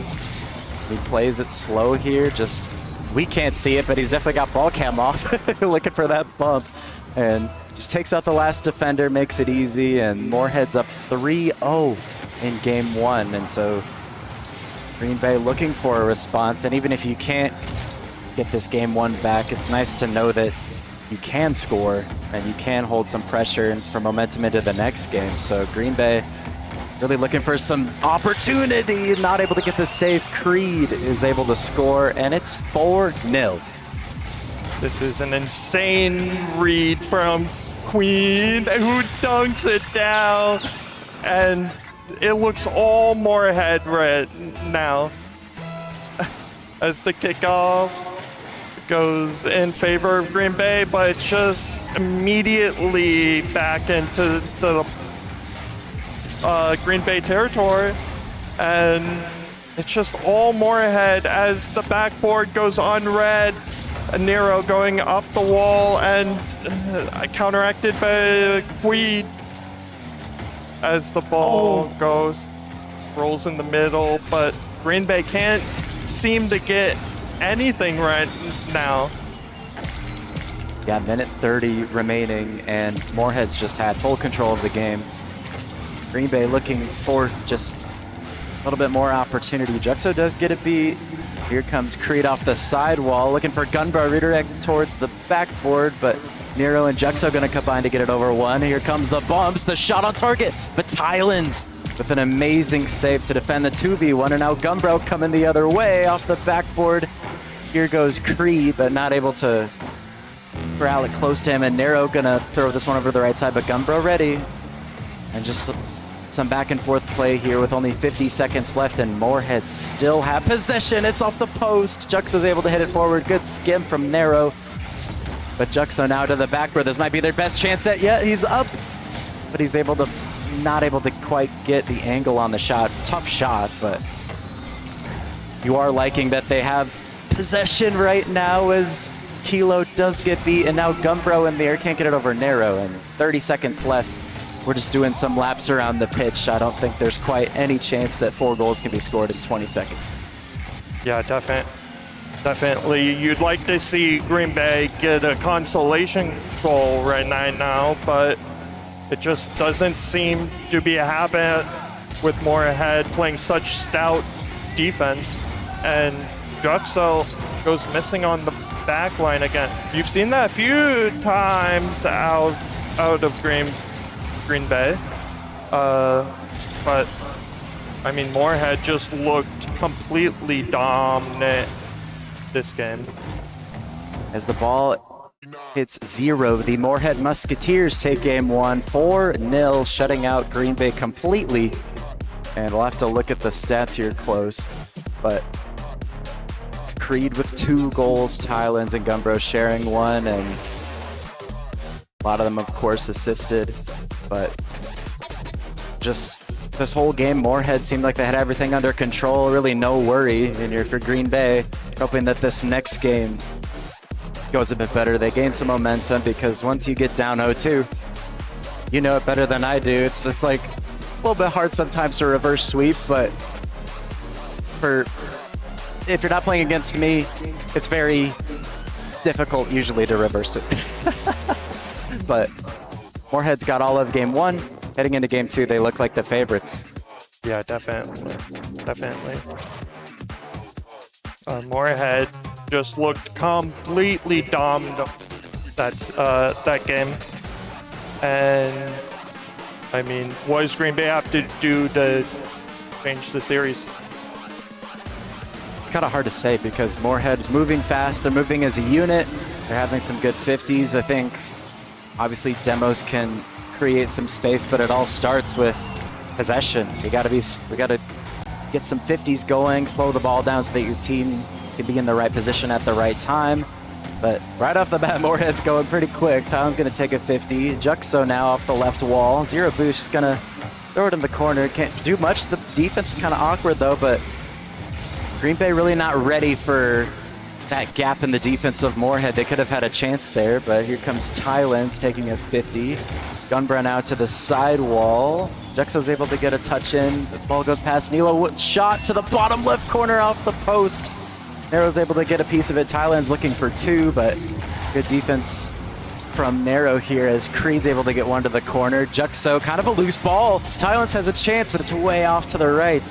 He plays it slow here, just we can't see it, but he's definitely got ball cam off, looking for that bump, and just takes out the last defender, makes it easy, and Moorhead's up 3-0 in game 1, and so Green Bay looking for a response, and even if you can't get this game 1 back, it's nice to know that you can score and you can hold some pressure for momentum into the next game. So Green Bay really looking for some opportunity, not able to get the save. Creed is able to score, and it's 4-0. This is an insane read from Queen, who dunks it down, and it looks all Moorhead red now as the kickoff goes in favor of Green Bay, but just immediately back into the Green Bay territory, and it's just all Moorhead as the backboard goes unread. Nero going up the wall and counteracted by Queed as the ball rolls in the middle, but Green Bay can't seem to get anything right now. Yeah, minute 30 remaining, and Moorhead's just had full control of the game. Green Bay looking for just a little bit more opportunity. Juxo does get a beat. Here comes Creed off the sidewall, looking for Gunbar redirect towards the backboard, but Nero and Juxo gonna combine to get it over 1. Here comes the bumps, the shot on target, but Tylands with an amazing save to defend the 2v1, and now Gumbro coming the other way off the backboard. Here goes Creed, but not able to corral it close to him, and Nero gonna throw this one over the right side, but Gumbro ready. And just some back and forth play here with only 50 seconds left, and Moorhead still have possession. It's off the post. Juxo's able to hit it forward. Good skim from Nero. But Juxo now to the backboard. This might be their best chance yet. He's up, but he's not able to quite get the angle on the shot. Tough shot, but you are liking that they have possession right now as Kilo does get beat, and now Gumbro in the air can't get it over Nero, and 30 seconds left. We're just doing some laps around the pitch. I don't think there's quite any chance that 4 goals can be scored in 20 seconds. Yeah, definitely. You'd like to see Green Bay get a consolation goal right now, but it just doesn't seem to be a habit with Moorhead playing such stout defense, and Juxo goes missing on the back line again. You've seen that a few times out of Green Bay, but I mean, Moorhead just looked completely dominant this game. As the ball hits 0, the Moorhead Musketeers take game 1, 4-0, shutting out Green Bay completely. And we'll have to look at the stats here close, but Creed with 2 goals, Tylands and Gumbro sharing 1, and a lot of them, of course, assisted, but just this whole game, Moorhead seemed like they had everything under control, really no worry. And you're for Green Bay, hoping that this next game goes a bit better. They gain some momentum because once you get down 0-2, you know it better than I do. It's like a little bit hard sometimes to reverse sweep, but if you're not playing against me, it's very difficult usually to reverse it. But Moorhead's got all of game 1. Heading into game 2, they look like the favorites. Yeah, definitely. Moorhead just looked completely dominant that game. And I mean, what does Green Bay have to do to change the series? It's kind of hard to say because Moorhead's moving fast. They're moving as a unit. They're having some good 50s. I think obviously demos can create some space, but it all starts with possession. We got to get some 50s going, slow the ball down so that your team can be in the right position at the right time. But right off the bat, Moorhead's going pretty quick. Tylen's going to take a 50. Juxo now off the left wall. Zero Boost is going to throw it in the corner. Can't do much. The defense is kind of awkward though, but Green Bay really not ready for that gap in the defense of Moorhead. They could have had a chance there, but here comes Tylen's taking a 50. Gunbrand out to the side wall. Juxo's able to get a touch in. The ball goes past Nilo. Shot to the bottom left corner off the post. Narrow's able to get a piece of it. Tylen's looking for 2, but good defense from Narrow here as Creed's able to get one to the corner. Juxo, kind of a loose ball. Tylen's has a chance, but it's way off to the right.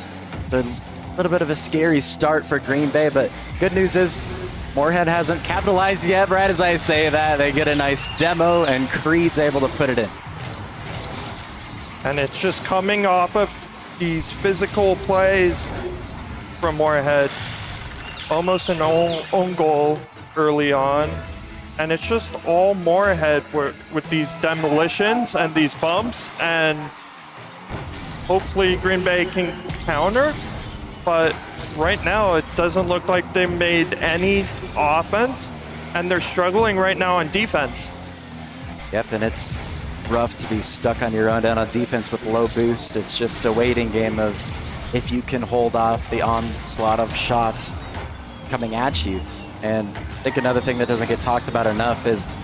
So a little bit of a scary start for Green Bay, but good news is Moorhead hasn't capitalized yet. Right as I say that, they get a nice demo, and Creed's able to put it in. And it's just coming off of these physical plays from Moorhead. Almost an own goal early on. And it's just all Moorhead with these demolitions and these bumps. And hopefully Green Bay can counter. But right now, it doesn't look like they made any offense. And they're struggling right now on defense. Yep, and it's rough to be stuck on your own down on defense with low boost. It's just a waiting game of if you can hold off the onslaught of shots coming at you. And I think another thing that doesn't get talked about enough is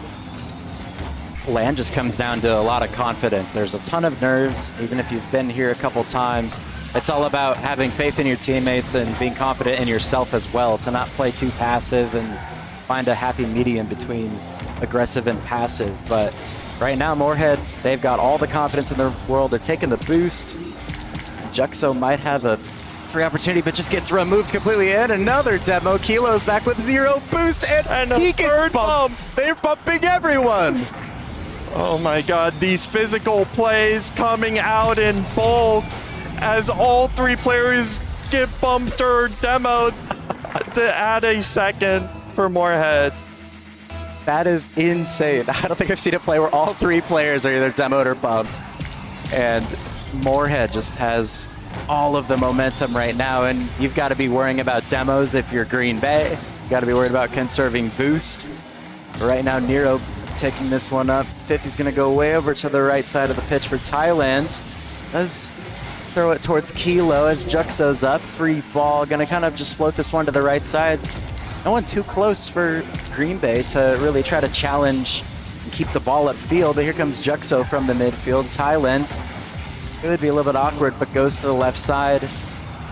LAN just comes down to a lot of confidence. There's a ton of nerves, even if you've been here a couple times. It's all about having faith in your teammates and being confident in yourself as well, to not play too passive and find a happy medium between aggressive and passive. But right now, Moorhead, they've got all the confidence in the world. They're taking the boost. Juxo might have a free opportunity, but just gets removed completely in. Another demo. Kilo's back with 0 boost, and he gets bumped. They're bumping everyone. Oh my God, these physical plays coming out in bulk as all 3 players get bumped or demoed to add a second for Moorhead. That is insane. I don't think I've seen a play where all 3 players are either demoed or bumped. And Moorhead just has all of the momentum right now, and you've got to be worrying about demos if you're Green Bay. You got to be worried about conserving boost. But right now, Nero taking this one up. 50's going to go way over to the right side of the pitch for Thailand. Does throw it towards Kilo as Juxo's up. Free ball. Going to kind of just float this one to the right side. No one too close for Green Bay to really try to challenge and keep the ball upfield. But here comes Juxo from the midfield. Thailand. It would be a little bit awkward, but goes to the left side.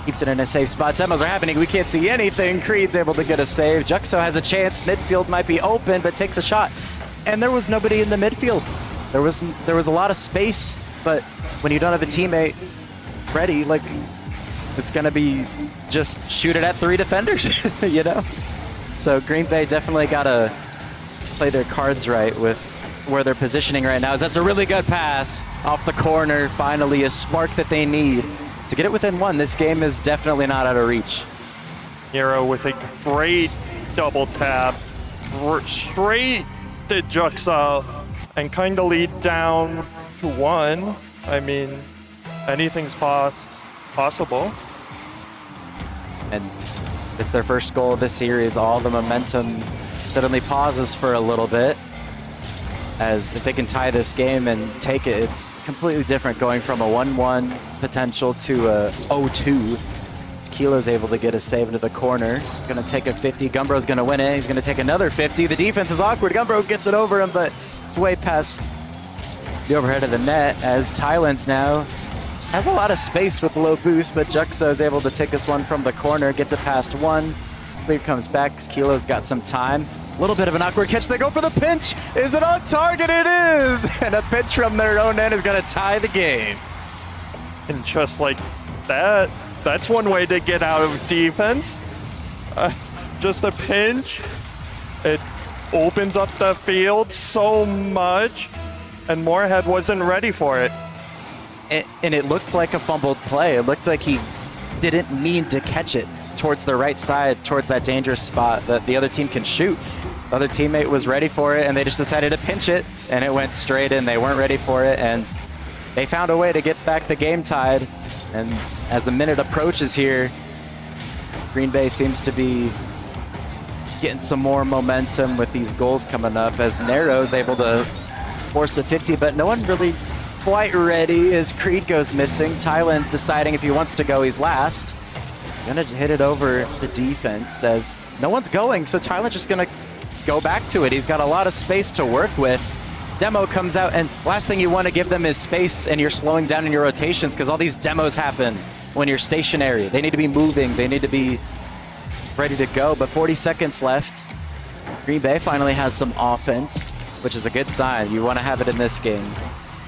Keeps it in a safe spot. Demos are happening. We can't see anything. Creed's able to get a save. Juxo has a chance. Midfield might be open, but takes a shot. And there was nobody in the midfield. There was a lot of space, but when you don't have a teammate ready, like, it's going to be just shoot it at 3 defenders, you know? So Green Bay definitely got to play their cards right with where they're positioning right now. That's a really good pass off the corner. Finally, a spark that they need to get it within 1. This game is definitely not out of reach. Nero with a great double tap straight to Juxo and kind of lead down to 1. I mean, anything's possible. And it's their first goal of this series. All the momentum suddenly pauses for a little bit as if they can tie this game and take it, it's completely different going from a 1-1 potential to a 0-2. Kilo's able to get a save into the corner. Gonna take a 50. Gumbro's gonna win it. He's gonna take another 50. The defense is awkward. Gumbro gets it over him, but it's way past the overhead of the net as Thailand's now just has a lot of space with low boost, but Juxo's able to take this one from the corner, gets it past one. Clear comes back. Kilo's got some time. A little bit of an awkward catch. They go for the pinch. Is it on target? It is! And a pinch from their own end is gonna tie the game. And just like that, that's one way to get out of defense. Just a pinch. It opens up the field so much, and Moorhead wasn't ready for it. And it looked like a fumbled play. It looked like he didn't mean to catch it towards the right side, towards that dangerous spot that the other team can shoot. The other teammate was ready for it, and they just decided to pinch it, and it went straight in. They weren't ready for it, and they found a way to get back the game tied. And as the minute approaches here, Green Bay seems to be getting some more momentum with these goals coming up as Nero's able to force a 50, but no one really quite ready as Creed goes missing. Thailand's deciding if he wants to go, he's last. Gonna hit it over the defense as no one's going, so Thailand's just gonna go back to it. He's got a lot of space to work with. Demo comes out, and last thing you want to give them is space, and you're slowing down in your rotations because all these demos happen when you're stationary. They need to be moving. They need to be ready to go, but 40 seconds left. Green Bay finally has some offense, which is a good sign. You want to have it in this game.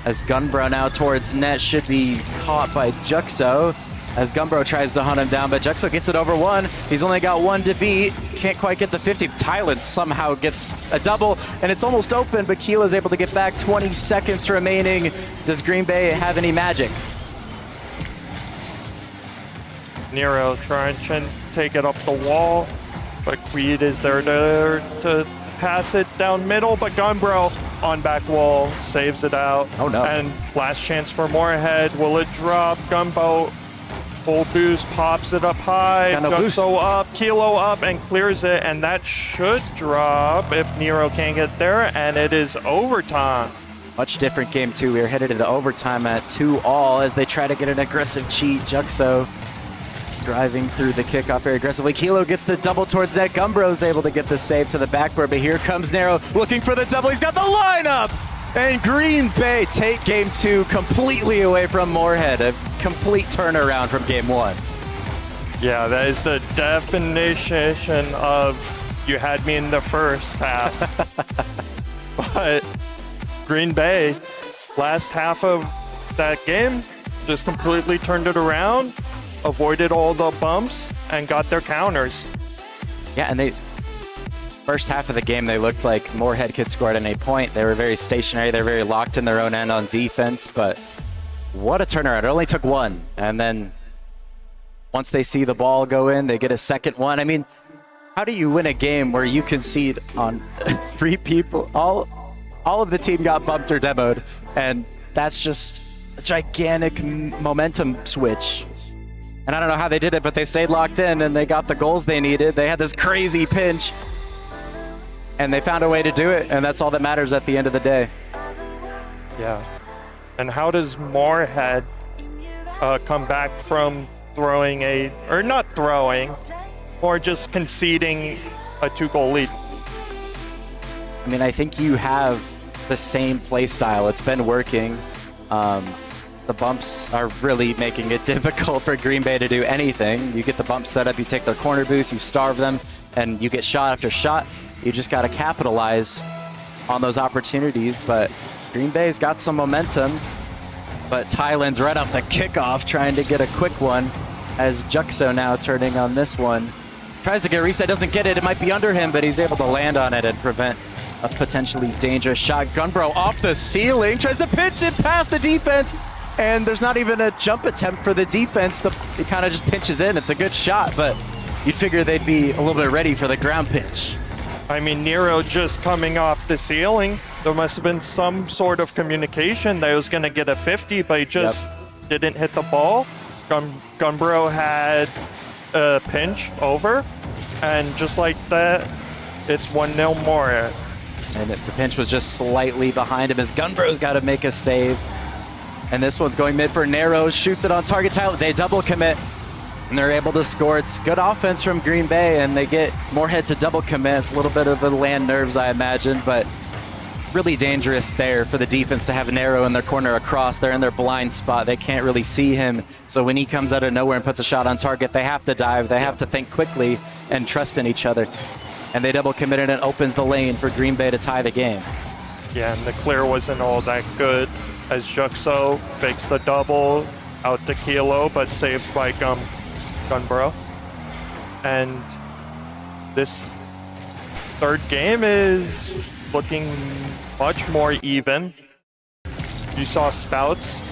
As Gunbro now towards net should be caught by Juxo as Gumbro tries to hunt him down, but Juxo gets it over one. He's only got one to beat. Can't quite get the 50. Thailand somehow gets a double, and it's almost open, but Kilo's able to get back. 20 seconds remaining. Does Green Bay have any magic? Nero trying to take it up the wall, but Creed is there to pass it down middle, but Gumbro on back wall saves it out. Oh no. And last chance for Moorhead. Will it drop? Gumbo full boost, pops it up high, Juxo up, Kilo up, and clears it, and that should drop if Nero can't get there, and it is overtime. Much different game too. We are headed into overtime at 2-all as they try to get an aggressive cheat. Juxo driving through the kickoff very aggressively. Kilo gets the double towards net. Gumbro's able to get the save to the backboard, but here comes Nero looking for the double. He's got the lineup! And Green Bay take game two completely away from Moorhead. A complete turnaround from game one. Yeah, that is the definition of you had me in the first half. But Green Bay, last half of that game, just completely turned it around, avoided all the bumps, and got their counters. Yeah, and first half of the game, they looked like Moorhead could score at any point. They were very stationary. They were very locked in their own end on defense, but what a turnaround. It only took one. And then once they see the ball go in, they get a second one. I mean, how do you win a game where you concede on 3 people? All of the team got bumped or demoed, and that's just a gigantic momentum switch. And I don't know how they did it, but they stayed locked in, and they got the goals they needed. They had this crazy pinch, and they found a way to do it, and that's all that matters at the end of the day. Yeah. And how does Moorhead come back from throwing or not throwing, or just conceding a 2-goal lead? I mean, I think you have the same play style. It's been working. The bumps are really making it difficult for Green Bay to do anything. You get the bump set up, you take their corner boost, you starve them, and you get shot after shot. You just got to capitalize on those opportunities, but Green Bay's got some momentum, but Thailand's right off the kickoff trying to get a quick one as Juxo now turning on this one. Tries to get a reset, doesn't get it. It might be under him, but he's able to land on it and prevent a potentially dangerous shot. Gunbro off the ceiling, tries to pitch it past the defense, and there's not even a jump attempt for the defense. It kind of just pinches in. It's a good shot, but you'd figure they'd be a little bit ready for the ground pitch. I mean, Nero just coming off the ceiling. There must have been some sort of communication that he was going to get a 50, but he just didn't hit the ball. Gunbro had a pinch over, and just like that, it's 1-0 more. And the pinch was just slightly behind him as Gunbro's got to make a save. And this one's going mid for Narrow, shoots it on target tile. They double commit, and they're able to score. It's good offense from Green Bay, and they get Moorhead to double commit. It's a little bit of the LAN nerves, I imagine, but really dangerous there for the defense to have Narrow in their corner across. They're in their blind spot. They can't really see him. So when he comes out of nowhere and puts a shot on target, they have to dive. They have to think quickly and trust in each other. And they double committed and opens the lane for Green Bay to tie the game. Yeah, and the clear wasn't all that good as Juxo fakes the double out to Kilo, but saved by Gunbro. And this third game is looking much more even. You saw spouts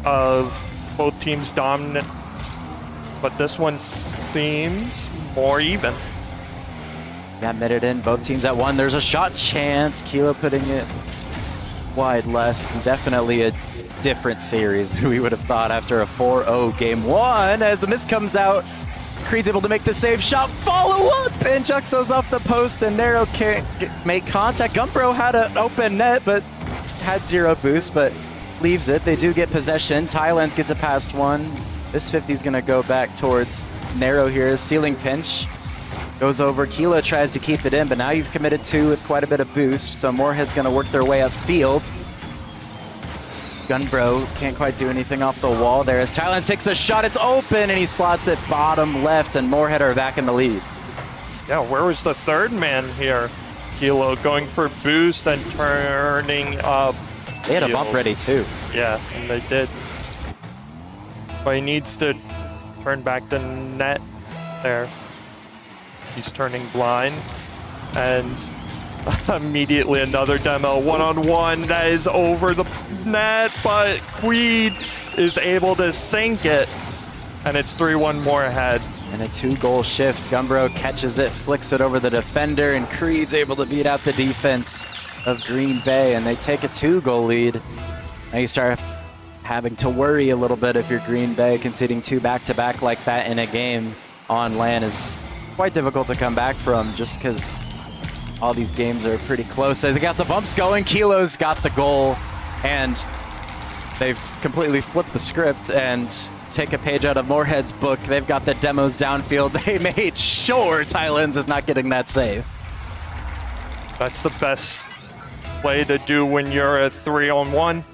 of both teams dominant, but this one seems more even. Got minute in, both teams at one. There's a shot chance. Kilo putting it wide left. Definitely a different series than we would have thought after a 4-0 game one. As the miss comes out, Creed's able to make the save shot, follow up, and Juxo's off the post, and Narrow can't make contact. Gunbro had an open net, but had 0 boost, but leaves it. They do get possession. Thailand gets it past one. This 50 is going to go back towards Narrow here. Ceiling pinch. Goes over, Kilo tries to keep it in, but now you've committed 2 with quite a bit of boost, so Moorhead's gonna work their way upfield. Gunbro can't quite do anything off the wall there as Thailand takes a shot, it's open, and he slots it bottom left, and Moorhead are back in the lead. Yeah, where was the third man here? Kilo going for boost and turning up. They had a bump ready too. Yeah, and they did. But he needs to turn back the net there. He's turning blind, and immediately another demo one-on-one that is over the net, but Queed is able to sink it, and it's 3-1 more ahead. And a 2-goal shift. Gunbro catches it, flicks it over the defender, and Creed's able to beat out the defense of Green Bay, and they take a 2-goal lead. Now you start having to worry a little bit if you're Green Bay. Conceding 2 back-to-back like that in a game on LAN is quite difficult to come back from, just because all these games are pretty close. They got the bumps going, Kilo's got the goal, and they've completely flipped the script and take a page out of Moorhead's book. They've got the demos downfield. They made sure Thailand's is not getting that save. That's the best play to do when you're a 3-on-1.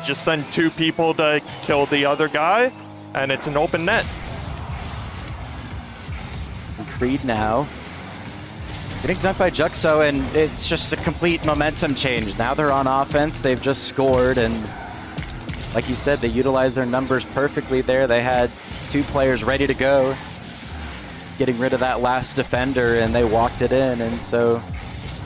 Just send 2 people to kill the other guy, and it's an open net. Creed now getting dumped by Juxo, and it's just a complete momentum change. Now they're on offense. They've just scored, and like you said, they utilized their numbers perfectly there. They had 2 players ready to go, getting rid of that last defender, and they walked it in. And so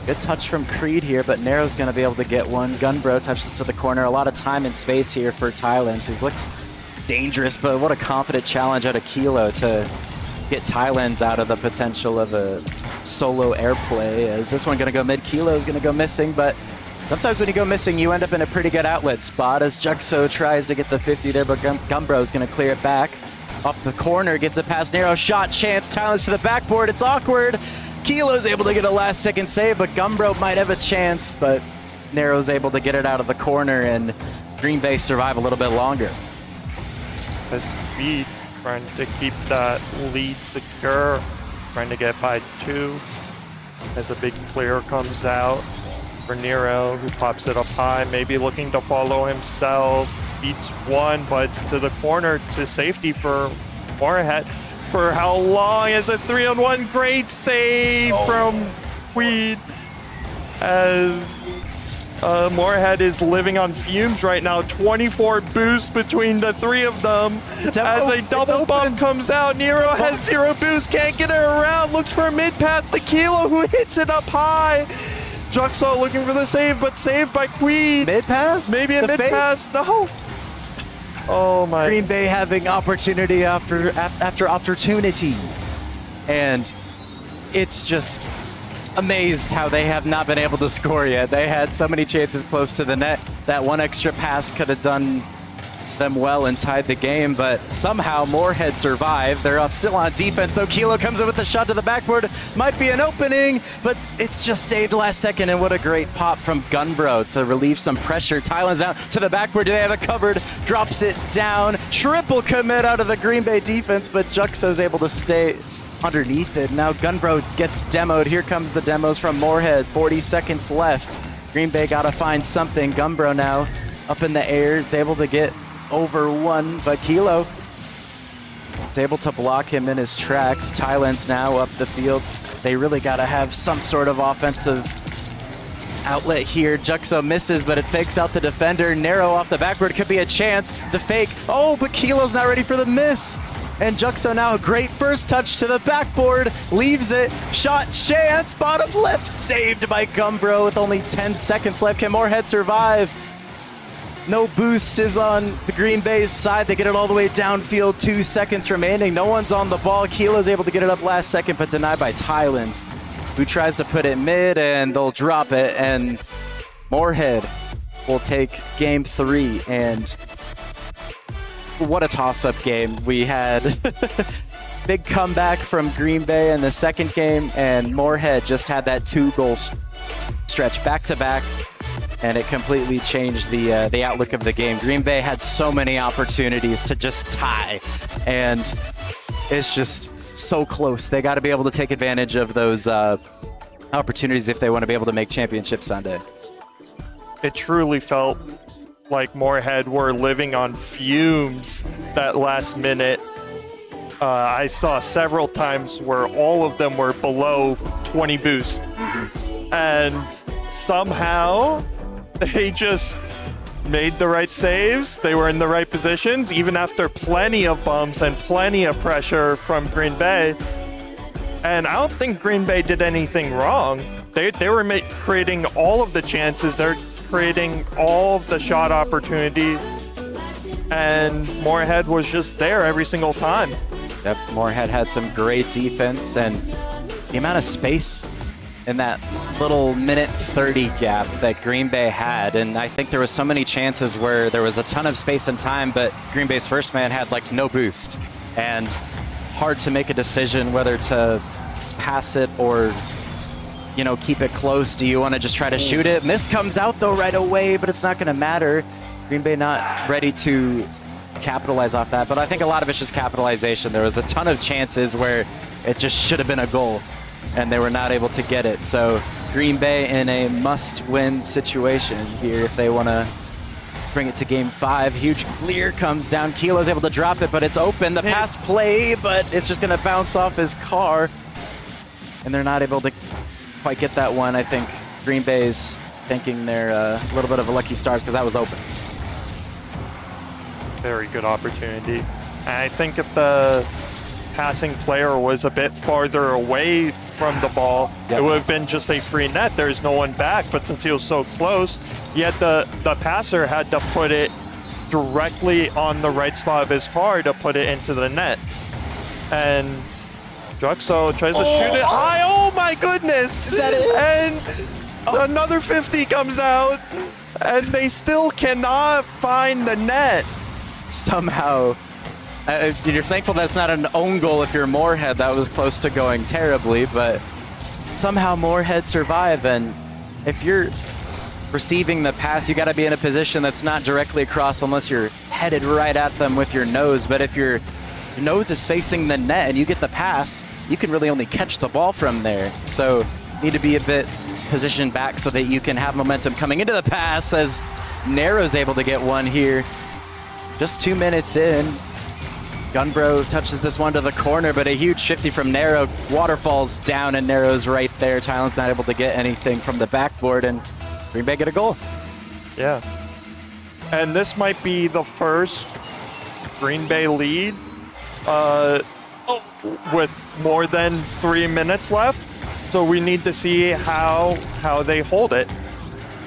good touch from Creed here, but Narrow's going to be able to get one. Gunbro touches it to the corner. A lot of time and space here for Thailand, who's looked dangerous, but what a confident challenge out of Kilo to get Thailand's out of the potential of a solo airplay, as this one going to go mid. Kilo is going to go missing, but sometimes when you go missing, you end up in a pretty good outlet spot as Juxo tries to get the 50 there, but Gunbro is going to clear it back. Off the corner, gets it past Narrow, shot chance, Thailand's to the backboard, it's awkward. Kilo's able to get a last-second save, but Gunbro might have a chance, but Narrow's able to get it out of the corner, and Green Bay survive a little bit longer. As Speed trying to keep that lead secure, trying to get by 2 as a big clear comes out for Nero, who pops it up high, maybe looking to follow himself, beats 1, but it's to the corner to safety for Moorhead. For how long? As a 3-on-1, great save from Queed, as Moorhead is living on fumes right now. 24 boosts between the 3 of them. As a double bump comes out, Nero has 0 boost, can't get it around, looks for a mid pass to Kilo, who hits it up high. Juxo looking for the save, but saved by Queed. Mid pass? Maybe a mid pass. No. Oh my. Green Bay having opportunity after opportunity. And it's just amazed how they have not been able to score yet. They had so many chances close to the net. That one extra pass could have done them well and tied the game, but somehow Moorhead survived. They're still on defense, though. Kilo comes in with the shot to the backboard. Might be an opening, but it's just saved last second, and what a great pop from Gunbro to relieve some pressure. Thailand's out to the backboard. Do they have it covered? Drops it down. Triple commit out of the Green Bay defense, but Juxo's able to stay underneath it. Now Gunbro gets demoed. Here comes the demos from Moorhead. 40 seconds left. Green Bay got to find something. Gunbro now up in the air. It's able to get over one, but Kilo is able to block him in his tracks. Thailand's now up the field. They really got to have some sort of offensive outlet here. Juxo misses, but it fakes out the defender. Narrow off the backboard. Could be a chance. The fake. Oh, but Kilo's not ready for the miss. And Juxo now a great first touch to the backboard. Leaves it. Shot chance. Bottom left. Saved by Gumbro with only 10 seconds left. Can Moorhead survive? No boost is on the Green Bay's side. They get it all the way downfield. 2 seconds remaining. No one's on the ball. Kilo's able to get it up last second, but denied by Thailand, who tries to put it mid, and they'll drop it. And Moorhead will take game 3. And what a toss-up game. We had big comeback from Green Bay in the second game, and Moorhead just had that 2-goal stretch back-to-back. And it completely changed the outlook of the game. Green Bay had so many opportunities to just tie, and it's just so close. They got to be able to take advantage of those opportunities if they want to be able to make Championship Sunday. It truly felt like Moorhead were living on fumes that last minute. I saw several times where all of them were below 20 boost, and somehow they just made the right saves. They were in the right positions, even after plenty of bumps and plenty of pressure from Green Bay. And I don't think Green Bay did anything wrong. They were creating all of the chances. They're creating all of the shot opportunities. And Moorhead was just there every single time. Yep, Moorhead had some great defense, and the amount of space in that little minute 30 gap that Green Bay had. And I think there was so many chances where there was a ton of space and time, but Green Bay's first man had like no boost, and hard to make a decision whether to pass it or, you know, keep it close. Do you want to just try to shoot it? Miss comes out though right away, but it's not going to matter. Green Bay not ready to capitalize off that, but I think a lot of it's just capitalization. There was a ton of chances where it just should have been a goal, and they were not able to get it. So Green Bay in a must-win situation here if they want to bring it to game 5. Huge clear comes down. Kilo's able to drop it, but it's open. The pass play, but it's just going to bounce off his car. And they're not able to quite get that one. I think Green Bay's thinking they're a little bit of a lucky stars because that was open. Very good opportunity. And I think if the passing player was a bit farther away from the ball, it would have been just a free net. There's no one back, but since he was so close, yet the passer had to put it directly on the right spot of his car to put it into the net. And Juxo tries to shoot it high. Oh my goodness! Is that it? And another 50 comes out, and they still cannot find the net. Somehow, you're thankful that's not an own goal if you're Moorhead. That was close to going terribly, but somehow Moorhead survive. And if you're receiving the pass, you got to be in a position that's not directly across unless you're headed right at them with your nose. But if your nose is facing the net and you get the pass, you can really only catch the ball from there. So you need to be a bit positioned back so that you can have momentum coming into the pass, as Narrow's able to get one here. Just 2 minutes in. Gunbro touches this one to the corner, but a huge 50 from Narrow. Waterfalls down, and Narrow's right there. Thailand's not able to get anything from the backboard, and Green Bay get a goal. Yeah. And this might be the first Green Bay lead with more than 3 minutes left. So we need to see how they hold it.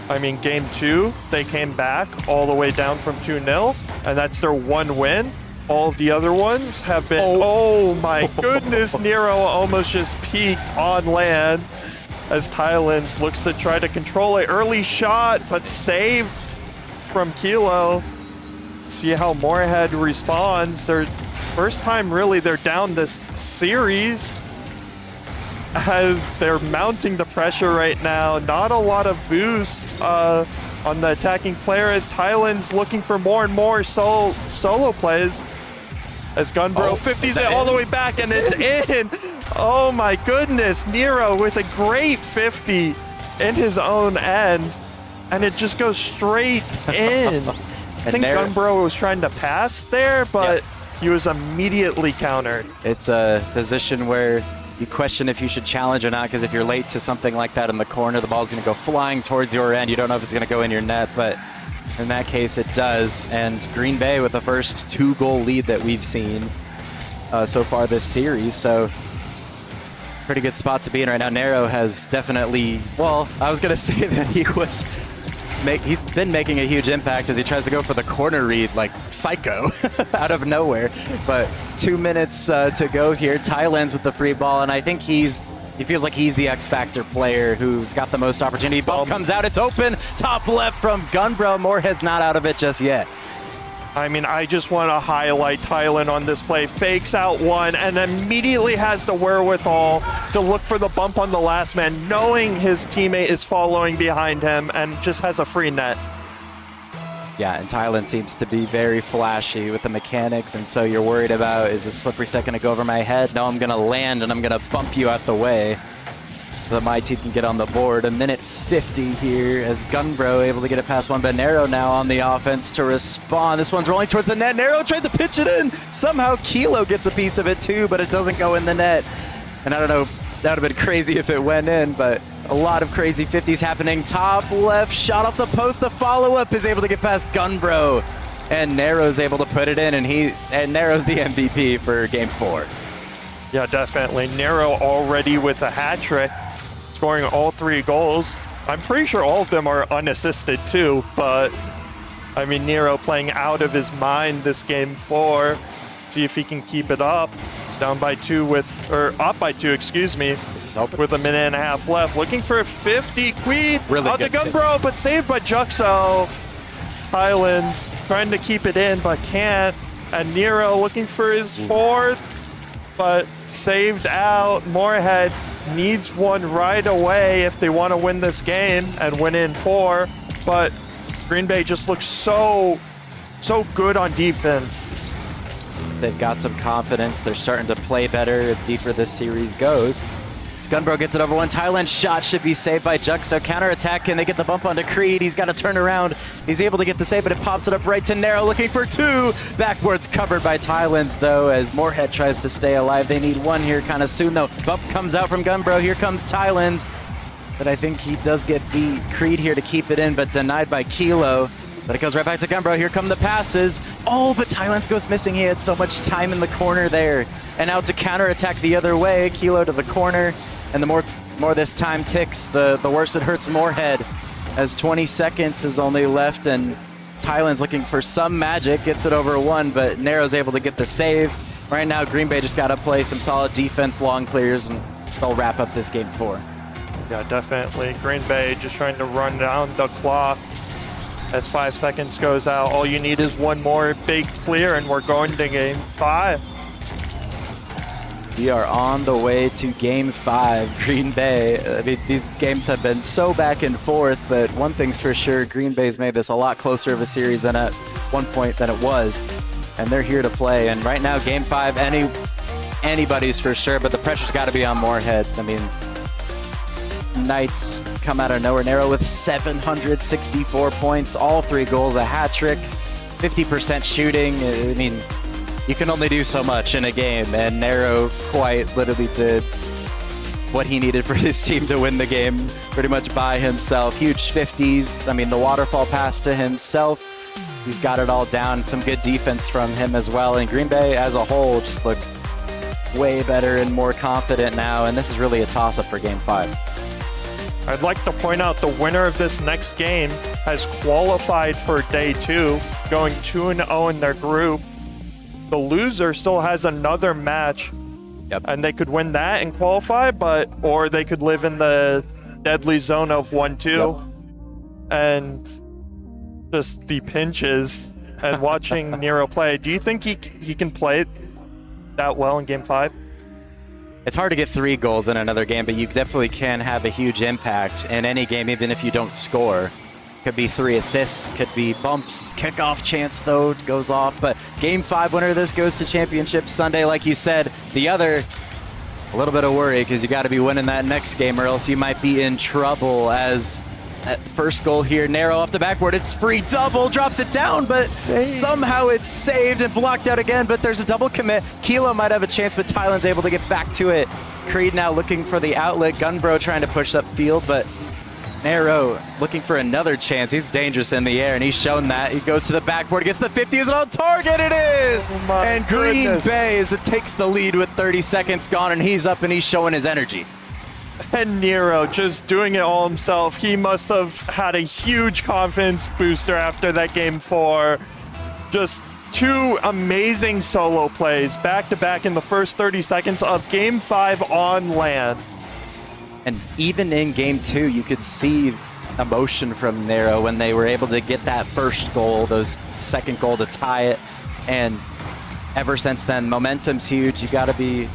I mean, game 2, they came back all the way down from 2-0, and that's their one win. All of the other ones have been, oh my goodness, Nero almost just peaked on LAN as Thailand looks to try to control it. Early shot, but saved from Kilo. see how Moorhead responds. Their first time really they're down this series as they're mounting the pressure right now. Not a lot of boost on the attacking player as Thailand's looking for more and more solo plays. As Gunbro 50s it all the way back and it's in. Oh my goodness, Nero with a great 50 in his own end. And it just goes straight in. I think Gunbro was trying to pass there, but he was immediately countered. It's a position where you question if you should challenge or not, because if you're late to something like that in the corner, the ball's going to go flying towards your end. You don't know if it's going to go in your net, but in that case, it does. And Green Bay with the first 2-goal lead that we've seen so far this series. So pretty good spot to be in right now. Nero has definitely, well, I was going to say that he's been making a huge impact as he tries to go for the corner read like psycho out of nowhere. But 2 minutes to go here. Thailand's with the free ball, and I think he feels like he's the X-Factor player who's got the most opportunity. Ball comes out, it's open, top left from Gunbro. Moorhead's not out of it just yet. I mean, I just want to highlight Thailand on this play. Fakes out one and immediately has the wherewithal to look for the bump on the last man, knowing his teammate is following behind him and just has a free net. Yeah, and Thailand seems to be very flashy with the mechanics, and so you're worried about, is this flip reset going to go over my head? No, I'm going to land and I'm going to bump you out the way so that my team can get on the board. A minute 50 here as Gunbro able to get it past one, but Nero now on the offense to respond. This one's rolling towards the net. Nero tried to pitch it in. Somehow Kilo gets a piece of it too, but it doesn't go in the net. And I don't know, that would have been crazy if it went in, but a lot of crazy 50s happening. Top left, shot off the post. The follow-up is able to get past Gunbro, and Nero's able to put it in, and Nero's the MVP for Game 4. Yeah, definitely. Nero already with a hat trick, scoring all 3 goals. I'm pretty sure all of them are unassisted too, but I mean, Nero playing out of his mind this Game 4. See if he can keep it up. Down by 2 up by 2, excuse me. This is open. With a minute and a half left. Looking for a 50. Queen really out the Gunbro, but saved by Juxo. Highlands trying to keep it in, but can't. And Nero looking for his 4th, but saved out. Moorhead needs one right away if they want to win this game and win in 4. But Green Bay just looks so good on defense. They've got some confidence. They're starting to play better the deeper this series goes. Gunbro gets it over one. Thailand's shot should be saved by Juxo. Counterattack, and they get the bump onto Creed. He's got to turn around. He's able to get the save, but it pops it up right to Nero, looking for 2. Backwards covered by Thailand's, though, as Moorhead tries to stay alive. They need 1 here kind of soon, though. Bump comes out from Gunbro. Here comes Thailand's, but I think he does get beat. Creed here to keep it in, but denied by Kilo. But it goes right back to Gunbro. Here come the passes. Oh, but Thailand's goes missing. He had so much time in the corner there. And now to counterattack the other way. Kilo to the corner. And the more this time ticks, the worse it hurts Moorhead, as 20 seconds is only left, and Thailand's looking for some magic. Gets it over 1, but Nero's able to get the save. Right now, Green Bay just got to play some solid defense, long clears, and they'll wrap up this Game 4. Yeah, definitely. Green Bay just trying to run down the clock. As 5 seconds goes out, all you need is 1 more big clear, and we're going to Game 5. We are on the way to Game 5. Green Bay, I mean, these games have been so back and forth, but one thing's for sure, Green Bay's made this a lot closer of a series than at one point than it was, and they're here to play. And right now, Game 5, anybody's for sure, but the pressure's got to be on Moorhead. I mean, Knights come out of nowhere. Nero with 764 points, all 3 goals, a hat trick, 50% shooting. I mean, you can only do so much in a game, and Nero quite literally did what he needed for his team to win the game pretty much by himself. Huge 50s. I mean, the waterfall pass to himself. He's got it all down. Some good defense from him as well. And Green Bay as a whole just look way better and more confident now, and this is really a toss-up for Game 5. I'd like to point out the winner of this next game has qualified for Day 2, going 2-0 in their group. The loser still has another match, and they could win that and qualify, or they could live in the deadly zone of 1-2. And just the pinches and watching Nero play, do you think he can play that well in Game 5? It's hard to get 3 goals in another game, but you definitely can have a huge impact in any game, even if you don't score. Could be 3 assists, could be bumps. Kickoff chance, though, goes off. But Game 5 winner of this goes to Championship Sunday. Like you said, the other, a little bit of worry, because you got to be winning that next game, or else you might be in trouble. As that first goal here, Nero off the backboard, it's free double, drops it down, but somehow it's saved and blocked out again. But there's a double commit. Kilo might have a chance, but Thailand's able to get back to it. Creed now looking for the outlet. Gunbro trying to push upfield, but Nero looking for another chance. He's dangerous in the air, and he's shown that. He goes to the backboard, gets the 50, is it on target? It is! And Green Bay, as it takes the lead with 30 seconds gone, and he's up and he's showing his energy. And Nero just doing it all himself. He must have had a huge confidence booster after that Game 4. Just 2 amazing solo plays back-to-back in the first 30 seconds of Game 5 on LAN. And even in Game 2, you could see emotion from Nero when they were able to get that first goal, those second goal to tie it. And ever since then, momentum's huge. You got to be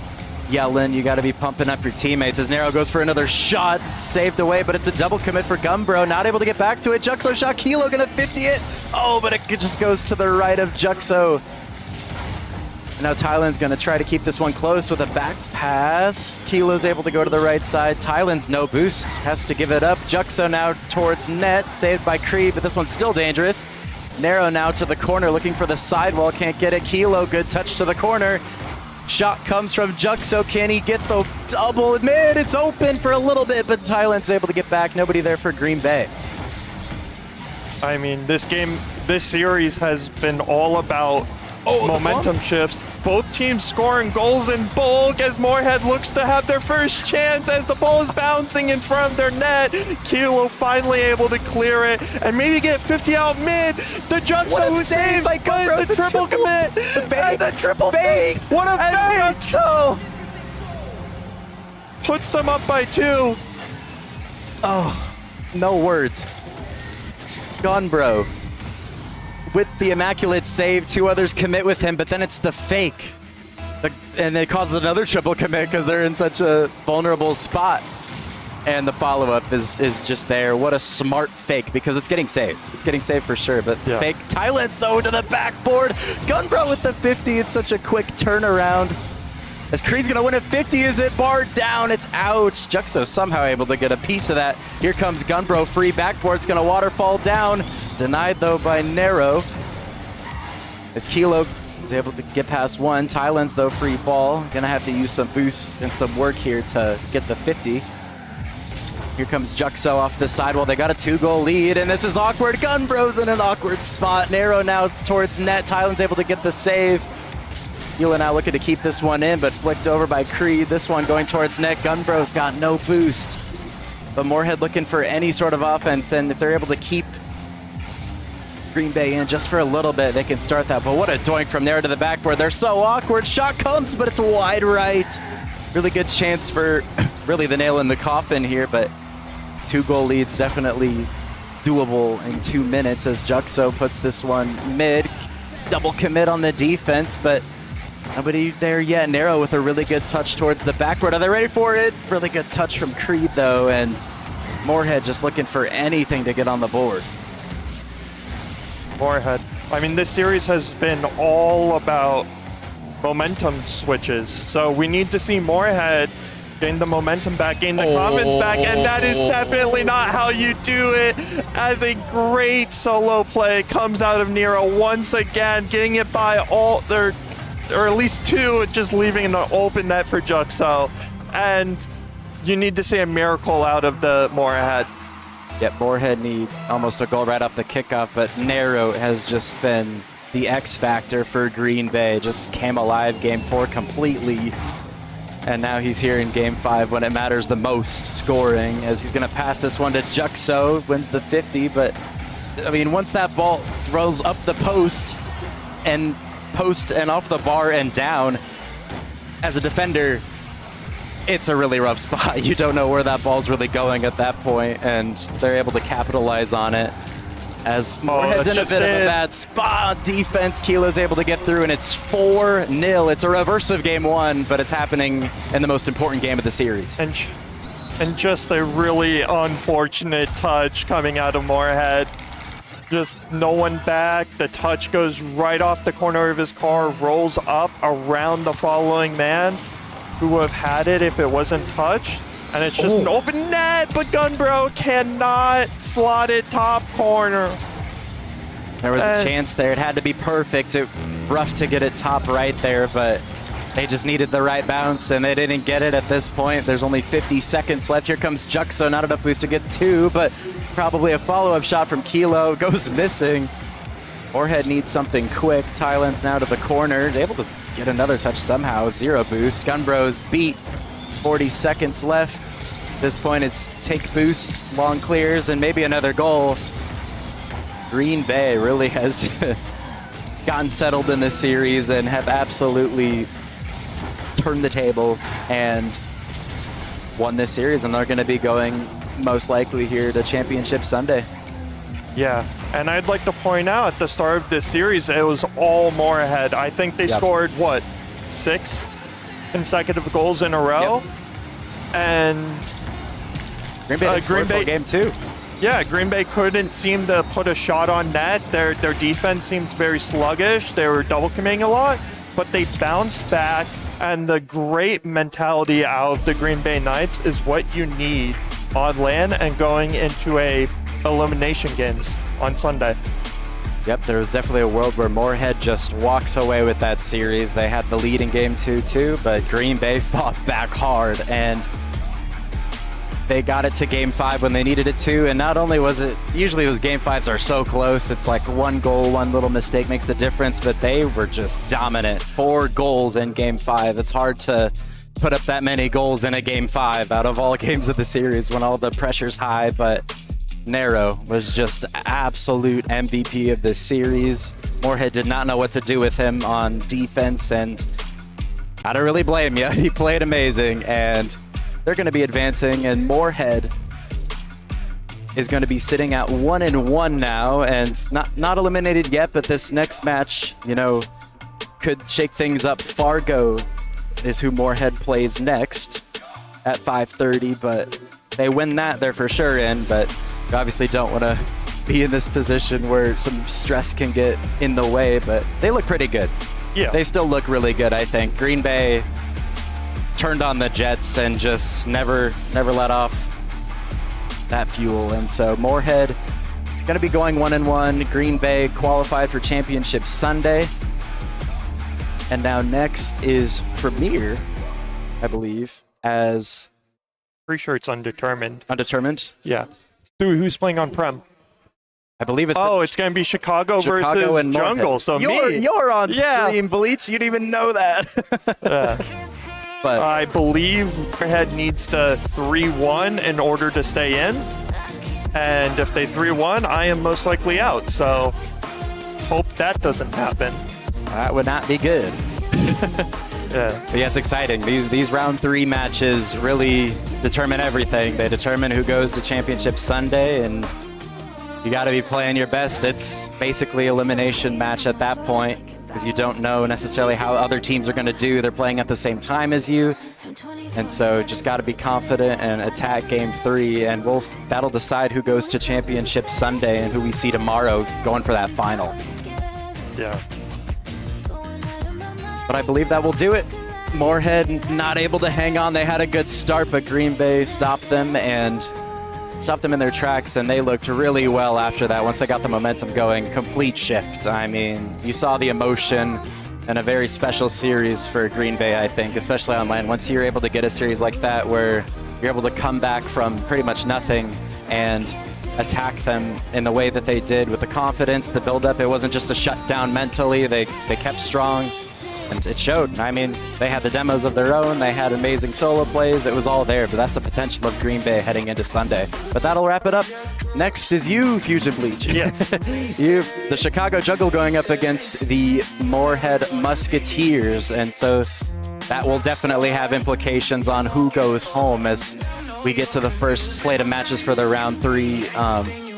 yelling, you got to be pumping up your teammates. As Nero goes for another shot, saved away, but it's a double commit for Gumbro. Not able to get back to it. Juxo shot, Kilo gonna 50 it. Oh, but it just goes to the right of Juxo. Now Thailand's going to try to keep this one close with a back pass. Kilo's able to go to the right side. Thailand's no boost, has to give it up. Juxo now towards net, saved by Creed, but this one's still dangerous. Nero now to the corner, looking for the sidewall, can't get it. Kilo, good touch to the corner. Shot comes from Juxo, can he get the double mid? It's open for a little bit, but Thailand's able to get back. Nobody there for Green Bay. I mean, this series has been all about momentum shifts. Both teams scoring goals in bulk as Moorhead looks to have their first chance as the ball is bouncing in front of their net. Kilo finally able to clear it and maybe get 50 out mid. The Juxo who saved, but it's a triple commit. It's a triple fake. What a fake! Juxo puts them up by 2. Oh, no words. Gone, bro. With the immaculate save, 2 others commit with him, but then it's the fake. And it causes another triple commit because they're in such a vulnerable spot. And the follow-up is just there. What a smart fake, because it's getting saved. It's getting saved for sure, but fake. Thailand's though to the backboard. Gunbro with the 50. It's such a quick turnaround. As Creed's gonna win at 50, is it barred down? It's out. Juxo somehow able to get a piece of that. Here comes Gunbro, free backboard's gonna waterfall down. Denied though by Nero. As Kilo is able to get past 1. Thailand's though free ball. Gonna have to use some boost and some work here to get the 50. Here comes Juxo off the sidewall. They got a 2-goal lead, and this is awkward. Gunbro's in an awkward spot. Nero now towards net. Thailand's able to get the save. Hila now looking to keep this one in, but flicked over by Creed. This one going towards net. Gunbro's got no boost. But Moorhead looking for any sort of offense, and if they're able to keep Green Bay in just for a little bit, they can start that. But what a doink from there to the backboard. They're so awkward. Shot comes, but it's wide right. Really good chance for really the nail in the coffin here, but 2-goal lead's definitely doable in 2 minutes as Juxo puts this one mid. Double commit on the defense, but nobody there yet. Nero with a really good touch towards the backboard. Are they ready for it? Really good touch from Creed, though, and Moorhead just looking for anything to get on the board. Moorhead. I mean, this series has been all about momentum switches, so we need to see Moorhead gain the momentum back, gain the confidence back, and that is definitely not how you do it. As a great solo play comes out of Nero once again, getting it by all their, or at least 2, just leaving an open net for Juxo. And you need to see a miracle out of the Moorhead. Yep, Moorhead need almost a goal right off the kickoff, but Nero has just been the X factor for Green Bay. Just came alive Game 4 completely. And now he's here in Game 5 when it matters the most, scoring, as he's going to pass this one to Juxo, wins the 50. But, I mean, once that ball rolls up the post and off the bar and down, as a defender, it's a really rough spot. You don't know where that ball's really going at that point, and they're able to capitalize on it. as Moorhead's in a bit of a bad spot. Defense, Kilo's able to get through, and it's 4-0. It's a reverse of game 1, but it's happening in the most important game of the series. And just a really unfortunate touch coming out of Moorhead. Just no one back. The touch goes right off the corner of his car, rolls up around the following man who would have had it if it wasn't touched. And it's just an open net, but Gunbro cannot slot it top corner. There was a chance there. It had to be perfect. Rough to get it top right there, but they just needed the right bounce, and they didn't get it at this point. There's only 50 seconds left. Here comes Juxo. Not enough boost to get 2, but probably a follow-up shot from Kilo. Goes missing. Moorhead needs something quick. Thailand's now to the corner. Able to get another touch somehow. 0 boost. Gunbro's beat. 40 seconds left. At this point, it's take boost, long clears, and maybe another goal. Green Bay really has gotten settled in this series and have absolutely turned the table and won this series, and they're going to be going most likely here to Championship Sunday. Yeah, and I'd like to point out at the start of this series, it was all Moorhead. I think they scored, 6 consecutive goals in a row? Yep. And Green Bay scored all game 2. Yeah, Green Bay couldn't seem to put a shot on net. Their defense seemed very sluggish. They were double committing a lot, but they bounced back, and the great mentality out of the Green Bay Knights is what you need on LAN and going into a elimination games on Sunday. Yep, there was definitely a world where Moorhead just walks away with that series. They had the lead in game 2 too, but Green Bay fought back hard, and they got it to game 5 when they needed it to. And not only was it, usually those game 5s are so close, it's like one goal, one little mistake makes the difference, but they were just dominant. 4 goals in game 5. It's hard to put up that many goals in a game 5 out of all games of the series when all the pressure's high, but Nero was just absolute MVP of this series. Moorhead did not know what to do with him on defense, and I don't really blame you. He played amazing, and they're going to be advancing, and Moorhead is going to be sitting at 1-1 now, and not eliminated yet, but this next match, could shake things up. Fargo is who Moorhead plays next at 5:30, but they win that, they're for sure in, but you obviously don't want to be in this position where some stress can get in the way, but they look pretty good. Yeah. They still look really good, I think. Green Bay turned on the jets and just never let off that fuel. And so Moorhead going to be going 1-1. Green Bay qualified for Championship Sunday. And now next is Premier, I believe, as... Pretty sure it's undetermined. Undetermined? Yeah. Who's playing on Prem? I believe it's... it's going to be Chicago versus and Jungle. So you're on stream, Bleach. You didn't even know that. But I believe Moorhead needs the 3-1 in order to stay in. And if they 3-1, I am most likely out. So hope that doesn't happen. That would not be good. Yeah. But yeah, it's exciting. These round 3 matches really determine everything. They determine who goes to Championship Sunday, and you got to be playing your best. It's basically elimination match at that point, because you don't know necessarily how other teams are going to do. They're playing at the same time as you, and so just got to be confident and attack game 3, and that'll decide who goes to Championship Sunday and who we see tomorrow going for that final. Yeah. But I believe that will do it. Moorhead not able to hang on. They had a good start, but Green Bay stopped them in their tracks, and they looked really well after that. Once they got the momentum going, complete shift. I mean, you saw the emotion and a very special series for Green Bay, I think, especially on LAN. Once you're able to get a series like that where you're able to come back from pretty much nothing and attack them in the way that they did with the confidence, the build-up, it wasn't just a shutdown mentally. They kept strong. And it showed. I mean, they had the demos of their own. They had amazing solo plays. It was all there, but that's the potential of Green Bay heading into Sunday. But that'll wrap it up. Next is you, Fusion Bleach. Yes. The Chicago Jungle going up against the Moorhead Musketeers. And so that will definitely have implications on who goes home as we get to the first slate of matches for the round 3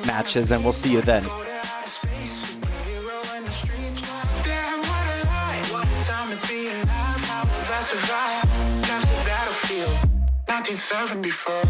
matches. And we'll see you then. I survived, left the battlefield, 1974.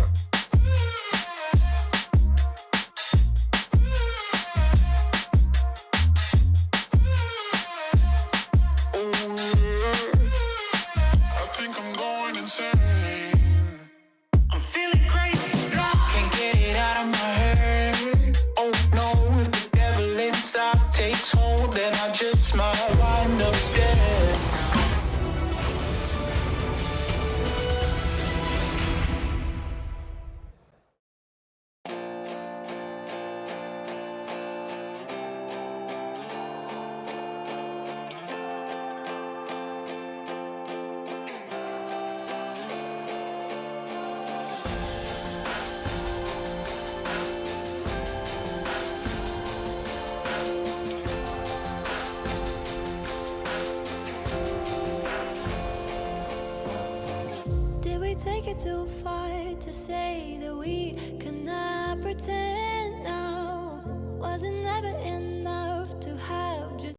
Takes hold, then I just might wind up dead. Did we take it too far to say that we cannot pretend now? Was it never enough to have just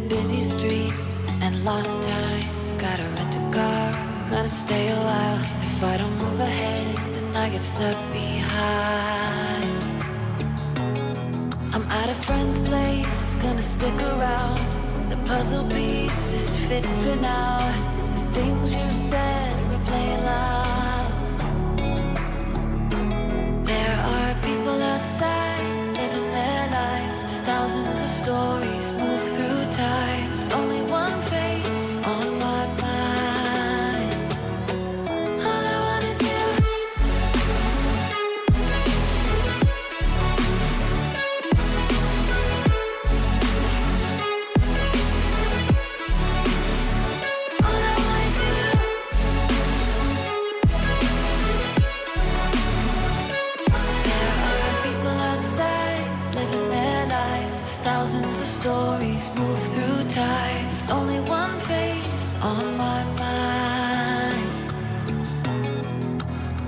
busy streets and lost time? Gotta rent a car, gonna stay a while. If I don't move ahead, then I get stuck behind. I'm at a friend's place, gonna stick around. The puzzle pieces fit for now. The things you said were playing loud. There are people outside living their lives. Thousands of stories move through times. Only one face on my mind. All I want is you. All I want is you. stories move through times. Only one face on my mind.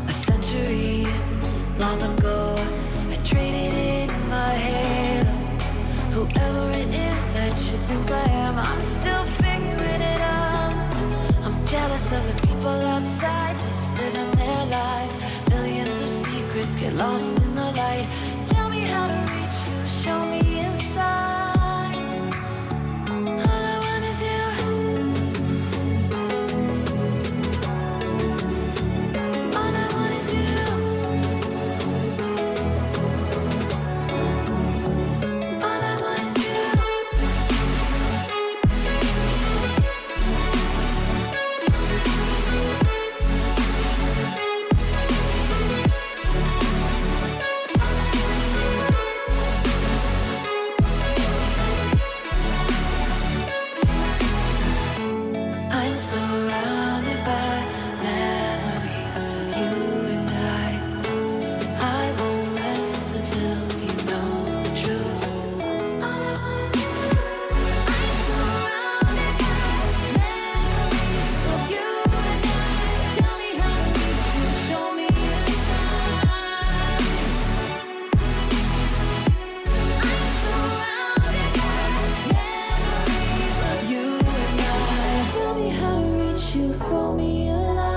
A century long ago, I traded in my halo. Whoever it is that you think I am, I'm still figuring it out. I'm jealous of the people outside, just living their lives. Millions of secrets get lost in the light. Tell me how to reach you, show me a sign. All I want is you. All I want is you. All I want is you. I'm surrounded by memories of you and I won't rest until you know the truth. All I want is you. I'm surrounded by memories of you and I. Tell me how to reach you, show me a sign. I'm surrounded by memories of you and I. Tell me how to reach you, throw me a light.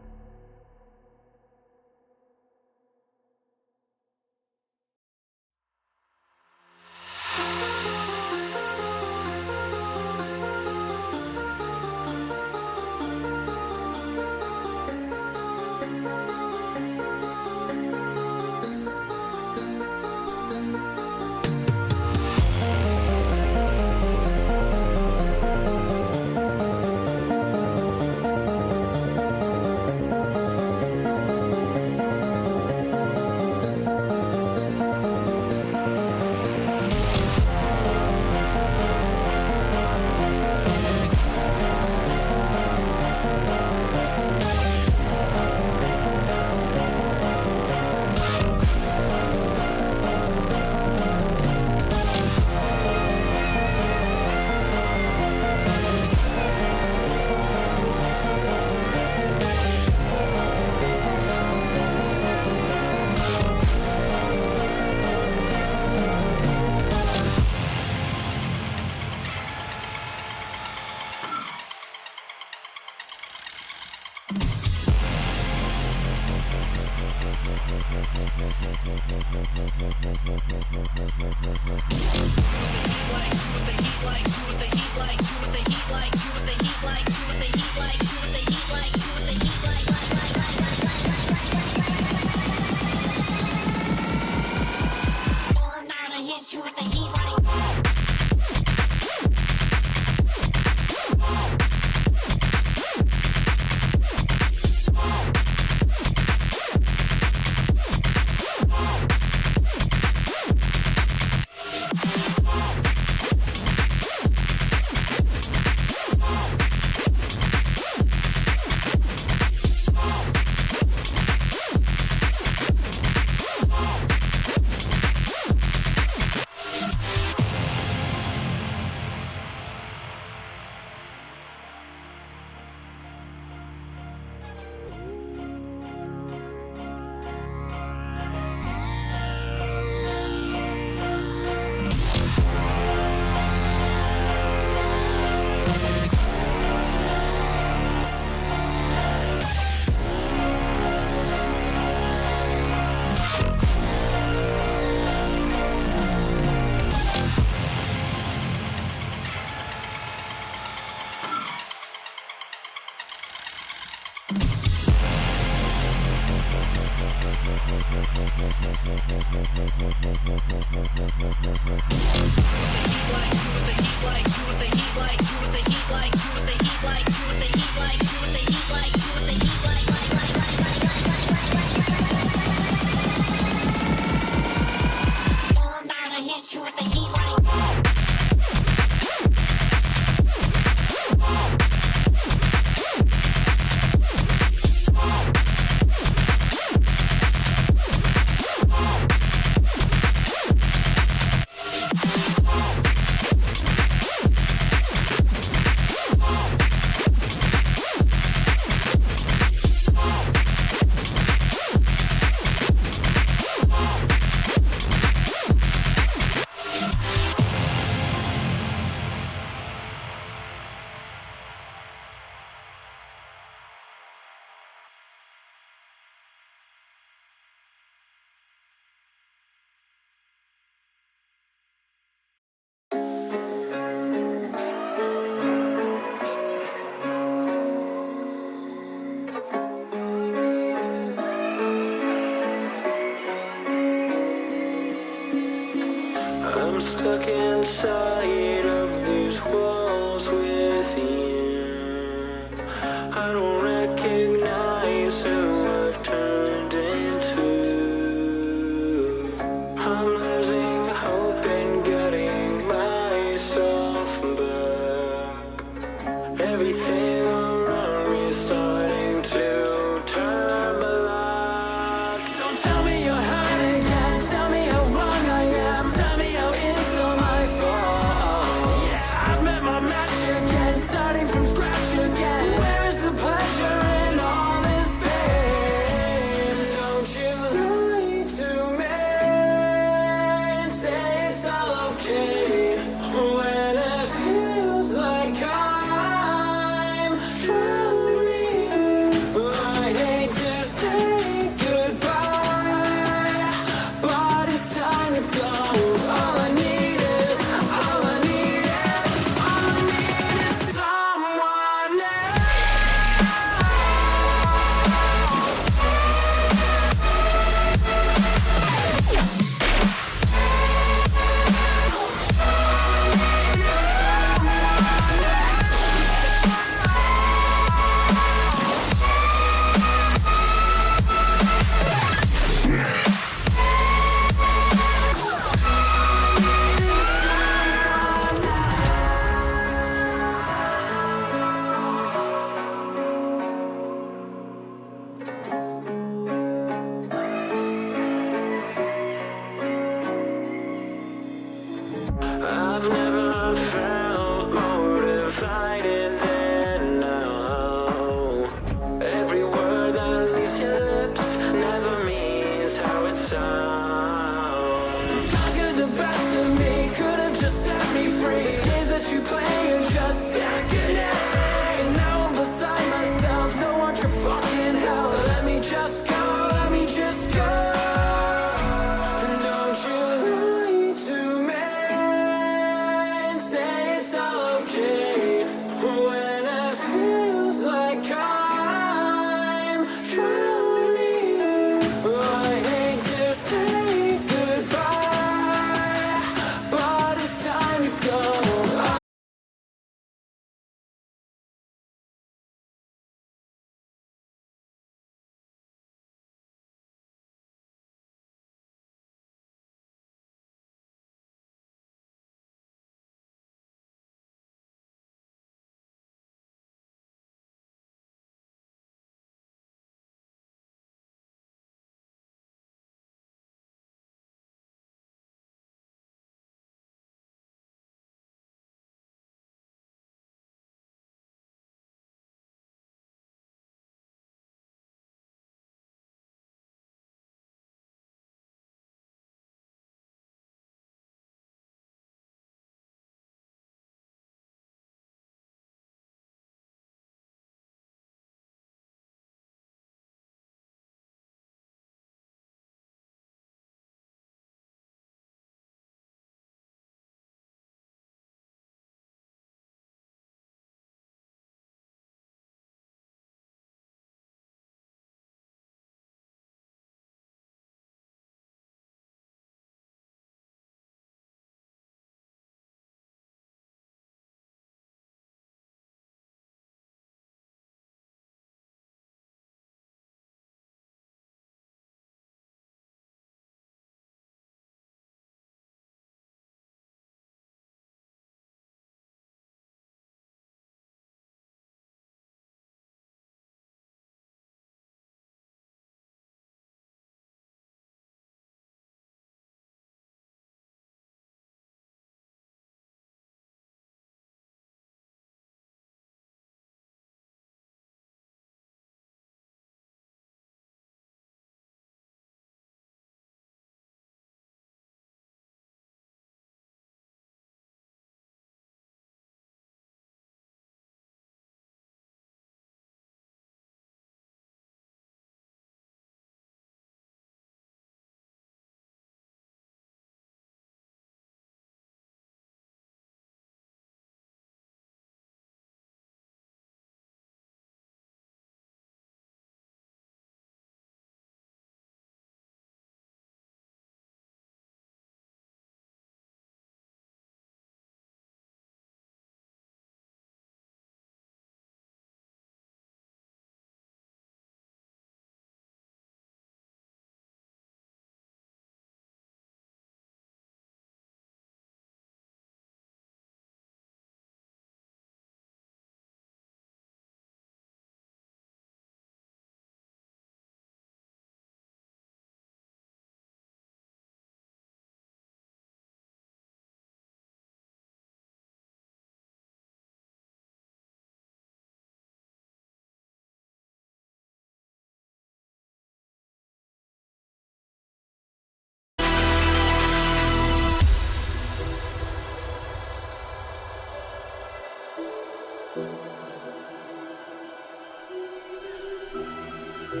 Oh,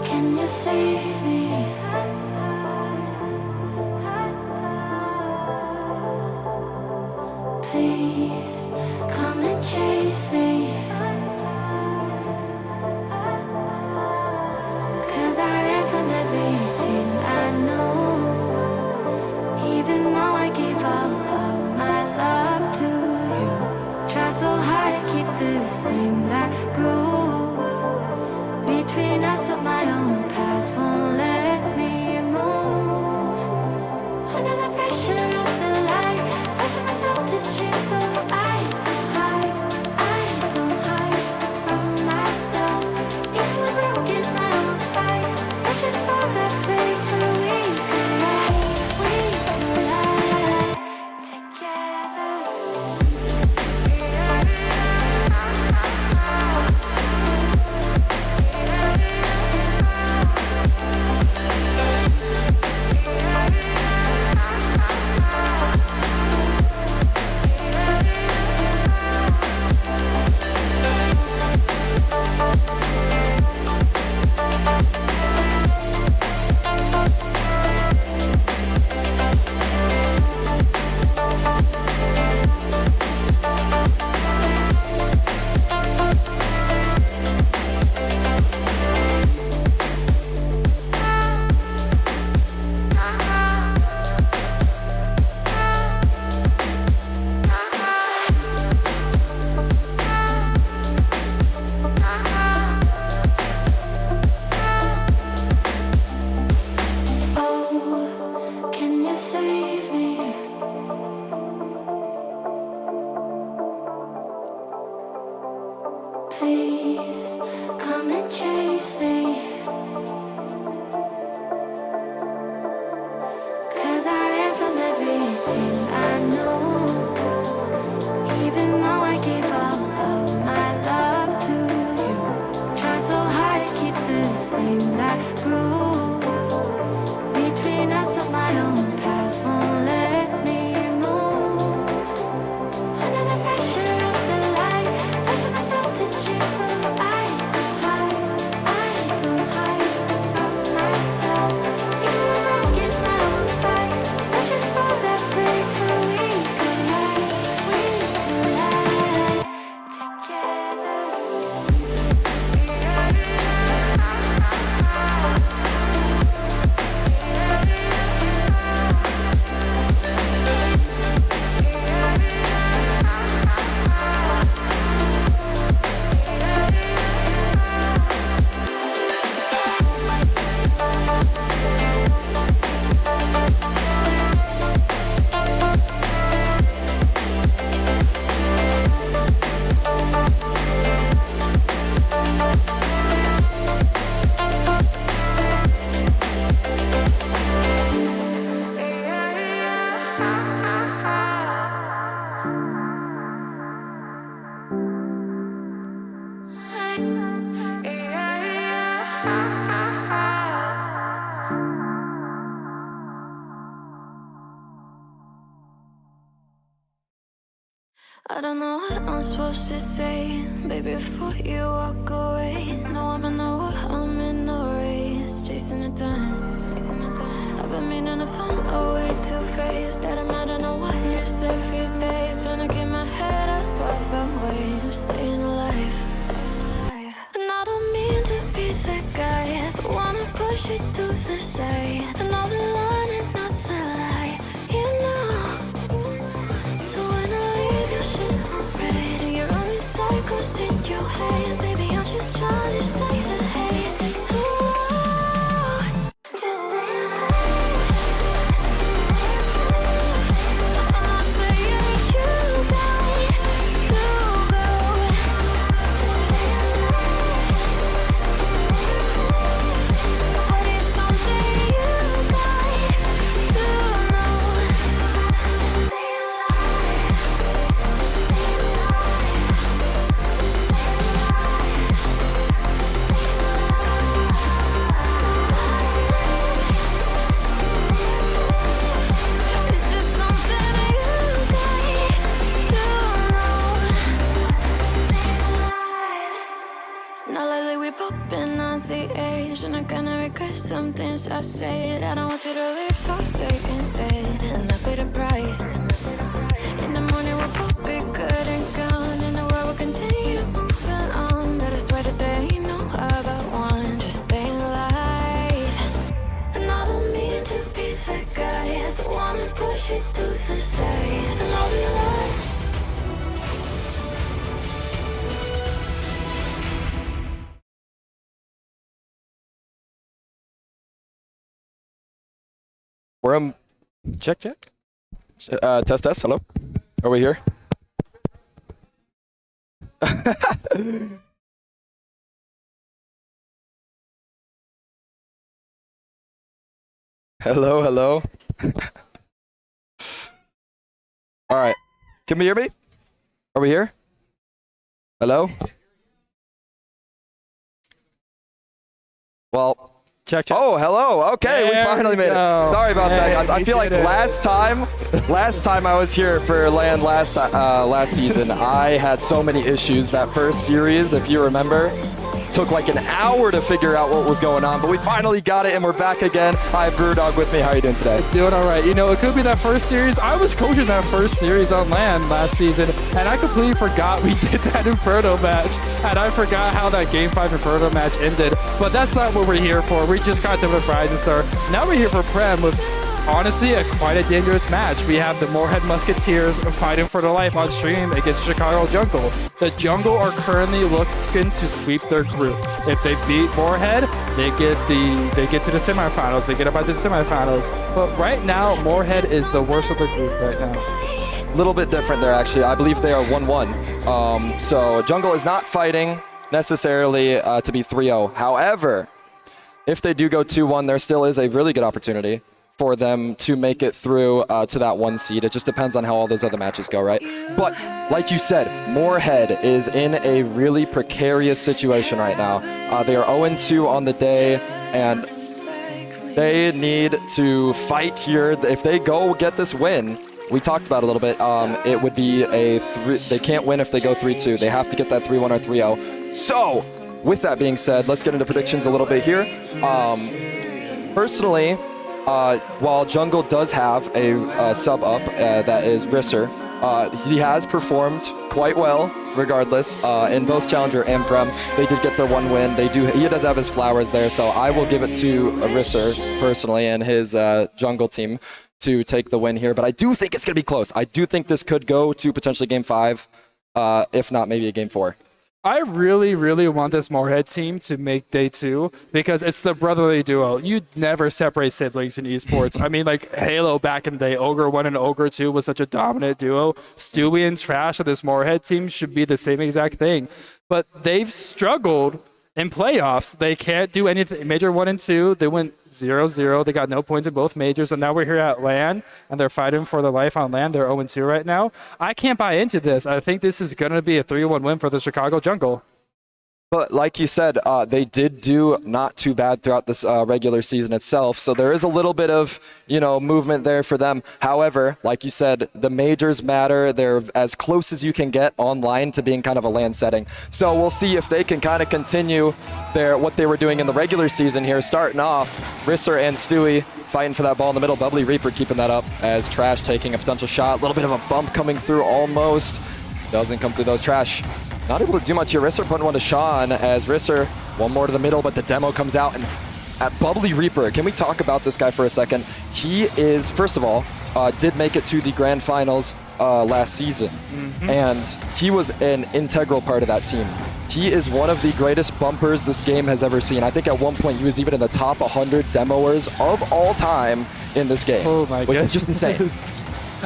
can you save me? Please come and chase me. 'Cause I ran from everything I know. Even though I gave all of my love to you. Try so hard to keep this flame that grew between us, but my own past won't let me move. Under the pressure of the light, forcing myself to change so I don't hide from myself. Even when broken, I will fight, searching for that place where we collide together. Oh, can you save me? Please come and chase me. 'Cause I ran from everything I know. Even though I gave all of my love to you. Try so hard to keep this flame that grew between us, but my own past won't let me move. Under the pressure of the light, forcing myself to change so I don't hide from myself. Even when broken, I will fight, searching for that place where we collide together. I don't know what I'm supposed to say, baby, before you walk away. No, I'm in the war, I'm in the race, chasing the time. I've been meaning to find a way to face that I'm out on the wires every day, trying to keep my head above the waves, staying alive. And I don't mean to be the guy that wanna push you to the side, and all the line and not the lie, you know. So when I leave, you should hey, baby, I'm just trying to stay ahead. Ooh, just stay I'm not saying you got to go. But it's something you got to know. Stay It's just something you got to know. Now lately we popping on the edge, and I kinda regret some things I said. I don't want you to leave, so stay instead, and I'll pay the price. In the morning we'll both be good and gone, and the world will continue moving on. But I swear that there ain't no other one. Just stay alive. And I don't mean to be the guy that wanna push you to the side. And I'll be alive. We're on. Check. Test. Hello. Are we here? Hello. All right. Can we hear me? Are we here? Hello? Well. Check. Oh, hello. Okay, we finally made it. Sorry about that, guys. I feel like last time I was here for LAN last season, I had so many issues. That first series, if you remember, took like an hour to figure out what was going on, but we finally got it and we're back again. I have Brewdog with me. How are you doing today? Doing all right. You know, it could be that first series. I was coaching that first series on LAN last season, and I completely forgot we did that Inferno match, and I forgot how that Game 5 Inferno match ended. But that's not what we're here for. We just got done with Rising Star. Now we're here for Prem with, honestly, quite a dangerous match. We have the Moorhead Musketeers fighting for their life on stream against Chicago Jungle. The Jungle are currently looking to sweep their group. If they beat Moorhead, they get to the semifinals. They get up by the semifinals. But right now, Moorhead is the worst of the group right now. A little bit different there, actually. I believe they are 1-1. So Jungle is not fighting necessarily to be 3-0. However, if they do go 2-1, there still is a really good opportunity for them to make it through to that 1 seed. It just depends on how all those other matches go, right? But like you said, Moorhead is in a really precarious situation right now. They are 0-2 on the day, and they need to fight here. If they go get this win, we talked about it a little bit, it would be they can't win if they go 3-2. They have to get that 3-1 or 3-0. So, with that being said, let's get into predictions a little bit here. Personally, while Jungle does have a sub up that is Risser, he has performed quite well regardless in both Challenger and Prem. They did get their 1 win. He does have his flowers there, so I will give it to Risser personally and his Jungle team to take the win here. But I do think it's going to be close. I do think this could go to potentially Game 5, if not maybe a Game 4. I really, really want this Moorhead team to make day 2 because it's the brotherly duo. You never separate siblings in esports. I mean, like Halo back in the day, Ogre 1 and Ogre 2 was such a dominant duo. Stewie and Trash of this Moorhead team should be the same exact thing. But they've struggled in playoffs. They can't do anything. Major 1 and 2, they went 0-0. They got no points in both majors, and now we're here at LAN, and they're fighting for their life on LAN. They're 0-2 right now. I can't buy into this. I think this is going to be a 3-1 win for the Chicago Jungle. But like you said, they did do not too bad throughout this regular season itself, so there is a little bit of, movement there for them. However, like you said, the majors matter. They're as close as you can get online to being kind of a LAN setting. So we'll see if they can kind of continue what they were doing in the regular season here, starting off Risser and Stewie fighting for that ball in the middle. Bubbly Reaper keeping that up as Trash taking a potential shot. A little bit of a bump coming through almost. Doesn't come through those. Trash not able to do much here. Risser putting one to Sean as Risser, one more to the middle, but the demo comes out. And at Bubbly Reaper, can we talk about this guy for a second? He is, first of all, did make it to the grand finals last season. And he was an integral part of that team. he is one of the greatest bumpers this game has ever seen. I think at one point he was even in the top 100 demoers of all time in this game. Oh my which goodness. is just insane.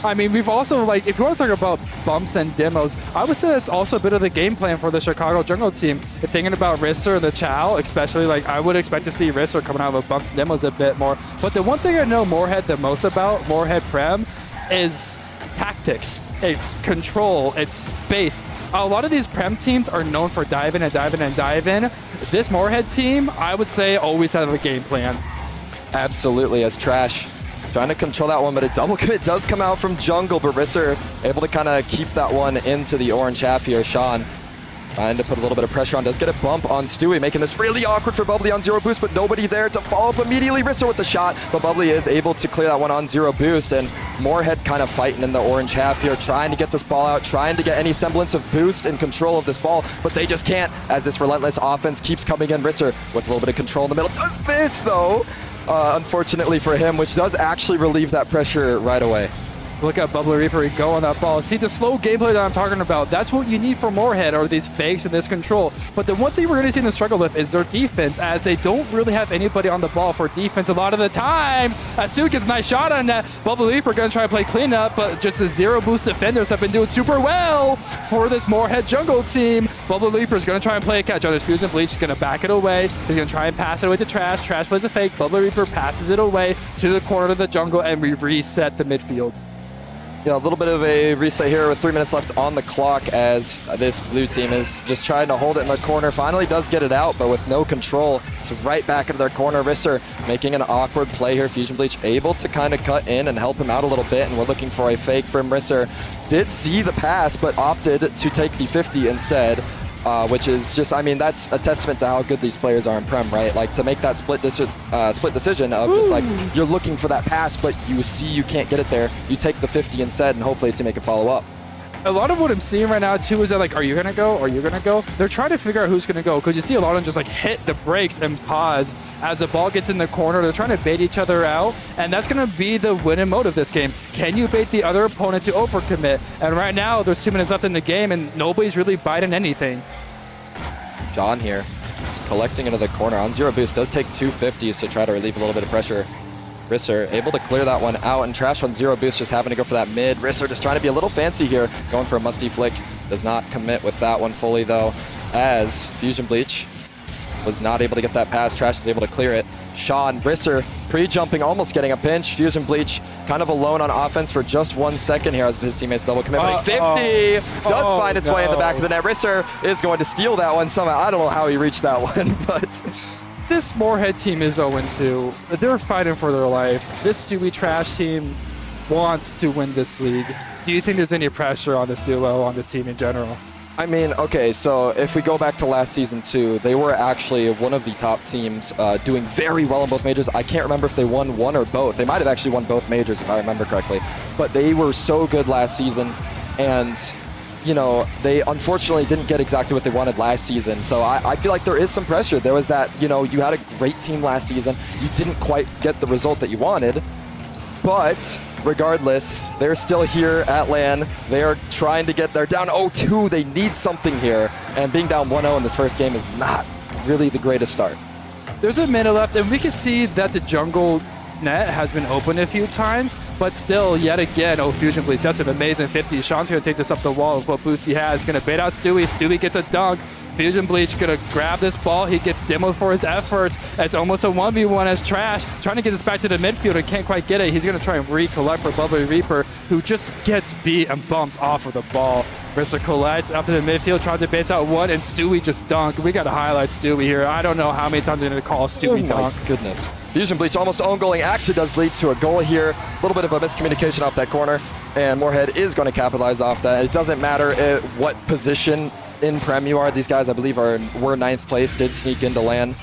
I mean, we've also, like, if you want to talk about bumps and demos, I would say that's also a bit of the game plan for the Chicago Jungle team. If thinking about Risser and the Chow, especially, like, I would expect to see Risser coming out with bumps and demos a bit more. But the one thing I know Moorhead the most about, Moorhead Prem, is tactics. It's control, it's space. A lot of these Prem teams are known for dive in and dive in and dive in. This Moorhead team, I would say, always have a game plan. Absolutely, as Trash trying to control that one, but a double commit does come out from jungle, but Risser able to kind of keep that one into the orange half here. Sean trying to put a little bit of pressure on, does get a bump on Stewie, making this really awkward for Bubbly on 0 boost, but nobody there to follow up immediately. Risser with the shot, but Bubbly is able to clear that one on 0 boost, and Moorhead kind of fighting in the orange half here, trying to get this ball out, trying to get any semblance of boost and control of this ball, but they just can't as this relentless offense keeps coming in. Risser with a little bit of control in the middle, does miss though, unfortunately for him, which does actually relieve that pressure right away. Look at Bubbly Reaper go on that ball. See, the slow gameplay that I'm talking about, that's what you need for Moorhead, are these fakes and this control. But the one thing we're going to see in the struggle with is their defense, as they don't really have anybody on the ball for defense a lot of the times. Asuka gets a nice shot on that. Bubbly Reaper going to try to play cleanup, but just the 0 boost defenders have been doing super well for this Moorhead jungle team. Bubbly Reaper is going to try and play a catch on this Fusion Bleach. He's going to back it away. He's going to try and pass it away to Trash. Trash plays a fake. Bubbly Reaper passes it away to the corner of the jungle, and we reset the midfield. Yeah, a little bit of a reset here with 3 minutes left on the clock as this blue team is just trying to hold it in the corner. Finally does get it out, but with no control. It's right back into their corner. Risser making an awkward play here. Fusion Bleach able to kind of cut in and help him out a little bit, and we're looking for a fake from Risser. Did see the pass, but opted to take the 50 instead. Which is just, I mean, that's a testament to how good these players are in Prem, right? Like, to make that split decision of just like, you're looking for that pass, but you see you can't get it there. You take the 50 instead, and hopefully to make it follow up. A lot of what I'm seeing right now, too, is that, like, are you going to go? Are you going to go? They're trying to figure out who's going to go, because you see a lot of them just, like, hit the brakes and pause as the ball gets in the corner. They're trying to bait each other out, and that's going to be the winning mode of this game. Can you bait the other opponent to overcommit? And right now, there's 2 minutes left in the game, and nobody's really biting anything. John here is collecting into the corner on 0 boost. Does take 250s to try to relieve a little bit of pressure. Risser able to clear that one out, and Trash on 0 boost just having to go for that mid. Risser just trying to be a little fancy here, going for a musty flick. Does not commit with that one fully though, as Fusion Bleach was not able to get that pass. Trash is able to clear it. Sean, Risser pre-jumping, almost getting a pinch. Fusion Bleach kind of alone on offense for just 1 second here as his teammates double commit. 50 does find its way in the back of the net. Risser is going to steal that one somehow. I don't know how he reached that one, but... This Moorhead team is 0-2. They're fighting for their life. This Stewie Trash team wants to win this league. Do you think there's any pressure on this duo, on this team in general? I mean, okay, so if we go back to last season too, they were actually one of the top teams doing very well in both majors. I can't remember if they won one or both. They might have actually won both majors if I remember correctly. But they were so good last season, and you know, they unfortunately didn't get exactly what they wanted last season. So I feel like there is some pressure. There was that, you know, you had a great team last season. You didn't quite get the result that you wanted. But regardless, they're still here at LAN. They are trying to get, they're down 0-2. They need something here. And being down 1-0 in this first game is not really the greatest start. There's a minute left, and we can see that the jungle net has been open a few times, but still, yet again, Fusion Bleach, that's an amazing 50. Sean's going to take this up the wall with what boost he has. Going to bait out Stewie. Stewie gets a dunk. Fusion Bleach going to grab this ball. He gets demoed for his effort. It's almost a 1v1 as Trash, trying to get this back to the midfield and can't quite get it. He's going to try and recollect for Bubbly Reaper, who just gets beat and bumped off of the ball. Risser collides up in the midfield, tries to bait out one, and Stewie just dunked. We got to highlight Stewie here. I don't know how many times they're going to call Stewie dunk. Oh my goodness. Fusion Bleach almost own goaling actually does lead to a goal here. A little bit of a miscommunication off that corner, and Moorhead is going to capitalize off that. It doesn't matter what position in Prem you are. These guys, I believe, were 9th place, did sneak into LAN.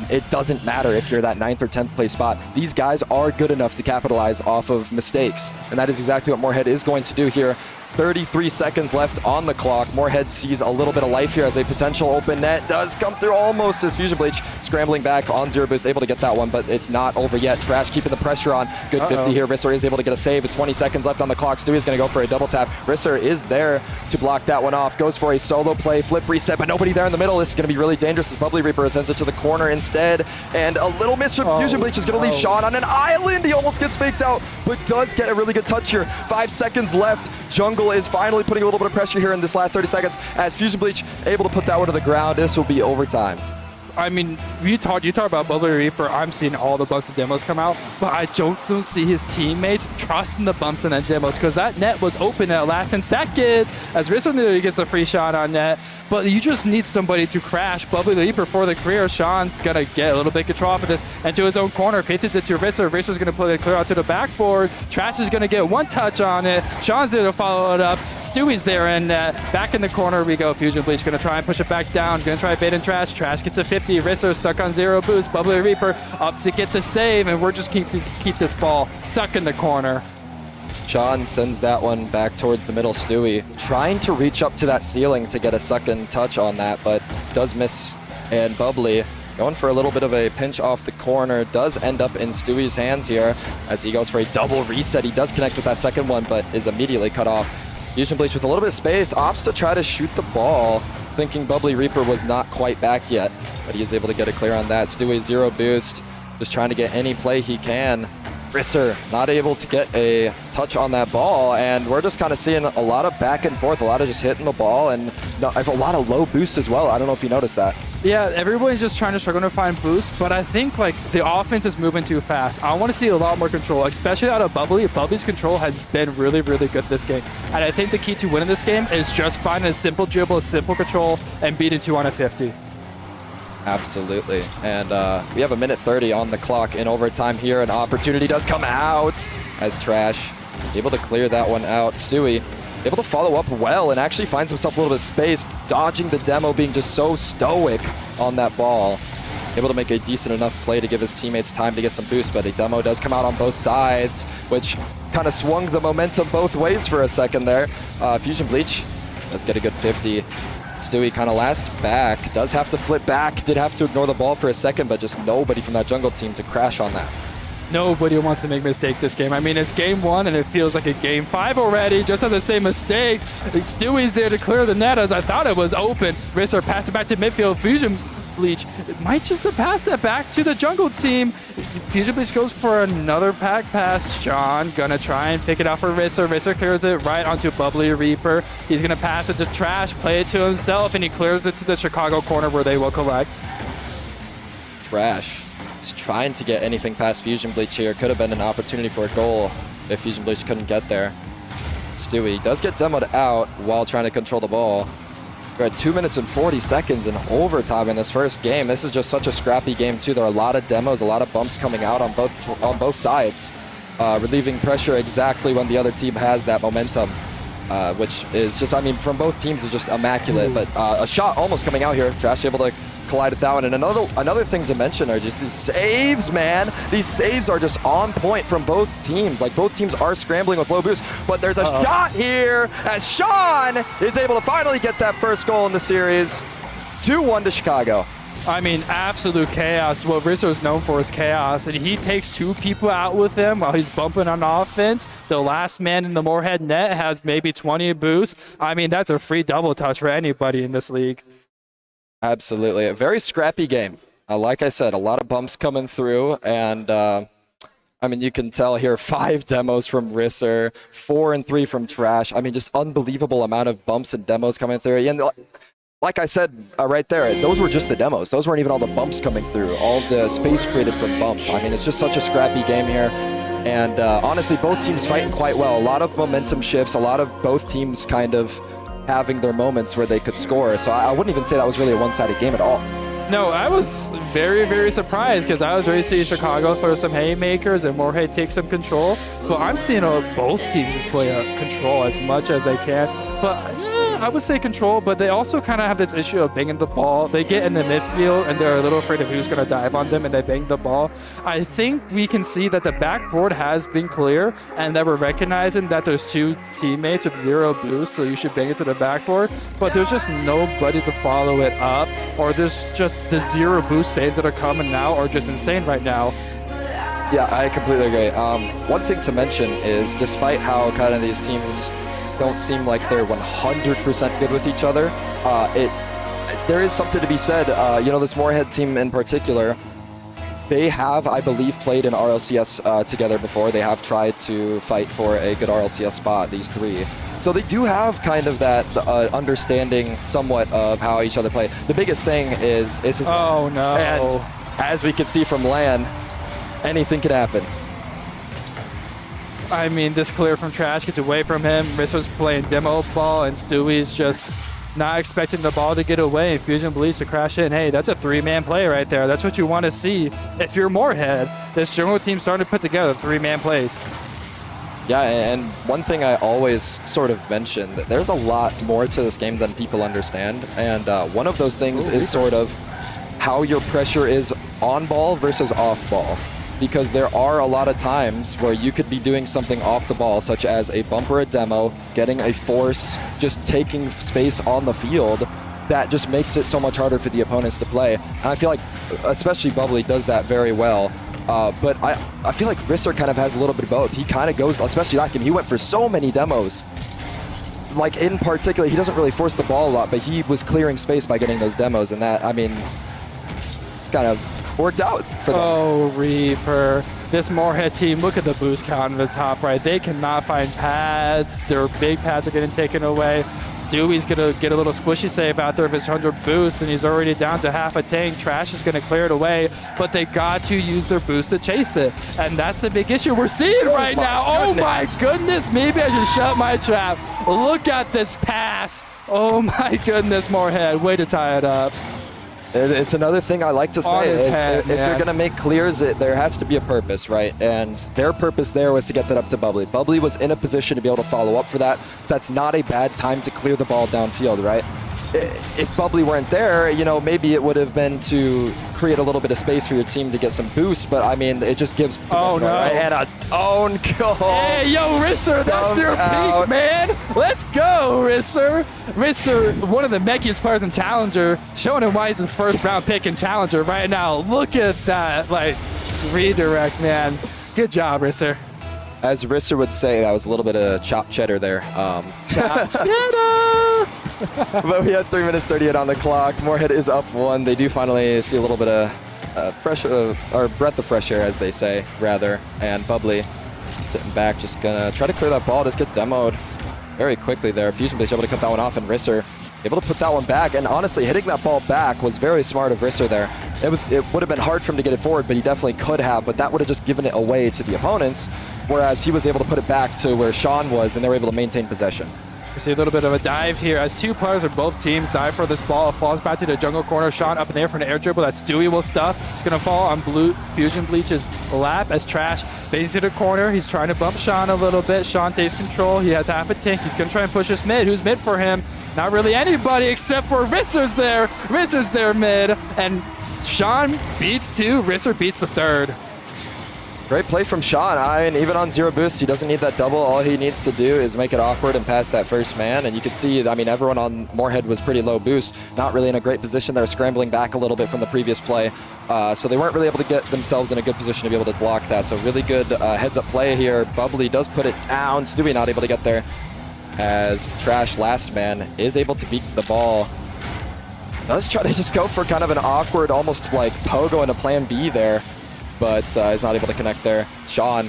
It doesn't matter if you're that 9th or 10th place spot. These guys are good enough to capitalize off of mistakes, and that is exactly what Moorhead is going to do here. 33 seconds left on the clock. Moorhead sees a little bit of life here as a potential open net does come through almost as Fusion Bleach scrambling back on zero boost, able to get that one, but it's not over yet. Trash keeping the pressure on. Good 50 here. Risser is able to get a save with 20 seconds left on the clock. Stewie's going to go for a double tap. Risser is there to block that one off. Goes for a solo play, flip reset, but nobody there in the middle. This is going to be really dangerous as Bubbly Reaper sends it to the corner instead. And a little miss from Fusion Bleach is going to leave Sean on an island. He almost gets faked out, but does get a really good touch here. 5 seconds left. Jungle is finally putting a little bit of pressure here in this last 30 seconds as Fusion Bleach able to put that one to the ground. This will be overtime. I mean, you talk about Bubbly Reaper. I'm seeing all the bumps and demos come out, but I don't see his teammates trusting the bumps and the demos because that net was open at last 10 seconds as Risser gets a free shot on net. But you just need somebody to crash Bubbly Reaper for the clear. Sean's gonna get a little bit control off of this into his own corner. 50s it to Risser. Risser's gonna put it clear out to the backboard. Trash is gonna get one touch on it. Sean's there to follow it up. Stewie's there and back in the corner we go. Fusion Bleach gonna try and push it back down. Gonna try bait and Trash. Trash gets a 50. Risser stuck on zero boost. Bubbly Reaper up to get the save, and we're just keep this ball stuck in the corner. Sean sends that one back towards the middle. Stewie trying to reach up to that ceiling to get a second touch on that, but does miss. And Bubbly going for a little bit of a pinch off the corner, does end up in Stewie's hands here as he goes for a double reset. He does connect with that second one, but is immediately cut off. Fusion Bleach with a little bit of space, opts to try to shoot the ball, thinking Bubbly Reaper was not quite back yet, but he is able to get a clear on that. Stewie zero boost, just trying to get any play he can. Risser not able to get a touch on that ball, and we're just kind of seeing a lot of back and forth, a lot of just hitting the ball, and a lot of low boost as well. I don't know if you noticed that. Yeah, everybody's just trying to struggle to find boost, but I think like the offense is moving too fast. I want to see a lot more control, especially out of Bubbly. Bubbly's control has been really, really good this game, and I think the key to winning this game is just finding a simple dribble, a simple control, and beating 2 on a 50. Absolutely. And we have a minute 30 on the clock in overtime here. An opportunity does come out as Trash able to clear that one out. Stewie able to follow up well and actually finds himself a little bit of space, dodging the demo, being just so stoic on that ball. Able to make a decent enough play to give his teammates time to get some boost, but a demo does come out on both sides, which kind of swung the momentum both ways for a second there. Fusion Bleach does get a good 50. Stewie kind of last back, does have to flip back, did have to ignore the ball for a second, but just nobody from that jungle team to crash on that. Nobody wants to make a mistake this game. I mean, it's game 1 and it feels like a game 5 already. Just have the same mistake. Stewie's there to clear the net as I thought it was open. Risser pass it back to midfield. Fusion Bleach might just pass that back to the jungle team. Fusion Bleach goes for another pack pass. Sean gonna try and pick it out for Risser. Risser clears it right onto Bubbly Reaper. He's gonna pass it to Trash, play it to himself, and he clears it to the Chicago corner where they will collect. Trash is trying to get anything past Fusion Bleach here. Could have been an opportunity for a goal if Fusion Bleach couldn't get there. Stewie does get demoed out while trying to control the ball. We're at 2 minutes and 40 seconds in overtime in this first game. This is just such a scrappy game too. There are a lot of demos, a lot of bumps coming out on both sides, relieving pressure exactly when the other team has that momentum, which is just, I mean, from both teams is just immaculate. But a shot almost coming out here. Trash able to collide with that one. And another thing to mention are just these saves, man. These saves are just on point from both teams. Like, both teams are scrambling with low boost, but there's a shot here as Sean is able to finally get that first goal in the series. 2-1 to Chicago. I mean, absolute chaos. What Risser is known for is chaos, and he takes 2 people out with him while he's bumping on offense. The last man in the Moorhead net has maybe 20 boosts. I mean, that's a free double touch for anybody in this league. Absolutely. A very scrappy game. Like I said, a lot of bumps coming through, and I mean, you can tell here 5 demos from Risser, 4 and 3 from Trash. I mean, just unbelievable amount of bumps and demos coming through. And like I said right there, those were just the demos. Those weren't even all the bumps coming through, all the space created from bumps. I mean, it's just such a scrappy game here. And honestly, both teams fighting quite well. A lot of momentum shifts, a lot of both teams kind of having their moments where they could score. So I wouldn't even say that was really a one-sided game at all. No, I was very, very surprised because I was ready to see Chicago throw some haymakers and Moorhead take some control. But I'm seeing both teams just play control as much as they can. But I would say control, but they also kind of have this issue of banging the ball. They get in the midfield and they're a little afraid of who's going to dive on them, and they bang the ball. I think we can see that the backboard has been clear and that we're recognizing that there's 2 teammates with 0 boost, so you should bang it to the backboard, but there's just nobody to follow it up, or there's just the 0 boost saves that are coming now are just insane right now. Yeah, I completely agree. One thing to mention is, despite how kind of these teams don't seem like they're 100% good with each other, there is something to be said. This Moorhead team in particular, they have, I believe, played in RLCS together before. They have tried to fight for a good RLCS spot, these 3. So they do have kind of that understanding somewhat of how each other play. The biggest thing is oh no! And as we can see from LAN, anything could happen. I mean, this clear from Trash gets away from him. Risser's playing demo ball, and Stewie's just not expecting the ball to get away. Fusion Bleach to crash in. Hey, that's a 3-man play right there. That's what you want to see. If you're Moorhead, this jungle team's starting to put together 3-man plays. Yeah, and one thing I always sort of mention, that there's a lot more to this game than people understand. And one of those things is sort of how your pressure is on ball versus off ball. Because there are a lot of times where you could be doing something off the ball, such as a bump or a demo, getting a force, just taking space on the field, that just makes it so much harder for the opponents to play. And I feel like, especially Bubbly does that very well. But I feel like Risser kind of has a little bit of both. He kind of goes, especially last game, he went for so many demos. Like, in particular, he doesn't really force the ball a lot, but he was clearing space by getting those demos, and that, I mean, it's kind of worked out for them. Oh, Reaper. This Moorhead team, look at the boost count on the top right. They cannot find pads. Their big pads are getting taken away. Stewie's going to get a little squishy save out there of his 100 boost, and he's already down to half a tank. Trash is going to clear it away, but they got to use their boost to chase it. And that's the big issue we're seeing right now. Oh my goodness, maybe I should shut my trap. Look at this pass. Oh my goodness, Moorhead, way to tie it up. It's another thing I like to say. If you're man. going to make clears, there has to be a purpose, right? And their purpose there was to get that up to Bubbly. Bubbly was in a position to be able to follow up for that, so that's not a bad time to clear the ball downfield, right? If Bubbly weren't there, maybe it would have been to create a little bit of space for your team to get some boost, but I mean, it just gives oh no, right? And an own goal. Hey, yo, Risser, that's your peak, man. Let's go, Risser. Risser, one of the meckiest players in Challenger, showing him why he's the first round pick in Challenger right now. Look at that, like, redirect, man. Good job, Risser. As Risser would say, that was a little bit of chopped cheddar there. Chopped cheddar. But we had 3 minutes 38 on the clock. Moorhead is up 1. They do finally see a little bit of fresh, or breath of fresh air, as they say, rather. And Bubbly sitting back, just gonna try to clear that ball, just get demoed very quickly there. Fusion Bleach able to cut that one off, and Risser able to put that one back. And honestly, hitting that ball back was very smart of Risser there. It would have been hard for him to get it forward, but he definitely could have. But that would have just given it away to the opponents, whereas he was able to put it back to where Sean was, and they were able to maintain possession. We see a little bit of a dive here as 2 players of both teams dive for this ball. It falls back to the jungle corner. Sean up in the air for an air dribble. That's Stewie will stuff. It's going to fall on Fusion Bleach's lap as Trash bases to the corner. He's trying to bump Sean a little bit. Sean takes control. He has half a tank. He's going to try and push this mid. Who's mid for him? Not really anybody except for Risser's there. Risser's there mid. And Sean beats 2. Risser beats the 3rd. Great play from Sean. I mean, even on 0 boost, he doesn't need that double. All he needs to do is make it awkward and pass that first man. And you can see, I mean, everyone on Moorhead was pretty low boost, not really in a great position. They were scrambling back a little bit from the previous play. So they weren't really able to get themselves in a good position to be able to block that. So really good heads-up play here. Bubbly does put it down. Stewie not able to get there, as Trash last man is able to beat the ball. Does try to just go for kind of an awkward, almost like pogo in a plan B there, but is not able to connect there. Sean,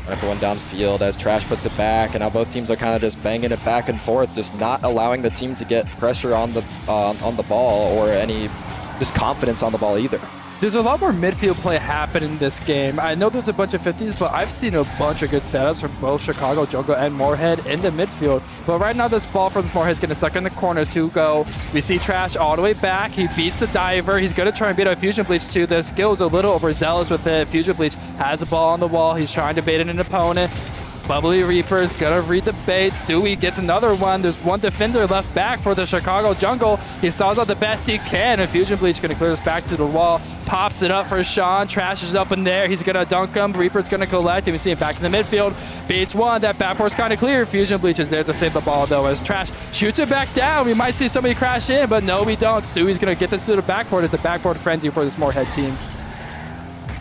everyone downfield as Trash puts it back, and now both teams are kind of just banging it back and forth, just not allowing the team to get pressure on the ball or any just confidence on the ball either. There's a lot more midfield play happening in this game. I know there's a bunch of 50s, but I've seen a bunch of good setups from both Chicago, Jungle, and Moorhead in the midfield. But right now, this ball from this Moorhead is going to suck in the corners to go. We see Trash all the way back. He beats the diver. He's going to try and beat out Fusion Bleach too. The skill is a little overzealous with it. Fusion Bleach has a ball on the wall. He's trying to bait in an opponent. Bubbly Reaper's gonna read the bait. Stewie gets another one. There's one defender left back for the Chicago Jungle. He stalls out the best he can, and Fusion Bleach gonna clear this back to the wall. Pops it up for Sean. Trash is up in there. He's gonna dunk him. Reaper's gonna collect him. We see him back in the midfield. Beats one. That backboard's kind of clear. Fusion Bleach is there to save the ball though, as Trash shoots it back down. We might see somebody crash in, but no, we don't. Stewie's gonna get this to the backboard. It's a backboard frenzy for this Moorhead team.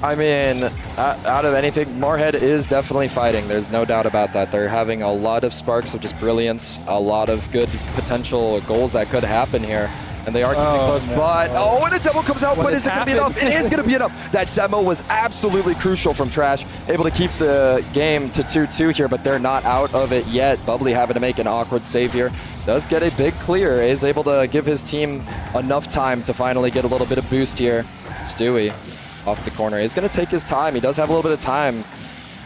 I mean, out of anything, Moorhead is definitely fighting. There's no doubt about that. They're having a lot of sparks of just brilliance, a lot of good potential goals that could happen here. And they are getting close, but and a demo comes out, but is it going to be enough? It is going to be enough. That demo was absolutely crucial from Trash, able to keep the game to 2-2 here, but they're not out of it yet. Bubbly having to make an awkward save here. Does get a big clear, is able to give his team enough time to finally get a little bit of boost here. Stewie off the corner. He's going to take his time. He does have a little bit of time.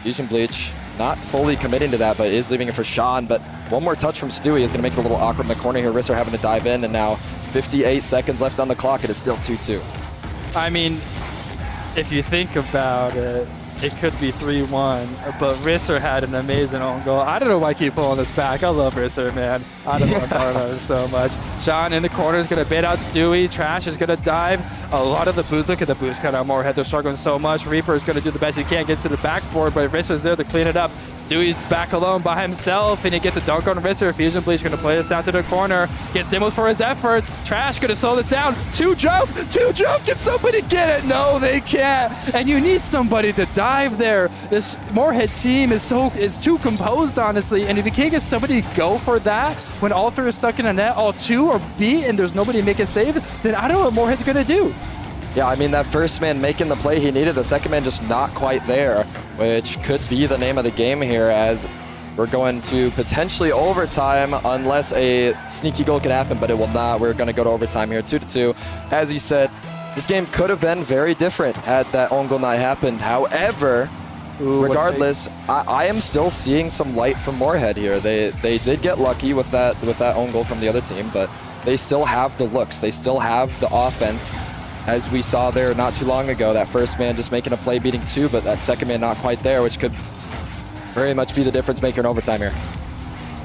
Fusion Bleach not fully committing to that, but is leaving it for Sean. But one more touch from Stewie is going to make it a little awkward in the corner here. Risser having to dive in, and now 58 seconds left on the clock. It is still 2-2. I mean, if you think about it, it could be 3-1, but Risser had an amazing own goal. I don't know why I keep pulling this back. I love Risser, man. I don't want to talk about him so much. Sean in the corner is going to bait out Stewie. Trash is going to dive. A lot of the boost. Look at the boost cut out Moorhead. They're struggling so much. Reaper is going to do the best he can, get to the backboard, but Risser's there to clean it up. Stewie's back alone by himself, and he gets a dunk on Risser. Fusion Bleach going to play this down to the corner. Gets Simmons for his efforts. Trash going to slow this down. Two jump. Can somebody get it? No, they can't. And you need somebody to dive there. This Moorhead team is too composed, honestly, and if you can't get somebody to go for that when all three are stuck in a net, all two are beat, and there's nobody to make a save, then I don't know what Moorhead's going to do. Yeah, I mean, that first man making the play he needed, the second man just not quite there, which could be the name of the game here, as we're going to potentially overtime unless a sneaky goal can happen, but it will not. We're going to go to overtime here, 2-2. As you said, this game could have been very different had that own goal not happened. However, regardless, I am still seeing some light from Moorhead here. They did get lucky with that own goal from the other team, but they still have the looks. They still have the offense. As we saw there not too long ago, that first man just making a play beating two, but that second man not quite there, which could very much be the difference maker in overtime here.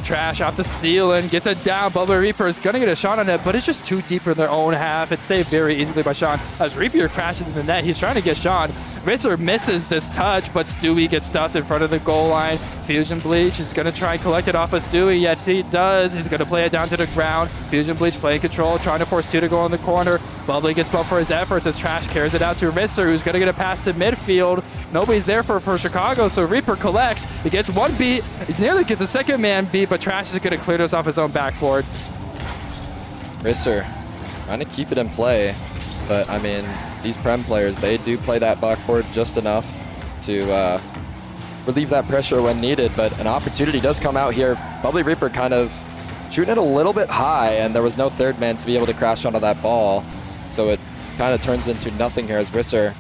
Trash off the ceiling, gets it down. Bubbly Reaper is going to get a shot on it, but it's just too deep in their own half. It's saved very easily by Sean. As Reaper crashes in the net, he's trying to get Sean. Risser misses this touch, but Stewie gets stuffed in front of the goal line. Fusion Bleach is going to try and collect it off of Stewie. Yes, he does. He's going to play it down to the ground. Fusion Bleach playing control, trying to force two to go in the corner. Bubbly gets bumped for his efforts as Trash carries it out to Risser, who's going to get a pass to midfield. Nobody's there for Chicago, so Reaper collects. He gets one beat. He nearly gets a second man beat, but Trash is going to clear this off his own backboard. Risser trying to keep it in play, but I mean, these Prem players, they do play that backboard just enough to relieve that pressure when needed, but an opportunity does come out here. Bubbly Reaper kind of shooting it a little bit high, and there was no third man to be able to crash onto that ball, so it kind of turns into nothing here as Risser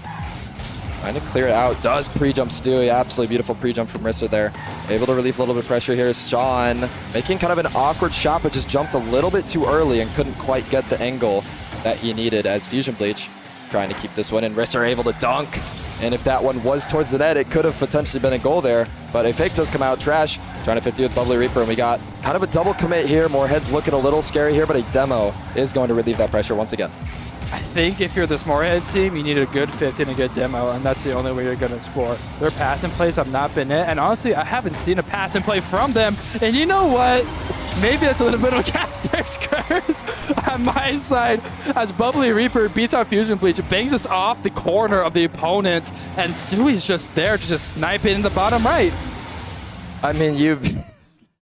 trying to clear it out. Does pre-jump Stewie. Absolutely beautiful pre-jump from Risser there. Able to relieve a little bit of pressure here. Sean making kind of an awkward shot, but just jumped a little bit too early and couldn't quite get the angle that he needed as Fusion Bleach trying to keep this one in. Risser able to dunk. And if that one was towards the net, it could have potentially been a goal there. But a fake does come out. Trash trying to 50 with Bubbly Reaper. And we got kind of a double commit here. Moorhead's looking a little scary here, but a demo is going to relieve that pressure once again. I think if you're this Moorhead team, you need a good 50 and a good demo, and that's the only way you're going to score. Their passing plays have not been it, and honestly, I haven't seen a pass and play from them. And you know what? Maybe that's a little bit of a caster's curse on my side, as Bubbly Reaper beats out Fusion Bleach, bangs us off the corner of the opponent, and Stewie's just there to just snipe it in the bottom right. I mean,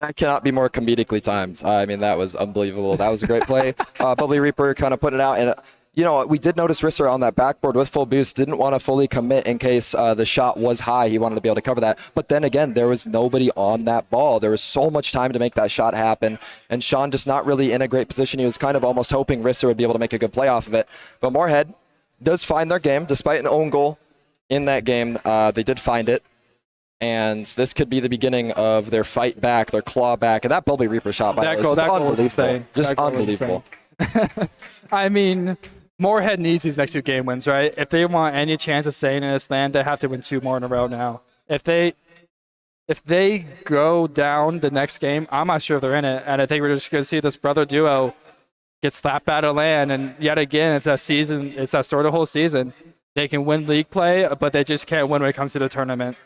that cannot be more comedically timed. I mean, that was unbelievable. That was a great play. Bubbly Reaper kind of put it out, and you know, we did notice Risser on that backboard with full boost, didn't want to fully commit in case the shot was high. He wanted to be able to cover that. But then again, there was nobody on that ball. There was so much time to make that shot happen. And Sean just not really in a great position. He was kind of almost hoping Risser would be able to make a good play off of it. But Moorhead does find their game, despite an own goal in that game. They did find it. And this could be the beginning of their fight back, their claw back. And that Bubbly Reaper shot, by the way, was unbelievable. Just unbelievable. I mean, Moorhead needs these next two game wins, right? If they want any chance of staying in this land, they have to win 2 more in a row now. If they if they go down the next game, I'm not sure if they're in it. And I think we're just going to see this brother duo get slapped out of LAN. And yet again, it's that sort of whole season. They can win league play, but they just can't win when it comes to the tournament.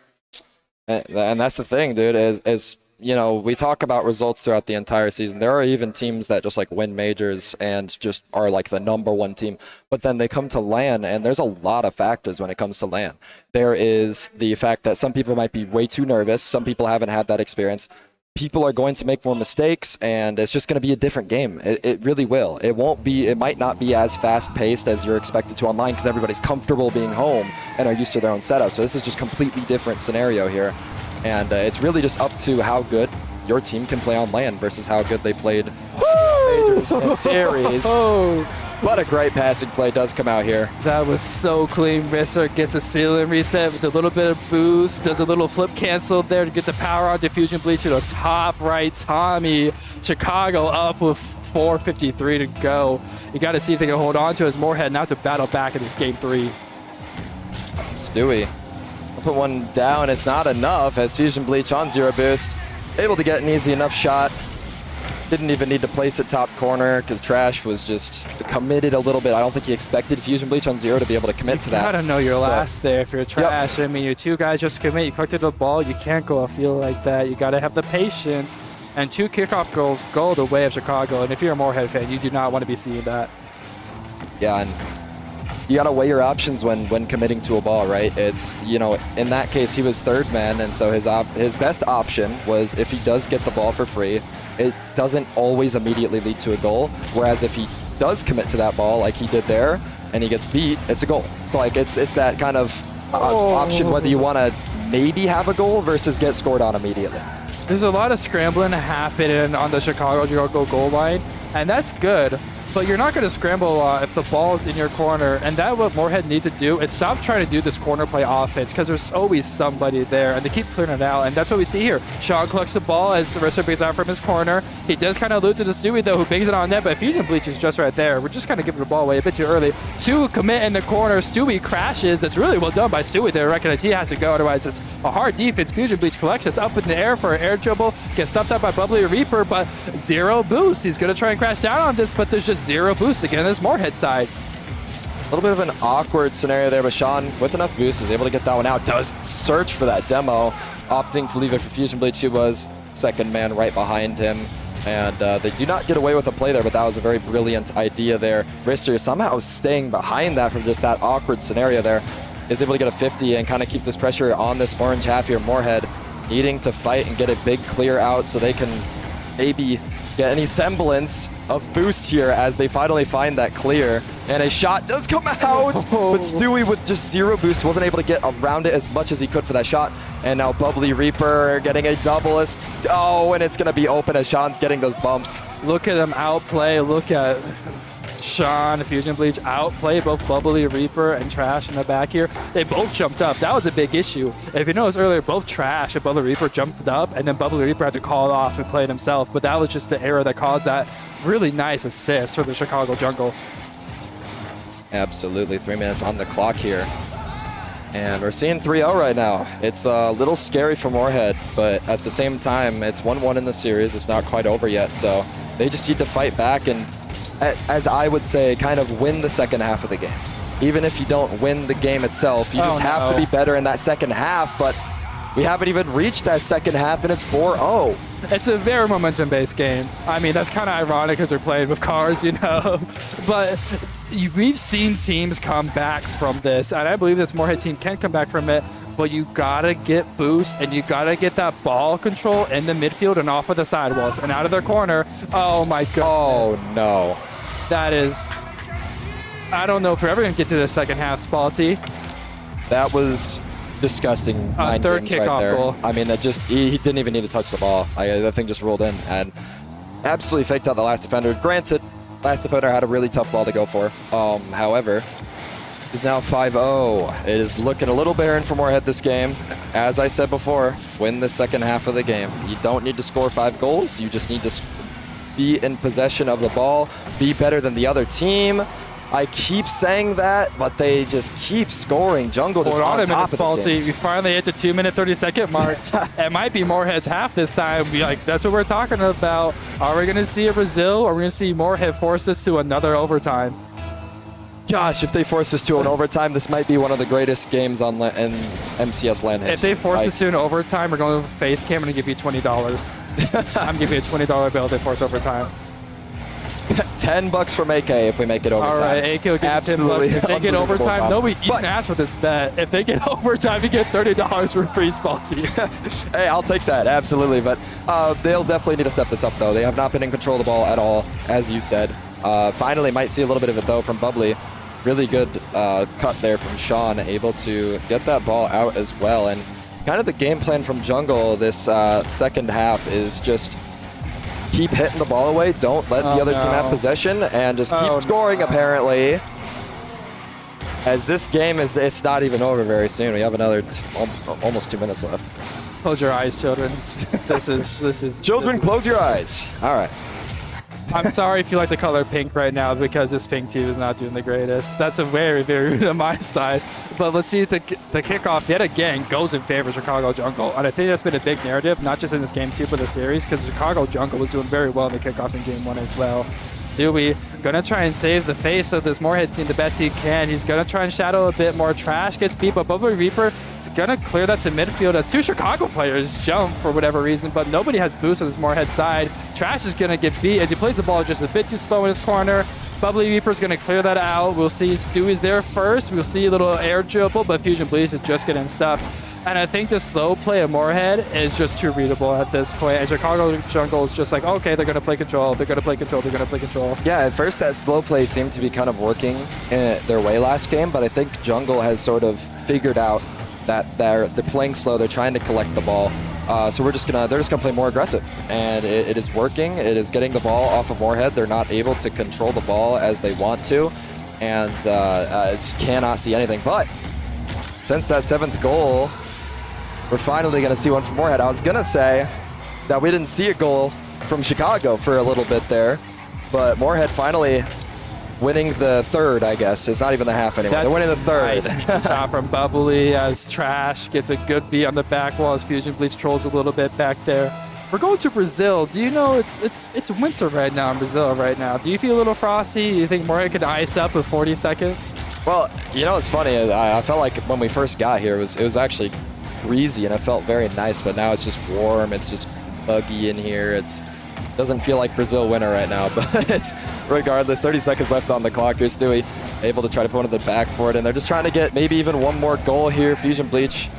And that's the thing, dude, is you know, we talk about results throughout the entire season. There are even teams that just like win majors and just are like the #1 team. But then they come to LAN, and there's a lot of factors when it comes to LAN. There is the fact that some people might be way too nervous. Some people haven't had that experience. People are going to make more mistakes, and it's just going to be a different game. It really will. It might not be as fast-paced as you're expected to online because everybody's comfortable being home and are used to their own setup. So this is just completely different scenario here. And it's really just up to how good your team can play on LAN versus how good they played majors and series. What a great passing play does come out here. That was so clean. Risser gets a ceiling reset with a little bit of boost, does a little flip cancel there to get the power on Diffusion Bleach to the top right. Tommy, Chicago up with 4:53 to go. You got to see if they can hold on to his Moorhead now to battle back in this game 3. Stewie. Put one down. It's not enough as Fusion Bleach on 0 boost. Able to get an easy enough shot. Didn't even need to place it top corner because Trash was just committed a little bit. I don't think he expected Fusion Bleach on 0 to be able to commit to that. You gotta know your last there if you're Trash. Yep. I mean, your 2 guys just commit. You collected the ball. You can't go a field like that. You gotta have the patience. And 2 kickoff goals go the way of Chicago. And if you're a Moorhead fan, you do not want to be seeing that. Yeah, and you got to weigh your options when committing to a ball, right? It's, you know, in that case, he was 3rd man, and so his best option was if he does get the ball for free, it doesn't always immediately lead to a goal, whereas if he does commit to that ball like he did there, and he gets beat, it's a goal. So, like, it's that kind of option whether you want to maybe have a goal versus get scored on immediately. There's a lot of scrambling happening on the Chicago goal line, and that's good. But you're not going to scramble a lot if the ball's in your corner. And that's what Moorhead needs to do is stop trying to do this corner play offense because there's always somebody there. And they keep clearing it out. And that's what we see here. Sean collects the ball as Risser brings out from his corner. He does kind of lose to the Stewie, though, who bangs it on net. But Fusion Bleach is just right there. We're just kind of giving the ball away a bit too early. 2 commit in the corner. Stewie crashes. That's really well done by Stewie there. Reckon he has to go. Otherwise, it's a hard defense. Fusion Bleach collects us up in the air for an air dribble. Gets stuffed up by Bubbly Reaper, but 0 boost. He's going to try and crash down on this, but there's just 0 boost again on this Moorhead side. A little bit of an awkward scenario there, but Sean, with enough boost, is able to get that one out. Does search for that demo, opting to leave it for Fusion Bleach, who was 2nd man right behind him. And they do not get away with a play there, but that was a very brilliant idea there. Risser somehow staying behind that from just that awkward scenario there, is able to get a 50 and kind of keep this pressure on this orange half here. Moorhead needing to fight and get a big clear out so they can maybe get any semblance of boost here as they finally find that clear. And a shot does come out, but Stewie with just 0 boost wasn't able to get around it as much as he could for that shot. And now Bubbly Reaper getting a double. And it's going to be open as Sean's getting those bumps. Look at him outplay. Look at Sean, Fusion Bleach outplay both Bubbly Reaper and Trash in the back here. They both jumped up. That was a big issue. If you noticed earlier, both Trash and Bubbly Reaper jumped up, and then Bubbly Reaper had to call it off and play it himself. But that was just the error that caused that really nice assist for the Chicago jungle. Absolutely. 3 minutes on the clock here. And we're seeing 3-0 right now. It's a little scary for Moorhead, but at the same time, it's 1-1 in the series. It's not quite over yet, so they just need to fight back and, as I would say, kind of win the second half of the game. Even if you don't win the game itself, you just have to be better in that second half, but we haven't even reached that second half, and it's 4-0. It's a very momentum-based game. I mean, that's kind of ironic because we're playing with cars, you know, but we've seen teams come back from this, and I believe this Moorhead team can come back from it, but you gotta get boost, and you gotta get that ball control in the midfield and off of the sidewalls and out of their corner. Oh my goodness. Oh no. That is, I don't know if we're ever gonna get to the second half, Spalty. That was disgusting. 3rd kickoff right there. goal. I mean, that just he didn't even need to touch the ball. That thing just rolled in and absolutely faked out the last defender. Granted, last defender had a really tough ball to go for. However, is now 5-0. It is looking a little barren for Moorhead this game. As I said before, win the second half of the game. You don't need to score 5 goals. You just need to be in possession of the ball, be better than the other team, I keep saying that, but they just keep scoring. Jungle just Hold on on a top minute, of this game. Spalti. We finally hit the 2-minute 30-second mark. It might be Moorhead's half this time. That's what we're talking about. Are we going to see a Brazil, or are we going to see Moorhead force this to another overtime? Gosh, if they force this to an overtime, this might be one of the greatest games in MCS LAN history. If they force this to an overtime, we're going to face cam and give you $20. I'm giving you a $20 bill if they force overtime. $10 from AK if we make it overtime. All right, AK will give you $10. If they get overtime, nobody even asked for this bet. If they get overtime, you get $30 for free, Spalti. Hey, I'll take that, absolutely. But they'll definitely need to step this up, though. They have not been in control of the ball at all, as you said. Finally, might see a little bit of it, though, from Bubbly. Really good cut there from Sean, able to get that ball out as well. And kind of the game plan from Jungle this second half is just keep hitting the ball away. Don't let the other team have possession and just keep scoring, apparently. As this game it's not even over very soon. We have another almost 2 minutes left. Close your eyes, children. This is. Children, close your eyes. All right. I'm sorry if you like the color pink right now, because this pink team is not doing the greatest. That's a very, very rude on my side. But let's see, the kickoff yet again goes in favor of Chicago Jungle. And I think that's been a big narrative, not just in this game 2, but the series, because Chicago Jungle was doing very well in the kickoffs in game 1 as well. Stewie gonna try and save the face of this Moorhead team the best he can. He's gonna try and shadow a bit more. Trash gets beat, but Bubbly Reaper is gonna clear that to midfield as 2 Chicago players jump for whatever reason, but nobody has boost on this Moorhead side. Trash is gonna get beat as he plays the ball just a bit too slow in his corner. Bubbly Reaper's gonna clear that out. We'll see Stewie's there first. We'll see a little air dribble, but Fusion Bleach is just getting stuffed. And I think the slow play of Moorhead is just too readable at this point. And Chicago Jungle is just like, okay, they're going to play control. They're going to play control. They're going to play control. Yeah, at first that slow play seemed to be kind of working in their way last game, but I think Jungle has sort of figured out that they're playing slow. They're trying to collect the ball. So they're just gonna play more aggressive, and it is working. It is getting the ball off of Moorhead. They're not able to control the ball as they want to, and just cannot see anything. But since that 7th goal, we're finally going to see one from Moorhead. I was going to say that we didn't see a goal from Chicago for a little bit there, but Moorhead finally winning the 3rd, I guess. It's not even the half anymore. They're winning the 3rd. Nice shot from Bubbly as Trash gets a good beat on the back wall as Fusion Bleach trolls a little bit back there. We're going to Brazil. Do you know it's winter right now in Brazil right now? Do you feel a little frosty? Do you think Moorhead could ice up with 40 seconds? Well, you know, it's funny. I felt like when we first got here, it was actually breezy and it felt very nice, but now it's just warm. It's just muggy in here. It doesn't feel like Brazil winter right now, but regardless, 30 seconds left on the clock here. Stewie able to try to put one of the backboard, and they're just trying to get maybe even one more goal here. Fusion Bleach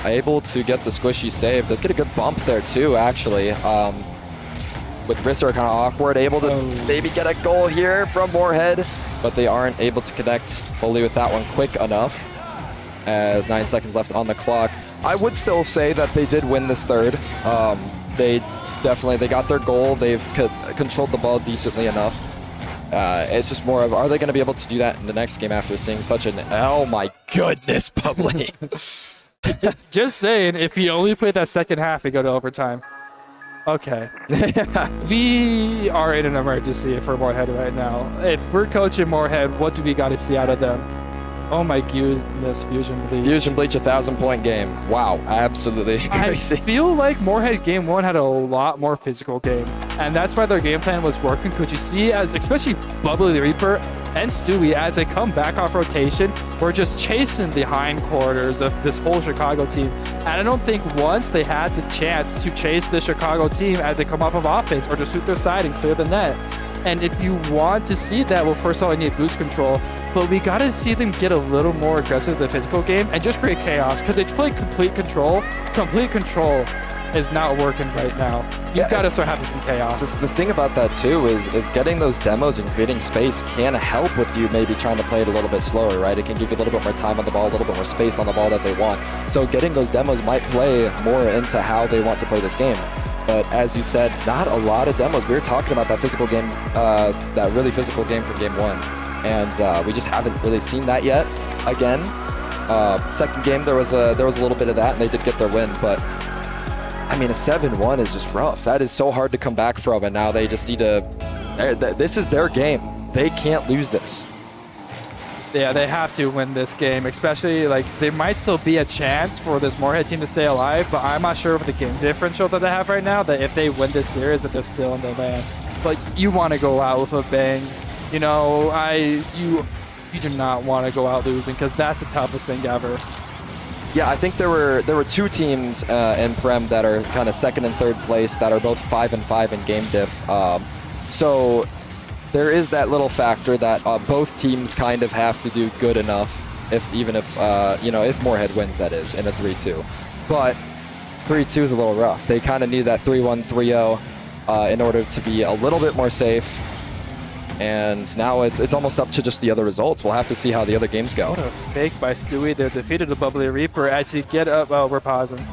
able to get the squishy save. Let's get a good bump there too, actually. With Risser kind of awkward, able to maybe get a goal here from Moorhead, but they aren't able to connect fully with that one quick enough, as 9 seconds left on the clock. I would still say that they did win this 3rd. They got their goal. They've controlled the ball decently enough. It's just more of, are they going to be able to do that in the next game after seeing such an, oh my goodness, Bubbly. Just saying, if he only played that second half, we go to overtime. Okay. We are in an emergency for Moorhead right now. If we're coaching Moorhead, what do we got to see out of them? Oh my goodness, Fusion Bleach. Fusion Bleach, 1,000-point game. Wow, absolutely crazy. I feel like Moorhead game 1 had a lot more physical game, and that's why their game plan was working. Could you see, as especially Bubbly the Reaper and Stewie, as they come back off rotation, we're just chasing the hindquarters of this whole Chicago team. And I don't think once they had the chance to chase the Chicago team as they come off of offense or just sweep their side and clear the net. And if you want to see that, well, first of all, I need boost control, but we got to see them get a little more aggressive in the physical game and just create chaos, because they play complete control. Complete control is not working right now. You've got to start having some chaos. The thing about that, too, is getting those demos and creating space can help with you maybe trying to play it a little bit slower, right? It can give you a little bit more time on the ball, a little bit more space on the ball that they want. So getting those demos might play more into how they want to play this game. But as you said, not a lot of demos. We were talking about that physical game, that really physical game from game 1. And we just haven't really seen that yet. Again, second game, there was a little bit of that, and they did get their win. But, I mean, a 7-1 is just rough. That is so hard to come back from, and now they just need to... This is their game. They can't lose this. Yeah, they have to win this game, especially like there might still be a chance for this Moorhead team to stay alive, but I'm not sure with the game differential that they have right now that if they win this series that they're still in the LAN. But you want to go out with a bang. You know, you do not want to go out losing because that's the toughest thing ever. Yeah, I think there were two teams in Prem that are kind of second and third place that are both 5-5 in game diff. So there is that little factor that both teams kind of have to do good enough, if Moorhead wins, that is, in a 3-2. But 3-2 is a little rough. They kind of need that 3-1, 3-0 in order to be a little bit more safe. And now it's almost up to just the other results. We'll have to see how the other games go. What a fake by Stewie. They defeated the Bubbly Reaper as he get up. Oh, we're pausing.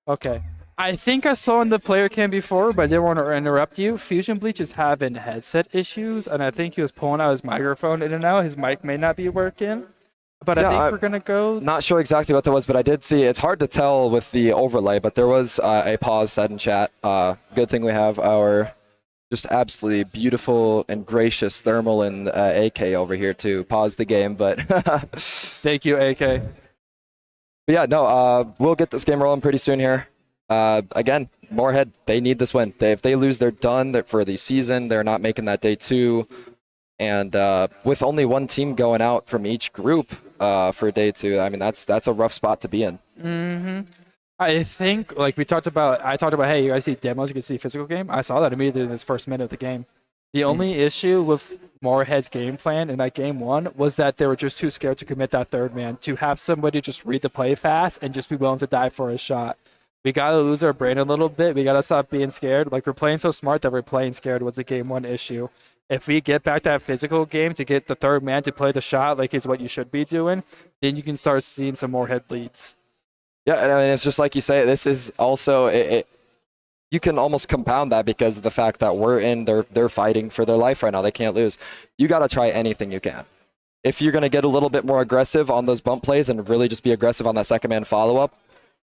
Okay. I think I saw in the player cam before, but I didn't want to interrupt you. Fusion Bleach is having headset issues, and I think he was pulling out his microphone in and out. His mic may not be working. But I think we're going to go. Not sure exactly what that was, but I did see. It's hard to tell with the overlay, but there was a pause said in chat. Good thing we have our just absolutely beautiful and gracious Thermal and AK over here to pause the game, but thank you, AK. But yeah, no, we'll get this game rolling pretty soon here. Again, Moorhead, they need this win. If they lose, they're done for the season. They're not making that day 2. And with only one team going out from each group for day 2, I mean, that's a rough spot to be in. Mm-hmm. I think, like I talked about, hey, you guys see demos, you can see physical game. I saw that immediately in this first minute of the game. The only issue with Moorhead's game plan in that game 1 was that they were just too scared to commit that third man, to have somebody just read the play fast and just be willing to die for a shot. We got to lose our brain a little bit. We got to stop being scared. Like, we're playing so smart that we're playing scared was the game 1 issue. If we get back that physical game to get the third man to play the shot like is what you should be doing, then you can start seeing some Moorhead leads. Yeah, and I mean, it's just like you say, this is also, you can almost compound that because of the fact that they're fighting for their life right now. They can't lose. You got to try anything you can. If you're going to get a little bit more aggressive on those bump plays and really just be aggressive on that second man follow-up,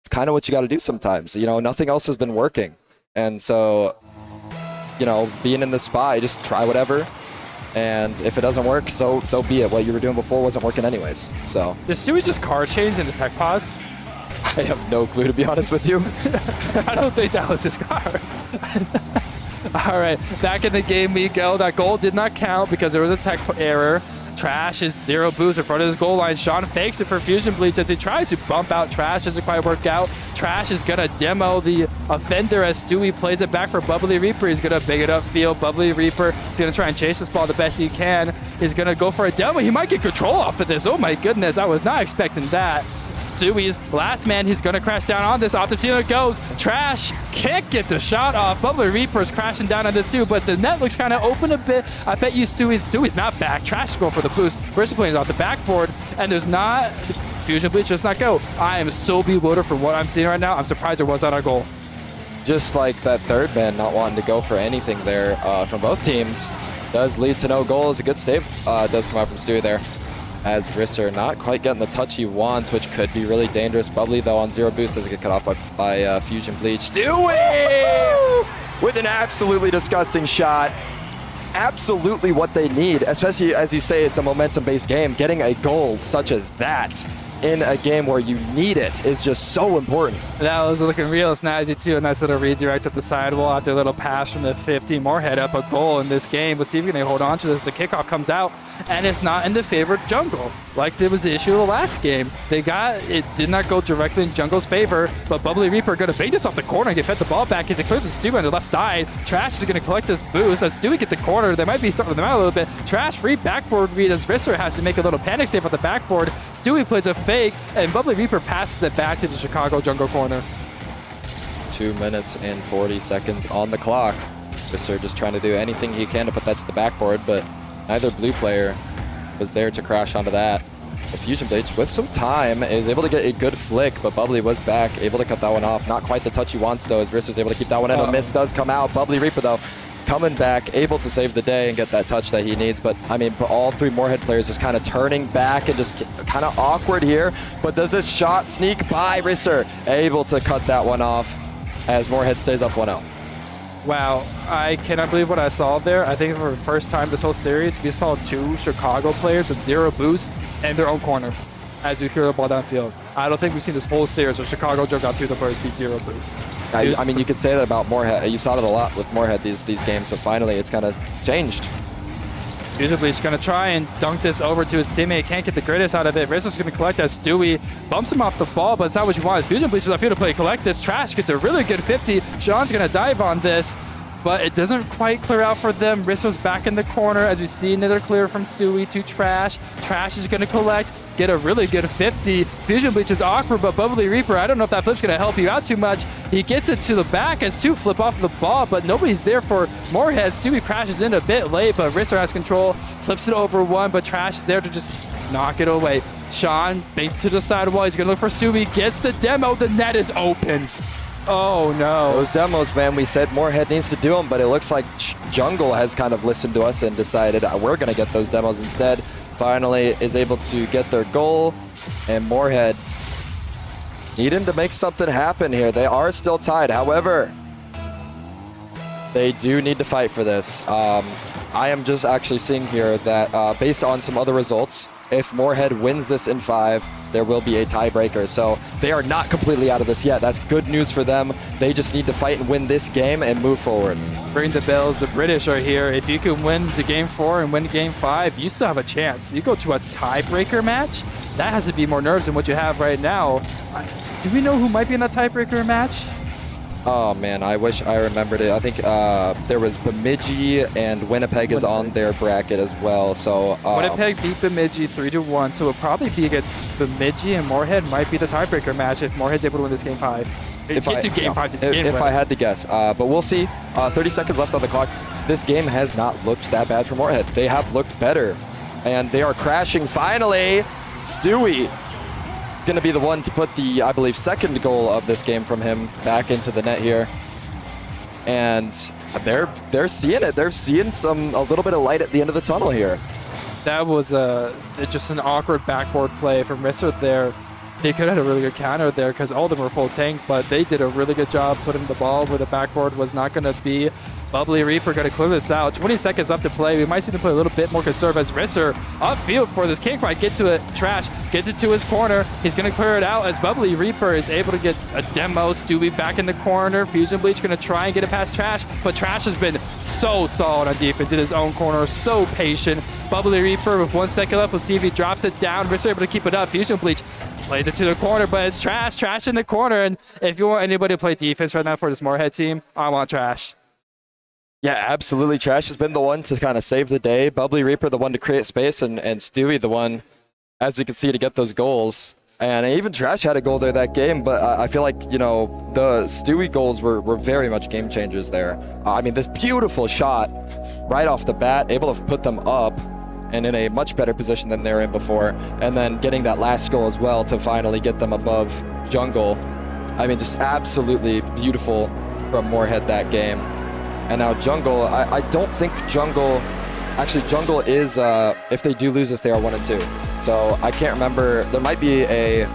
it's kind of what you got to do sometimes. You know, nothing else has been working. And so, you know, being in the spot, you just try whatever. And if it doesn't work, so be it. What you were doing before wasn't working anyways. So. Did Stewie just car change into tech pause? I have no clue, to be honest with you. I don't think that was his car. All right, back in the game we go. That goal did not count because there was a tech error. Trash is 0 boost in front of his goal line. Sean fakes it for Fusion Bleach as he tries to bump out Trash. Doesn't quite work out. Trash is going to demo the offender as Stewie plays it back for Bubbly Reaper. He's going to big it up field. Bubbly Reaper is going to try and chase this ball the best he can. He's going to go for a demo. He might get control off of this. Oh my goodness, I was not expecting that. Stewie's last man, he's going to crash down on this. Off the ceiling it goes. Trash can't get the shot off. Bubbly Reaper's crashing down on this too, but the net looks kind of open a bit. I bet you Stewie's not back. Trash is going for the boost. Versus playing off the backboard, and there's not Fusion Bleach does not go. I am so bewildered for what I'm seeing right now. I'm surprised there was not a goal. Just like that third man not wanting to go for anything there from both teams does lead to no goals. A good save does come out from Stewie there. As Risser not quite getting the touch he wants, which could be really dangerous. Bubbly, though, on 0 boost doesn't get cut off by Fusion Bleach. Stewie with an absolutely disgusting shot. Absolutely what they need, especially as you say, it's a momentum-based game. Getting a goal such as that in a game where you need it is just so important. That was looking real snazzy too. A nice little redirect at the sidewall after a little pass from the 50. Moorhead up a goal in this game. Let's see if we can hold on to this. The kickoff comes out, and it's not in the favored jungle. Like there was the issue of the last game. It did not go directly in jungle's favor, but Bubbly Reaper going to bait this off the corner and get fed the ball back as it clears the Stewie on the left side. Trash is going to collect this boost. As Stewie get the corner, they might be starting them out a little bit. Trash free backboard read as Risser has to make a little panic save on the backboard. Stewie plays a fake, and Bubbly Reaper passes it back to the Chicago jungle corner. 2 minutes and 40 seconds on the clock. Risser just trying to do anything he can to put that to the backboard, but neither blue player was there to crash onto that. The Fusion Bleach, with some time, is able to get a good flick, but Bubbly was back, able to cut that one off. Not quite the touch he wants, though, as Risser's able to keep that one in. A miss does come out. Bubbly Reaper, though, coming back, able to save the day and get that touch that he needs. But, I mean, all 3 Moorhead players just kind of turning back and just kind of awkward here. But does this shot sneak by? Risser able to cut that one off as Moorhead stays up 1-0. Wow, I cannot believe what I saw there. I think for the first time this whole series, we saw 2 Chicago players with 0 boost in their own corner as we clear the ball downfield. I don't think we've seen this whole series where Chicago drove out 2 of the players be 0 boost. I mean, you could say that about Moorhead. You saw it a lot with Moorhead these games, but finally it's kind of changed. Fusion Bleach going to try and dunk this over to his teammate. Can't get the greatest out of it. Rizzo's going to collect as Stewie bumps him off the ball, but it's not what you want. As Fusion Bleach is on field to play collect this. Trash gets a really good 50. Sean's going to dive on this, but it doesn't quite clear out for them. Rizzo's back in the corner as we see another clear from Stewie to Trash. Trash is going to collect, get a really good 50. Fusion Bleach is awkward, but Bubbly Reaper, I don't know if that flip's going to help you out too much. He gets it to the back as 2 flip off the ball, but nobody's there for Moorhead. Stewie crashes in a bit late, but Risser has control, flips it over 1, but Trash is there to just knock it away. Sean banks to the sidewall. He's going to look for Stewie, gets the demo. The net is open. Oh, no. Those demos, man, we said Moorhead needs to do them, but it looks like Jungle has kind of listened to us and decided we're going to get those demos instead. Finally is able to get their goal, and Moorhead needing to make something happen here. They are still tied. However, they do need to fight for this. I am just actually seeing here that based on some other results, if Moorhead wins this in 5, there will be a tiebreaker. So they are not completely out of this yet. That's good news for them. They just need to fight and win this game and move forward. Ring the bells. The British are here. If you can win the game 4 and win game 5, you still have a chance. You go to a tiebreaker match, that has to be more nerves than what you have right now. Do we know who might be in that tiebreaker match? Oh man, I wish I remembered it. I think there was Bemidji and Winnipeg is on their bracket as well. So Winnipeg beat Bemidji 3-1, so it'll probably be against Bemidji, and Moorhead might be the tiebreaker match if Moorhead's able to win this game 5. If I had to guess, but we'll see. 30 seconds left on the clock. This game has not looked that bad for Moorhead. They have looked better, and they are crashing finally. Stewie. It's going to be the one to put the, I believe, second goal of this game from him back into the net here. And they're seeing it. They're seeing a little bit of light at the end of the tunnel here. That was just an awkward backboard play from Risser there. They could have had a really good counter there because all of them were full tank, but they did a really good job putting the ball where the backboard was not going to be. Bubbly Reaper going to clear this out. 20 seconds left to play. We might see them play a little bit more conservative as Risser upfield for this. Can't quite get to it. Trash gets it to his corner. He's going to clear it out as Bubbly Reaper is able to get a demo. Stewie back in the corner. Fusion Bleach going to try and get it past Trash, but Trash has been so solid on defense in his own corner. So patient. Bubbly Reaper with 1 second left. We'll see if he drops it down. Risser able to keep it up. Fusion Bleach plays it to the corner, but it's Trash. Trash in the corner. And if you want anybody to play defense right now for this Moorhead team, I want Trash. Yeah, absolutely. Trash has been the one to kind of save the day. Bubbly Reaper the one to create space, and Stewie the one, as we can see, to get those goals. And even Trash had a goal there that game, but I feel like, you know, the Stewie goals were very much game changers there. I mean, this beautiful shot right off the bat, able to put them up and in a much better position than they were in before. And then getting that last goal as well to finally get them above Jungle. I mean, just absolutely beautiful from Moorhead that game. And now Jungle, I don't think Jungle, actually Jungle is, if they do lose this, they are 1-2. So I can't remember, there might be a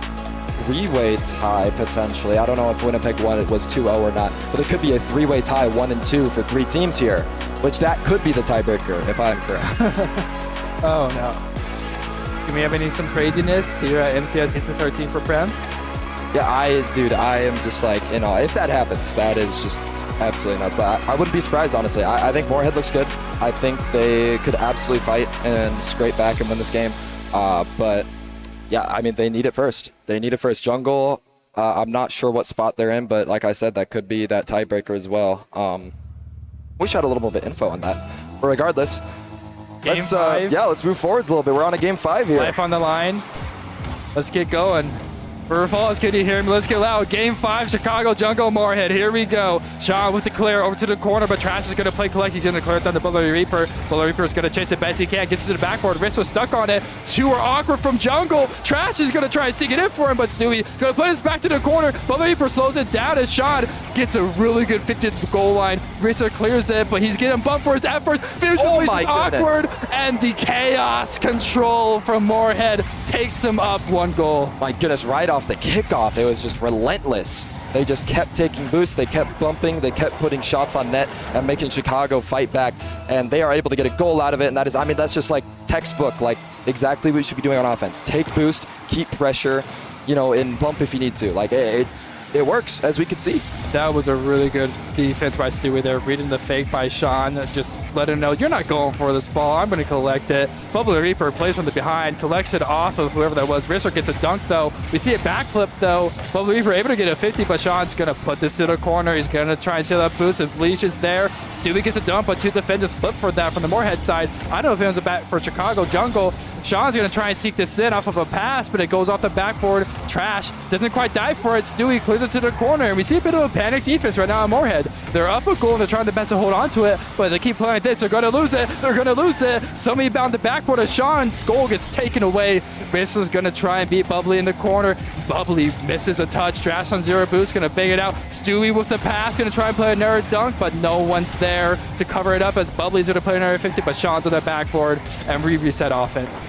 three-way tie potentially. I don't know if Winnipeg won it was 2-0 or not, but there could be a three-way tie, 1-2 for 3 teams here, which that could be the tiebreaker if I'm correct. Oh no. Do we have some craziness here at MCS Season 13 for Prem? Yeah, I am just like, you know, if that happens, that is just absolutely nuts. But I wouldn't be surprised, honestly. I think Moorhead looks good. I think they could absolutely fight and scrape back and win this game. But yeah, I mean, they need it first. They need it first. Jungle, I'm not sure what spot they're in, but like I said, that could be that tiebreaker as well. Wish I had a little bit of info on that. But regardless, let's move forwards a little bit. We're on a game 5 here. Life on the line. Let's get going. River Falls, can you hear me? Let's get loud. Game 5, Chicago Jungle Moorhead. Here we go. Sean with the clear over to the corner, but Trash is going to play collect. He's going to clear it down to Bullary Reaper. Bullary Reaper is going to chase it best he can. Gets to the backboard. Ritz was stuck on it. 2 are awkward from Jungle. Trash is going to try and sink it in for him, but Stewie going to put his back to the corner. Bullary Reaper slows it down as Sean gets a really good 50 to the goal line. Ritzer clears it, but he's getting bumped for his efforts. Finish awkward, and the chaos control from Moorhead takes him up 1 goal. My goodness, right off the kickoff, it was just relentless. They just kept taking boosts, they kept bumping, they kept putting shots on net and making Chicago fight back. And they are able to get a goal out of it. And that is, I mean, that's just like textbook, like exactly what you should be doing on offense. Take boost, keep pressure, you know, and bump if you need to. Like it works, as we can see. That was a really good defense by Stewie there, reading the fake by Sean. Just let him know, you're not going for this ball. I'm going to collect it. Bubbly Reaper plays from the behind, collects it off of whoever that was. Risser gets a dunk, though. We see a backflip, though. Bubbly Reaper able to get a 50, but Sean's going to put this to the corner. He's going to try and steal that boost. If Leash is there, Stewie gets a dunk, but two defenders flip for that from the Moorhead side. I don't know if it was a back for Chicago Jungle. Sean's going to try and seek this in off of a pass, but it goes off the backboard. Trash doesn't quite dive for it. Stewie clears it to the corner, and we see a bit of a panic defense right now on Moorhead. They're up a goal, and they're trying their best to hold on to it, but they keep playing like this. They're going to lose it. They're going to lose it. Somebody bound the backboard of Sean's goal gets taken away. Risser's going to try and beat Bubbly in the corner. Bubbly misses a touch. Trash on zero boost, going to bang it out. Stewie with the pass, going to try and play another dunk, but no one's there to cover it up as Bubbly's going to play another 50, but Sean's on the backboard, and we reset offense.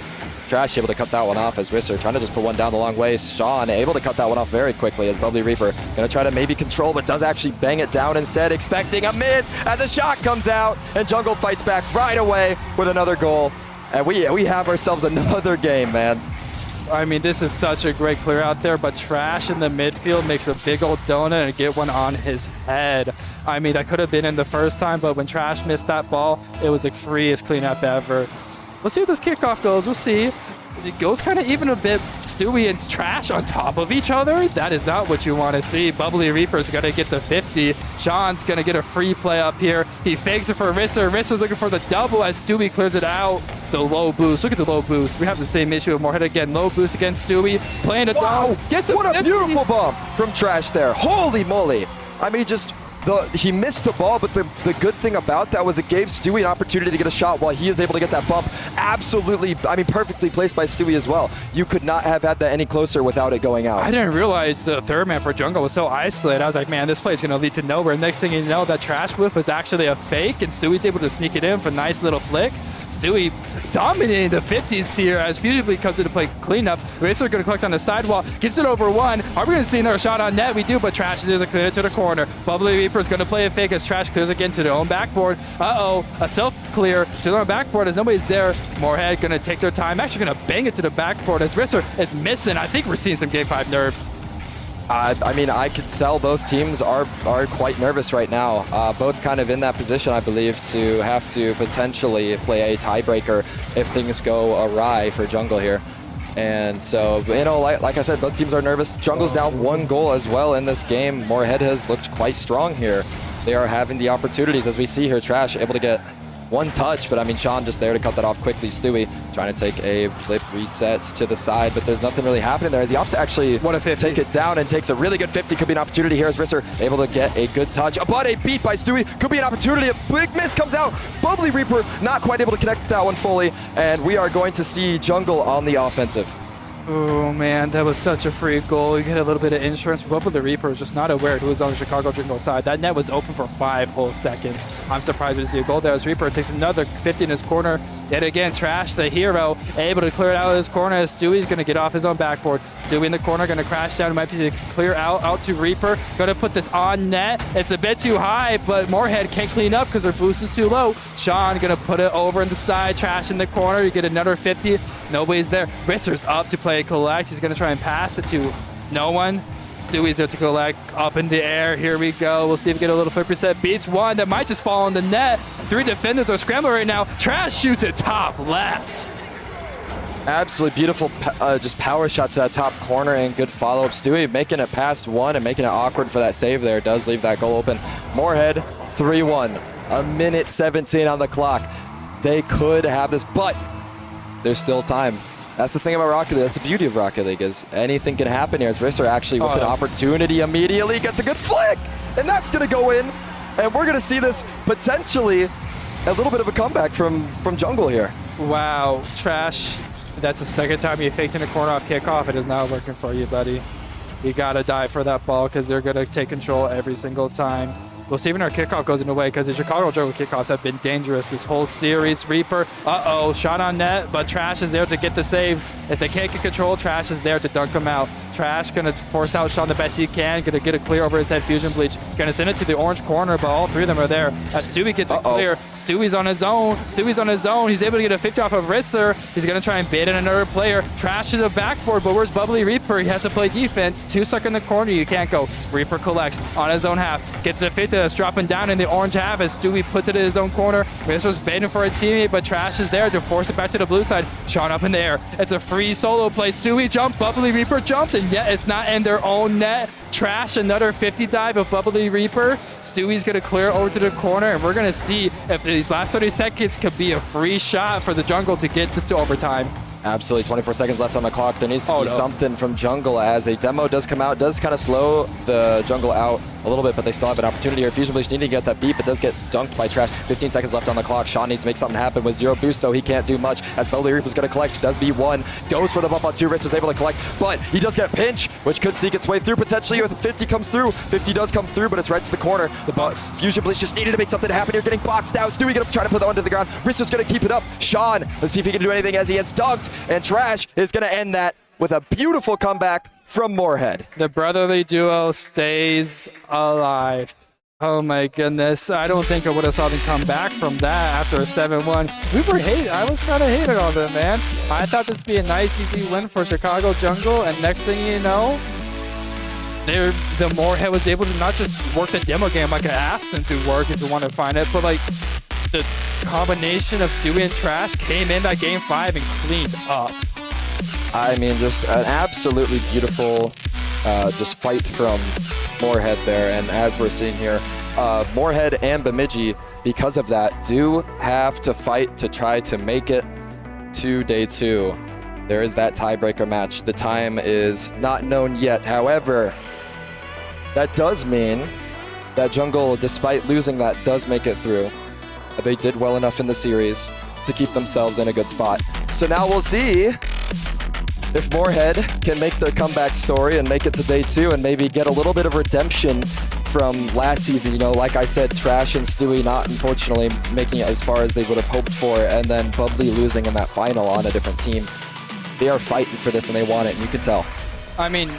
Trash able to cut that one off as Risser trying to just put one down the long way. Sean able to cut that one off very quickly as Bubbly Reaper going to try to maybe control, but does actually bang it down instead, expecting a miss as the shot comes out, and Jungle fights back right away with another goal. And we have ourselves another game, man. I mean, this is such a great clear out there, but Trash in the midfield makes a big old donut and get one on his head. I mean, that could have been in the first time, but when Trash missed that ball, it was the freest cleanup ever. We'll see how this kickoff goes. We'll see. It goes kind of even a bit. Stewie and Trash on top of each other. That is not what you want to see. Bubbly Reaper's going to get the 50. Sean's going to get a free play up here. He fakes it for Risser. Risser's looking for the double as Stewie clears it out. The low boost. Look at the low boost. We have the same issue with Moorhead again. Low boost against Stewie. Playing it down. Gets what a beautiful bump from Trash there. Holy moly. I mean, just... he missed the ball, but the good thing about that was it gave Stewie an opportunity to get a shot while he is able to get that bump. Absolutely, I mean, perfectly placed by Stewie as well. You could not have had that any closer without it going out. I didn't realize the third man for Jungle was so isolated. I was like, man, this play is going to lead to nowhere. Next thing you know, that Trash whiff was actually a fake, and Stewie's able to sneak it in for a nice little flick. Stewie dominating the 50s here as Fugitively comes into play cleanup. Racer going to collect on the sidewall, gets it over one. Are we going to see another shot on net? We do, but Trash is able to clear it to the corner. Bubbly Reaper's going to play a fake as Trash clears again to their own backboard. Uh-oh, a self-clear to their own backboard as nobody's there. Moorhead going to take their time, actually going to bang it to the backboard as Risser is missing. I think we're seeing some Game 5 nerves. I mean, I could tell both teams are quite nervous right now. Both kind of in that position, I believe, to have to potentially play a tiebreaker if things go awry for Jungle here. And so, you know, like I said, both teams are nervous. Jungle's down one goal as well in this game. Moorhead has looked quite strong here. They are having the opportunities, as we see here. Trash able to get one touch, but I mean, Sean just there to cut that off quickly. Stewie trying to take a flip reset to the side, but there's nothing really happening there as the Ops actually take it down and takes a really good 50. Could be an opportunity here as Risser able to get a good touch, but a beat by Stewie. Could be an opportunity. A big miss comes out. Bubbly Reaper not quite able to connect that one fully, and we are going to see Jungle on the offensive. Oh man, that was such a free goal. You get a little bit of insurance. Bubbly Reaper was just not aware who was on the Chicago Jungle side. That net was open for 5 whole seconds. I'm surprised to see a goal there as Reaper takes another 50 in his corner. Yet again, Trash, the hero, able to clear it out of his corner as Stewie's going to get off his own backboard. Stewie in the corner, going to crash down. Might be clear out to Reaper. Going to put this on net. It's a bit too high, but Moorhead can't clean up because their boost is too low. Sean going to put it over in the side. Trash in the corner. You get another 50. Nobody's there. Risser's up to play collect. He's going to try and pass it to no one. Stewie's there to collect up in the air. Here we go. We'll see if we get a little flip reset. Beats one that might just fall on the net. 3 defenders are scrambling right now. Trash shoots it top left. Absolutely beautiful just power shot to that top corner and good follow-up. Stewie making it past one and making it awkward for that save there. Does leave that goal open. Moorhead 3-1. A minute 17 on the clock. They could have this, but there's still time. That's the thing about Rocket League. That's the beauty of Rocket League is anything can happen here. As Risser actually with an opportunity immediately gets a good flick, and that's going to go in. And we're going to see this potentially a little bit of a comeback from Jungle here. Wow, Trash. That's the second time you faked in a corner off kickoff. It is not working for you, buddy. You got to die for that ball because they're going to take control every single time. We'll see when our kickoff goes in the way because the Chicago Jungle kickoffs have been dangerous this whole series. Reaper, shot on net, but Trash is there to get the save. If they can't get control, Trash is there to dunk them out. Trash gonna force out Sean the best he can. Gonna get a clear over his head. Fusion Bleach. Gonna send it to the orange corner, but all three of them are there. As Stewie gets it clear. Stewie's on his own. Stewie's on his own. He's able to get a 50 off of Risser. He's gonna try and bait in another player. Trash to the backboard, but where's Bubbly Reaper? He has to play defense. 2 stuck in the corner. You can't go. Reaper collects on his own half. Gets a 50 that's dropping down in the orange half as Stewie puts it in his own corner. Risser's baiting for a teammate, but Trash is there to force it back to the blue side. Sean up in the air. It's a free solo play. Stewie jumped. Bubbly Reaper jumped, and yet it's not in their own net. Trash another 50 dive of Bubbly Reaper. Stewie's gonna clear over to the corner, and we're gonna see if these last 30 seconds could be a free shot for the jungle to get this to overtime. Absolutely, 24 seconds left on the clock. There needs to be something from jungle as a demo does come out. Does kind of slow the jungle out a little bit, but they still have an opportunity here. Fusion Bleach needing to get that beat, but does get dunked by Trash. 15 seconds left on the clock. Sean needs to make something happen with 0 boost, though. He can't do much as Bubbly Reaper's going to collect. Does B1. Goes for the bump on 2. Riss is able to collect, but he does get pinch, which could sneak its way through potentially. With 50 comes through. 50 does come through, but it's right to the corner. The box. Fusion Bleach just needed to make something happen here. Getting boxed out. Stewie going to try to put that one to the ground. Riss is going to keep it up. Sean, let's see if he can do anything as he gets dunked, and Trash is going to end that with a beautiful comeback from Moorhead. The brotherly duo stays alive. Oh my goodness. I don't think I would have saw them come back from that after a 7-1. I was kind of hating on them, man. I thought this would be a nice, easy win for Chicago Jungle, and next thing you know, the Moorhead was able to not just work the demo game like I asked them to work if you want to find it, but like the combination of Stewie and Trash came in that game 5 and cleaned up. I mean, just an absolutely beautiful just fight from Moorhead there. And as we're seeing here, Moorhead and Bemidji, because of that, do have to fight to try to make it to day 2. There is that tiebreaker match. The time is not known yet. However, that does mean that Jungle, despite losing that, does make it through. They did well enough in the series to keep themselves in a good spot. So now we'll see if Moorhead can make the comeback story and make it to day 2 and maybe get a little bit of redemption from last season. You know, like I said, Trash and Stewie not unfortunately making it as far as they would have hoped for, and then Bubbly losing in that final on a different team. They are fighting for this and they want it, and you can tell. I mean,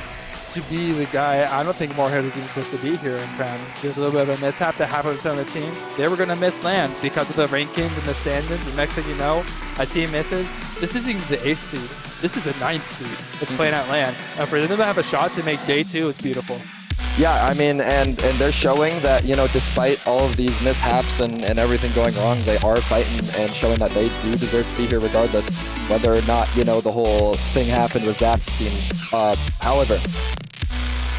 to be the guy, I don't think Moorhead was even supposed to be here in Crown. There's a little bit of a mishap that happened with some of the teams. They were going to miss LAN because of the rankings and the standings. The next thing you know, a team misses. This isn't even the 8th seed. This is a 9th seed. It's playing at LAN. And for them to have a shot to make day 2 is beautiful. Yeah, I mean, and they're showing that, you know, despite all of these mishaps and everything going wrong, they are fighting and showing that they do deserve to be here regardless, whether or not, you know, the whole thing happened with Zap's team. However,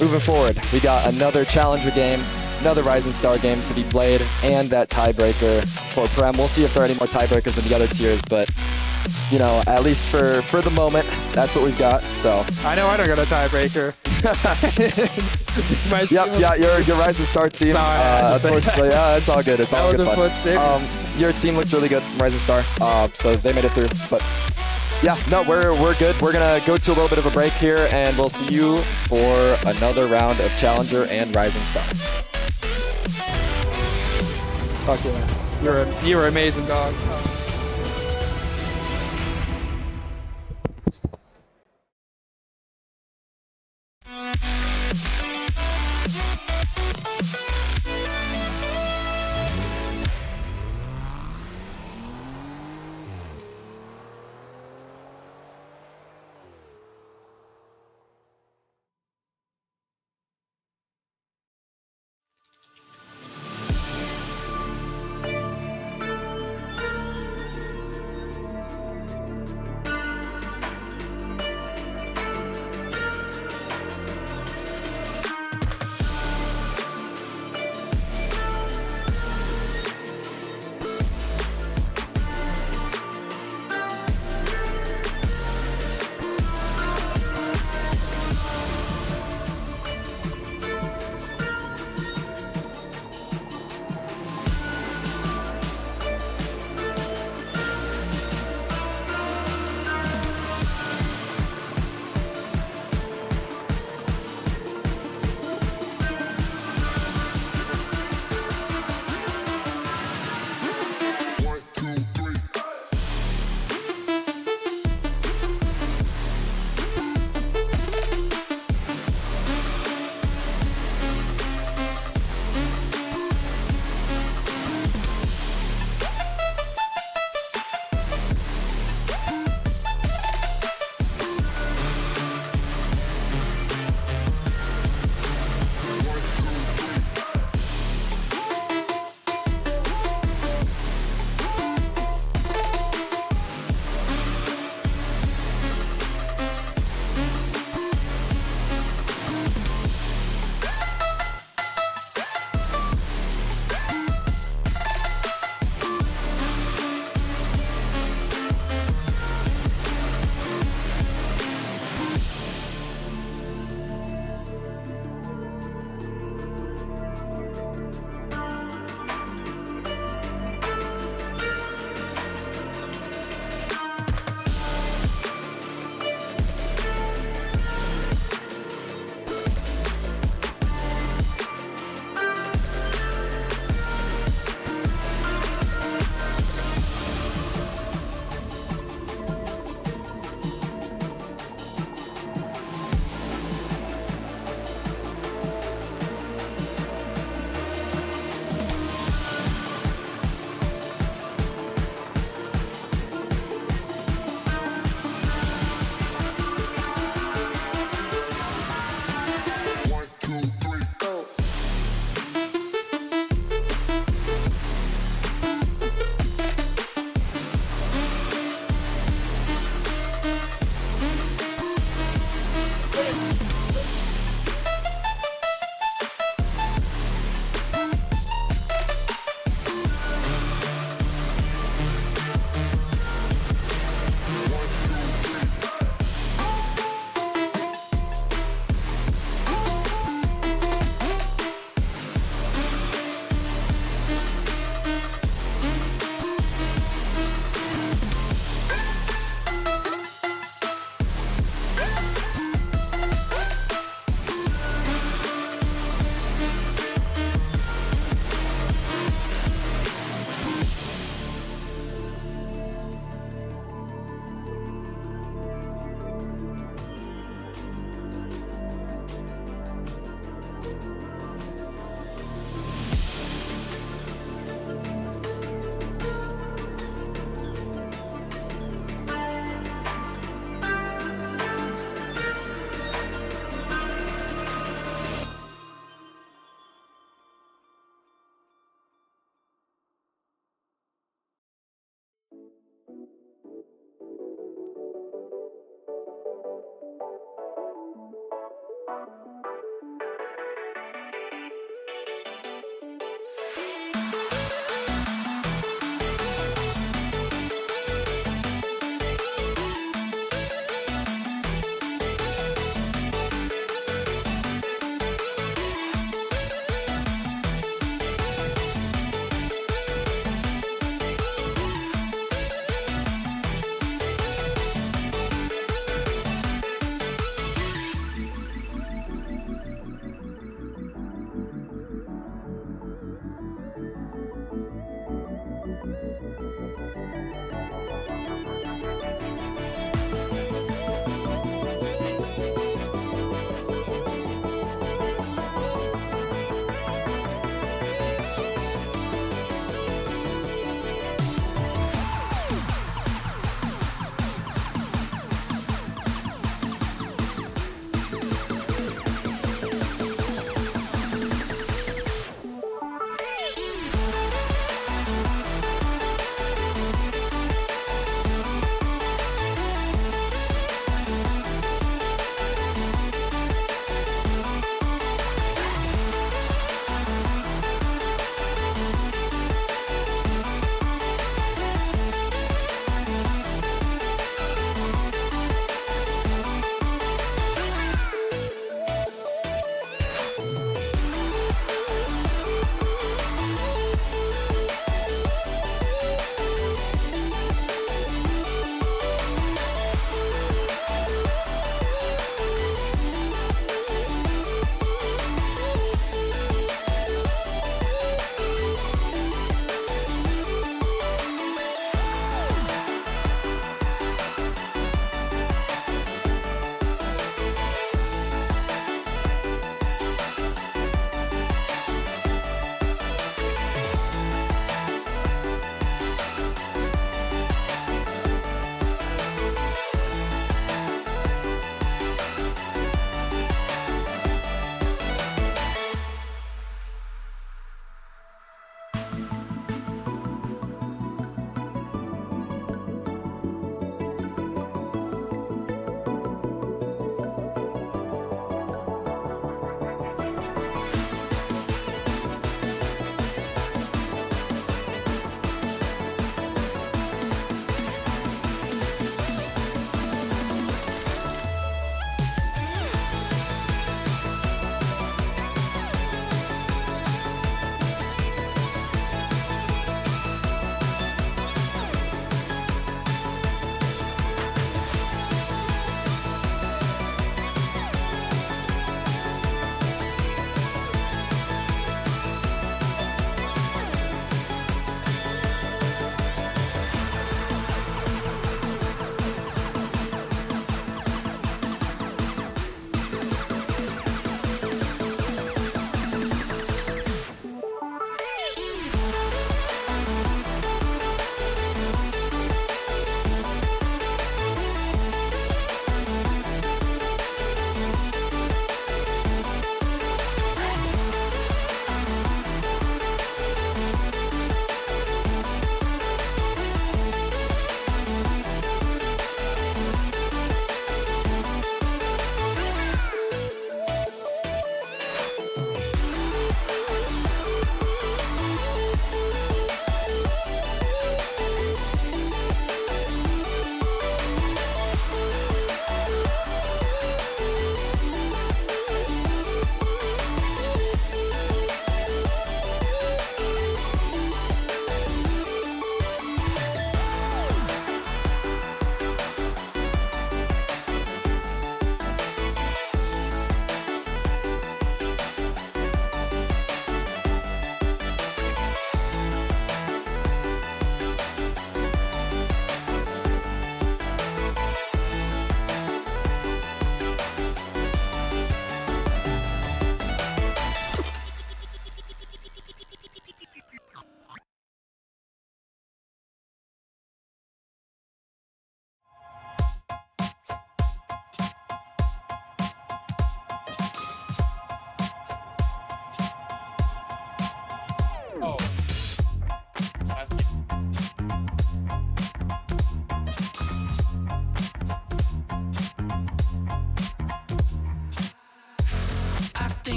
moving forward, we got another Challenger game, another Rising Star game to be played, and that tiebreaker for Prem. We'll see if there are any more tiebreakers in the other tiers, but, you know, at least for the moment, that's what we've got. So I know I don't got a tiebreaker. Your Rising Star team. Unfortunately, yeah, it's all good. It's all good fun. Your team looked really good, Rising Star. So they made it through. But yeah, no, we're good. We're gonna go to a little bit of a break here, and we'll see you for another round of Challenger and Rising Star. Fuck yeah. You're amazing, dog.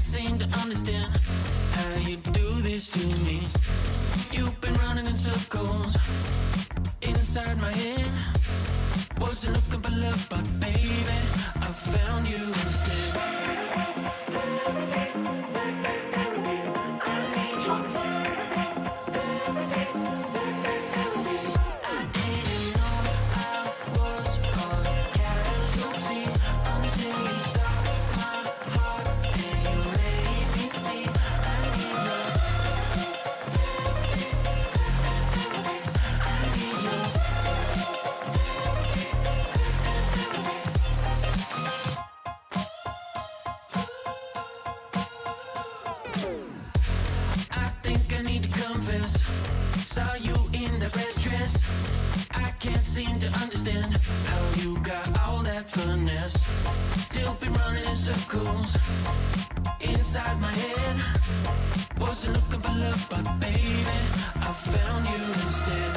seem to understand how you do this to me. You've been running in circles inside my head. Wasn't looking for love, but baby, I found you instead. Saw you in the red dress. I can't seem to understand how you got all that finesse. Still been running in circles inside my head. Wasn't looking for love, but baby, I found you instead.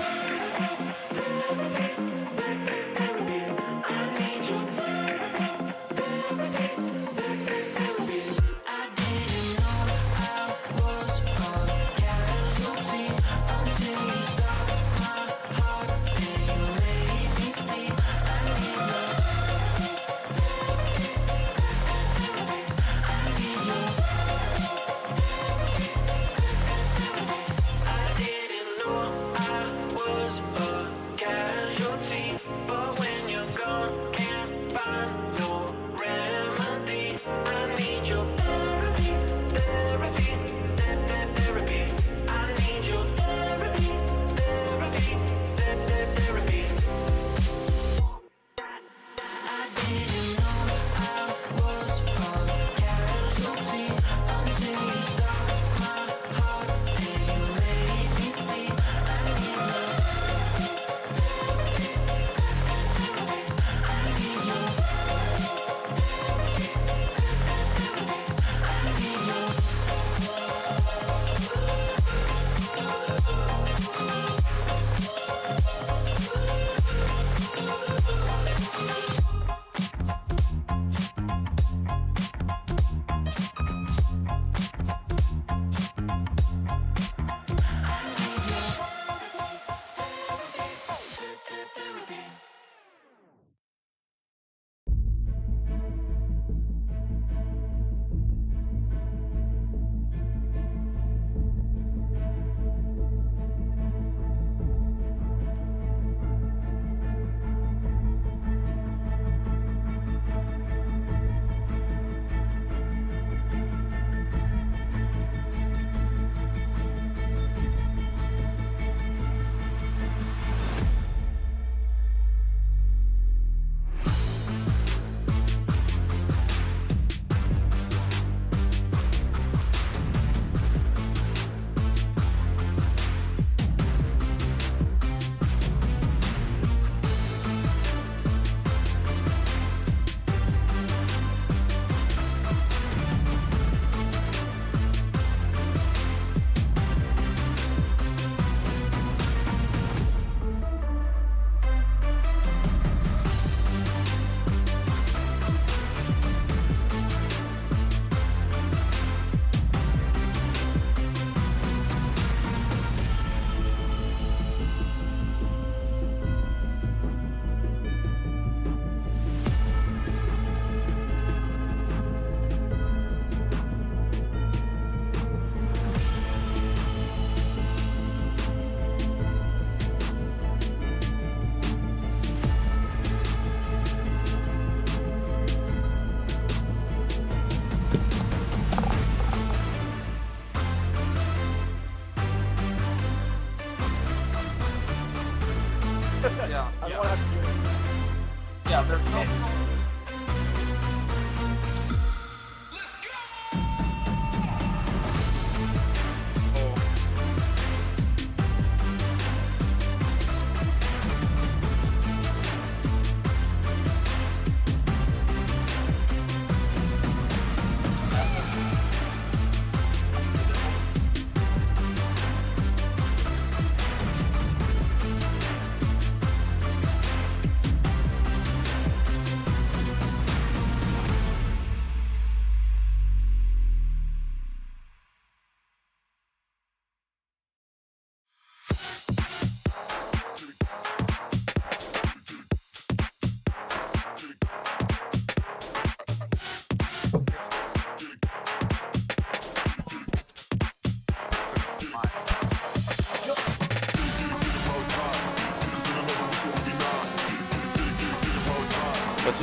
Yeah, there's no.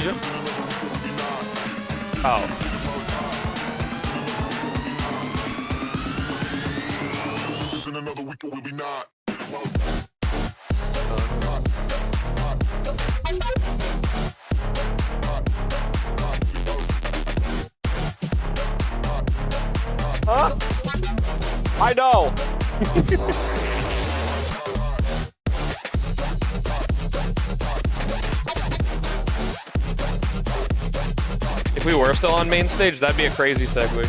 it? Oh. Huh? I know. If we were still on main stage, that'd be a crazy segue.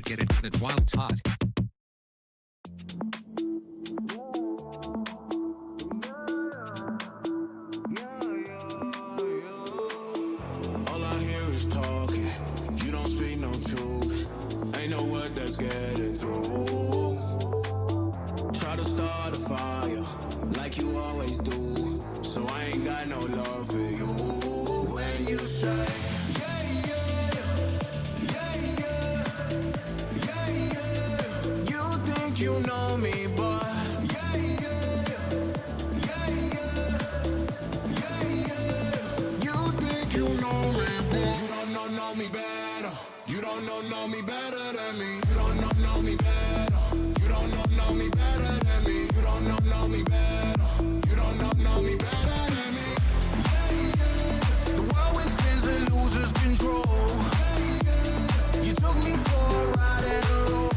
Get it while it's hot. All I hear is talking. You don't speak no truth. Ain't no word that's getting through. Try to start a fire like you always do. So I ain't got no love for you. When you say you know me, but you think you know me, but you don't know me better. You don't know me better than me. You don't know me better. You don't know me better than me. You don't know me better. You don't know me better than me. The whirlwind spins and loses control. You took me for a ride and a roll.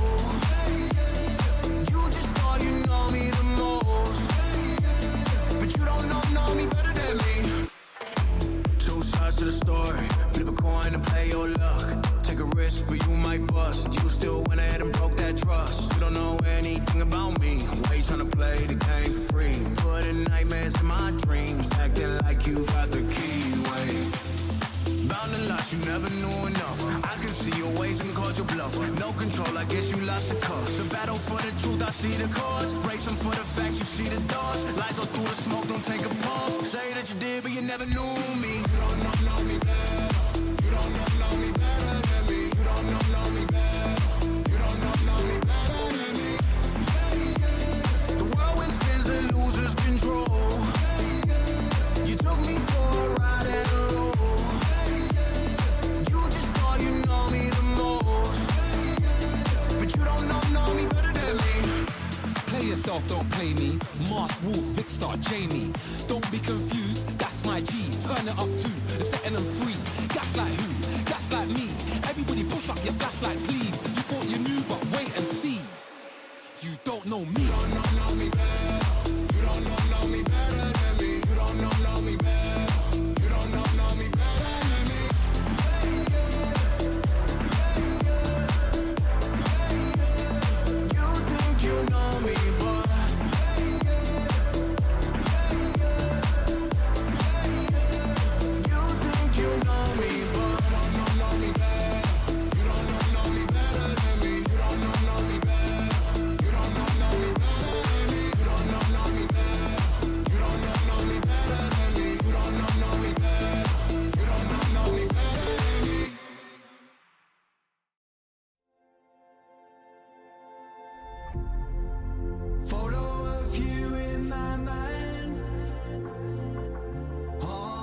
To the story, flip a coin and play your luck. Take a risk, but you might bust. You still went ahead and broke that trust. You don't know anything about me. Why you tryna play the game for free? Putting nightmares in my dreams, acting like you got the key. Wait, bound and lost, you never knew enough. I can see your ways and called your bluff. No control, I guess you lost the cuffs. The battle for the truth, I see the cards. Racing for the facts, you see the doors. Lies all through the smoke, don't take a pause. Say that you did, but you never knew me. You don't know me better. You don't know me better than me. You don't know me better. You don't know me better than me. The whirlwind spins and loses control. You took me for a ride and a roll. You just thought you know me the most, but you don't know me better than me. Play yourself, don't play me. Mars, Wolf, Vicstar, Jamie. Don't be confused, that's my G. Turn it up too, they're setting them free. Gaslight who? Gaslight me. Everybody push up your flashlights, please. You thought you knew, but wait and see. You don't know me. You don't know me better. You don't know me better than me. You don't know me better. You don't know me better than me. You think you know me.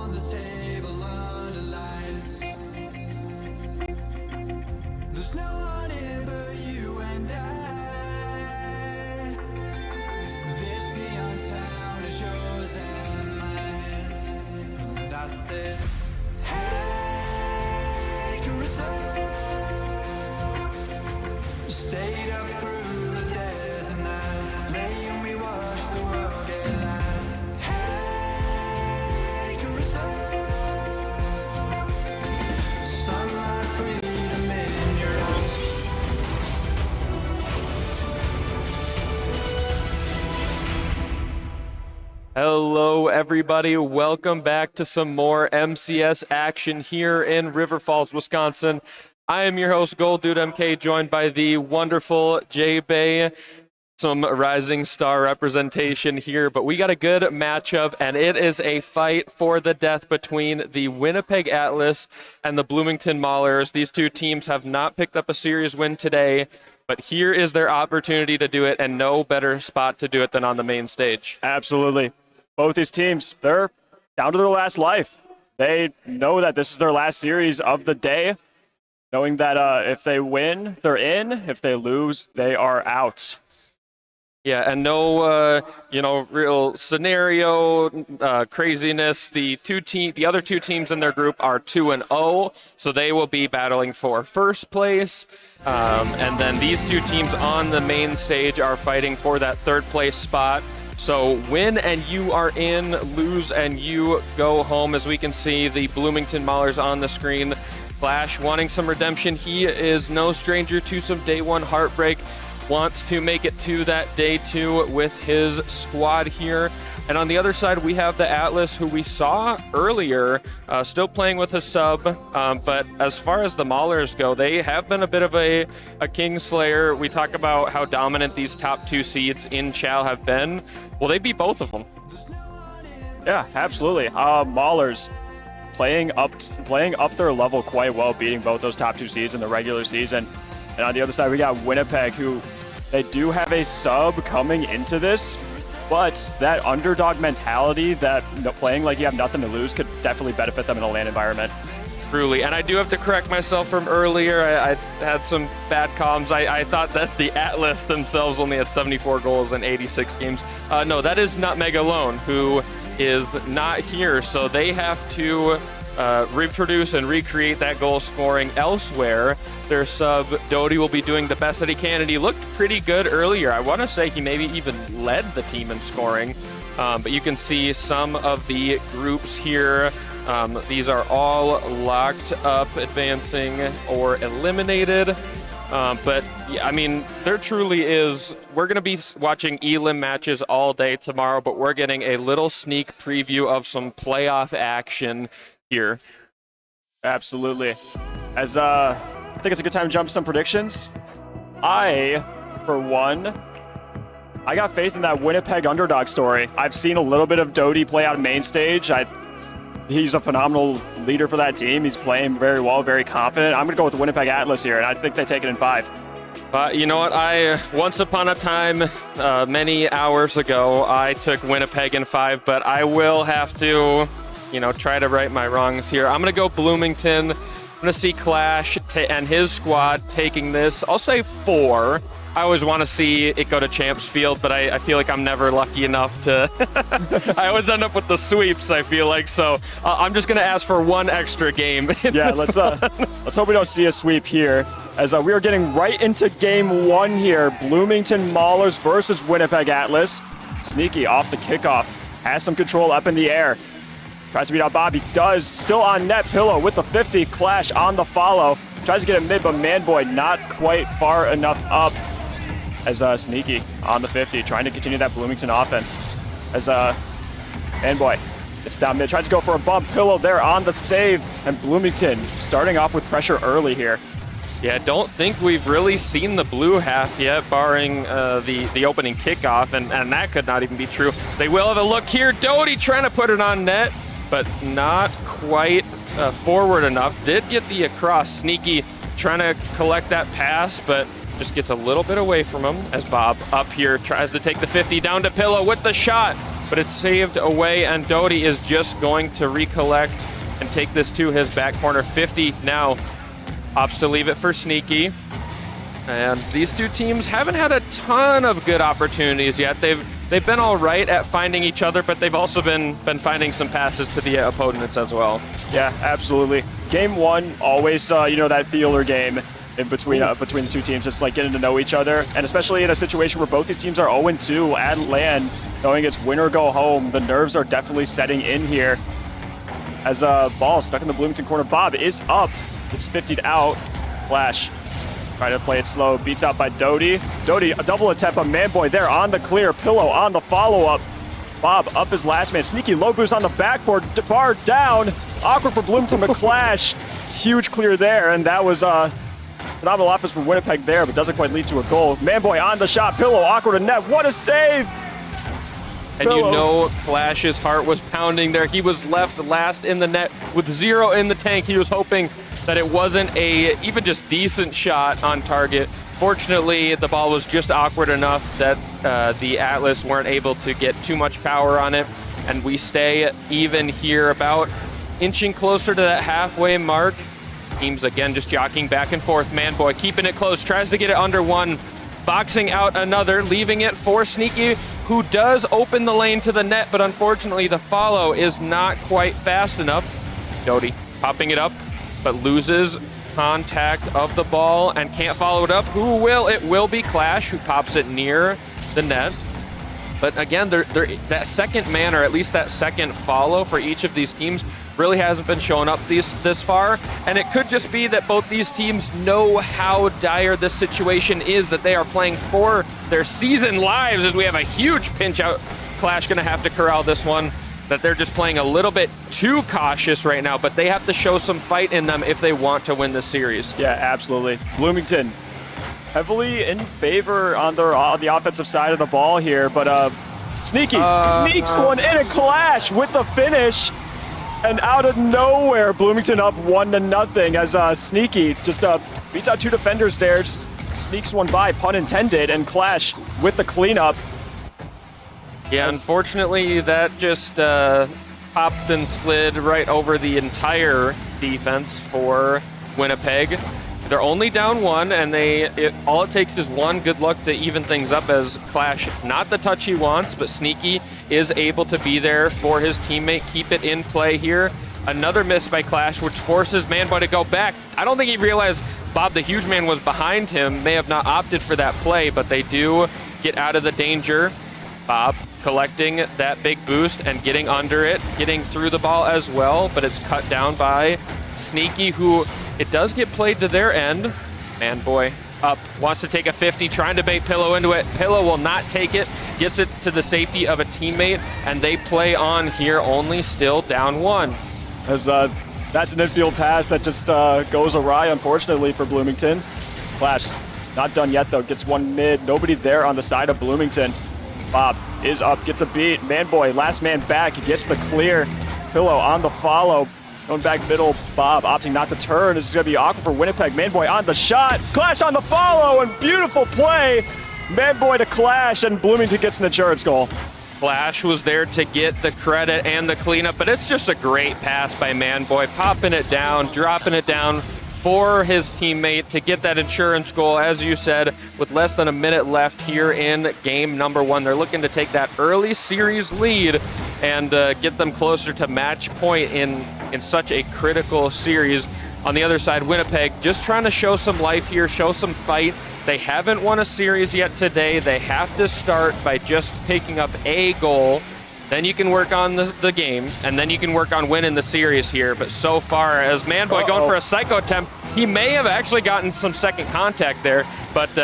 on the table under lights. There's no one here but you and I. This neon town is yours and mine. And I said, hey, Carissa, you stayed up through the days and night, lay and we watched the world get light. Hey, Carissa, sunlight, freedom in your eyes. Hello, everybody. Welcome back to some more MCS action here in River Falls, Wisconsin. I am your host, Gold Dude MK, joined by the wonderful J Bay. Some rising star representation here, but we got a good matchup, and it is a fight for the death between the Winnipeg Atlas and the Bloomington Maulers. These two teams have not picked up a series win today, but here is their opportunity to do it, and no better spot to do it than on the main stage. Absolutely. Both these teams, they're down to their last life. They know that this is their last series of the day, knowing that if they win, they're in. If they lose, they are out. Yeah, and no, real scenario craziness. The other two teams in their group are 2-0, so they will be battling for first place. And then these two teams on the main stage are fighting for that third place spot. So win and you are in, lose and you go home. As we can see, the Bloomington Maulers on the screen. Flash wanting some redemption. He is no stranger to some day one heartbreak. Wants to make it to that day two with his squad here. And on the other side, we have the Atlas, who we saw earlier, still playing with a sub. But as far as the Maulers go, they have been a bit of a Kingslayer. We talk about how dominant these top two seeds in Chal have been. Well, they beat both of them. Yeah, absolutely. Maulers playing up their level quite well, beating both those top two seeds in the regular season. And on the other side, we got Winnipeg, who they do have a sub coming into this, but that underdog mentality, that playing like you have nothing to lose, could definitely benefit them in a LAN environment. Truly, and I do have to correct myself from earlier. I had some bad comms. I thought that the Atlas themselves only had 74 goals in 86 games. No, that is Nutmeg alone, who is not here, so they have to reproduce and recreate that goal scoring elsewhere. Their sub, Doty, will be doing the best that he can, and he looked pretty good earlier. I want to say he maybe even led the team in scoring, but you can see some of the groups here. These are all locked up, advancing, or eliminated. But, yeah, I mean, there truly is. We're going to be watching Elim matches all day tomorrow, but we're getting a little sneak preview of some playoff action here. Absolutely. As I think it's a good time to jump to some predictions. For one, I got faith in that Winnipeg underdog story. I've seen a little bit of Doty play out main stage. He's a phenomenal leader for that team. He's playing very well, very confident. I'm going to go with the Winnipeg Atlas here, and I think they take it in 5. You know what? Once upon a time, many hours ago, I took Winnipeg in 5, but I will have to, try to right my wrongs here. I'm going to go Bloomington. I'm going to see Clash and his squad taking this. I'll say 4. I always want to see it go to Champs Field, but I feel like I'm never lucky enough to. I always end up with the sweeps, I feel like. So I'm just going to ask for one extra game. Yeah, let's hope we don't see a sweep here, as we are getting right into game 1 here. Bloomington Maulers versus Winnipeg Atlas. Sneaky off the kickoff. Has some control up in the air. Tries to beat out Bobby. Does. Still on net. Pillow with the 50. Clash on the follow. Tries to get a mid, but Manboy not quite far enough up. As Sneaky on the 50, trying to continue that Bloomington offense. As Manboy gets down mid, tries to go for a bump. Pillow there on the save. And Bloomington starting off with pressure early here. Yeah, don't think we've really seen the blue half yet, barring the opening kickoff, and that could not even be true. They will have a look here. Doty trying to put it on net, but not quite forward enough. Did get the across. Sneaky trying to collect that pass, but just gets a little bit away from him as Bob up here tries to take the 50 down to Pillow with the shot. but it's saved away, and Doty is just going to recollect and take this to his back corner. 50 now. Opts to leave it for Sneaky. And these two teams haven't had a ton of good opportunities yet. They've been all right at finding each other, but they've also been finding some passes to the opponents as well. Yeah, absolutely. Game one, always, that feeler game in between the two teams, just like getting to know each other. And especially in a situation where both these teams are 0-2 at LAN, knowing it's win or go home, the nerves are definitely setting in here. As a ball stuck in the Bloomington corner, Bob is up. It's 50'd out. Flash trying to play it slow, beats out by Doty. Doty, a double attempt on Manboy there on the clear. Pillow on the follow-up. Bob up his last man. Sneaky low boost on the backboard. Bar down. Awkward for Bloomington, but Clash. Huge clear there, and that was phenomenal offense for Winnipeg there, but doesn't quite lead to a goal. Manboy on the shot. Pillow awkward to net. What a save! And you know Clash's heart was pounding there. He was left last in the net with 0 in the tank. He was hoping that it wasn't a even just decent shot on target. Fortunately, the ball was just awkward enough that the Atlas weren't able to get too much power on it, and we stay even here, about inching closer to that halfway mark. Teams again just jockeying back and forth. Manboy keeping it close, tries to get it under one, boxing out another, leaving it for Sneaky, who does open the lane to the net, but unfortunately the follow is not quite fast enough. Doty popping it up, but loses contact of the ball and can't follow it up. Who will? It will be Clash, who pops it near the net. But again, that second man, or at least that second follow for each of these teams, really hasn't been showing up this far. And it could just be that both these teams know how dire this situation is, that they are playing for their season lives, as we have a huge pinch out. Clash gonna have to corral this one, that they're just playing a little bit too cautious right now, but they have to show some fight in them if they want to win this series. Yeah, absolutely. Bloomington heavily in favor on the offensive side of the ball here, but Sneaky sneaks one in, a Clash with the finish, and out of nowhere, Bloomington up 1-0 as Sneaky just beats out two defenders there, just sneaks one by, pun intended, and Clash with the cleanup. Yeah, unfortunately, that just popped and slid right over the entire defense for Winnipeg. They're only down one, and all it takes is one good luck to even things up, as Clash, not the touch he wants, but Sneaky is able to be there for his teammate, keep it in play here. Another miss by Clash, which forces Manboy to go back. I don't think he realized Bob the Huge Man was behind him, may have not opted for that play, but they do get out of the danger. Bob collecting that big boost and getting under it, getting through the ball as well, but it's cut down by Sneaky, who it does get played to their end. Manboy up, wants to take a 50, trying to bait Pillow into it. Pillow will not take it, gets it to the safety of a teammate, and they play on here, only still down one. As that's an infield pass that just goes awry, unfortunately, for Bloomington. Clash not done yet, though, gets one mid. Nobody there on the side of Bloomington. Bob is up, gets a beat. Manboy, last man back, gets the clear. Pillow on the follow. Going back middle, Bob opting not to turn. This is going to be awkward for Winnipeg. Manboy on the shot. Clash on the follow, and beautiful play. Manboy to Clash, and Bloomington gets an insurance goal. Clash was there to get the credit and the cleanup, but it's just a great pass by Manboy, popping it down, dropping it down for his teammate to get that insurance goal. As you said, with less than a minute left here in game number one, they're looking to take that early series lead and get them closer to match point in such a critical series. On the other side, Winnipeg just trying to show some life here, show some fight. They haven't won a series yet today. They have to start by just picking up a goal. Then you can work on the game, and then you can work on winning the series here. But so far, as Manboy going for a psycho attempt, he may have actually gotten some second contact there, but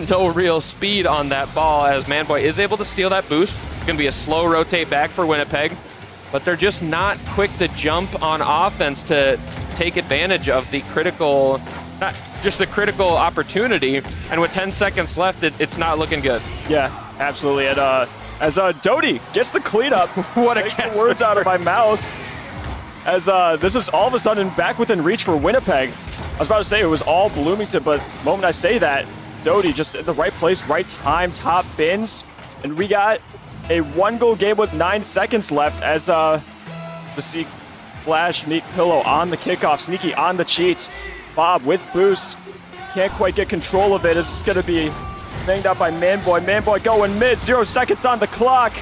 no real speed on that ball, as Manboy is able to steal that boost. It's going to be a slow rotate back for Winnipeg, but they're just not quick to jump on offense to take advantage of the critical, not just the critical opportunity. And with 10 seconds left, it's not looking good. Yeah, absolutely. And as Doty gets the cleanup, what a takes the words out of my mouth. As this is all of a sudden back within reach for Winnipeg. I was about to say it was all Bloomington, but the moment I say that, Doty just in the right place, right time, top bins, and we got a 1-goal game with 9 seconds left as to see Flash meet Pillow on the kickoff. Sneaky on the cheats. Bob with boost. Can't quite get control of it. This is going to be banged out by Manboy. Manboy going mid. 0 seconds on the clock.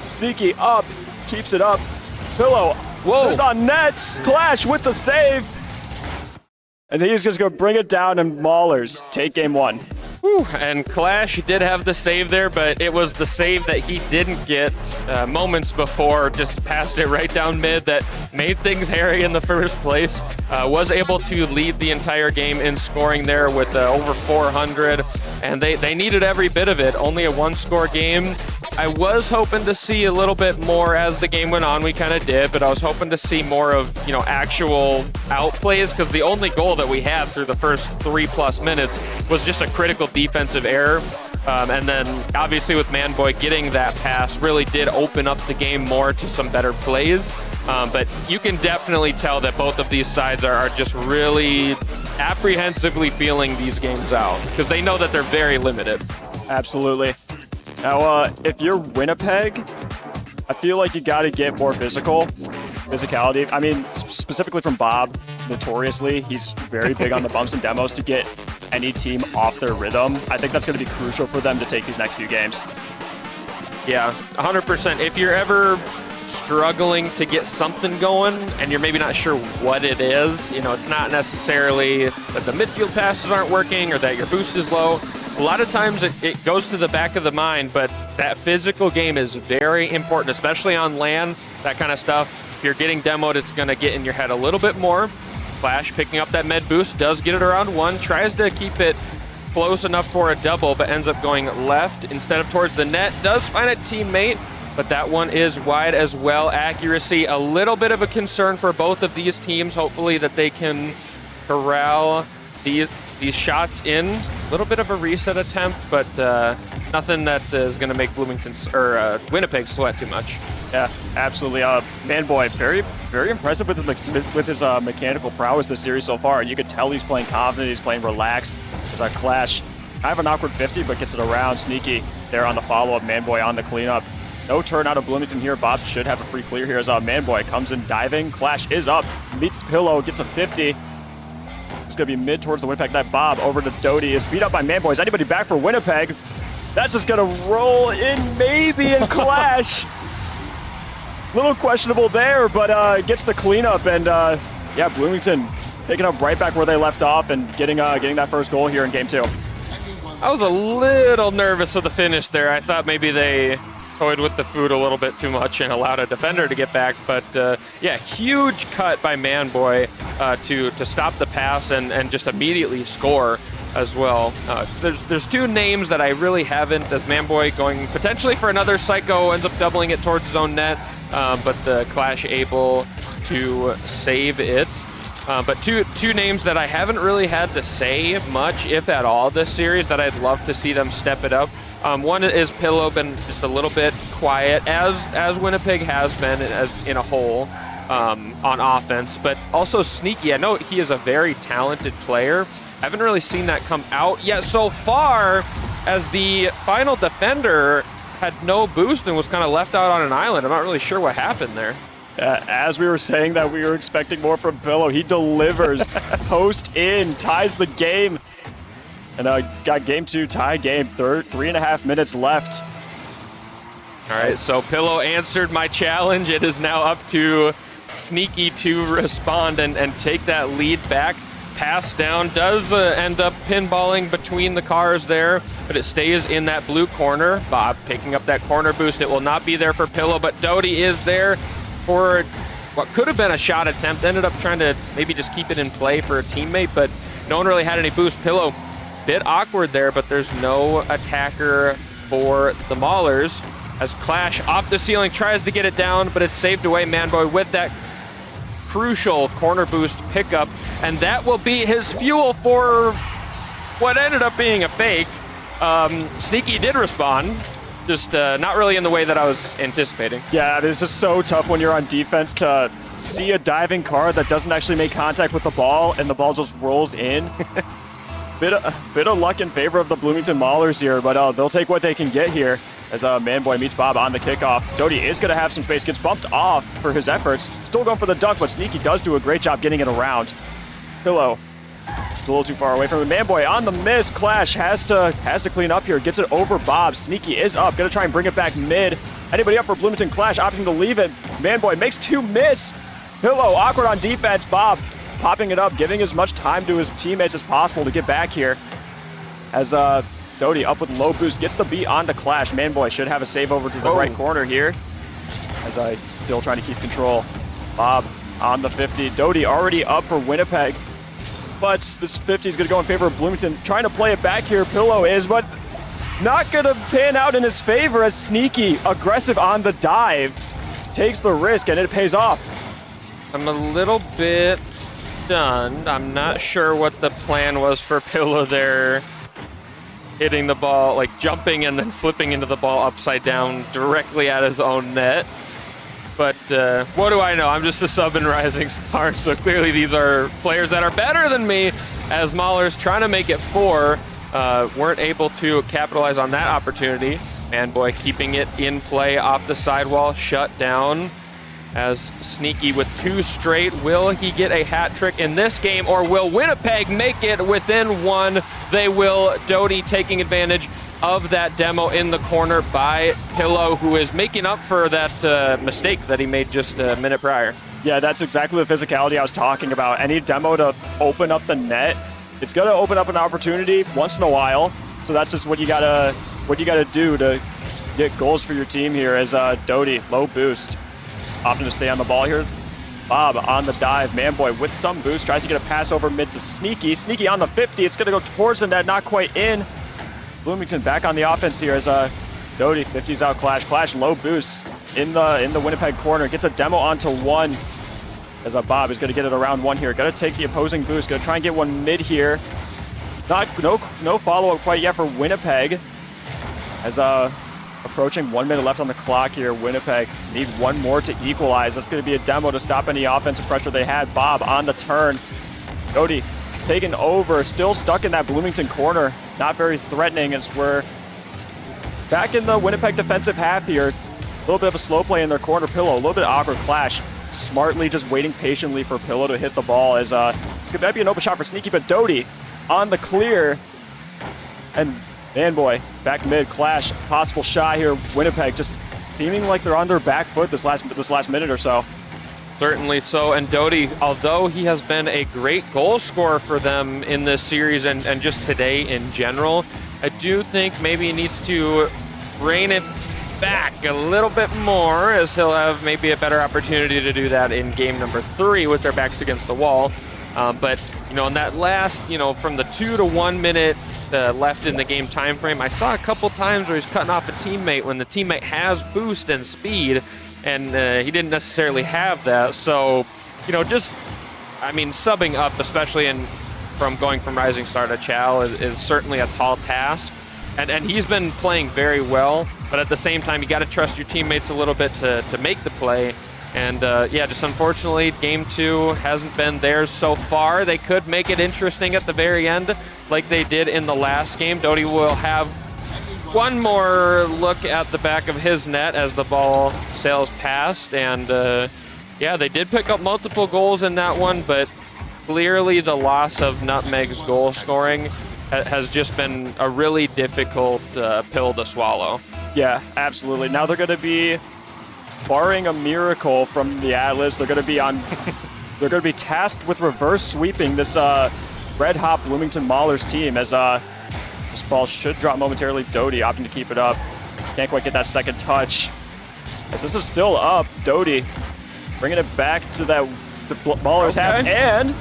Sneaky up. Keeps it up. Pillow. Just on nets. Clash with the save. And he's just going to bring it down, and Maulers take game 1. Whew, and Clash did have the save there, but it was the save that he didn't get moments before, just passed it right down mid that made things hairy in the first place. Was able to lead the entire game in scoring there with over 400, and they needed every bit of it. Only a 1-score game. I was hoping to see a little bit more as the game went on. We kind of did, but I was hoping to see more of, actual outplays, because the only goal that we had through the first 3+ minutes was just a critical defensive error. And then obviously with Manboy getting that pass really did open up the game more to some better plays. But you can definitely tell that both of these sides are just really apprehensively feeling these games out, because they know that they're very limited. Absolutely. Now, if you're Winnipeg, I feel like you got to get more physicality. I mean, specifically from Bob, notoriously, he's very big on the bumps and demos to get any team off their rhythm. I think that's going to be crucial for them to take these next few games. Yeah, 100%. If you're ever struggling to get something going and you're maybe not sure what it is, it's not necessarily that the midfield passes aren't working or that your boost is low. A lot of times it goes to the back of the mind, but that physical game is very important, especially on LAN, that kind of stuff. If you're getting demoed, it's going to get in your head a little bit more. Flash picking up that med boost, does get it around 1, tries to keep it close enough for a double, but ends up going left instead of towards the net. Does find a teammate, but that one is wide as well. Accuracy, a little bit of a concern for both of these teams. Hopefully that they can corral these shots in. A little bit of a reset attempt, but nothing that is going to make Winnipeg sweat too much. Yeah, absolutely. Manboy, very, very impressive with his mechanical prowess this series so far. You could tell he's playing confident, he's playing relaxed. There's a Clash, kind of an awkward 50, but gets it around. Sneaky there on the follow-up. Manboy on the cleanup. No turn out of Bloomington here. Bob should have a free clear here as Manboy comes in diving. Clash is up, meets Pillow, gets a 50. It's going to be mid towards the Winnipeg net. Bob over to Doty, is beat up by Manboy. Is anybody back for Winnipeg? That's just going to roll in maybe and Clash. Little questionable there, but gets the cleanup, and yeah, Bloomington picking up right back where they left off and getting that first goal here in game 2. I was a little nervous of the finish there. I thought maybe they toyed with the food a little bit too much and allowed a defender to get back, but yeah, huge cut by Manboy to stop the pass and just immediately score as well. There's 2 names that I really haven't, as Manboy going potentially for another psycho, ends up doubling it towards his own net, but the Clash able to save it. But two names that I haven't really had to say much, if at all, this series that I'd love to see them step it up. One is Pillow, been just a little bit quiet, as Winnipeg has been in a whole on offense, but also Sneaky. I know he is a very talented player. I haven't really seen that come out yet so far, as the final defender had no boost and was kind of left out on an island. I'm not really sure what happened there. As we were saying that we were expecting more from Pillow, he delivers. Post in, ties the game. And got game 2 tie game, 3.5 minutes left. All right, so Pillow answered my challenge. It is now up to Sneaky to respond and take that lead back. Pass down, does end up pinballing between the cars there, but it stays in that blue corner. Bob picking up that corner boost. It will not be there for Pillow, but Doty is there for what could have been a shot attempt. Ended up trying to maybe just keep it in play for a teammate, but no one really had any boost. Pillow, bit awkward there, but there's no attacker for the Maulers. As Clash off the ceiling tries to get it down, but it's saved away. Manboy with that crucial corner boost pickup, and that will be his fuel for what ended up being a fake. Sneaky did respond, just not really in the way that I was anticipating. Yeah, this is so tough when you're on defense to see a diving car that doesn't actually make contact with the ball, and the ball just rolls in. Bit of luck in favor of the Bloomington Maulers here, but they'll take what they can get here. as Manboy meets Bob on the kickoff. Doty is going to have some space, gets bumped off for his efforts. Still going for the dunk, but Sneaky does do a great job getting it around. Pillow a little too far away from him. Manboy on the miss. Clash has to clean up here. Gets it over Bob. Sneaky is up. Going to try and bring it back mid. Anybody up for Bloomington? Clash opting to leave it. Manboy makes 2 miss. Pillow awkward on defense. Bob popping it up, giving as much time to his teammates as possible to get back here. As Doty up with low boost, gets the beat onto Clash. Manboy should have a save over to the right corner here. As still trying to keep control. Bob on the 50. Doty already up for Winnipeg. But this 50 is going to go in favor of Bloomington. Trying to play it back here, Pillow is, but not going to pan out in his favor as Sneaky, aggressive on the dive, takes the risk and it pays off. I'm a little bit stunned. I'm not sure what the plan was for Pillow there. Hitting the ball, like jumping and then flipping into the ball upside down directly at his own net. But what do I know? I'm just a sub in Rising Star, so clearly these are players that are better than me, as Mahler's trying to make it 4. Weren't able to capitalize on that opportunity. Manboy keeping it in play off the sidewall, shut down. As Sneaky with 2 straight. Will he get a hat trick in this game, or will Winnipeg make it within 1? They will. Doty taking advantage of that demo in the corner by Pillow, who is making up for that mistake that he made just a minute prior. Yeah, that's exactly the physicality I was talking about. Any demo to open up the net, it's going to open up an opportunity once in a while. So that's just what you gotta do to get goals for your team here. As Doty, low boost, opting to stay on the ball here. Bob on the dive. Manboy with some boost, tries to get a pass over mid to Sneaky. Sneaky on the 50. It's going to go towards the net, not quite in. Bloomington back on the offense here as Doty 50s out Clash. Clash low boost in the Winnipeg corner. Gets a demo onto 1 as Bob is going to get it around 1 here. Got to take the opposing boost. Going to try and get one mid here. No follow-up quite yet for Winnipeg. As approaching 1 minute left on the clock here. Winnipeg need 1 more to equalize. That's going to be a demo to stop any offensive pressure they had. Bob on the turn. Doty taken over, still stuck in that Bloomington corner. Not very threatening as we're back in the Winnipeg defensive half here. A little bit of a slow play in their corner. Pillow, a little bit awkward. Clash smartly just waiting patiently for Pillow to hit the ball as this could be an open shot for Sneaky, but Doty on the clear. And Manboy back mid. Clash, possible shot here. Winnipeg just seeming like they're on their back foot this last minute or so. Certainly so, and Doty, although he has been a great goal scorer for them in this series and just today in general, I do think maybe he needs to rein it back a little bit more, as he'll have maybe a better opportunity to do that in game number 3 with their backs against the wall. But, in that last, from the 2 to 1 minute left in the game time frame, I saw a couple times where he's cutting off a teammate when the teammate has boost and speed, and he didn't necessarily have that. So, subbing up, especially from going from Rising Star to Chow, is certainly a tall task. And he's been playing very well, but at the same time, you got to trust your teammates a little bit to make the play. And just unfortunately, game 2 hasn't been theirs so far. They could make it interesting at the very end, like they did in the last game. Doty will have 1 more look at the back of his net as the ball sails past. And they did pick up multiple goals in that one, but clearly the loss of Nutmeg's goal scoring has just been a really difficult pill to swallow. Yeah, absolutely. Now they're going to be, barring a miracle from the Atlas, they're going to be they're going to be tasked with reverse sweeping this red hot Bloomington Maulers team, as this ball should drop momentarily. Doty opting to keep it up. Can't quite get that second touch. As this is still up, Doty bringing it back to the Maulers half, and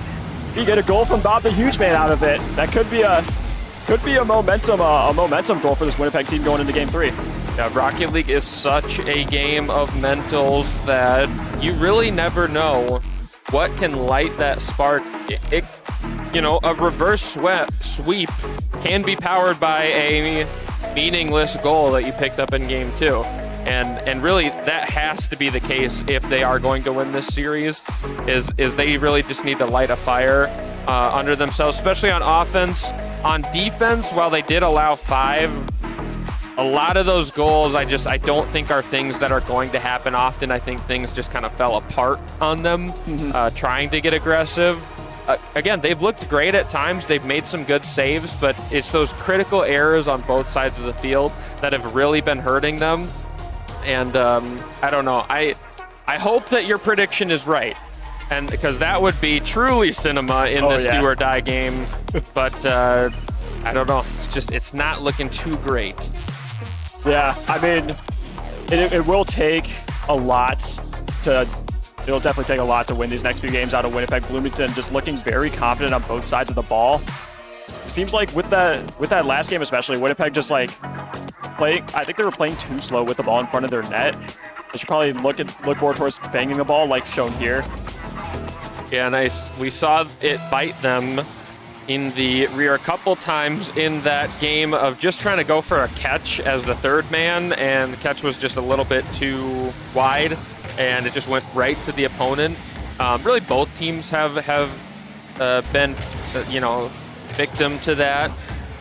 you get a goal from Bob the Huge Man out of it. That could be a momentum goal for this Winnipeg team going into game 3. Yeah, Rocket League is such a game of mentals that you really never know what can light that spark. A reverse sweep can be powered by a meaningless goal that you picked up in game 2. And really, that has to be the case if they are going to win this series, is they really just need to light a fire under themselves, especially on offense. On defense, while they did allow 5 a lot of those goals I don't think are things that are going to happen often. I think things just kind of fell apart on them trying to get aggressive. Again, they've looked great at times. They've made some good saves, but it's those critical errors on both sides of the field that have really been hurting them. And I don't know. I hope that your prediction is right, and because that would be truly cinema in this do or die game. But I don't know. It's not looking too great. Yeah, I mean, it will take a lot to. It'll definitely take a lot to win these next few games out of Winnipeg. Bloomington just looking very confident on both sides of the ball. It seems like with that last game especially, Winnipeg just like playing. I think they were playing too slow with the ball in front of their net. They should probably look more towards banging the ball, like shown here. Yeah, nice. We saw it bite them in the rear a couple times in that game of just trying to go for a catch as the third man, and the catch was just a little bit too wide, and it just went right to the opponent. Really, both teams have been, victim to that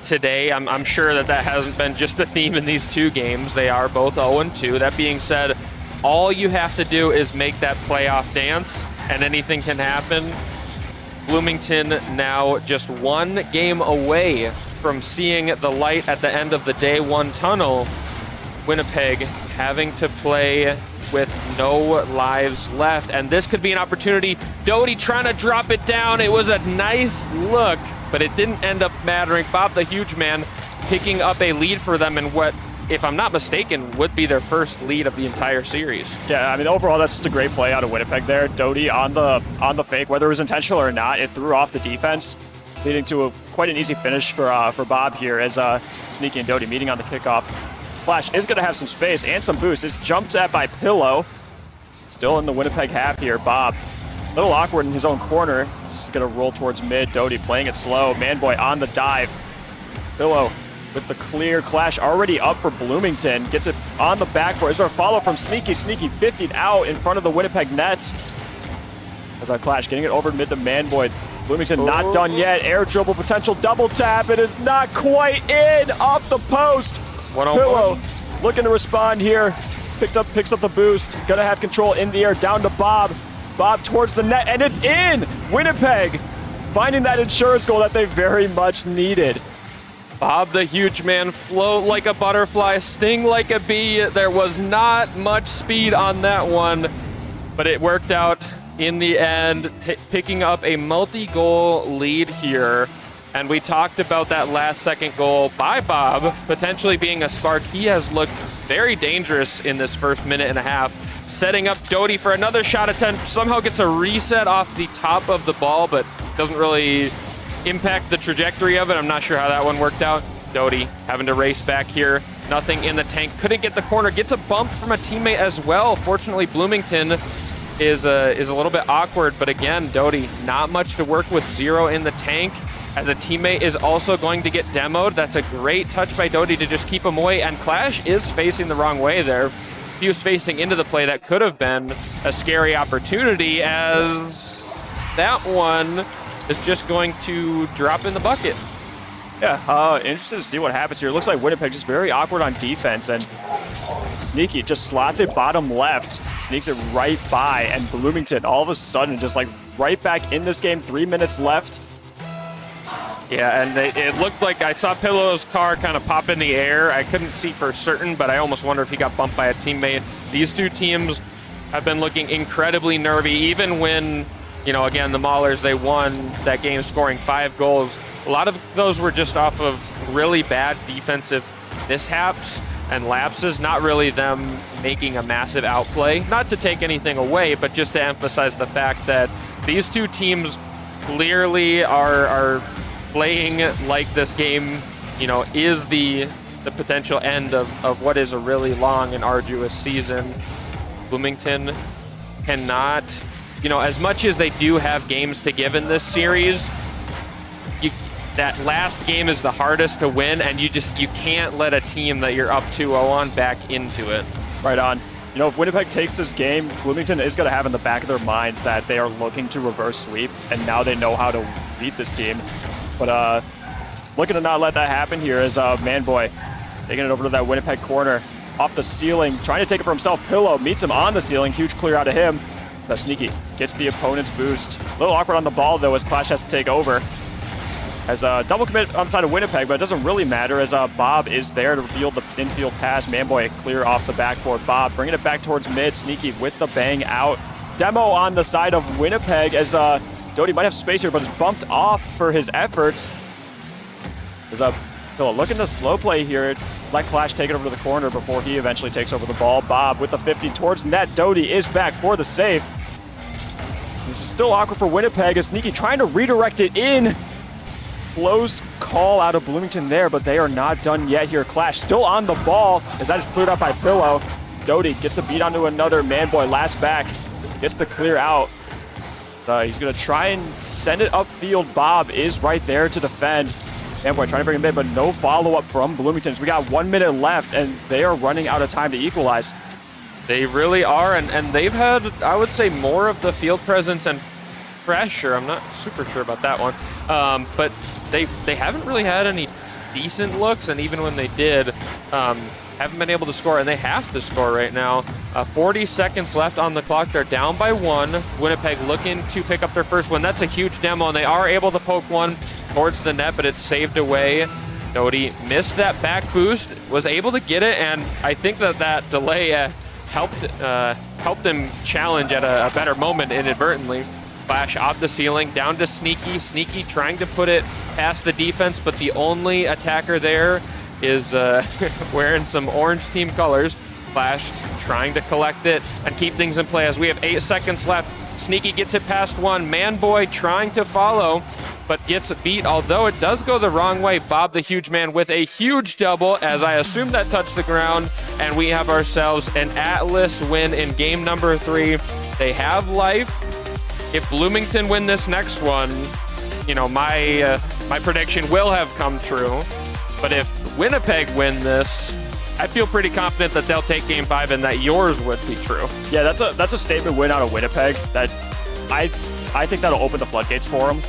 today. I'm sure that hasn't been just the theme in these two games. They are both 0-2. That being said, all you have to do is make that playoff dance, and anything can happen. Bloomington now just one game away from seeing the light at the end of the day one tunnel. Winnipeg having to play with no lives left, and this could be an opportunity. Doty trying to drop it down. It was a nice look, but it didn't end up mattering. Bob the Huge Man picking up a lead for them in what, if I'm not mistaken, would be their first lead of the entire series. Yeah, I mean, overall, that's just a great play out of Winnipeg there. Doty on the fake, whether it was intentional or not, it threw off the defense, leading to quite an easy finish for Bob here as Sneaky and Doty meeting on the kickoff. Flash is going to have some space and some boost. It's jumped at by Pillow. Still in the Winnipeg half here. Bob, a little awkward in his own corner. This is going to roll towards mid. Doty playing it slow. Manboy on the dive. Pillow with the clear. Clash already up for Bloomington. Gets it on the backboard. Is there a follow from Sneaky? Sneaky 50'd out in front of the Winnipeg nets. As our Clash getting it over mid to Manboy. Bloomington not done yet. Air dribble potential double tap. It is not quite in. Off the post. Pillow looking to respond here. Picks up the boost. Gonna have control in the air. Down to Bob. Bob towards the net, and it's in. Winnipeg finding that insurance goal that they very much needed. Bob the Huge Man float like a butterfly, sting like a bee. There was not much speed on that one, but it worked out in the end, picking up a multi-goal lead here. And we talked about that last second goal by Bob potentially being a spark. He has looked very dangerous in this first minute and a half, setting up Doty for another shot attempt. Somehow gets a reset off the top of the ball, but doesn't really impact the trajectory of it. I'm not sure how that one worked out. Doty having to race back here. Nothing in the tank. Couldn't get the corner. Gets a bump from a teammate as well. Fortunately, Bloomington is a little bit awkward, but again, Doty, not much to work with. 0 in the tank. As a teammate is also going to get demoed. That's a great touch by Doty to just keep him away, and Clash is facing the wrong way there. If he was facing into the play, that could have been a scary opportunity, as that one is just going to drop in the bucket. Yeah, interested to see what happens here. It looks like Winnipeg just very awkward on defense, and Sneaky just slots it bottom left, sneaks it right by, and Bloomington all of a sudden just like right back in this game. 3 minutes left. Yeah, and it looked like I saw Pillow's car kind of pop in the air. I couldn't see for certain, but I almost wonder if he got bumped by a teammate. These two teams have been looking incredibly nervy, even when, again, the Maulers, they won that game scoring 5 goals. A lot of those were just off of really bad defensive mishaps and lapses, not really them making a massive outplay. Not to take anything away, but just to emphasize the fact that these two teams clearly are playing like this game, is the potential end of what is a really long and arduous season. Bloomington cannot, as much as they do have games to give in this series, that last game is the hardest to win, and you can't let a team that you're up 2-0 on back into it. Right on. If Winnipeg takes this game, Bloomington is going to have in the back of their minds that they are looking to reverse sweep, and now they know how to beat this team. But looking to not let that happen here as Manboy Taking it over to that Winnipeg corner. Off the ceiling, trying to take it for himself. Pillow meets him on the ceiling. Huge clear out of him. The Sneaky gets the opponent's boost. A little awkward on the ball, though, as Clash has to take over. As a double commit on the side of Winnipeg, but it doesn't really matter as Bob is there to field the infield pass. Manboy clear off the backboard. Bob bringing it back towards mid. Sneaky with the bang out. Demo on the side of Winnipeg as Doty might have space here, but is bumped off for his efforts. As Pillow looking to slow play here. Let Clash take it over to the corner before he eventually takes over the ball. Bob with the 50 towards net. Doty is back for the save. This is still awkward for Winnipeg as Sneaky trying to redirect it in. Close call out of Bloomington there, but they are not done yet here. Clash still on the ball as that is cleared up by Pillow. Doty gets a beat onto another. Manboy last back. Gets the clear out. He's going to try and send it upfield. Bob is right there to defend. Manboy trying to bring him in, but no follow-up from Bloomington. We got 1 minute left, and they are running out of time to equalize. They really are, and they've had, I would say, more of the field presence and pressure. I'm not super sure about that one. But they haven't really had any decent looks, and even when they did, haven't been able to score, and they have to score right now. 40 seconds left on the clock. They're down by 1. Winnipeg looking to pick up their first one. That's a huge demo, and they are able to poke one towards the net, but it's saved away. Doty missed that back boost, was able to get it, and I think that delay helped him challenge at a better moment inadvertently. Flash off the ceiling, down to Sneaky. Sneaky trying to put it past the defense, but the only attacker there is wearing some orange team colors. Flash trying to collect it and keep things in play as we have 8 seconds left. Sneaky gets it past 1. Manboy trying to follow, but gets beat, although it does go the wrong way. Bob the Huge Man with a huge double, as I assume that touched the ground, and we have ourselves an Atlas win in game number 3. They have life. If Bloomington win this next one, you know, my prediction will have come true. But if Winnipeg win this, I feel pretty confident that they'll take Game 5 and that yours would be true. Yeah, that's a statement win out of Winnipeg. That I think that'll open the floodgates for them.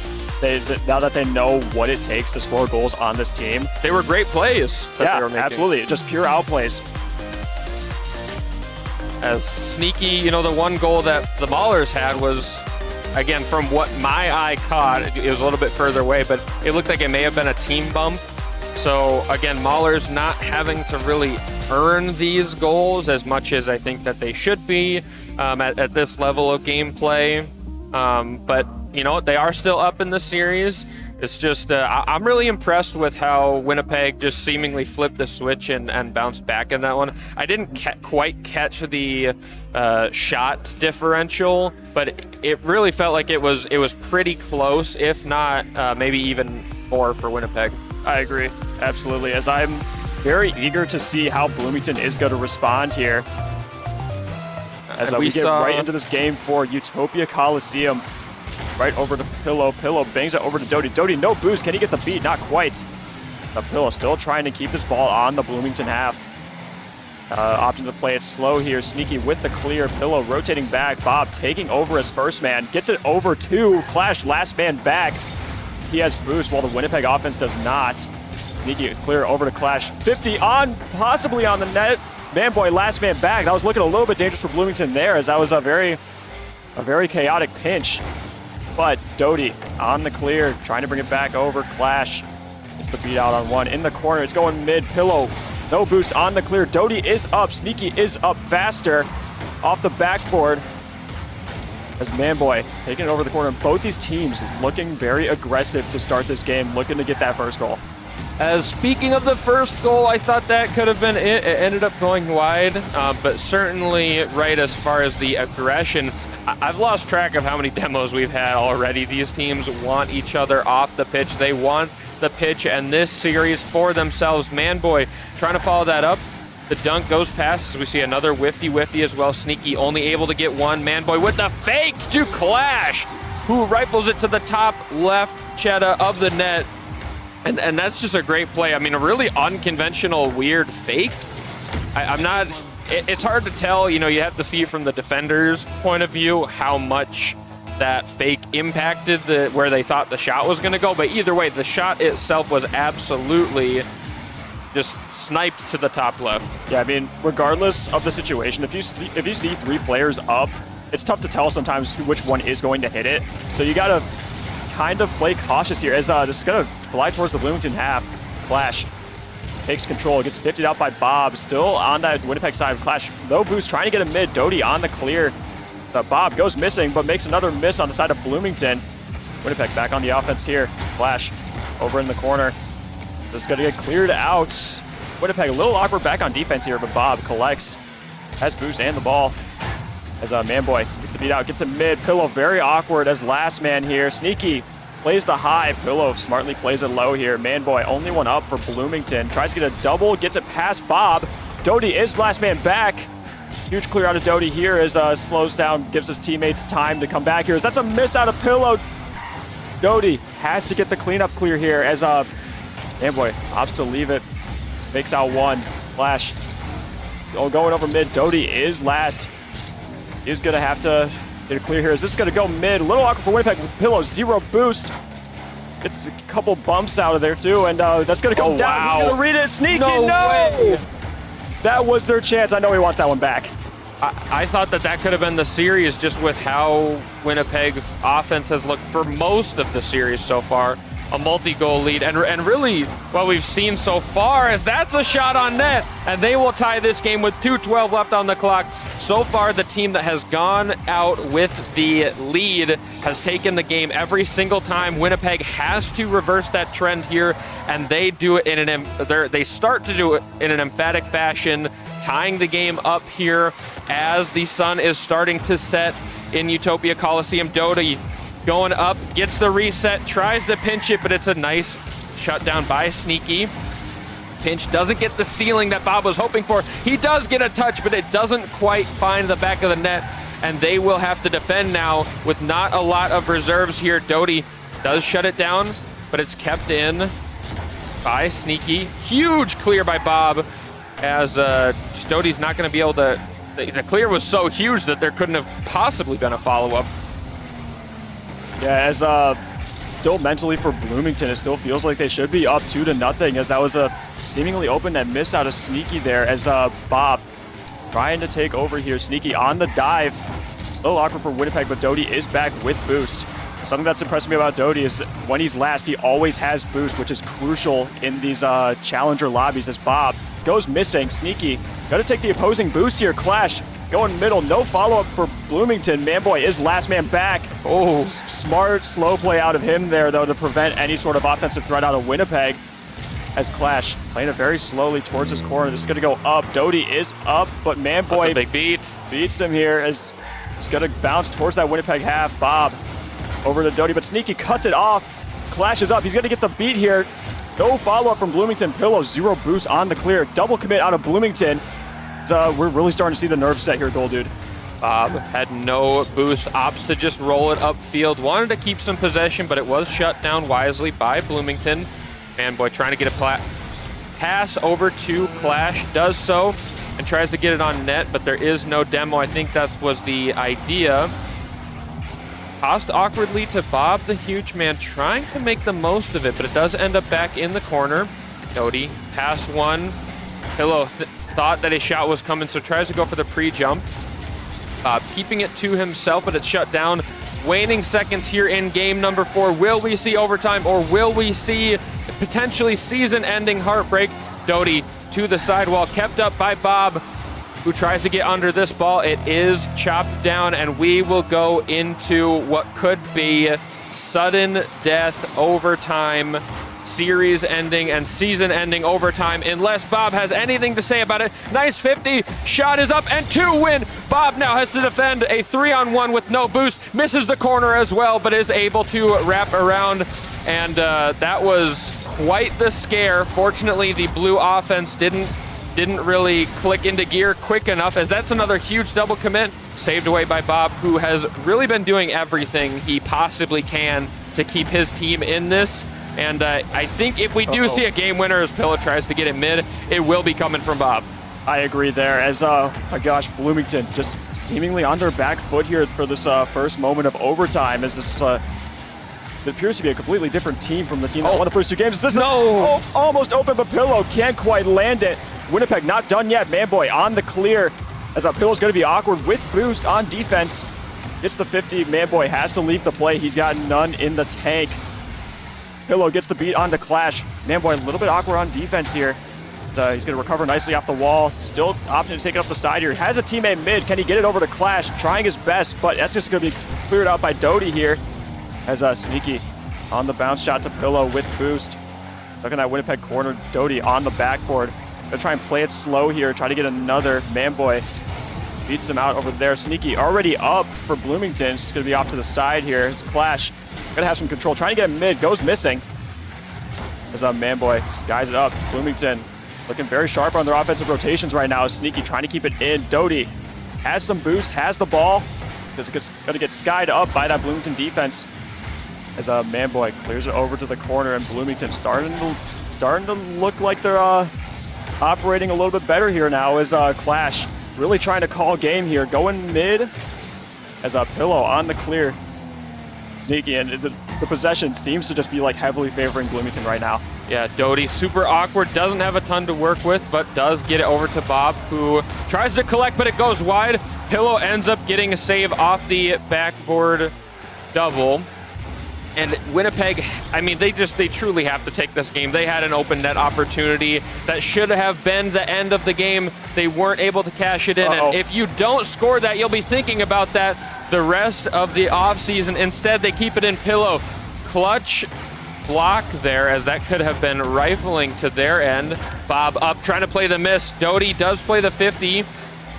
Now that they know what it takes to score goals on this team. They were great plays. Yeah, absolutely. Just pure outplays. As Sneaky, you know, the one goal that the Maulers had was, again, from what my eye caught, it was a little bit further away, but it looked like it may have been a team bump. So, again, Maulers not having to really earn these goals as much as I think that they should be at this level of gameplay. But, you know, they are still up in the series. It's just, I'm really impressed with how Winnipeg just seemingly flipped the switch and bounced back in that one. I didn't quite catch the shot differential, but it really felt like it was pretty close, if not maybe even more for Winnipeg. I agree, absolutely, as I'm very eager to see how Bloomington is going to respond here. As we get right into this game for Utopia Coliseum. Right over to Pillow. Pillow bangs it over to Doty. Doty, no boost. Can he get the beat? Not quite. The Pillow still trying to keep this ball on the Bloomington half. Opting to play it slow here. Sneaky with the clear. Pillow rotating back. Bob taking over as first man. Gets it over to Clash, last man back. He has boost while the Winnipeg offense does not. Sneaky clear over to Clash. 50 on, possibly on the net. Manboy last man back. That was looking a little bit dangerous for Bloomington there, as that was a very chaotic pinch. But Doty on the clear, trying to bring it back over. Clash gets the beat out on one. In the corner, it's going mid. Pillow, no boost on the clear. Doty is up. Sneaky is up faster off the backboard. As Manboy taking it over the corner. Both these teams looking very aggressive to start this game, looking to get that first goal. As speaking of the first goal, I thought that could have been it. It ended up going wide, but certainly right as far as the aggression. I've lost track of how many demos we've had already. These teams want each other off the pitch. They want the pitch and this series for themselves. Manboy trying to follow that up. The dunk goes past as we see another whiffy as well. Sneaky only able to get one. Manboy with the fake to Clash, who rifles it to the top left cheddar of the net. And that's just a great play. I mean, a really unconventional, weird fake. It's hard to tell, you know, you have to see from the defender's point of view how much that fake impacted where they thought the shot was going to go. But either way, the shot itself was absolutely just sniped to the top left. Yeah, I mean, regardless of the situation, if you see 3 players up, it's tough to tell sometimes which one is going to hit it. So you gotta kind of play cautious here as this is gonna fly towards the Bloomington half. Clash takes control, gets 50'd out by Bob, still on that Winnipeg side of Clash. Low boost, trying to get a mid. Doty on the clear. Bob goes missing, but makes another miss on the side of Bloomington. Winnipeg back on the offense here. Clash over in the corner. This is gonna get cleared out. Winnipeg a little awkward back on defense here, but Bob collects, has boost and the ball. As Manboy gets the beat out, gets a mid. Pillow very awkward as last man here. Sneaky plays the high. Pillow smartly plays it low here. Manboy only one up for Bloomington. Tries to get a double, gets it past Bob. Doty is last man back. Huge clear out of Doty here as slows down, gives his teammates time to come back here. As that's a miss out of Pillow. Doty has to get the cleanup clear here as Manboy opts to leave it. Makes out one. Clash going over mid. Doty is last. He's going to have to get it clear here. Is this going to go mid? A little awkward for Winnipeg with Pillow. 0 boost. Gets a couple bumps out of there too, and that's going to go down. Wow. He's going to read it. Sneaky. No way. That was their chance. I know he wants that one back. I thought that could have been the series just with how Winnipeg's offense has looked for most of the series so far. A multi-goal lead, and really what we've seen so far is that's a shot on net, and they will tie this game with 2:12 left on the clock. So far, the team that has gone out with the lead has taken the game every single time. Winnipeg has to reverse that trend here, and they do it in they start to do it in an emphatic fashion, tying the game up here as the sun is starting to set in Utopia Coliseum. Doty going up, gets the reset, tries to pinch it, but it's a nice shutdown by Sneaky. Pinch doesn't get the ceiling that Bob was hoping for. He does get a touch, but it doesn't quite find the back of the net, and they will have to defend now with not a lot of reserves here. Doty does shut it down, but it's kept in by Sneaky. Huge clear by Bob, as just Doty's not going to be able to. The clear was so huge that there couldn't have possibly been a follow-up. Yeah, as still mentally for Bloomington, it still feels like they should be up 2-0, as that was a seemingly open net miss out of Sneaky there, as Bob trying to take over here. Sneaky on the dive. A little awkward for Winnipeg, but Doty is back with boost. Something that's impressed me about Doty is that when he's last, he always has boost, which is crucial in these challenger lobbies, as Bob goes missing. Sneaky got to take the opposing boost here. Clash going middle, no follow-up for Bloomington. Manboy is last man back. Oh, smart, slow play out of him there, though, to prevent any sort of offensive threat out of Winnipeg. As Clash playing it very slowly towards his corner. This is going to go up. Doty is up, but Manboy a big beat. Beats him here as it's going to bounce towards that Winnipeg half. Bob over to Doty, but Sneaky cuts it off. Clash is up. He's going to get the beat here. No follow-up from Bloomington. Pillow, 0 boost on the clear. Double commit out of Bloomington. So we're really starting to see the nerves set here, Gold Dude. Bob had no boost, opts to just roll it upfield. Wanted to keep some possession, but it was shut down wisely by Bloomington. Manboy trying to get a pass over to Clash, does so, and tries to get it on net, but there is no demo. I think that was the idea. Tossed awkwardly to Bob, the huge man, trying to make the most of it, but it does end up back in the corner. Doty, pass one. Pillow thought that a shot was coming, so tries to go for the pre-jump. Keeping it to himself, but it's shut down. Waning seconds here in game number 4. Will we see overtime, or will we see potentially season-ending heartbreak? Doty to the sidewall, kept up by Bob, who tries to get under this ball. It is chopped down, and we will go into what could be sudden death overtime, series ending and season ending overtime, unless Bob has anything to say about it. Nice 50, shot is up, and 2 win. Bob now has to defend a 3-on-1 with no boost, misses the corner as well, but is able to wrap around, and that was quite the scare. Fortunately, the blue offense didn't really click into gear quick enough, as that's another huge double commit saved away by Bob, who has really been doing everything he possibly can to keep his team in this. And I think if we do see a game winner as Pillow tries to get it mid, it will be coming from Bob. I agree there, as, oh my gosh, Bloomington just seemingly on their back foot here for this first moment of overtime, as this appears to be a completely different team from the team that won the first 2 games. This is almost open, but Pillow can't quite land it. Winnipeg not done yet. Manboy on the clear as Pillow's going to be awkward with boost on defense. Gets the 50. Manboy has to leave the play. He's got none in the tank. Pillow gets the beat on the Clash. Manboy a little bit awkward on defense here. He's going to recover nicely off the wall. Still option to take it up the side here. Has a teammate mid. Can he get it over to Clash? Trying his best, but that's just going to be cleared out by Doty here. As Sneaky on the bounce shot to Pillow with boost. Look at that Winnipeg corner. Doty on the backboard. Gonna try and play it slow here. Try to get another. Manboy beats him out over there. Sneaky already up for Bloomington. It's gonna be off to the side here. It's Clash. Gonna have some control. Trying to get mid. Goes missing. As Manboy skies it up. Bloomington looking very sharp on their offensive rotations right now. Sneaky trying to keep it in. Doty has some boost. Has the ball. It's gonna get skied up by that Bloomington defense. As Manboy clears it over to the corner, and Bloomington starting to look like they're operating a little bit better here now. As Clash really trying to call game here, going mid. As Pillow on the clear, Sneaky, and the possession seems to just be like heavily favoring Bloomington right now. Yeah, Doty super awkward, doesn't have a ton to work with, but does get it over to Bob, who tries to collect, but it goes wide. Pillow ends up getting a save off the backboard double. And Winnipeg, I mean, they truly have to take this game. They had an open net opportunity that should have been the end of the game. They weren't able to cash it in. And if you don't score that, you'll be thinking about that the rest of the offseason. Instead, they keep it in. Pillow. Clutch block there, as that could have been rifling to their end. Bob up, trying to play the miss. Doty does play the 50.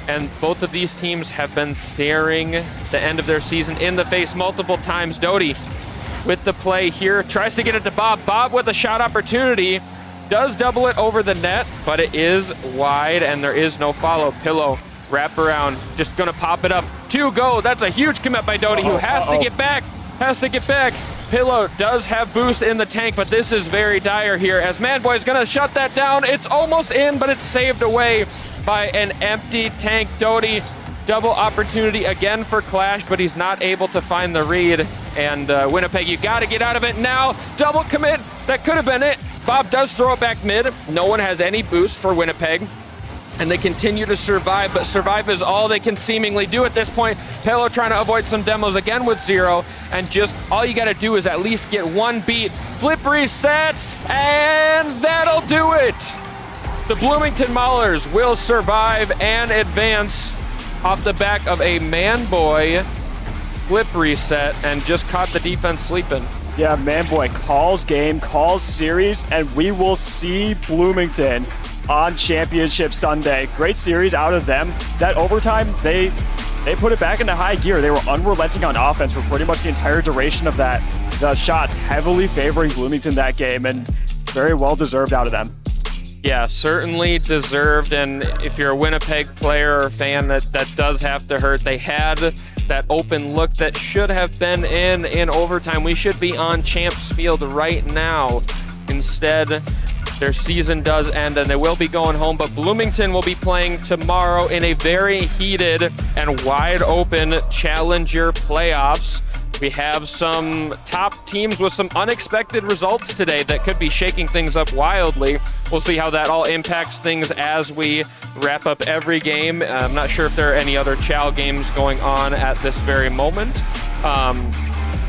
And both of these teams have been staring the end of their season in the face multiple times. Doty with the play here, tries to get it to Bob. Bob with a shot opportunity, does double it over the net, but it is wide and there is no follow. Pillow, wrap around, just gonna pop it up. 2 go, that's a huge commit by Doty, who has to get back, Pillow does have boost in the tank, but this is very dire here as Manboy's gonna shut that down. It's almost in, but it's saved away by an empty tank. Doty, double opportunity again for Clash, but he's not able to find the read. And Winnipeg, you got to get out of it now. Double commit. That could have been it. Bob does throw it back mid. No one has any boost for Winnipeg. And they continue to survive, but survive is all they can seemingly do at this point. Pillow trying to avoid some demos again with 0. And just all you got to do is at least get 1 beat. Flip reset, and that'll do it. The Bloomington Maulers will survive and advance off the back of a Manboy flip reset and just caught the defense sleeping. Yeah, Manboy calls game, calls series, and we will see Bloomington on Championship Sunday. Great series out of them. That overtime, they put it back into high gear. They were unrelenting on offense for pretty much the entire duration of that. The shots heavily favoring Bloomington that game, and very well deserved out of them. Yeah, certainly deserved, and if you're a Winnipeg player or fan, that does have to hurt. They had that open look that should have been in overtime. We should be on Champs Field right now. Instead, their season does end, and they will be going home, but Bloomington will be playing tomorrow in a very heated and wide open Challenger playoffs. We have some top teams with some unexpected results today that could be shaking things up wildly. We'll see how that all impacts things as we wrap up every game. I'm not sure if there are any other Chal games going on at this very moment.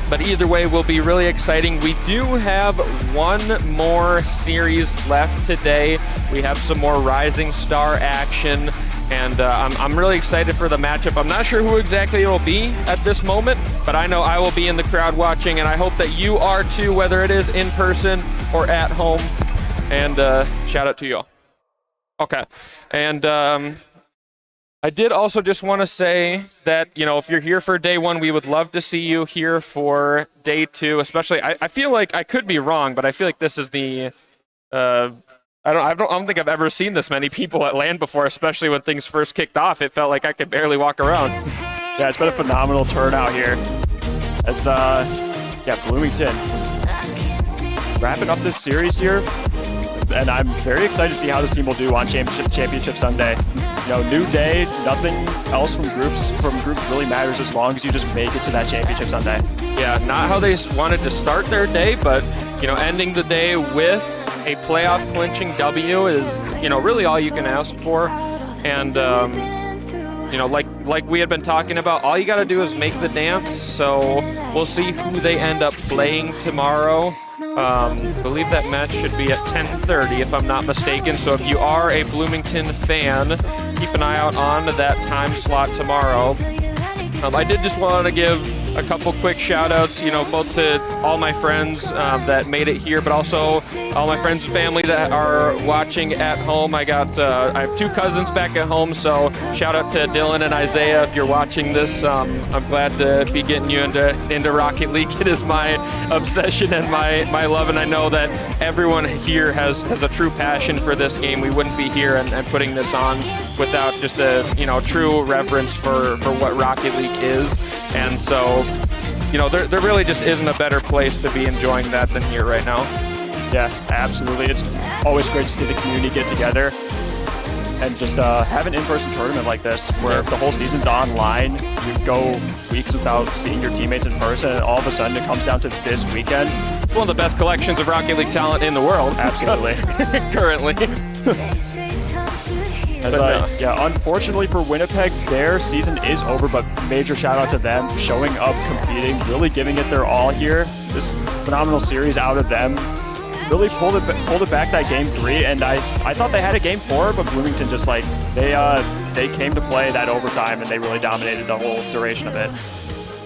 But either way, will be really exciting. We do have 1 more series left today. We have some more Rising Star action, and I'm really excited for the matchup. I'm not sure who exactly it will be at this moment, but I know I will be in the crowd watching, and I hope that you are too, whether it is in person or at home. And shout out to you all. Okay, and I did also just want to say that, you know, if you're here for day 1, we would love to see you here for day 2, especially. I feel like I could be wrong, but I feel like this is the I don't think I've ever seen this many people at LAN before, especially when things first kicked off. It felt like I could barely walk around. Yeah, it's been a phenomenal turnout here. As Bloomington wrapping up this series here. and I'm very excited to see how this team will do on Championship Sunday. You know, new day, nothing else from groups really matters as long as you just make it to that Championship Sunday. Yeah, not how they wanted to start their day, but, you know, ending the day with a playoff clinching W is, you know, really all you can ask for. And, you know, like we had been talking about, all you got to do is make the dance. So we'll see who they end up playing tomorrow. Believe that match should be at 10:30 if I'm not mistaken. So if you are a Bloomington fan, keep an eye out on that time slot tomorrow. I did just want to give a couple quick shout outs, you know, both to all my friends that made it here, but also all my friends and family that are watching at home. I have 2 cousins back at home, so shout out to Dylan and Isaiah if you're watching this. I'm glad to be getting you into Rocket League. It is my obsession and my love, and I know that everyone here has a true passion for this game. We wouldn't be here and putting this on without just a, you know, true reverence for what Rocket League is. And so, you know, there really just isn't a better place to be enjoying that than here right now. Yeah, absolutely. It's always great to see the community get together and just have an in-person tournament like this where the whole season's online. You go weeks without seeing your teammates in person, and all of a sudden it comes down to this weekend. One of the best collections of Rocket League talent in the world. Absolutely. Currently. Yeah, unfortunately for Winnipeg, their season is over, but major shout out to them showing up, competing, really giving it their all here. This phenomenal series out of them. Really pulled it back that game 3, and I thought they had a game 4, but Bloomington just like they came to play that overtime and they really dominated the whole duration of it.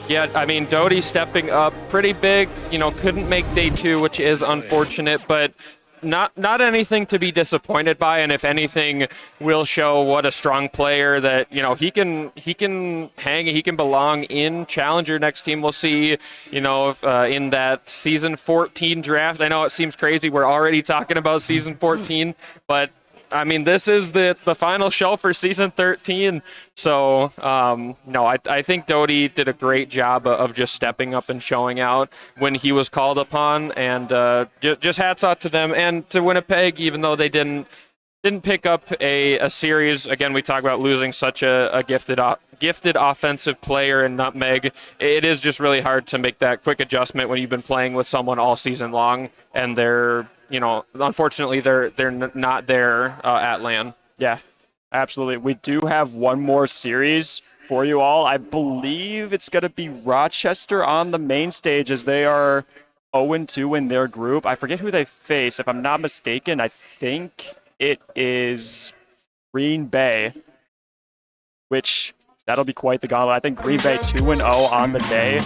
Yeah, I mean, Doty stepping up pretty big, you know, couldn't make day 2, which is unfortunate, but not anything to be disappointed by, and if anything, will show what a strong player that, you know, he can hang, he can belong in Challenger next team. We'll see, you know, if, in that season 14 draft. I know it seems crazy we're already talking about season 14, but I mean, this is the final show for season 13. So, no, I think Doty did a great job of just stepping up and showing out when he was called upon. And just hats off to them and to Winnipeg, even though they didn't pick up a series. Again, we talk about losing such a gifted offensive player in Nutmeg. It is just really hard to make that quick adjustment when you've been playing with someone all season long and they're, you know, unfortunately, they're not there at LAN. Yeah, absolutely. We do have one more series for you all. I believe it's going to be Rochester on the main stage as they are 0-2 in their group. I forget who they face. If I'm not mistaken, I think it is Green Bay, which that'll be quite the gauntlet. I think Green Bay 2-0 on the day.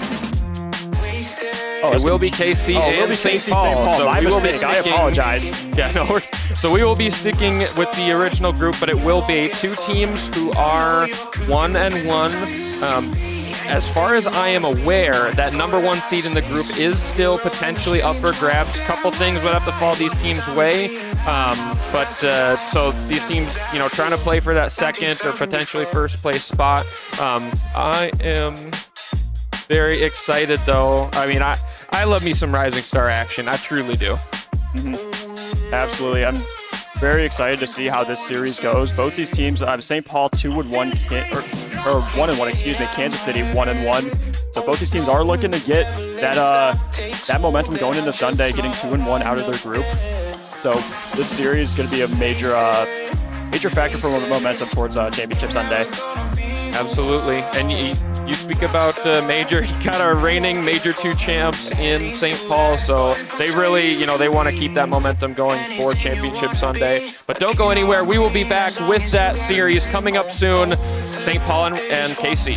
It will be KC and St. Paul. So we will be sticking, I apologize. Yeah, no, so we will be sticking with the original group, but it will be 2 teams who are 1-1. As far as I am aware, that #1 seed in the group is still potentially up for grabs. Couple things would have to fall these teams' way. So these teams, you know, trying to play for that second or potentially first place spot. I am very excited, though. I mean, I love me some Rising Star action. I truly do. Mm-hmm. Absolutely. I'm very excited to see how this series goes. Both these teams, St. Paul 2-1, or 1-1, excuse me, Kansas City 1-1. So both these teams are looking to get that momentum going into Sunday, getting 2-1 out of their group. So this series is going to be a major factor for momentum towards Championship Sunday. Absolutely. And you speak about Major. You got our reigning Major 2 champs in St. Paul, so they really, you know, they want to keep that momentum going for Championship Sunday. But don't go anywhere. We will be back with that series coming up soon. St. Paul and KC.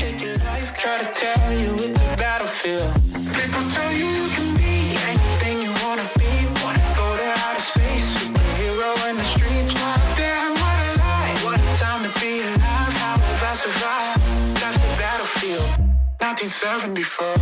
Try to tell you it's a battlefield. People tell you you can be anything you want to be. Want to go to outer space, superhero in the streets. Damn, what a lie. What a time to be alive. How have I survived? That's the battlefield. 1974.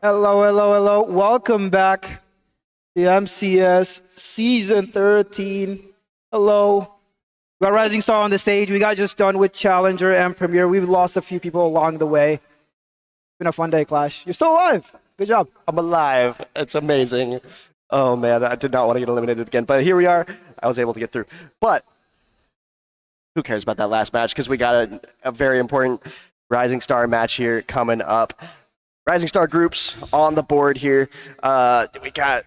Hello, hello, hello. Welcome back to MCS Season 13. Hello. We got Rising Star on the stage. We got just done with Challenger and Premier. We've lost a few people along the way. It's been a fun day, Clash. You're still alive. Good job. I'm alive. It's amazing. Oh, man. I did not want to get eliminated again. But here we are. I was able to get through. But who cares about that last match? Because we got a very important Rising Star match here coming up. Rising Star groups on the board here. We got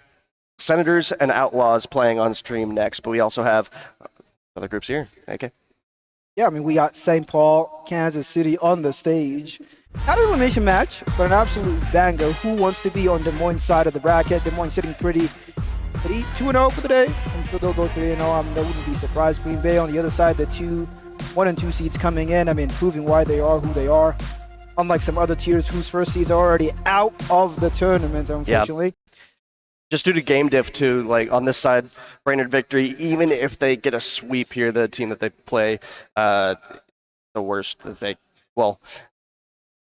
Senators and Outlaws playing on stream next, but we also have other groups here. Okay. Yeah, I mean, we got St. Paul, Kansas City on the stage. Not an elimination match, but an absolute banger. Who wants to be on Des Moines' side of the bracket? Des Moines sitting pretty 2-0 for the day. I'm sure they'll go 3-0. I wouldn't be surprised. Green Bay on the other side, the 1 and 2 seeds coming in. I mean, proving why they are who they are. Unlike some other tiers whose first seeds are already out of the tournament, unfortunately. Yeah. Just due to game diff too, like on this side, Brainerd Victory, even if they get a sweep here, the team that they play, the worst that they, well,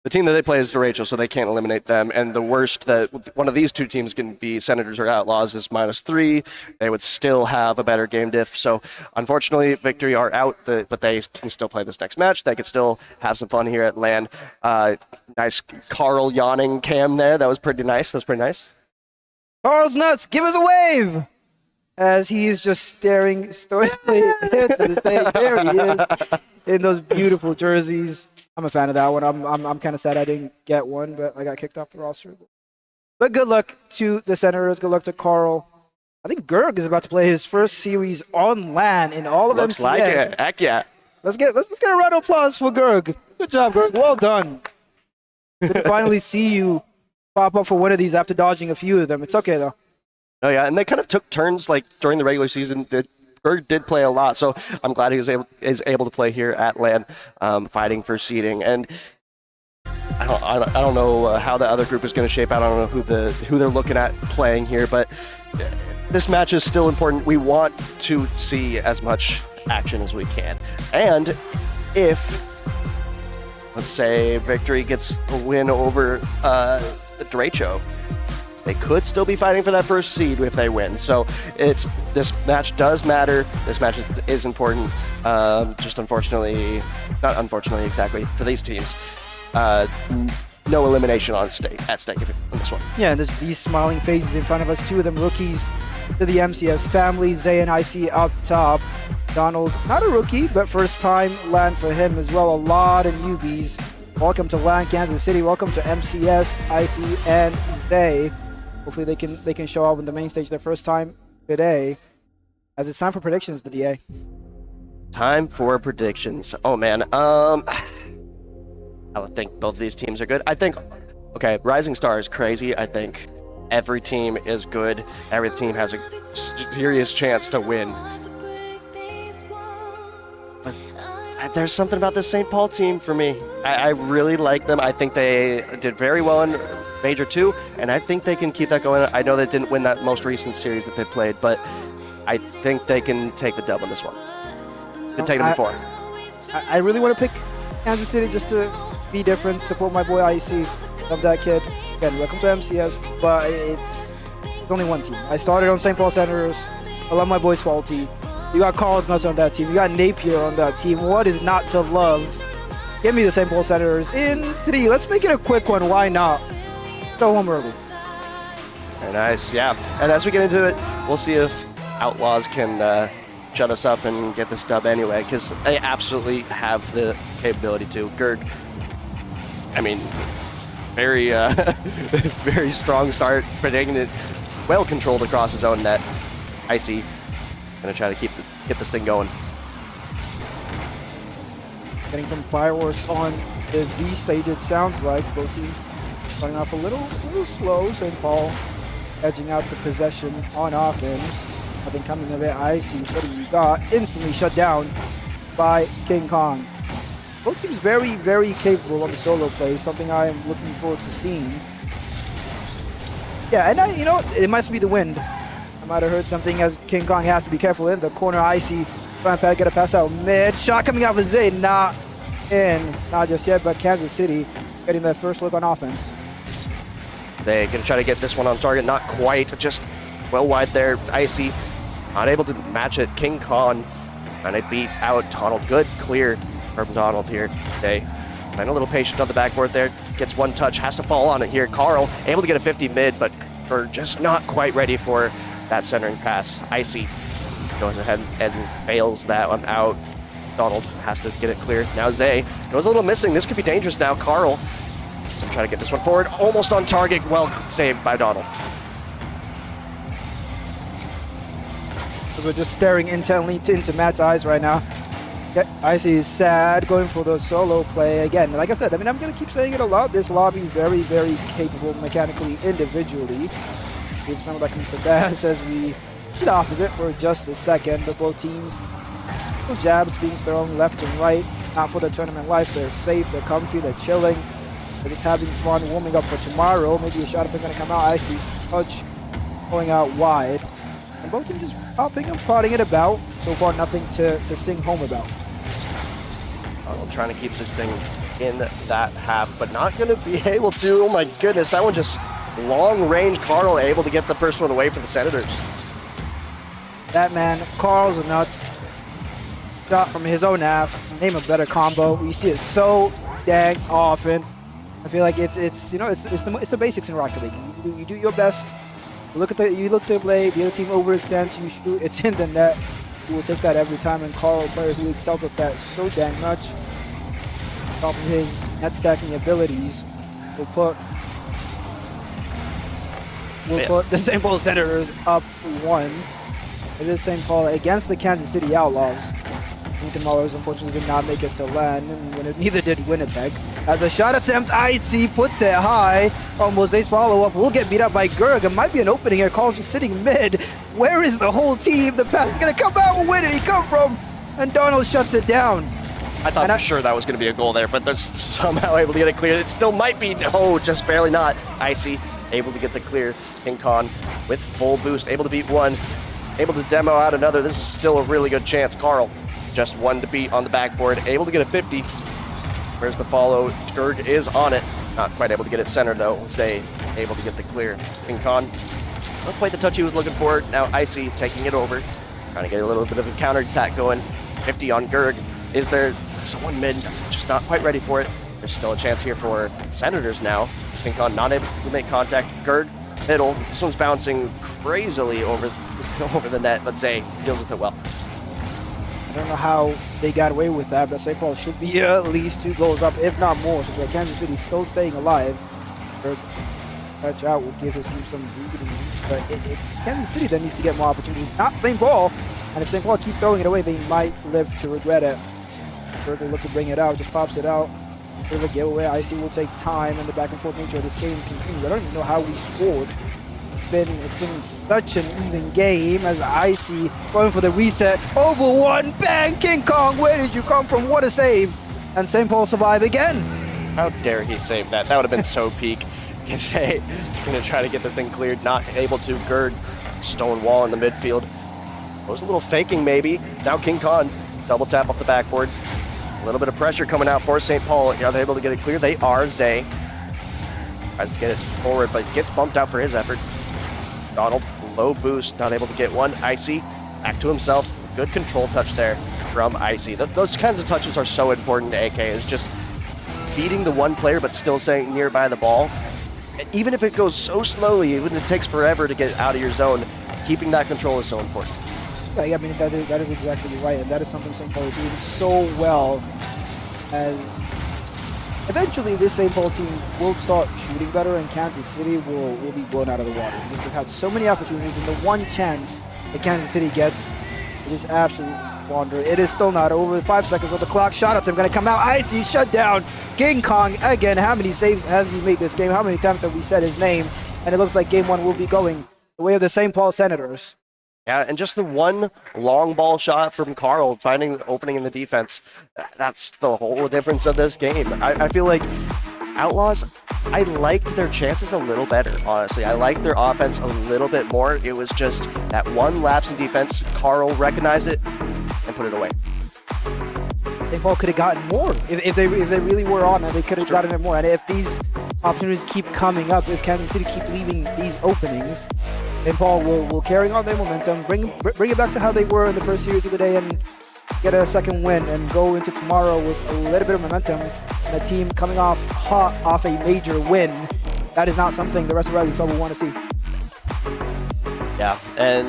the team that they play is Rachel, so they can't eliminate them. And the worst that one of these two teams can be, Senators or Outlaws, is -3. They would still have a better game diff. So unfortunately, Victory are out, but they can still play this next match. They could still have some fun here at LAN. Nice Carl yawning cam there. That was pretty nice. That was pretty nice. Carl's nuts, give us a wave! As he is just staring stoically into the stage. There he is in those beautiful jerseys. I'm a fan of that one. I'm kind of sad I didn't get one, but I got kicked off the roster. But good luck to the Senators. Good luck to Carl. I think Gerg is about to play his first series on LAN in all of MCS. Looks like it. Heck yeah. Let's get a round of applause for Gerg. Good job, Gerg. Well done. Good to finally see you pop up for one of these after dodging a few of them. It's okay though. Oh yeah, and they kind of took turns like during the regular season. Gerg did play a lot, so I'm glad he is able to play here at LAN, fighting for seeding. And I don't know how the other group is going to shape out. I don't know who they're looking at playing here, but this match is still important. We want to see as much action as we can. And if, let's say, Victory gets a win over Dracho, they could still be fighting for that first seed if they win. So this match does matter. This match is important. Just unfortunately, not unfortunately exactly, for these teams, no elimination at stake in this one. Yeah, and there's these smiling faces in front of us. 2 of them rookies to the MCS family. Zay and IC up top. Donald, not a rookie, but first time LAN for him as well. A lot of newbies. Welcome to LAN Kansas City. Welcome to MCS, IC, and Zay. Hopefully they can show up on the main stage their first time today. As it's time for predictions, the DA. Time for predictions. Oh man, I would think both of these teams are good. I think, okay, Rising Star is crazy. I think every team is good. Every team has a serious chance to win. But there's something about this St. Paul team for me. I really like them. I think they did very well in Major 2, and I think they can keep that going. I know they didn't win that most recent series that they played, but I think they can take the dub on this one. Can take them before. I really want to pick Kansas City just to be different, support my boy IEC. Love that kid. Again, welcome to MCS, but it's only one team. I started on St. Paul Senators. I love my boy Swalty. You got Carl's Nuts on that team. You got Napier on that team. What is not to love? Give me the St. Paul Senators in 3. Let's make it a quick one. Why not? Go home early. Very nice, yeah. And as we get into it, we'll see if Outlaws can shut us up and get this dub anyway, because they absolutely have the capability to. Gerg, I mean, very, very strong start, predicting it, well controlled across his own net. Icy, gonna try to get this thing going. Getting some fireworks on the V stage, it sounds like. Both teams starting off a little slow. St. Paul edging out the possession on offense. I've been coming a bit icy. What do you got? Instantly shut down by King Kong. Both teams very, very capable on the solo play, something I am looking forward to seeing. Yeah, and you know, it must be the wind. I might have heard something as King Kong has to be careful in the corner. Icy trying to get a pass out mid. Shot coming out for Zay, not in. Not just yet, but Kansas City getting their first look on offense. They gonna try to get this one on target, not quite, just well wide there. Icy, not able to match it. King Kong, and they beat out Donald. Good clear from Donald here. They been a little patient on the backboard there. Gets one touch, has to fall on it here. Carl able to get a 50 mid, but we're just not quite ready for that centering pass. Icy goes ahead and bails that one out. Donald has to get it clear. Now Zay goes a little missing. This could be dangerous now. Carl gonna try to get this one forward. Almost on target. Well saved by Donald. We're just staring intently into Matt's eyes right now. Icy is sad, going for the solo play again. Like I said, I mean, I'm going to keep saying it a lot. This lobby very, very capable mechanically, individually. If someone that comes to that says we do the opposite for just a second, but both teams, no jabs being thrown left and right. It's not for the tournament life. They're safe, they're comfy, they're chilling. They're just having fun, warming up for tomorrow. Maybe a shot up is going to come out. Icy's touch going out wide. And both teams just popping and prodding it about. So far, nothing to sing home about. Donald trying to keep this thing in that half, but not going to be able to. Oh my goodness, that one just long range. Carl able to get the first one away for the Senators. That man, Carl's nuts. Shot from his own half. Name a better combo. We see it so dang often. I feel like it's the basics in Rocket League. You do your best. You look to the play. The other team overextends. You shoot. It's in the net. You will take that every time. And Carl, a player who excels at that so dang much, on top of his net stacking abilities, will put the St. Paul Senators up 1. It is St. Paul against the Kansas City Outlaws. Lincoln Mullers unfortunately did not make it to LAN, and neither did Winnipeg. As a shot attempt, Icy puts it high. Mose's follow-up will get beat up by Gerg. It might be an opening here. Carl's just sitting mid. Where is the whole team? The pass is going to come out. Where did he come from? And Donald shuts it down. I thought for sure that was going to be a goal there, but they're somehow able to get it clear. It still might be. Oh, just barely not. Icy able to get the clear. King Kong with full boost, able to beat one. Able to demo out another. This is still a really good chance. Carl, just one to beat on the backboard. Able to get a 50. Where's the follow? Gerg is on it. Not quite able to get it centered though. Zay able to get the clear. King Kong, not quite the touch he was looking for. Now Icy taking it over. Trying to get a little bit of a counter attack going. 50 on Gerg. Is there someone mid? Just not quite ready for it. There's still a chance here for Senators now. King Kong not able to make contact. Gerg, middle. This one's bouncing crazily over the net, but Zay deals with it well. I don't know how they got away with that, but St. Paul should be at least 2 goals up, if not more. So Kansas City still staying alive. Touch out will give his team some breathing. But Kansas City then needs to get more opportunities. Not St. Paul. And if St. Paul keep throwing it away, they might live to regret it. Berg will look to bring it out, just pops it out. Bit of a giveaway. Icy will take time, and the back and forth nature of this game continues. I don't even know how we scored. It's been such an even game as Icy going for the reset. Over 1, bang, King Kong, where did you come from? What a save. And St. Paul survive again. How dare he save that? That would have been so peak. Zay gonna try to get this thing cleared, not able to. Gerg, stone wall in the midfield. Was a little faking maybe. Now King Kong, double tap off the backboard. A little bit of pressure coming out for St. Paul. Are they able to get it clear? They are. Zay tries to get it forward, but gets bumped out for his effort. Donald, low boost, not able to get one. Icy, back to himself. Good control touch there from Icy. Those kinds of touches are so important to AK. Is just beating the one player, but still staying nearby the ball. Even if it goes so slowly, even if it takes forever to get out of your zone, keeping that control is so important. Yeah, I mean, that is exactly right, and that is something St. Paul is doing so well. As eventually this St. Paul team will start shooting better, and Kansas City will be blown out of the water. They've had so many opportunities, and the one chance that Kansas City gets, it is absolute wander. It is still not over. 5 seconds on the clock. Shot at him, going to come out. Icy shut down. King Kong again. How many saves has he made this game? How many times have we said his name? And it looks like game 1 will be going the way of the St. Paul Senators. Yeah, and just the one long ball shot from Carl finding the opening in the defense. That's the whole difference of this game. I feel like Outlaws, I liked their chances a little better, honestly. I liked their offense a little bit more. It was just that one lapse in defense. Carl recognized it and put it away. St. Paul could have gotten more. If they really were on it, they could have gotten it more. And if these opportunities keep coming up, if Kansas City keep leaving these openings, then Paul will carry on their momentum, bring it back to how they were in the first series of the day, and get a second win and go into tomorrow with a little bit of momentum and a team coming off hot off a major win. That is not something the rest of Riley Club will want to see. Yeah, and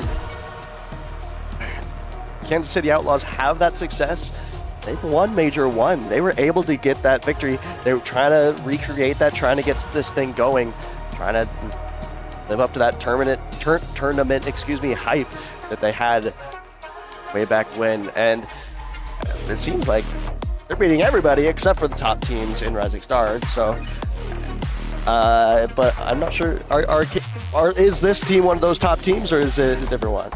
Kansas City Outlaws have that success. They've won Major 1. They were able to get that victory. They were trying to recreate that, trying to get this thing going, trying to live up to that tournament, hype that they had way back when. And it seems like they're beating everybody except for the top teams in Rising Stars. So, but I'm not sure. Is this team one of those top teams, or is it a different one?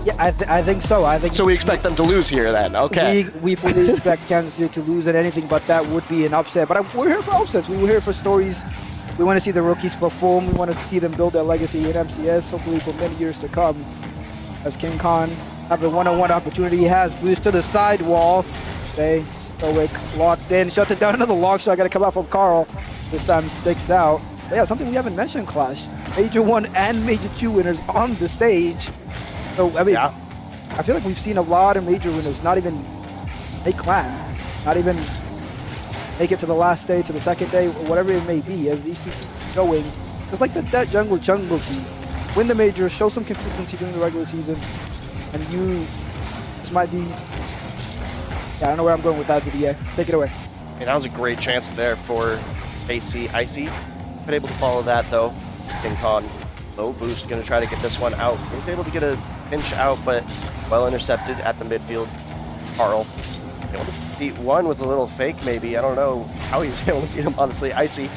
Yeah, I think so. So we expect them to lose here then. Okay. We fully expect Kansas City to lose at anything, but that would be an upset. But we're here for upsets. We're here for stories. We want to see the rookies perform. We want to see them build their legacy in MCS, hopefully for many years to come. As King Khan have the one-on-one opportunity, he has boost to the sidewall. Okay, Stoic locked in, shuts it down. Another long shot got to come out from Carl. This time sticks out. But yeah, something we haven't mentioned, Clash. Major 1 and Major 2 winners on the stage. So, I mean, yeah. I feel like we've seen a lot of major winners not even make LAN, not even make it to the last day, to the second day, or whatever it may be, as these two teams are showing. Just like that jungle team, win the major, show some consistency during the regular season, and this might be, I don't know where I'm going with that, but yeah, take it away. I mean, that was a great chance there for AC Icy. Been able to follow that though. King Khan, low boost, gonna try to get this one out. He's able to get a pinch out, but well intercepted at the midfield. Carl able to beat one with a little fake maybe. I don't know how he was able to beat him, honestly. Icy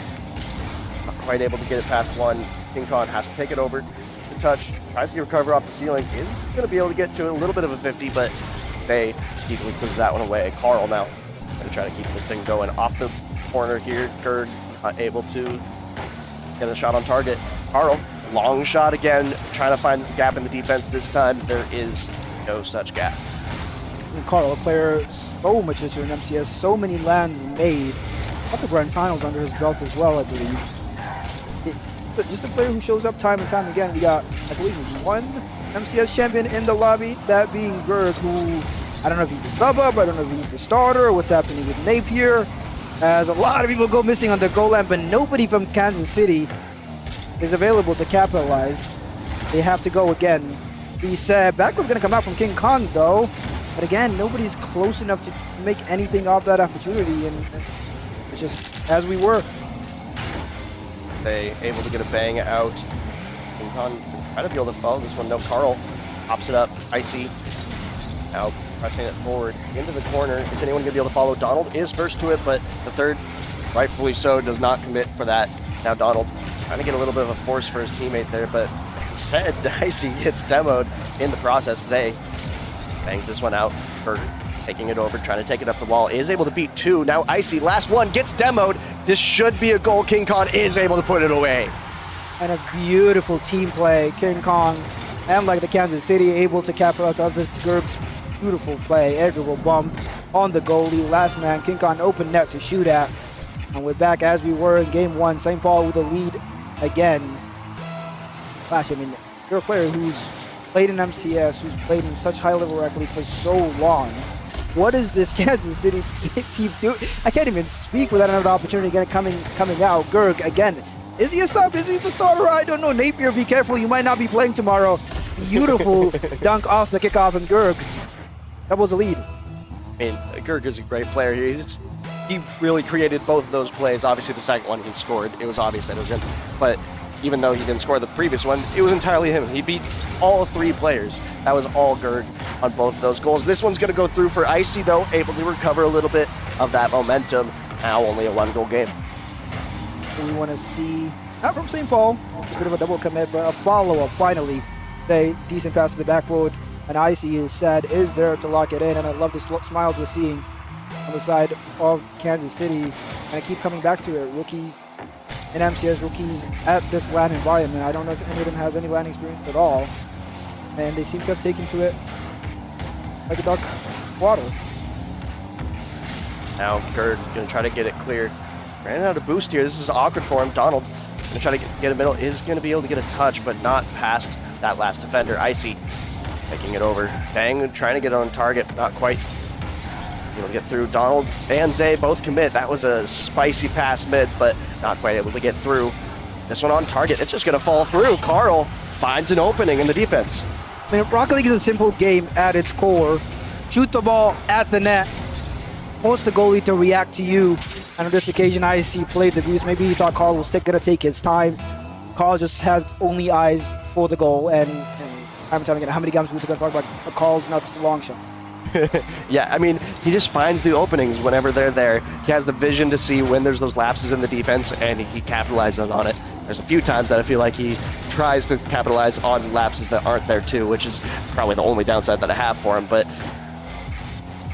not quite able to get it past one. King Khan has to take it over. The touch, tries to recover off the ceiling, is gonna be able to get to a little bit of a 50, but they easily puts that one away. Carl now gonna try to keep this thing going off the corner here. Gerg not able to get a shot on target. Carl, long shot again, trying to find a gap in the defense. This time there is no such gap. And Carl, a player so much history in MCS, so many lands made. A couple grand finals under his belt as well, I believe. Just a player who shows up time and time again. We got, I believe, one MCS champion in the lobby, that being Gerg, who, I don't know if he's a sub-up, I don't know if he's the starter, or what's happening with Napier, as a lot of people go missing on the goal line, but nobody from Kansas City is available to capitalize. They have to go again. He said backup gonna come out from King Kong though, but again, nobody's close enough to make anything off that opportunity, and it's just as we were. They able to get a bang out. King Kong try to be able to follow this one. No, Carl pops it up. Icy now pressing it forward into the corner. Is anyone gonna be able to follow? Donald is first to it, but the third, rightfully so, does not commit for that. Now Donald trying to get a little bit of a force for his teammate there, but instead, Icy gets demoed in the process. Zay bangs this one out. Berg taking it over, trying to take it up the wall. Is able to beat two. Now Icy, last one, gets demoed. This should be a goal. King Kong is able to put it away. And a beautiful team play. King Kong and like the Kansas City able to capitalize on this Gerg's beautiful play. Edgeable bump on the goalie. Last man, King Kong open net to shoot at. And we're back as we were in game one. St. Paul with a lead again. Gosh, I mean, you're a player who's played in MCS, who's played in such high-level rec league for so long. What is this Kansas City team doing? I can't even speak without another opportunity again coming out. Gerg again. Is he a sub? Is he the starter? I don't know. Napier, be careful. You might not be playing tomorrow. Beautiful dunk off the kickoff, and Gerg doubles the lead. I mean, Gerg is a great player. He really created both of those plays. Obviously, the second one he scored. It was obvious that it was him. But even though he didn't score the previous one, it was entirely him. He beat all three players. That was all Gerg on both of those goals. This one's going to go through for Icy, though, able to recover a little bit of that momentum. Now only a one-goal game. We want to see, not from St. Paul, a bit of a double commit, but a follow-up finally. A decent pass to the backboard, and Icy is there to lock it in, and I love the smiles we're seeing on the side of Kansas City, and I keep coming back to it. Rookies and MCS rookies at this LAN environment. I don't know if any of them has any LAN experience at all, and they seem to have taken to it like a duck water. Now Gerg gonna try to get it clear. ran out of boost here. This is awkward for him. Donald gonna try to get a middle, is gonna be able to get a touch, but not past that last defender. Icy taking it over. Bang trying to get on target, not quite able to get through. Donald and Zay both commit. That was a spicy pass mid, but not quite able to get through. This one on target, it's just gonna fall through. Carl finds an opening in the defense. I mean, Rocket League is a simple game at its core. Shoot the ball at the net. Force the goalie to react to you. And on this occasion, IC played the views. Maybe he thought Carl was gonna take his time. Carl just has only eyes for the goal. And I'm telling you, how many games we're gonna talk about Carl's nuts to long shot? Yeah, I mean, he just finds the openings whenever they're there. He has the vision to see when there's those lapses in the defense, and he capitalizes on it. There's a few times that I feel like he tries to capitalize on lapses that aren't there too, which is probably the only downside that I have for him. But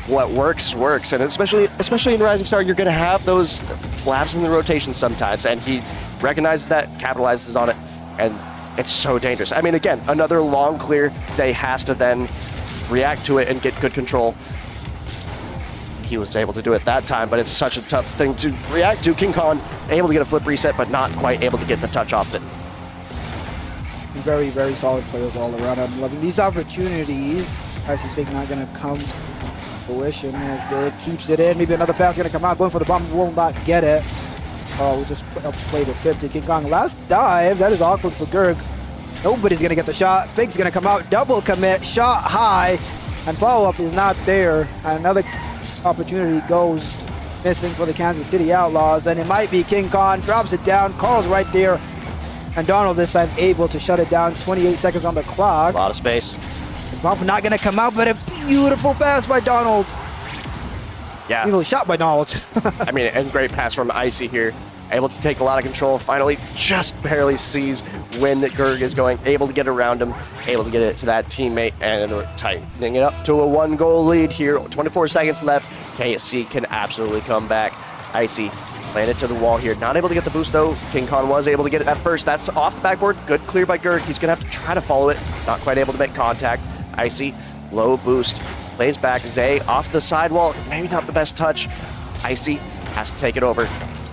what works, works. And especially in Rising Star, you're going to have those lapses in the rotation sometimes, and he recognizes that, capitalizes on it, and it's so dangerous. I mean, again, another long clear. Zay has to then react to it and get good control. He was able to do it that time, but it's such a tough thing to react to. King Kong able to get a flip reset, but not quite able to get the touch off it. Very, very solid players all around. I'm loving these opportunities. IC's fake not going to come to fruition as Bird keeps it in. Maybe another pass going to come out, going for the bomb, will not get it. Oh, we just played at 50. King Kong last dive. That is awkward for Gerg. Nobody's going to get the shot. Fake's going to come out, double commit, shot high, and follow-up is not there. And another opportunity goes missing for the Kansas City Outlaws, and it might be King Kong, drops it down, Carl's right there, and Donald this time able to shut it down. 28 seconds on the clock. A lot of space. The bump not going to come out, but a beautiful pass by Donald. Yeah. Beautiful shot by Donald. I mean, and great pass from Icy here. Able to take a lot of control. Finally, just barely sees when Gerg is going. Able to get around him. Able to get it to that teammate. And tightening it up to a 1-goal lead here. 24 seconds left. KSC can absolutely come back. Icy landed to the wall here. Not able to get the boost, though. King Kong was able to get it at first. That's off the backboard. Good clear by Gerg. He's going to have to try to follow it. Not quite able to make contact. Icy, low boost. Lays back. Zay off the sidewall. Maybe not the best touch. Icy has to take it over.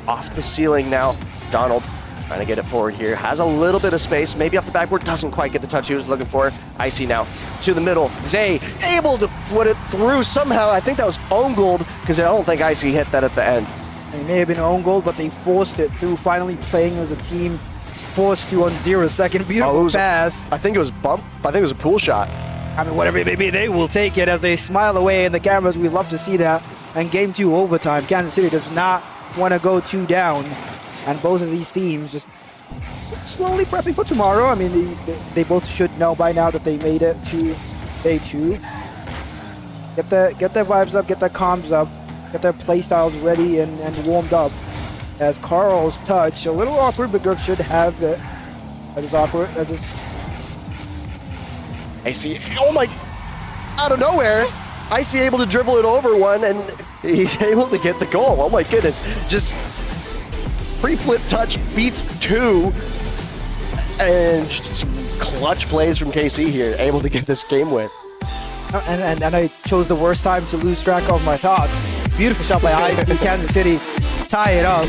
Off the ceiling now. Donald trying to get it forward here. Has a little bit of space. Maybe off the backboard. Doesn't quite get the touch he was looking for. Icy now to the middle. Zay able to put it through somehow. I think that was own goal because I don't think Icy hit that at the end. It may have been own goal, but they forced it through. Finally playing as a team. Forced to on 0 second. Beautiful pass. I think it was bump. I think it was a pool shot. I mean, whatever it may be, they will take it as they smile away in the cameras. We love to see that. And game 2 overtime. Kansas City does not want to go 2 down, and both of these teams just slowly prepping for tomorrow. I mean, they both should know by now that they made it to day 2. Get their vibes up, get their comms up, get their play styles ready and warmed up. As Carl's touch, a little awkward, but Gerg should have it. That is awkward. That is. Icy, oh my! Out of nowhere, Icy able to dribble it over one, and he's able to get the goal. Oh my goodness. Just pre-flip touch beats 2. And some clutch plays from KC here, able to get this game win. And I chose the worst time to lose track of my thoughts. Beautiful shot by Kansas City. Tie it up.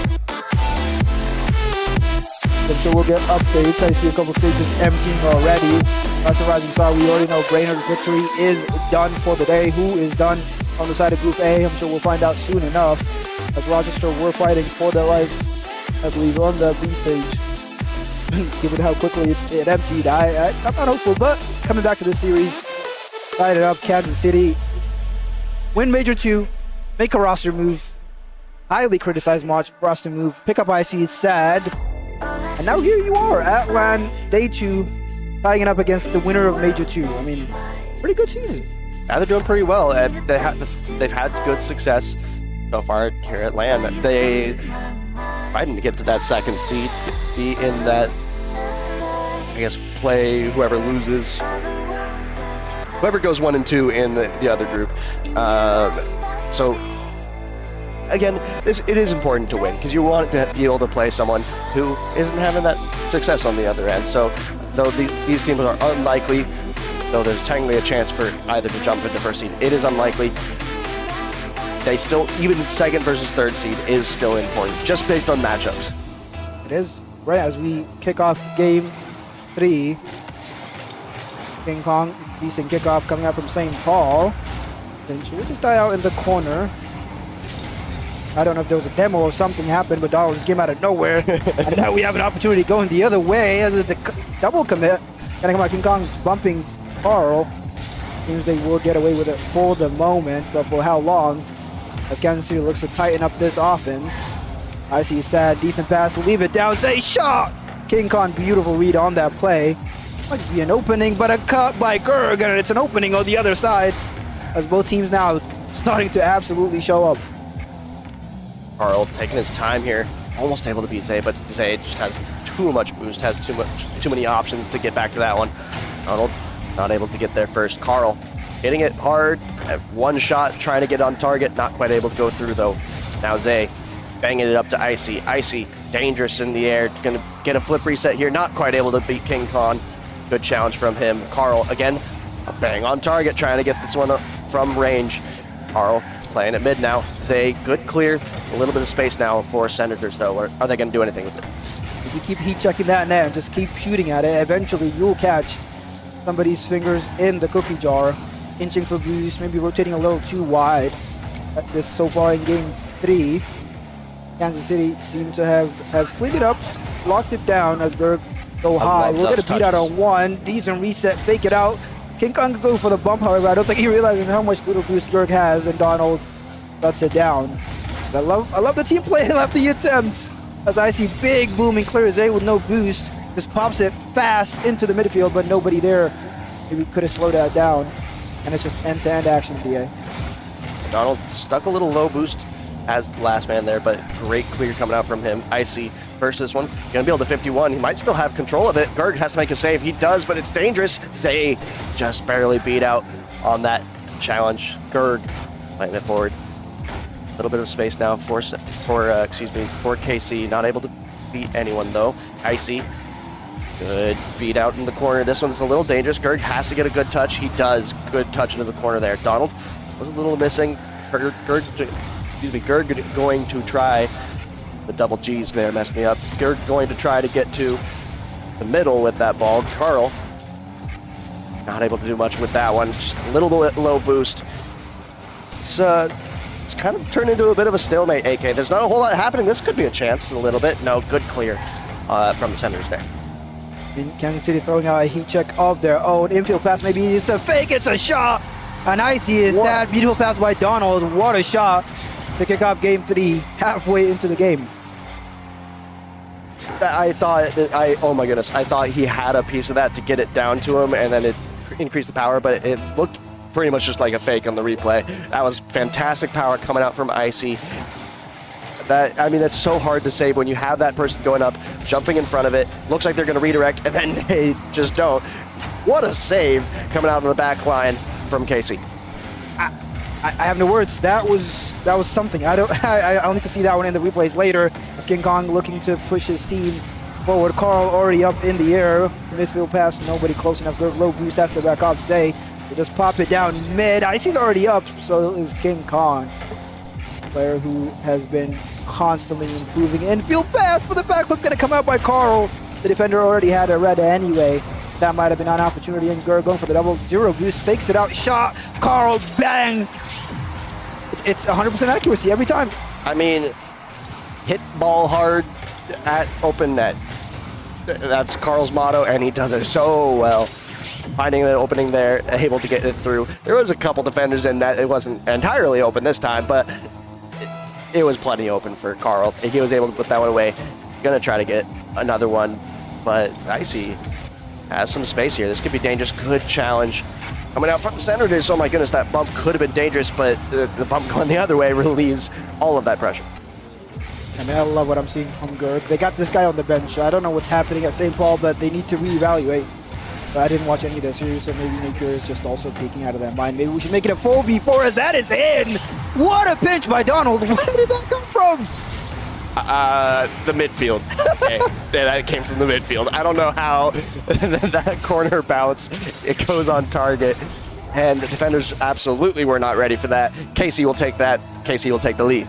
I'm sure we'll get updates. I see a couple stages emptying already. That's a Rising Star. We already know Brainerd's victory is done for the day. Who is done on the side of Group A? I'm sure we'll find out soon enough. As Rochester were fighting for their life, I believe, on the B stage. Given how quickly it emptied, I'm not hopeful, but coming back to this series, tied it up. Kansas City win Major 2, make a roster move. Highly criticized roster move. Pick up IC is sad. And now here you are at LAN Day 2, tying it up against the winner of Major 2. I mean, pretty good season. Yeah, they're doing pretty well. And they've had good success so far here at LAN. They fighting to get to that 2nd seed, be in that, I guess, play whoever loses. Whoever goes 1 and 2 in the other group. So again, it is important to win because you want to be able to play someone who isn't having that success on the other end. So though these teams are unlikely, though there's technically a chance for either to jump into 1st seed, it is unlikely. they still, even second versus third seed is still important, just based on matchups. It is right as we kick off game 3. King Kong, decent kickoff coming out from St. Paul. Then she will just die out in the corner. I don't know if there was a demo or something happened, but Donald just came out of nowhere. And now we have an opportunity going the other way as the double commit. Gonna come out, King Kong bumping Carl. Seems they will get away with it for the moment, but for how long? As Kansas City looks to tighten up this offense. I see sad, decent pass, leave it down, say shot! King Kong, beautiful read on that play. Might just be an opening, but a cut by Gerg, and it's an opening on the other side. As both teams now starting to absolutely show up. Carl taking his time here, almost able to beat Zay, but Zay just has too much boost, has too many options to get back to that one. Donald not able to get there first. Carl hitting it hard, at one shot, trying to get on target, not quite able to go through though. Now Zay banging it up to Icy. Icy, dangerous in the air, gonna get a flip reset here, not quite able to beat King Kong. Good challenge from him. Carl, again, a bang on target, trying to get this one up from range. Carl playing at mid now. Zay, good clear. A little bit of space now for Senators, though. Are they going to do anything with it? If you keep heat checking that net and just keep shooting at it, eventually you'll catch somebody's fingers in the cookie jar, inching for boost, maybe rotating a little too wide. At this so far in game 3, Kansas City seem to have cleaned it up, locked it down as Berg go high. We'll get a beat out on one. Decent reset, fake it out. King Kong could go for the bump, however. I don't think he realizes how much little boost Gerg has, and Donald lets it down. I love the team play. I love the attempts. As I see big booming clear Zay with no boost. Just pops it fast into the midfield, but nobody there. Maybe could have slowed that down. And it's just end-to-end action for DA. Donald stuck a little low boost as the last man there, but great clear coming out from him. Icy versus one. Gonna be able to 51. He might still have control of it. Gerg has to make a save. He does, but it's dangerous. Zay just barely beat out on that challenge. Gerg letting it forward. A little bit of space now for KC. Not able to beat anyone though. Icy. Good beat out in the corner. This one's a little dangerous. Gerg has to get a good touch. He does. Good touch into the corner there. Donald was a little missing. Gerg going to try, the double G's there messed me up. Gerg going to try to get to the middle with that ball. Carl not able to do much with that one. Just a little bit low boost. It's kind of turned into a bit of a stalemate, AK. There's not a whole lot happening. This could be a chance a little bit. No, good clear from the Senators there. Kansas City throwing out a heat check of their own. Infield pass, maybe it's a fake, it's a shot! And I see is that beautiful pass by Donald. What a shot to kick off game 3, halfway into the game. I thought, oh my goodness, I thought he had a piece of that to get it down to him, and then it increased the power, but it looked pretty much just like a fake on the replay. That was fantastic power coming out from Icy. That's so hard to say when you have that person going up, jumping in front of it, looks like they're going to redirect, and then they just don't. What a save coming out of the back line from Casey. I have no words. That was something. I'll need to see that one in the replays later. As King Kong looking to push his team forward. Carl already up in the air. Midfield pass, nobody close enough. Low boost has to back off. Zay will just pop it down mid. Icy's already up, so is King Kong. Player who has been constantly improving. Infield pass for the backflip, gonna come out by Carl. The defender already had a red anyway. That might have been an opportunity, and Gerg going for the double zero boost, fakes it out, shot, Carl, bang! It's 100% accuracy every time. I mean, hit ball hard at open net. That's Carl's motto, and he does it so well. Finding an opening there, able to get it through. There was a couple defenders in that. It wasn't entirely open this time, but it was plenty open for Carl. He was able to put that one away. Gonna try to get another one, but Icy has some space here. This could be dangerous. Good challenge coming out from the Senators. Oh my goodness, that bump could have been dangerous, but the bump going the other way relieves all of that pressure. I mean, I love what I'm seeing from Gerg. They got this guy on the bench. I don't know what's happening at St. Paul, but they need to reevaluate. But I didn't watch any of their series, so maybe Napier is just also peeking out of that mind. Maybe we should make it a 4v4 as that is in. What a pinch by Donald. Where did that come from? The midfield. Okay. Yeah, that came from the midfield. I don't know how that corner bounce, it goes on target. and the defenders absolutely were not ready for that. Casey will take that. Casey will take the lead.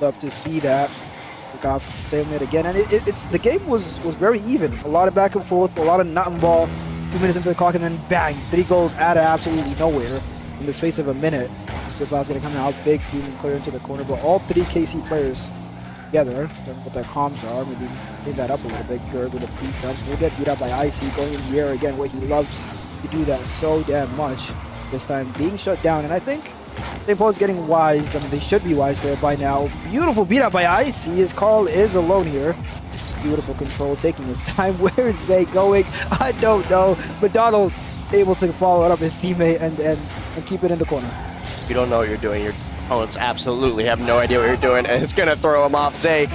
Love to see that. Look off stalemate again, and it's the game was very even. A lot of back and forth, a lot of nut and ball. 2 minutes into the clock, and then bang, 3 goals out of absolutely nowhere in the space of a minute. Goodball's gonna come out big, even clear into the corner, but all 3 KC players together. Don't know what their comms are. Maybe clean that up a little bit. Gerg with a pre-dump. We'll get beat up by Icy going in the air again, where he loves to do that so damn much. This time being shut down, and I think St. Paul's getting wise. I mean, they should be wise there by now. Beautiful beat up by Icy as Carl is alone here. Beautiful control, taking his time. Where is Zay going? I don't know. But Donald able to follow up his teammate and keep it in the corner. You don't know what you're doing. Your opponents absolutely have no idea what you're doing, and it's going to throw him off. Zay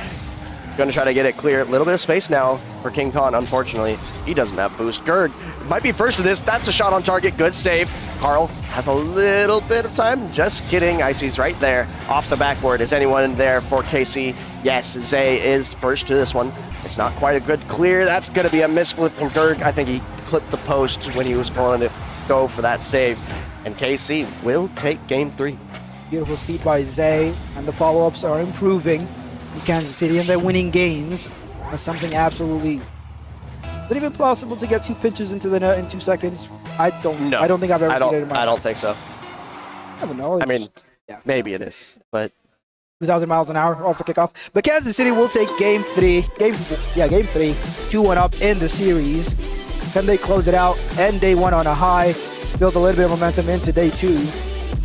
going to try to get it clear. A little bit of space now for King Khan, unfortunately. He doesn't have boost. Gerg might be first to this. That's a shot on target. Good save. Carl has a little bit of time. Just kidding. Icy's right there. Off the backboard. Is anyone in there for KC? Yes, Zay is first to this one. It's not quite a good clear. That's going to be a misflip from Gerg. I think he clipped the post when he was going to go for that save. And KC will take game 3. Beautiful speed by Zay, and the follow-ups are improving in Kansas City, and they're winning games. That's something absolutely not even possible to get 2 pitches into the net in 2 seconds. I don't think I've ever seen it in my life. I don't think so. I don't know. I mean, maybe it is, but 2,000 miles an hour off the kickoff. But Kansas City will take game 3. Game 3, 2-1 up in the series. Can they close it out, end day 1 on a high, build a little bit of momentum into day 2,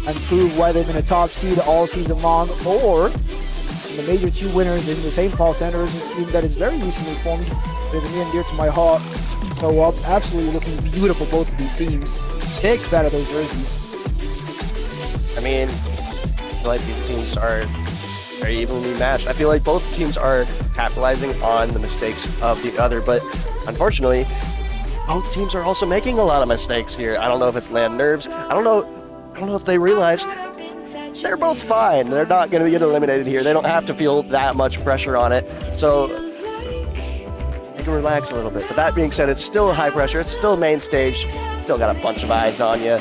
and prove why they've been a top seed all season long, or the major 2 winners in the St. Paul Sanders team that is very recently formed. It's near and dear to my heart. So absolutely looking beautiful, both of these teams. Big fan of those jerseys. I mean, I feel like these teams are very evenly matched. I feel like both teams are capitalizing on the mistakes of the other, but unfortunately, both teams are also making a lot of mistakes here. I don't know if it's LAN nerves. I don't know if they realize they're both fine. They're not going to get eliminated here. They don't have to feel that much pressure on it. So they can relax a little bit. But that being said, it's still high pressure. It's still main stage. Still got a bunch of eyes on you.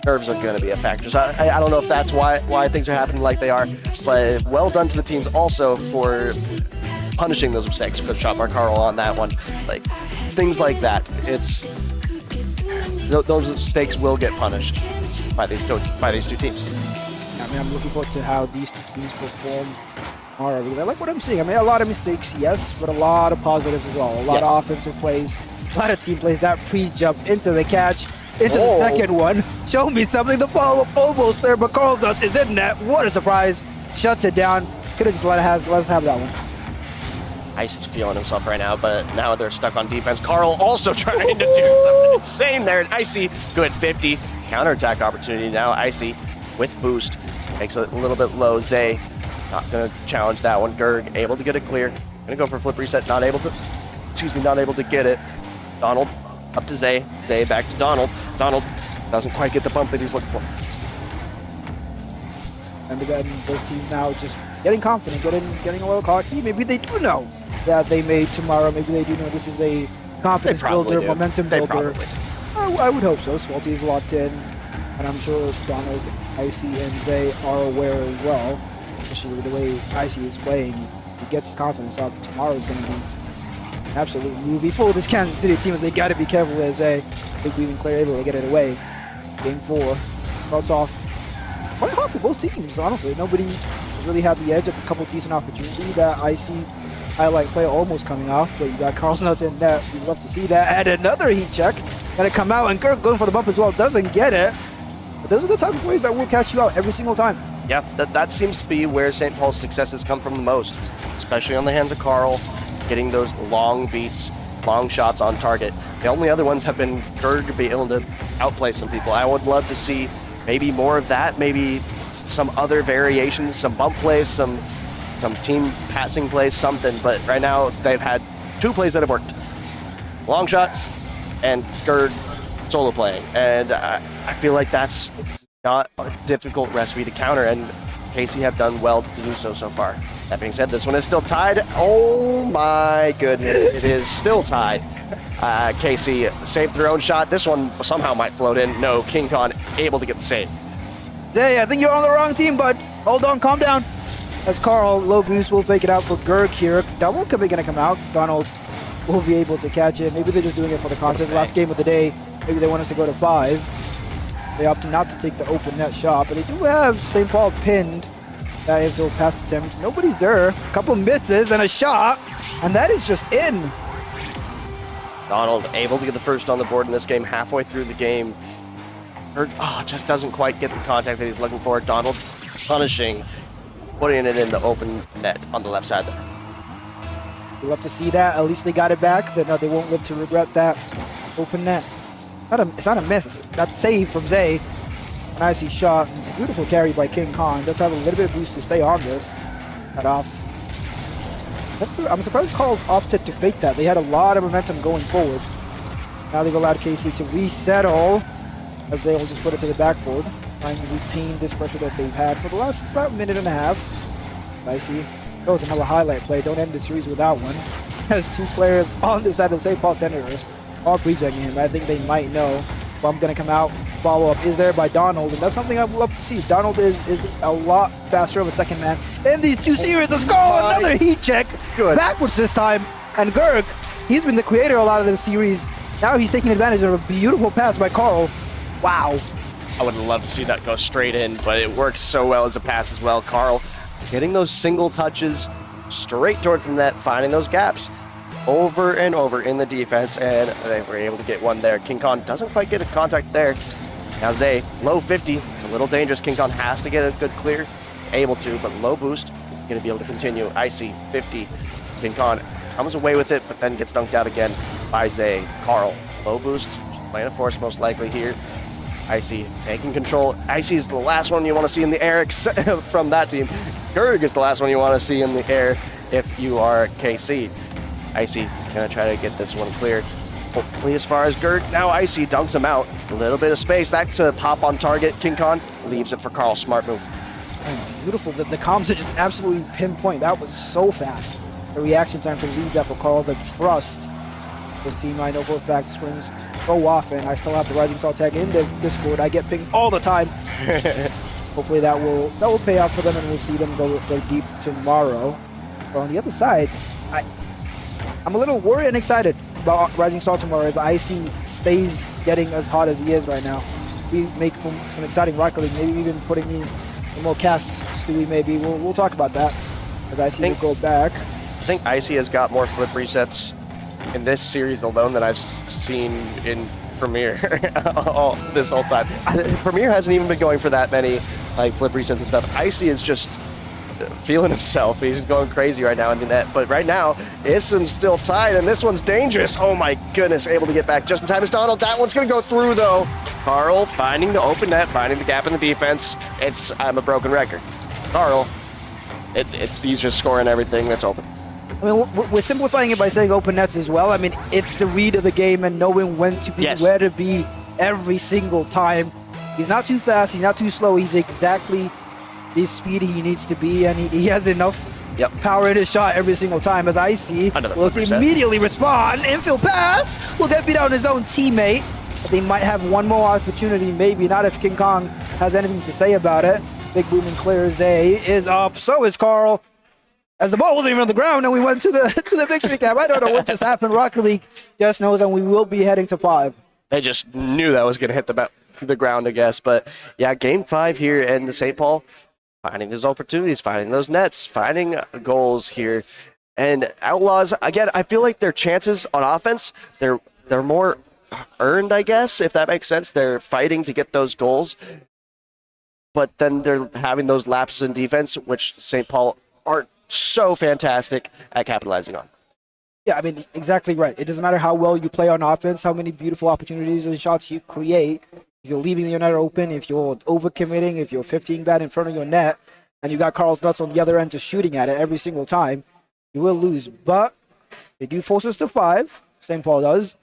Nerves are going to be a factor. So I don't know if that's why things are happening like they are. But well done to the teams also for punishing those mistakes. Good shot by Carl on that one. Like things like that. Those mistakes will get punished by these 2 teams. I mean, I'm looking forward to how these 2 teams perform tomorrow. I like what I'm seeing. I mean, a lot of mistakes, yes, but a lot of positives as well. A lot of offensive plays, a lot of team plays. That pre-jump into the catch, into the second one. Show me something. The follow-up almost there, but Carl does is in net. What a surprise. Shuts it down. Could have just let us have that one. Icy's feeling himself right now, but now they're stuck on defense. Carl also trying to do something insane there. And Icy, good 50. Counterattack opportunity now. Icy with boost. Makes it a little bit low. Zay not going to challenge that one. Gerg able to get it clear. Going to go for flip reset. Not able to get it. Donald up to Zay. Zay back to Donald. Donald doesn't quite get the bump that he's looking for. And again, both teams now just getting confident, getting a little cocky. Maybe they do know that they made tomorrow. Maybe they do know this is a confidence builder, momentum builder. I would hope so. Swalty is locked in, and I'm sure Donald, Icy, and Zay are aware as well. Especially with the way Icy is playing, he gets his confidence up. Tomorrow is going to be an absolute movie for this Kansas City team. They got to be careful as Zay. I think we even clear able to get it away. Game 4 starts off quite hard for both teams, honestly. Nobody has really had the edge of a couple of decent opportunities. That Icy highlight play almost coming off, but you got Carl's nuts in net. We'd love to see that. And another heat check. Gotta come out, and Gerg going for the bump as well. Doesn't get it. But those are the type of plays that will catch you out every single time. Yeah, that seems to be where St. Paul's successes come from the most, especially on the hands of Carl, getting those long beats, long shots on target. The only other ones have been Gerg being able to outplay some people. I would love to see maybe more of that, maybe some other variations, some bump plays, some team passing plays, something. But right now, they've had 2 plays that have worked. Long shots and Gerg solo playing. And I feel like that's not a difficult recipe to counter, and KC have done well to do so far. That being said, this one is still tied. Oh my goodness, it is still tied. KC saved their own shot. This one somehow might float in. No, King Khan able to get the save. Zay, I think you're on the wrong team, bud. Hold on, calm down. As Carl, low boost will fake it out for Gerg here. Double could be gonna come out. Donald will be able to catch it. Maybe they're just doing it for the content. Last game of the day, maybe they want us to go to 5. They opted not to take the open net shot, but they do have St. Paul pinned. That if they'll pass attempt. Nobody's there. A couple misses and a shot, and that is just in. Donald able to get the first on the board in this game halfway through the game. Just doesn't quite get the contact that he's looking for. Donald punishing, putting it in the open net on the left side there. We'll have to see that. At least they got it back. They won't live to regret that open net. It's not a miss. That save from Zay. A nice shot. Beautiful carry by King Khan. Does have a little bit of boost to stay on this. Cut off. I'm surprised Carl opted to fake that. They had a lot of momentum going forward. Now they've allowed KC to resettle as they will just put it to the backboard, trying to retain this pressure that they've had for the last about minute and a half. Dicey. That was another highlight play. Don't end the series without one. Has 2 players on the side of the St. Paul Senators all pre-checking him. I think they might know. But I'm going to come out. Follow-up is there by Donald, and that's something I would love to see. Donald is a lot faster of a second man in these 2 series. Let's go! Another heat check. Good. Backwards this time. And Gerg, he's been the creator of a lot of this series. Now he's taking advantage of a beautiful pass by Carl. Wow. I would love to see that go straight in, but it works so well as a pass as well. Carl getting those single touches straight towards the net, finding those gaps over and over in the defense, and they were able to get one there. King Khan doesn't quite get a contact there. Now Zay, low 50. It's a little dangerous. King Khan has to get a good clear. It's able to, but low boost. He's going to be able to continue. Icy, 50. King Khan comes away with it, but then gets dunked out again by Zay. Carl, low boost. Playing a force most likely here. Icy taking control. Icy is the last one you want to see in the air from that team. Gerg is the last one you want to see in the air if you are KC. Icy gonna try to get this one cleared. Hopefully as far as Gerg. Now Icy dunks him out. A little bit of space. That's a pop on target. King Khan leaves it for Carl. Smart move. Beautiful. The comms are just absolutely pinpoint. That was so fast. The reaction time to leave that for Carl. The trust. This team, I know for a fact, screams so often. I still have the Rising Salt tag in the Discord. I get pinged all the time. Hopefully that will pay off for them, and we'll see them go deep tomorrow. But on the other side, I'm a little worried and excited about Rising Salt tomorrow if Icy stays getting as hot as he is right now. We make some exciting Rocket League, maybe even putting me some more casts, Stewie, maybe. We'll talk about that. If Icy will go back. I think Icy has got more flip resets in this series alone than I've seen in Premier this whole time. Premier hasn't even been going for that many flip resets and stuff. Icy is just feeling himself. He's going crazy right now in the net. But right now, Issen's still tied, and this one's dangerous. Oh my goodness, able to get back just in time as Donald. That one's going to go through, though. Carl finding the open net, finding the gap in the defense. I'm a broken record. Carl, he's just scoring everything that's open. I mean, we're simplifying it by saying open nets as well. I mean, it's the read of the game and knowing when to be, where to be every single time. He's not too fast. He's not too slow. He's exactly the speed he needs to be, and he has enough power in his shot every single time. As I see, will immediately respond. Infield pass will get beat out his own teammate. But they might have one more opportunity, maybe not if King Kong has anything to say about it. Big boom and clear. Zay is up. So is Carl. As the ball wasn't even on the ground, and we went to the victory cap. I don't know what just happened. Rocket League just knows, and we will be heading to 5. They just knew that was going to hit the ground, I guess. But yeah, game 5 here in the St. Paul, finding those opportunities, finding those nets, finding goals here. And Outlaws, again, I feel like their chances on offense, they're more earned, I guess, if that makes sense. They're fighting to get those goals. But then they're having those lapses in defense, which St. Paul aren't so fantastic at capitalizing on. Yeah, I mean, exactly right. It doesn't matter how well you play on offense, how many beautiful opportunities and shots you create. If you're leaving your net open, if you're overcommitting, if you're 15 bad in front of your net, and you got Carl's nuts on the other end just shooting at it every single time, you will lose. But they do force us to 5. St. Paul does.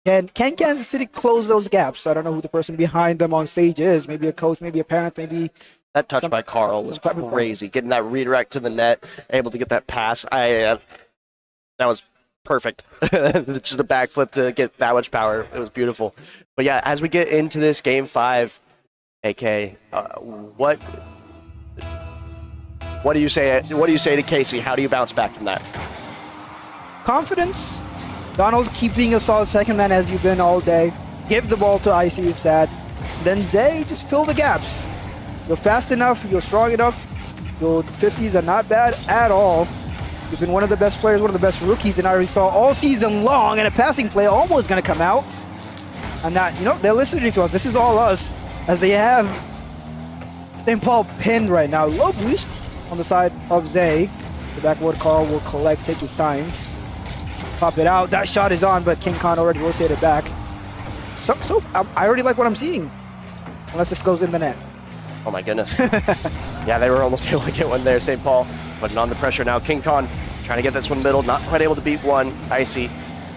Can Kansas City close those gaps? I don't know who the person behind them on stage is. Maybe a coach, maybe a parent, maybe... That touch by Carl was crazy. Getting that redirect to the net, able to get that pass. That was perfect. Just a backflip to get that much power. It was beautiful. But yeah, as we get into this game 5, AK, what do you say? What do you say to Casey? How do you bounce back from that? Confidence. Donald keep being a solid second man as you've been all day. Give the ball to Icy instead. Then Zay, just fill the gaps. You're fast enough, you're strong enough. Your 50s are not bad at all. You've been one of the best players, one of the best rookies in Irish Star all season long, and a passing play almost gonna come out. And that, you know, they're listening to us. This is all us, as they have St. Paul pinned right now. Low boost on the side of Zay. The backward Carl will collect, take his time. Pop it out. That shot is on, but King Khan already rotated back. I already like what I'm seeing. Unless this goes in the net. Oh my goodness. Yeah, they were almost able to get one there. St. Paul putting on the pressure now. King Khan trying to get this one middle. Not quite able to beat one. Icy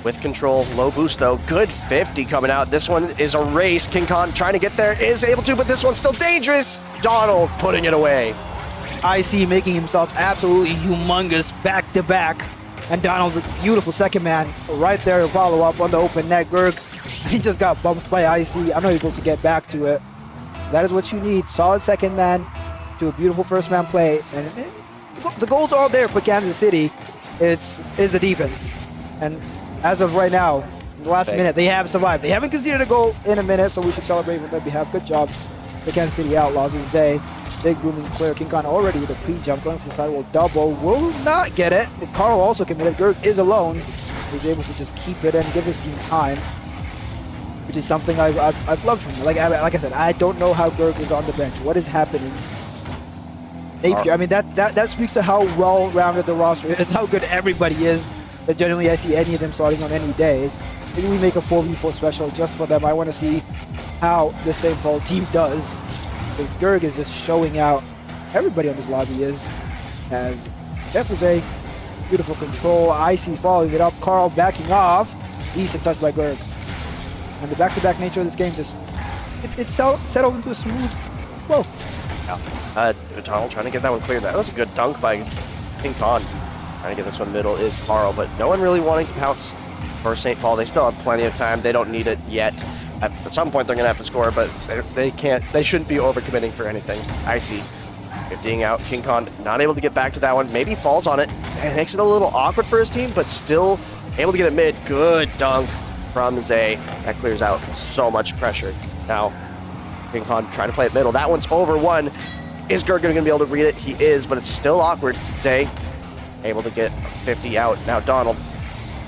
with control. Low boost though. Good 50 coming out. This one is a race. King Khan trying to get there. Is able to, but this one's still dangerous. Donald putting it away. Icy making himself absolutely humongous back to back. And Donald's a beautiful second man right there to follow up on the open net. Gerg, he just got bumped by Icy. I'm not able to get back to it. That is what you need. Solid second man to a beautiful first man play. And the goals are all there for Kansas City. Is the defense. And as of right now, in the last minute, they have survived. They haven't conceded a goal in a minute, so we should celebrate on their behalf. Good job. The Kansas City Outlaws and Zay. Big booming clear. King Khan already with a pre-jump going from the side will double. Will not get it. But Carl also committed. Gerg is alone. He's able to just keep it and give his team time, which is something I've loved from him. Like I said, I don't know how Gerg is on the bench. What is happening? Napier, I mean, that speaks to how well-rounded the roster is, how good everybody is. That generally I see any of them starting on any day. Maybe we make a 4v4 special just for them. I want to see how the St. Paul team does. Because Gerg is just showing out. Everybody on this lobby is. As Jeffrey, beautiful control. Icy's following it up. Carl backing off. Decent touch by Gerg. And the back-to-back nature of this game just it settled into a smooth flow. Yeah. Donald trying to get that one cleared. That was a good dunk by King Khan. Trying to get this one middle is Carl, but no one really wanting to pounce for St. Paul. They still have plenty of time. They don't need it yet. At some point, they're going to have to score, but they can't. They shouldn't be overcommitting for anything. Icy 50ing out. King Khan not able to get back to that one. Maybe falls on it. And it makes it a little awkward for his team, but still able to get it mid. Good dunk from Zay. That clears out so much pressure. Now, King Khan trying to play it middle. That one's over one. Is Gerg going to be able to read it? He is, but it's still awkward. Zay able to get 50 out. Now Donald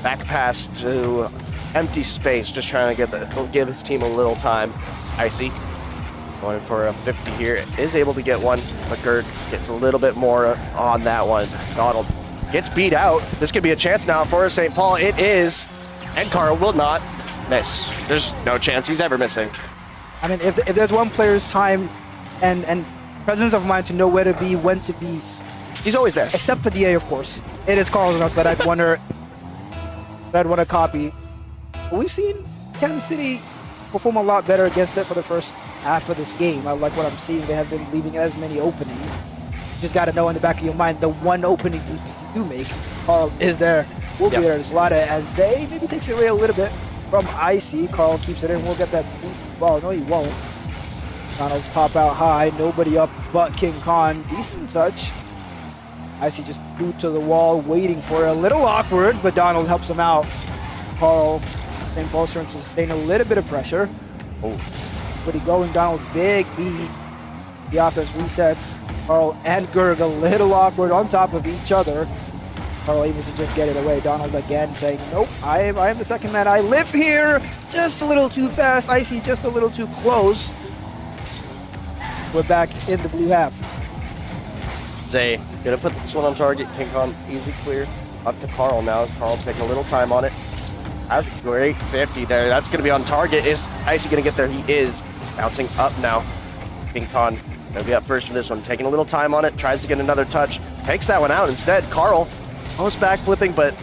back pass to empty space, just trying to give his team a little time. Icy going for a 50 here. Is able to get one, but Gerg gets a little bit more on that one. Donald gets beat out. This could be a chance now for St. Paul. It is. And Carl will not miss. There's no chance he's ever missing. I mean, if there's one player's time and presence of mind to know where to be, when to be, he's always there. Except for DA, of course. It is Carl's enough that I'd want to copy. But we've seen Kansas City perform a lot better against it for the first half of this game. I like what I'm seeing. They have been leaving as many openings. You just got to know in the back of your mind, the one opening you do make, Carl is there. Will be there to slot it as Zay maybe takes it away a little bit from Icy. Carl keeps it in. We'll get that ball. No, he won't. Donald pop out high. Nobody up but King Khan. Decent touch. Icy just boot to the wall, waiting for it. A little awkward, but Donald helps him out. Carl, St. Paul starting to sustain a little bit of pressure. Oh, but he going. Donald big beat. The offense resets. Carl and Gerg a little awkward on top of each other. Carl able to just get it away. Donald again saying, nope, I am the second man. I live here. Just a little too fast. Icy just a little too close. We're back in the blue half. Zay gonna put this one on target. King Khan easy clear. Up to Carl now. Carl taking a little time on it. That's a great 50 there. That's gonna be on target. Is Icy gonna get there? He is. Bouncing up now. King Khan gonna be up first for this one. Taking a little time on it. Tries to get another touch. Takes that one out instead. Carl almost back flipping, but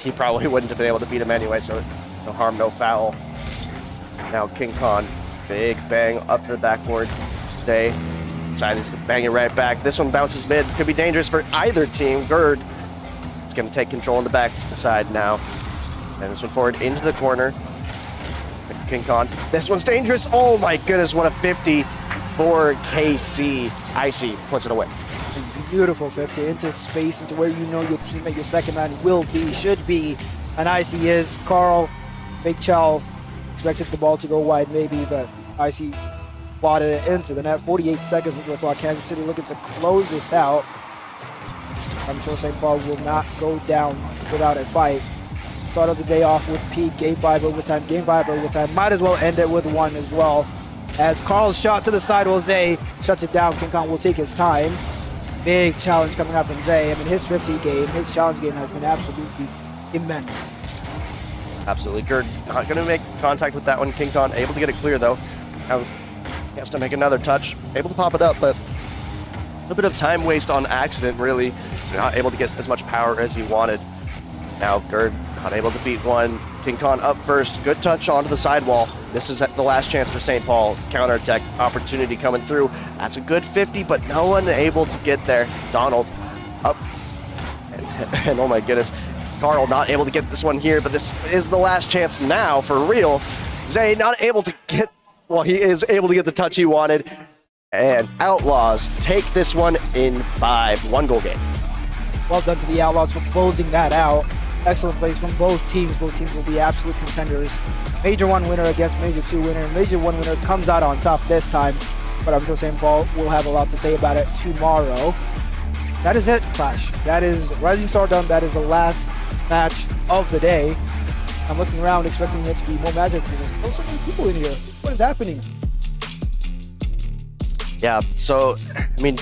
he probably wouldn't have been able to beat him anyway, so no harm, no foul. Now King Khan, big bang up to the backboard. Zay decides to bang it right back. This one bounces mid. Could be dangerous for either team. Gerg is going to take control on the back side now. And this one forward into the corner. King Khan. This one's dangerous. Oh my goodness, what a 50 for KC. Icy puts it away. Beautiful 50 into space, into where you know your teammate, your second man will be, should be. And Icy is. Carl, Big Chow expected the ball to go wide maybe, but Icy plotted it into the net. 48 seconds with the clock. Kansas City looking to close this out. I'm sure St. Paul will not go down without a fight. Start of the day off with Pete. Game 5 overtime. Game 5 overtime. Might as well end it with one as well. As Carl's shot to the side, Zay shuts it down. King Kong will take his time. Big challenge coming out from Zay. I mean, his 50 game, his challenge game has been absolutely immense. Absolutely. Gerd not going to make contact with that one. King Kong able to get it clear though. Now he has to make another touch. Able to pop it up, but a little bit of time waste on accident, really. Not able to get as much power as he wanted. Now Gerd not able to beat one. King Khan up first. Good touch onto the sidewall. This is the last chance for St. Paul. Counterattack opportunity coming through. That's a good 50, but no one able to get there. Donald up. And oh my goodness. Carl not able to get this one here, but this is the last chance now for real. Zay not able to get, well, he is able to get the touch he wanted. And Outlaws take this one in 5. 1 goal game. Well done to the Outlaws for closing that out. Excellent plays from both teams. Both teams will be absolute contenders. Major 1 winner against Major 2 winner. Major 1 winner comes out on top this time, but I'm sure St. Paul will have a lot to say about it tomorrow. That is it, Clash. That is Rising Star done. That is the last match of the day. I'm looking around expecting it to be more magic. There's so many people in here. What is happening? Yeah, so, I mean,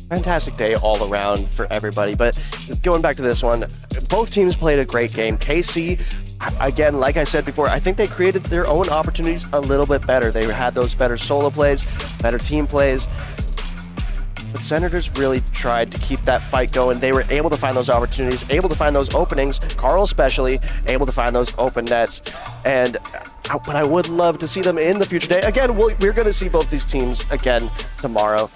fantastic day all around for everybody, but going back to this one, both teams played a great game. KC, again, like I said before, I think they created their own opportunities a little bit better. They had those better solo plays, better team plays, but Senators really tried to keep that fight going. They were able to find those opportunities, able to find those openings, Carl especially, able to find those open nets, and but I would love to see them in the future day. Again, we're going to see both these teams again tomorrow.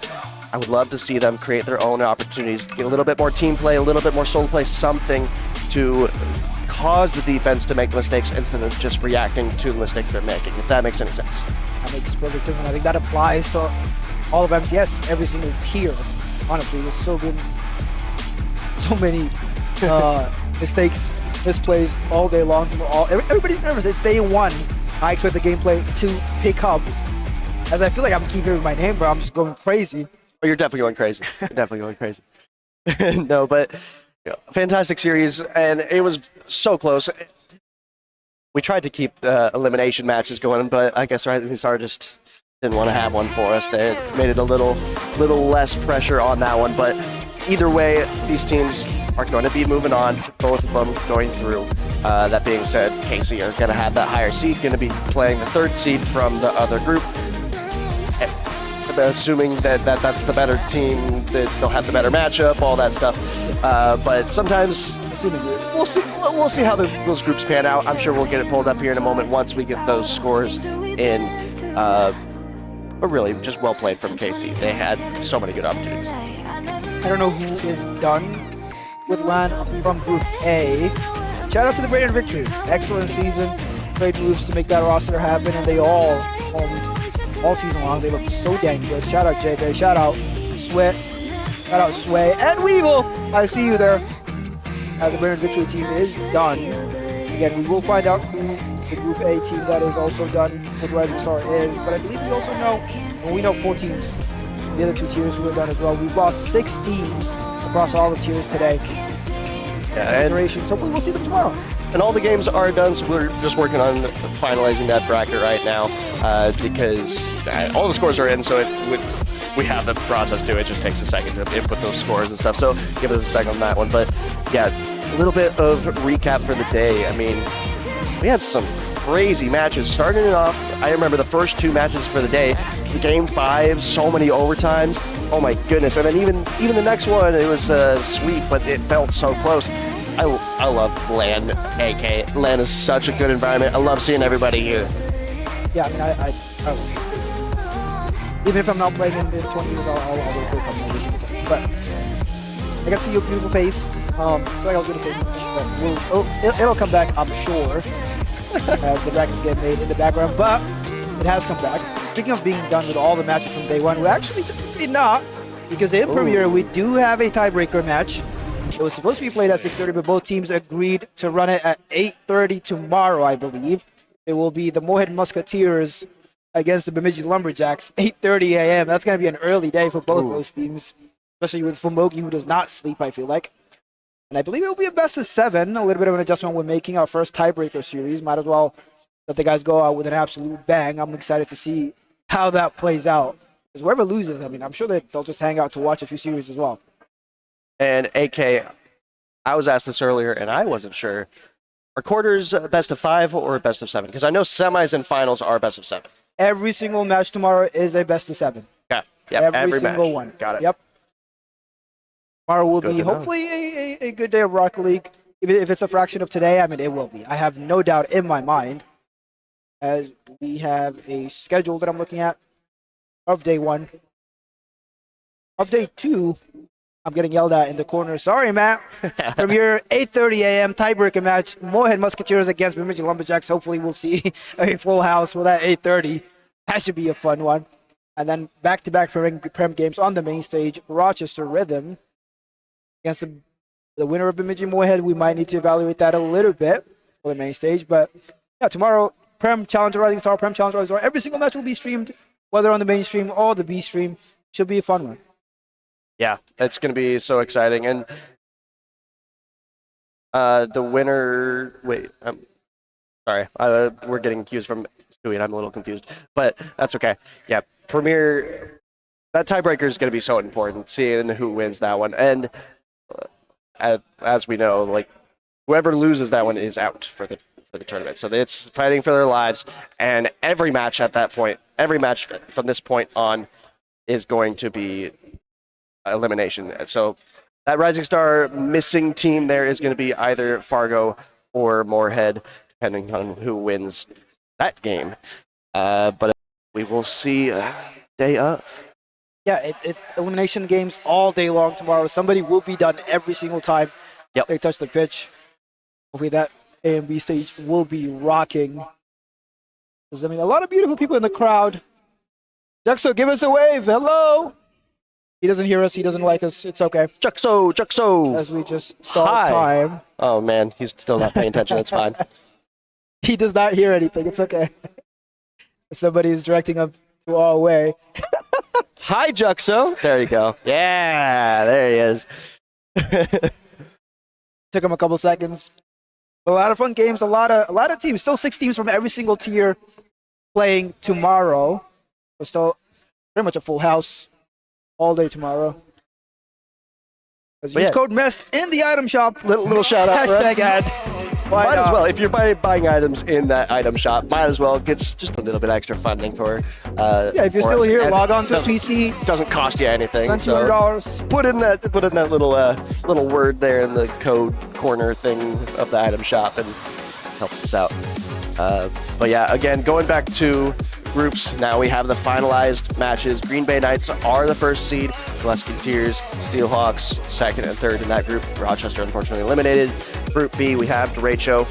I would love to see them create their own opportunities, get a little bit more team play, a little bit more solo play, something to cause the defense to make mistakes instead of just reacting to the mistakes they're making, if that makes any sense. That makes perfect sense, and I think that applies to all of MCS, every single tier. Honestly, there's so many mistakes, misplays all day long. Everybody's nervous. It's day 1. I expect the gameplay to pick up. As I feel like I'm keeping my name, but I'm just going crazy. Oh, you're definitely going crazy. You're definitely going crazy. No, but fantastic series, and it was so close. We tried to keep the elimination matches going, but I guess Rising Star just didn't want to have one for us. They made it a little less pressure on that one, but either way, these teams are going to be moving on, both of them going through. That being said, KC are going to have that higher seed, going to be playing the 3rd seed from the other group. Assuming that's the better team, that they'll have the better matchup, all that stuff. But sometimes, we'll see how those groups pan out. I'm sure we'll get it pulled up here in a moment once we get those scores in. But really, just well played from KC. They had so many good opportunities. I don't know who is done with LAN from Group A. Shout out to the Brayden Victory. Excellent season. Great moves to make that roster happen, and they all performed all season long. They look so dang good. Shout out JJ. Shout out Sweat. Shout out Sway and Weevil. I see you there. The Brayden Victory team is done. Again, we will find out who the Group A team that is also done with Rising Star is, but I believe we also know, well, we know 4 teams. The other 2 tiers who are done as well. We've lost 6 teams across all the tiers today. Yeah, hopefully we'll see them tomorrow. And all the games are done, so we're just working on finalizing that bracket right now because all the scores are in, so we have the process too. It just takes a second to input those scores and stuff, so give us a second on that one. But yeah, a little bit of recap for the day. I mean, we had some crazy matches. Starting it off, I remember the first 2 matches for the day, Game 5, so many overtimes. Oh my goodness. And then even the next one, it was sweet, but it felt so close. I love LAN, AK. LAN is such a good environment. I love seeing everybody here. Yeah, I mean, I even if I'm not playing in 20 years, I'll wait for a couple more years. But I got to see your beautiful face. I feel like I was going to say something, but it'll come back, I'm sure, as the brackets get made in the background, but it has come back. Speaking of being done with all the matches from day one, we're actually technically not, because in Premier we do have a tiebreaker match. It was supposed to be played at 6:30, but both teams agreed to run it at 8:30 tomorrow, I believe. It will be the Morehead Musketeers against the Bemidji Lumberjacks, 8:30 a.m. That's going to be an early day for both those teams, especially with Fumogi, who does not sleep, I feel like. And I believe it will be a best of 7, a little bit of an adjustment. We're making our first tiebreaker series. Might as well let the guys go out with an absolute bang. I'm excited to see how that plays out. Because whoever loses, I mean, I'm sure that they'll just hang out to watch a few series as well. And AK, I was asked this earlier, and I wasn't sure. Are quarters best of 5 or best of 7? Because I know semis and finals are best of 7. Every single match tomorrow is a best of 7. Yeah, yep, every single match. one. Got it. Yep. Tomorrow will Good be to know. hopefully a good day of Rocket League. If it's a fraction of today, I mean, it will be. I have no doubt in my mind, as we have a schedule that I'm looking at of day 1. Of day 2, I'm getting yelled at in the corner. Sorry, Matt. From your 8:30 a.m. tiebreaker match, Morehead Musketeers against Bemidji Lumberjacks. Hopefully, we'll see a full house for that 8:30. That should be a fun one. And then back-to-back Prem games on the main stage. Rochester Rhythm against the winner of Bemidji Morehead. We might need to evaluate that a little bit for the main stage. But yeah, tomorrow, Prem Challenger Rising Star, Prem Challenger Rising Star. Every single match will be streamed, whether on the main stream or the B stream. Should be a fun one. Yeah, it's going to be so exciting. And the winner... Wait, sorry. We're getting cues from Stewie, and I'm a little confused. But that's okay. Yeah, Premier... That tiebreaker is going to be so important, seeing who wins that one. And as we know, like, whoever loses that one is out for the tournament. So it's fighting for their lives. And every match at that point, every match from this point on is going to be elimination. So that Rising Star missing team there is going to be either Fargo or Morehead, depending on who wins that game. But we will see day of. Yeah, elimination games all day long tomorrow. Somebody will be done every single time they touch the pitch. Hopefully that A and B stage will be rocking. Because, I mean, a lot of beautiful people in the crowd. Juxo, give us a wave. Hello. He doesn't hear us. He doesn't like us. It's okay. Juxo. As we just stall time. Oh, man. He's still not paying attention. That's fine. He does not hear anything. It's okay. Somebody is directing him to our way. Hi, Juxo. There you go. Yeah, there he is. Took him a couple seconds. A lot of fun games. A lot of teams. Still 6 teams from every single tier playing tomorrow. But still pretty much a full house all day tomorrow. Use code MEST in the item shop. Little shout out. Hashtag ad. Might as well. If you're buying items in that item shop, might as well get just a little bit extra funding for. If you're still here, log on to PC. Doesn't cost you anything. Spend $200. Put in that little word there in the code corner thing of the item shop, and helps us out. But yeah, again, going back to groups, now we have the finalized matches. Green Bay Knights are the first seed. Musketeers, Steelhawks, second and third in that group. Rochester, unfortunately, eliminated. Group B, we have Derecho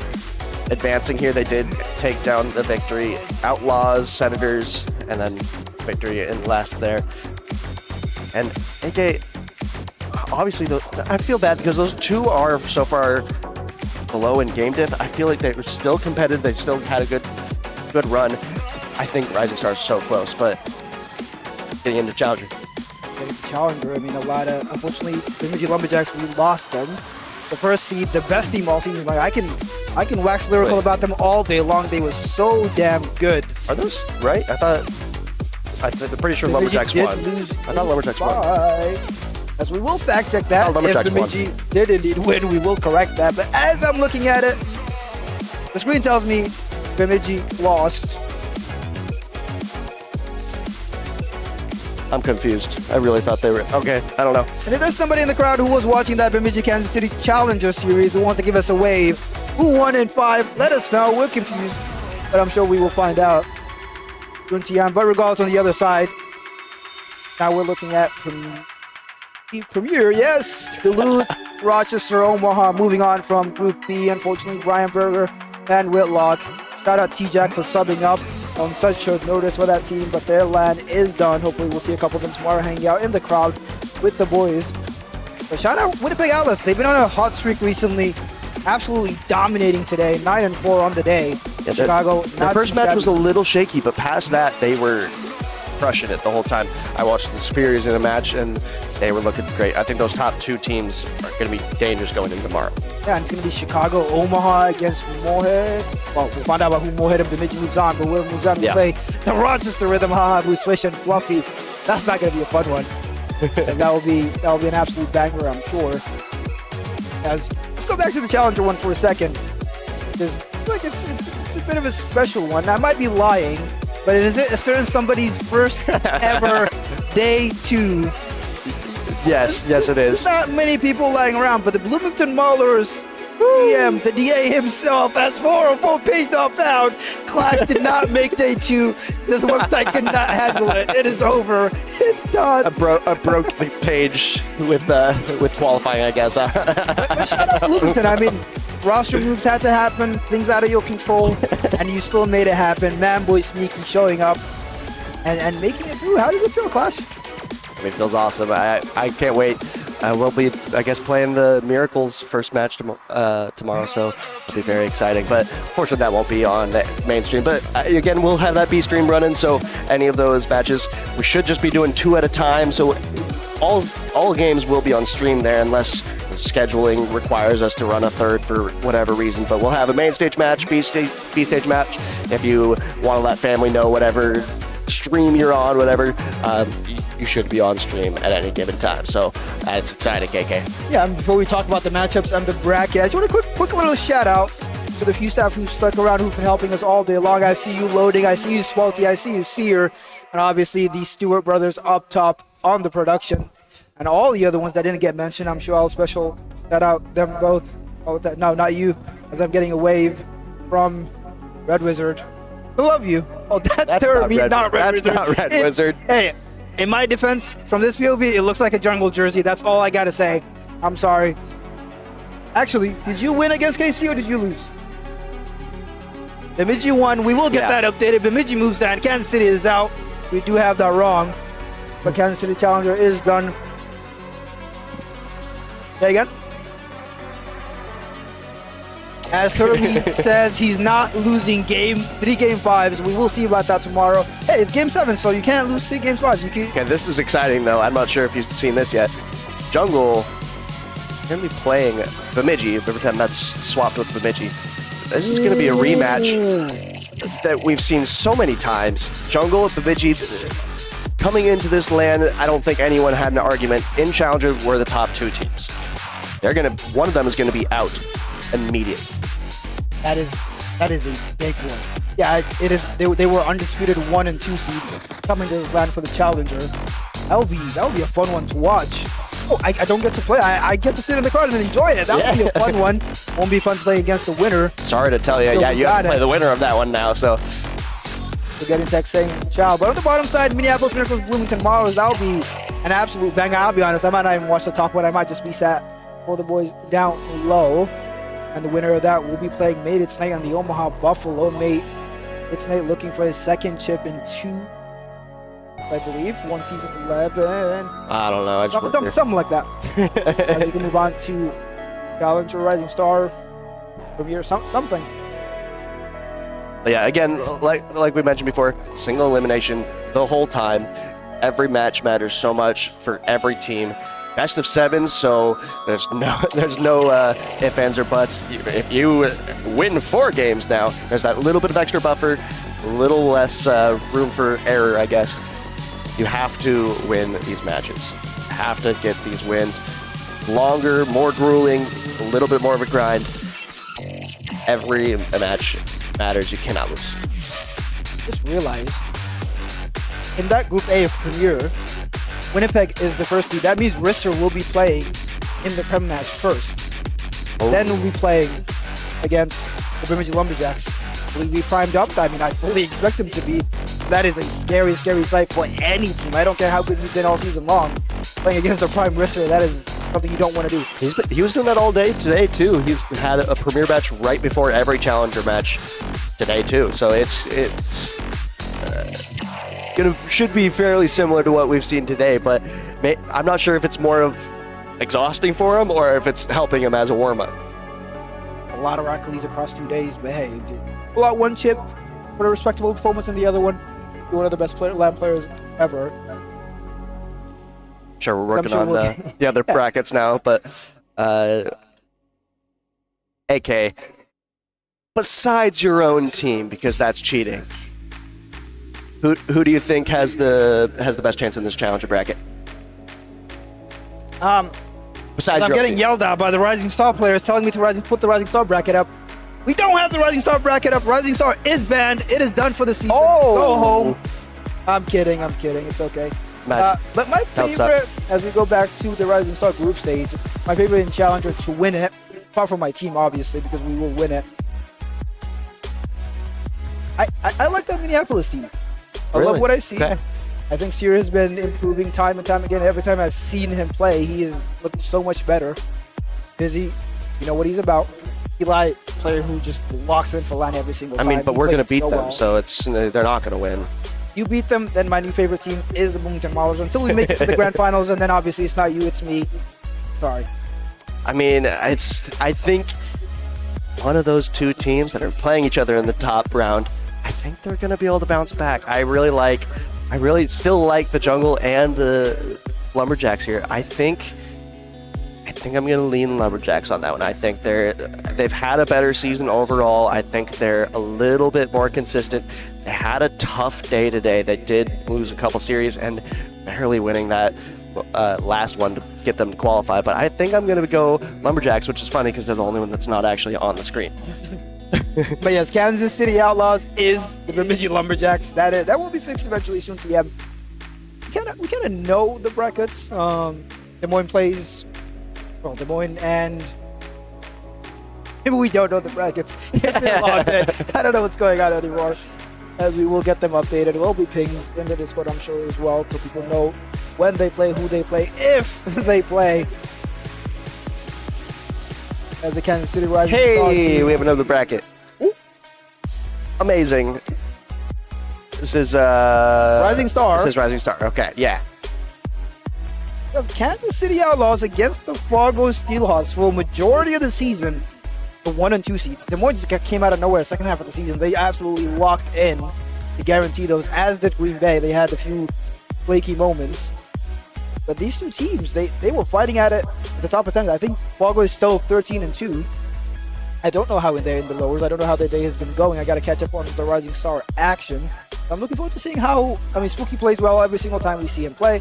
advancing here. They did take down the victory. Outlaws, Senators, and then victory in last there. And AK, obviously, I feel bad because those two are so far below in game diff. I feel like they were still competitive. They still had a good run. I think Rising Star is so close, but getting into Challenger. Challenger, I mean, unfortunately, the Bemidji Lumberjacks, we lost them. The first seed, the best team all season. Like, I can wax lyrical about them all day long. They were so damn good. Are those right? I'm pretty sure Lumberjacks won. I thought Lumberjacks won. As we will fact check that. If Bemidji did indeed win, we will correct that. But as I'm looking at it, the screen tells me Bemidji lost. I'm confused. I really thought they were... Okay, I don't know. And if there's somebody in the crowd who was watching that Bemidji Kansas City Challenger Series who wants to give us a wave, who won in 5, let us know. We're confused, but I'm sure we will find out. But regardless, on the other side, now we're looking at the Premier, yes. Duluth, Rochester, Omaha. Moving on from Group B, unfortunately, Brian Berger and Whitlock. Shout out T-Jack for subbing up on such short notice for that team, but their LAN is done. Hopefully we'll see a couple of them tomorrow hanging out in the crowd with the boys. But shout out Winnipeg Atlas. They've been on a hot streak recently, absolutely dominating today. 9-4 on the day. Yeah, Chicago. Their first match was a little shaky, but past that, they were crushing it the whole time. I watched the Superiors in a match, and they were looking great. I think those top two teams are going to be dangerous going into tomorrow. Yeah, and it's going to be Chicago, Omaha against Moorhead. Well, we'll find out about who Moorhead and Bemidji moves on, but whoever moves on will play the Rochester Rhythm, who's Fish and Fluffy. That's not going to be a fun one. And that will be an absolute banger, I'm sure. Let's go back to the Challenger one for a second, because like it's a bit of a special one. I might be lying, but it is a certain somebody's first ever day two. Yes, it is. There's not many people lying around, but the Bloomington Maulers DM, the DA himself, has 404 page not found. Clash did not make day two. This website could not handle it. It is over. It's done. I broke the page with qualifying, I guess. But shout out Bloomington. I mean, roster moves had to happen, things out of your control, and you still made it happen. Manboy Sneaky showing up and making it through. How does it feel, Clash? It feels awesome. I can't wait. We'll be, I guess, playing the Miracles first match tomorrow, so it'll be very exciting. But fortunately, that won't be on the mainstream. But again, we'll have that B stream running, so any of those matches, we should just be doing 2 at a time. So all games will be on stream there, unless scheduling requires us to run a third for whatever reason. But we'll have a main stage match, B stage match. If you want to let family know whatever stream you're on, whatever, you should be on stream at any given time. So it's exciting, KK. Yeah, and before we talk about the matchups and the bracket, I just want a quick little shout out to the few staff who stuck around, who've been helping us all day long. I see you Loading, I see you Swalty, I see you Seer, and obviously the Stewart brothers up top on the production, and all the other ones that didn't get mentioned. I'm sure I'll special shout out them both. Oh, no, not you, as I'm getting a wave from Red Wizard. I love you. Oh, that's not Red Wizard. Not Red Wizard. Hey, in my defense, from this POV, it looks like a jungle jersey. That's all I gotta say. I'm sorry. Actually, did you win against KC or did you lose? Bemidji won. We will get that updated. Bemidji moves down. Kansas City is out. We do have that wrong. But Kansas City Challenger is done. Say again. As Turtle says, he's not losing 3 game 5s. We will see about that tomorrow. Hey, it's game 7, so you can't lose 3 game 5s. Okay, this is exciting, though. I'm not sure if you've seen this yet. Jungle going to be playing Bemidji. Every time that's swapped with Bemidji. This is going to be a rematch that we've seen so many times. Jungle and Bemidji coming into this LAN, I don't think anyone had an argument. In Challenger, we're the top 2 teams. One of them is going to be out immediately. That is a big one. Yeah, it is. They were undisputed 1 and 2 seeds coming to the LAN for the Challenger. That would be a fun one to watch. Oh, I don't get to play. I get to sit in the crowd and enjoy it. That would be a fun one. Won't be fun playing against the winner. Sorry to tell you. So yeah, you have to play the winner of that one now. So we're getting text saying ciao. But on the bottom side, Minneapolis Miracles, Bloomington Maulers. That would be an absolute banger. I'll be honest. I might not even watch the top one. I might just be sat for the boys down low. And the winner of that will be playing Mate It's Night on the Omaha Buffalo. Mate It's Night looking for his 2nd chip in 2, I believe, 1 season 11. I don't know. Something like that. And we can move on to Challenger, Rising Star, Premier, something. But yeah, again, like we mentioned before, single elimination the whole time. Every match matters so much for every team. Best of 7s, so there's no ifs, ands, or buts. If you win 4 games now, there's that little bit of extra buffer, a little less room for error, I guess. You have to win these matches. You have to get these wins. Longer, more grueling, a little bit more of a grind. Every match matters. You cannot lose. Just realized, in that Group A of Premier, Winnipeg is the first seed. That means Risser will be playing in the Prem match first. Oh. Then we'll be playing against the Bemidji Lumberjacks. Will he be primed up? I mean, I fully expect him to be. that is a scary, scary sight for any team. I don't care how good you've been all season long. Playing against a prime Rister, that is something you don't want to do. He was doing that all day today too. He's had a premier match right before every challenger match today too. So it's should be fairly similar to what we've seen today. But I'm not sure if it's more of exhausting for him or if it's helping him as a warm up. A lot of accolades across 2 days, but hey, pull out one chip, put a respectable performance in the other one. You're one of the best LAN players ever. Sure, we're working on the other brackets now, but AK, besides your own team, because that's cheating, who do you think has the best chance in this challenger bracket? Besides, I'm getting yelled at by the Rising Star players telling me to put the Rising Star bracket up. We don't have the Rising Star bracket up. Rising Star is banned. It is done for the season. Go home. I'm kidding. It's okay. But my favorite, as we go back to the Rising Star group stage, my favorite in Challenger to win it, apart from my team, obviously, because we will win it. I like the Minneapolis team. I love what I see. Okay. I think Seer has been improving time and time again. Every time I've seen him play, he is looking so much better. Busy, you know what he's about. Eli, player who just locks in for LAN every single time. I mean, but we're going to beat them, well. so they're not going to win. You beat them, then my new favorite team is the Bloomington Maulers until we make it to the grand finals, and then obviously it's not you, it's me. Sorry. I mean, I think one of those two teams that are playing each other in the top round, I think they're going to be able to bounce back. I really still like the Jungle and the Lumberjacks here. I think I'm going to lean Lumberjacks on that one. I think they've had a better season overall. I think they're a little bit more consistent. They had a tough day today. They did lose a couple series and barely winning that last one to get them to qualify. But I think I'm going to go Lumberjacks, which is funny because they're the only one that's not actually on the screen. But yes, Kansas City Outlaws is the Bemidji Lumberjacks. That will be fixed eventually soon. So yeah, we kind of know the brackets. Des Moines plays, well, Des Moines and maybe we don't know the brackets. It's been a long day. I don't know what's going on anymore. As we will get them updated. There will be pings in the Discord, I'm sure, as well, so people know when they play, who they play, if they play. As the Kansas City Rising Stars team. We have another bracket. Ooh. Amazing. This is Rising Star. This is Rising Star. Okay, yeah. Of Kansas City Outlaws against the Fargo Steelhawks for a majority of the season. The 1 and 2 seeds. Des Moines just came out of nowhere second half of the season. They absolutely locked in to guarantee those, as did Green Bay. They had a few flaky moments. But these two teams, they were fighting at it at the top of 10. I think Fargo is still 13 and 2. I don't know how they're in the lowers. I don't know how their day has been going. I got to catch up on the Rising Star action. I'm looking forward to seeing how, Spooky plays well every single time we see him play.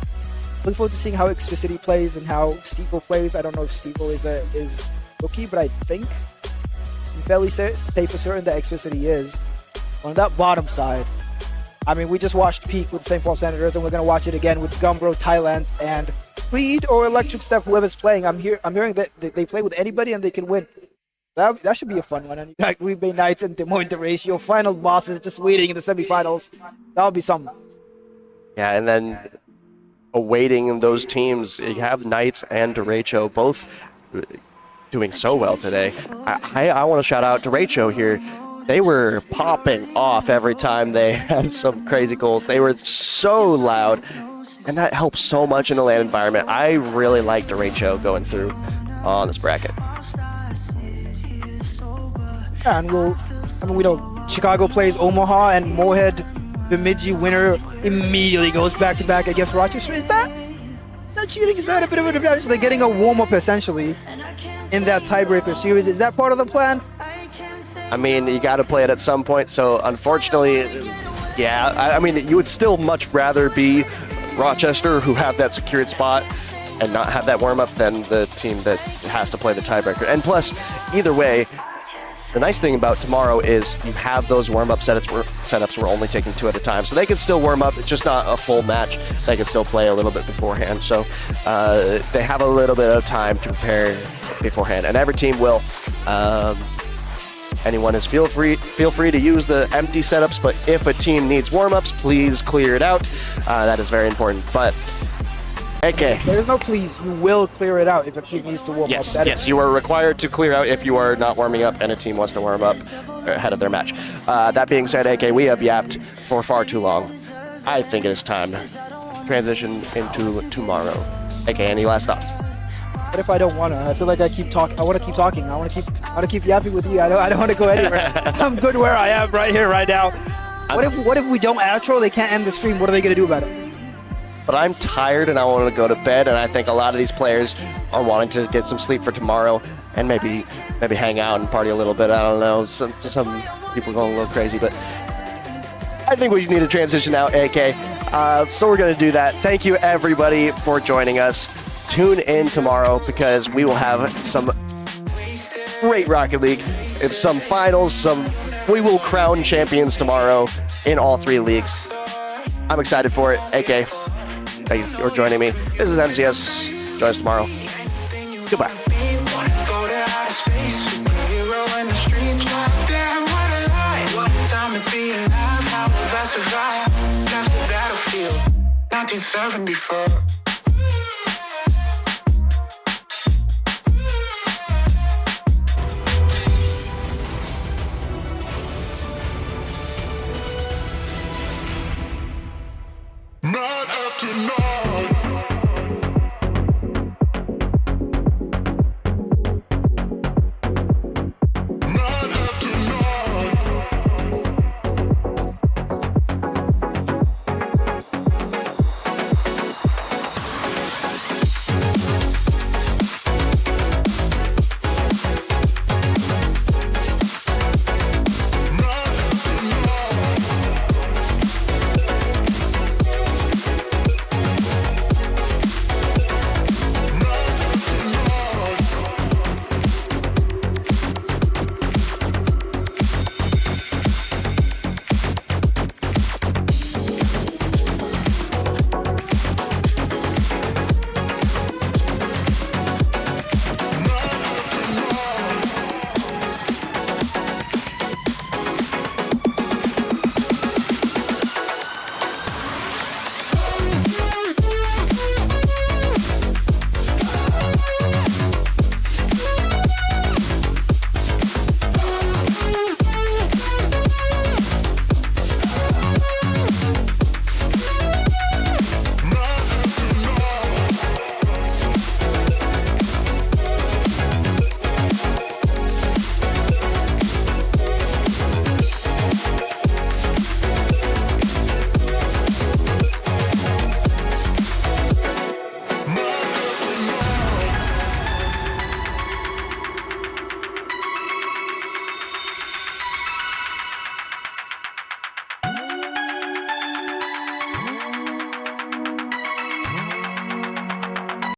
Looking forward to seeing how Xficity plays and how Steeple plays. I don't know if Steeple is rookie, but I think I'm fairly safe for certain that Xficity is. On that bottom side, we just watched Peak with St. Paul Senators, and we're going to watch it again with Gumbro, Thailand, and Creed or Electric Step, whoever's playing. I'm hearing that they play with anybody and they can win. That should be a fun one. And you got Green Bay Knights and Des Moines Ratio, final bosses just waiting in the semifinals. That'll be something. Yeah, and then awaiting those teams, you have Knights and Derecho both doing so well today. I want to shout out Derecho here. They were popping off every time they had some crazy goals. They were so loud, and that helps so much in the LAN environment. I really like Derecho going through on this bracket. Yeah, and we know Chicago plays Omaha, and Moorhead, Bemidji winner, immediately goes back-to-back against Rochester. Is that cheating? Is that a bit of an advantage? They're getting a warm-up, essentially, in that tiebreaker series. Is that part of the plan? You got to play it at some point, so unfortunately, yeah. You would still much rather be Rochester, who have that secured spot, and not have that warm-up than the team that has to play the tiebreaker. And plus, either way, the nice thing about tomorrow is you have those warm-up setups we're only taking 2 at a time. So they can still warm up, it's just not a full match. They can still play a little bit beforehand. So they have a little bit of time to prepare beforehand. And every team will. anyone is feel free to use the empty setups, but if a team needs warm-ups, please clear it out. That is very important. But okay. There's no please. You will clear it out if a team needs to warm Yes, up. yes, you are required to clear out if you are not warming up and a team wants to warm up ahead of their match. That being said, AK, we have yapped for far too long. I think it is time to transition into tomorrow. AK, any last thoughts? What if I don't want to? I feel like I keep talking. I want to keep talking. I want to keep yapping with you. I don't want to go anywhere. I'm good where I am right here, right now. What if we don't outro? They can't end the stream. What are they gonna do about it? But I'm tired and I want to go to bed, and I think a lot of these players are wanting to get some sleep for tomorrow and maybe hang out and party a little bit. I don't know. Some people going a little crazy, but I think we need to transition now, AK. So we're going to do that. Thank you, everybody, for joining us. Tune in tomorrow because we will have some great Rocket League, some finals, we will crown champions tomorrow in all 3 leagues. I'm excited for it. AK, thank you for joining me. This is MCS. Join us tomorrow. Goodbye. Go to outer space, superhero in the streets. Damn, what a lie. What a time to be alive. How will I survive? Left the battlefield, 1974.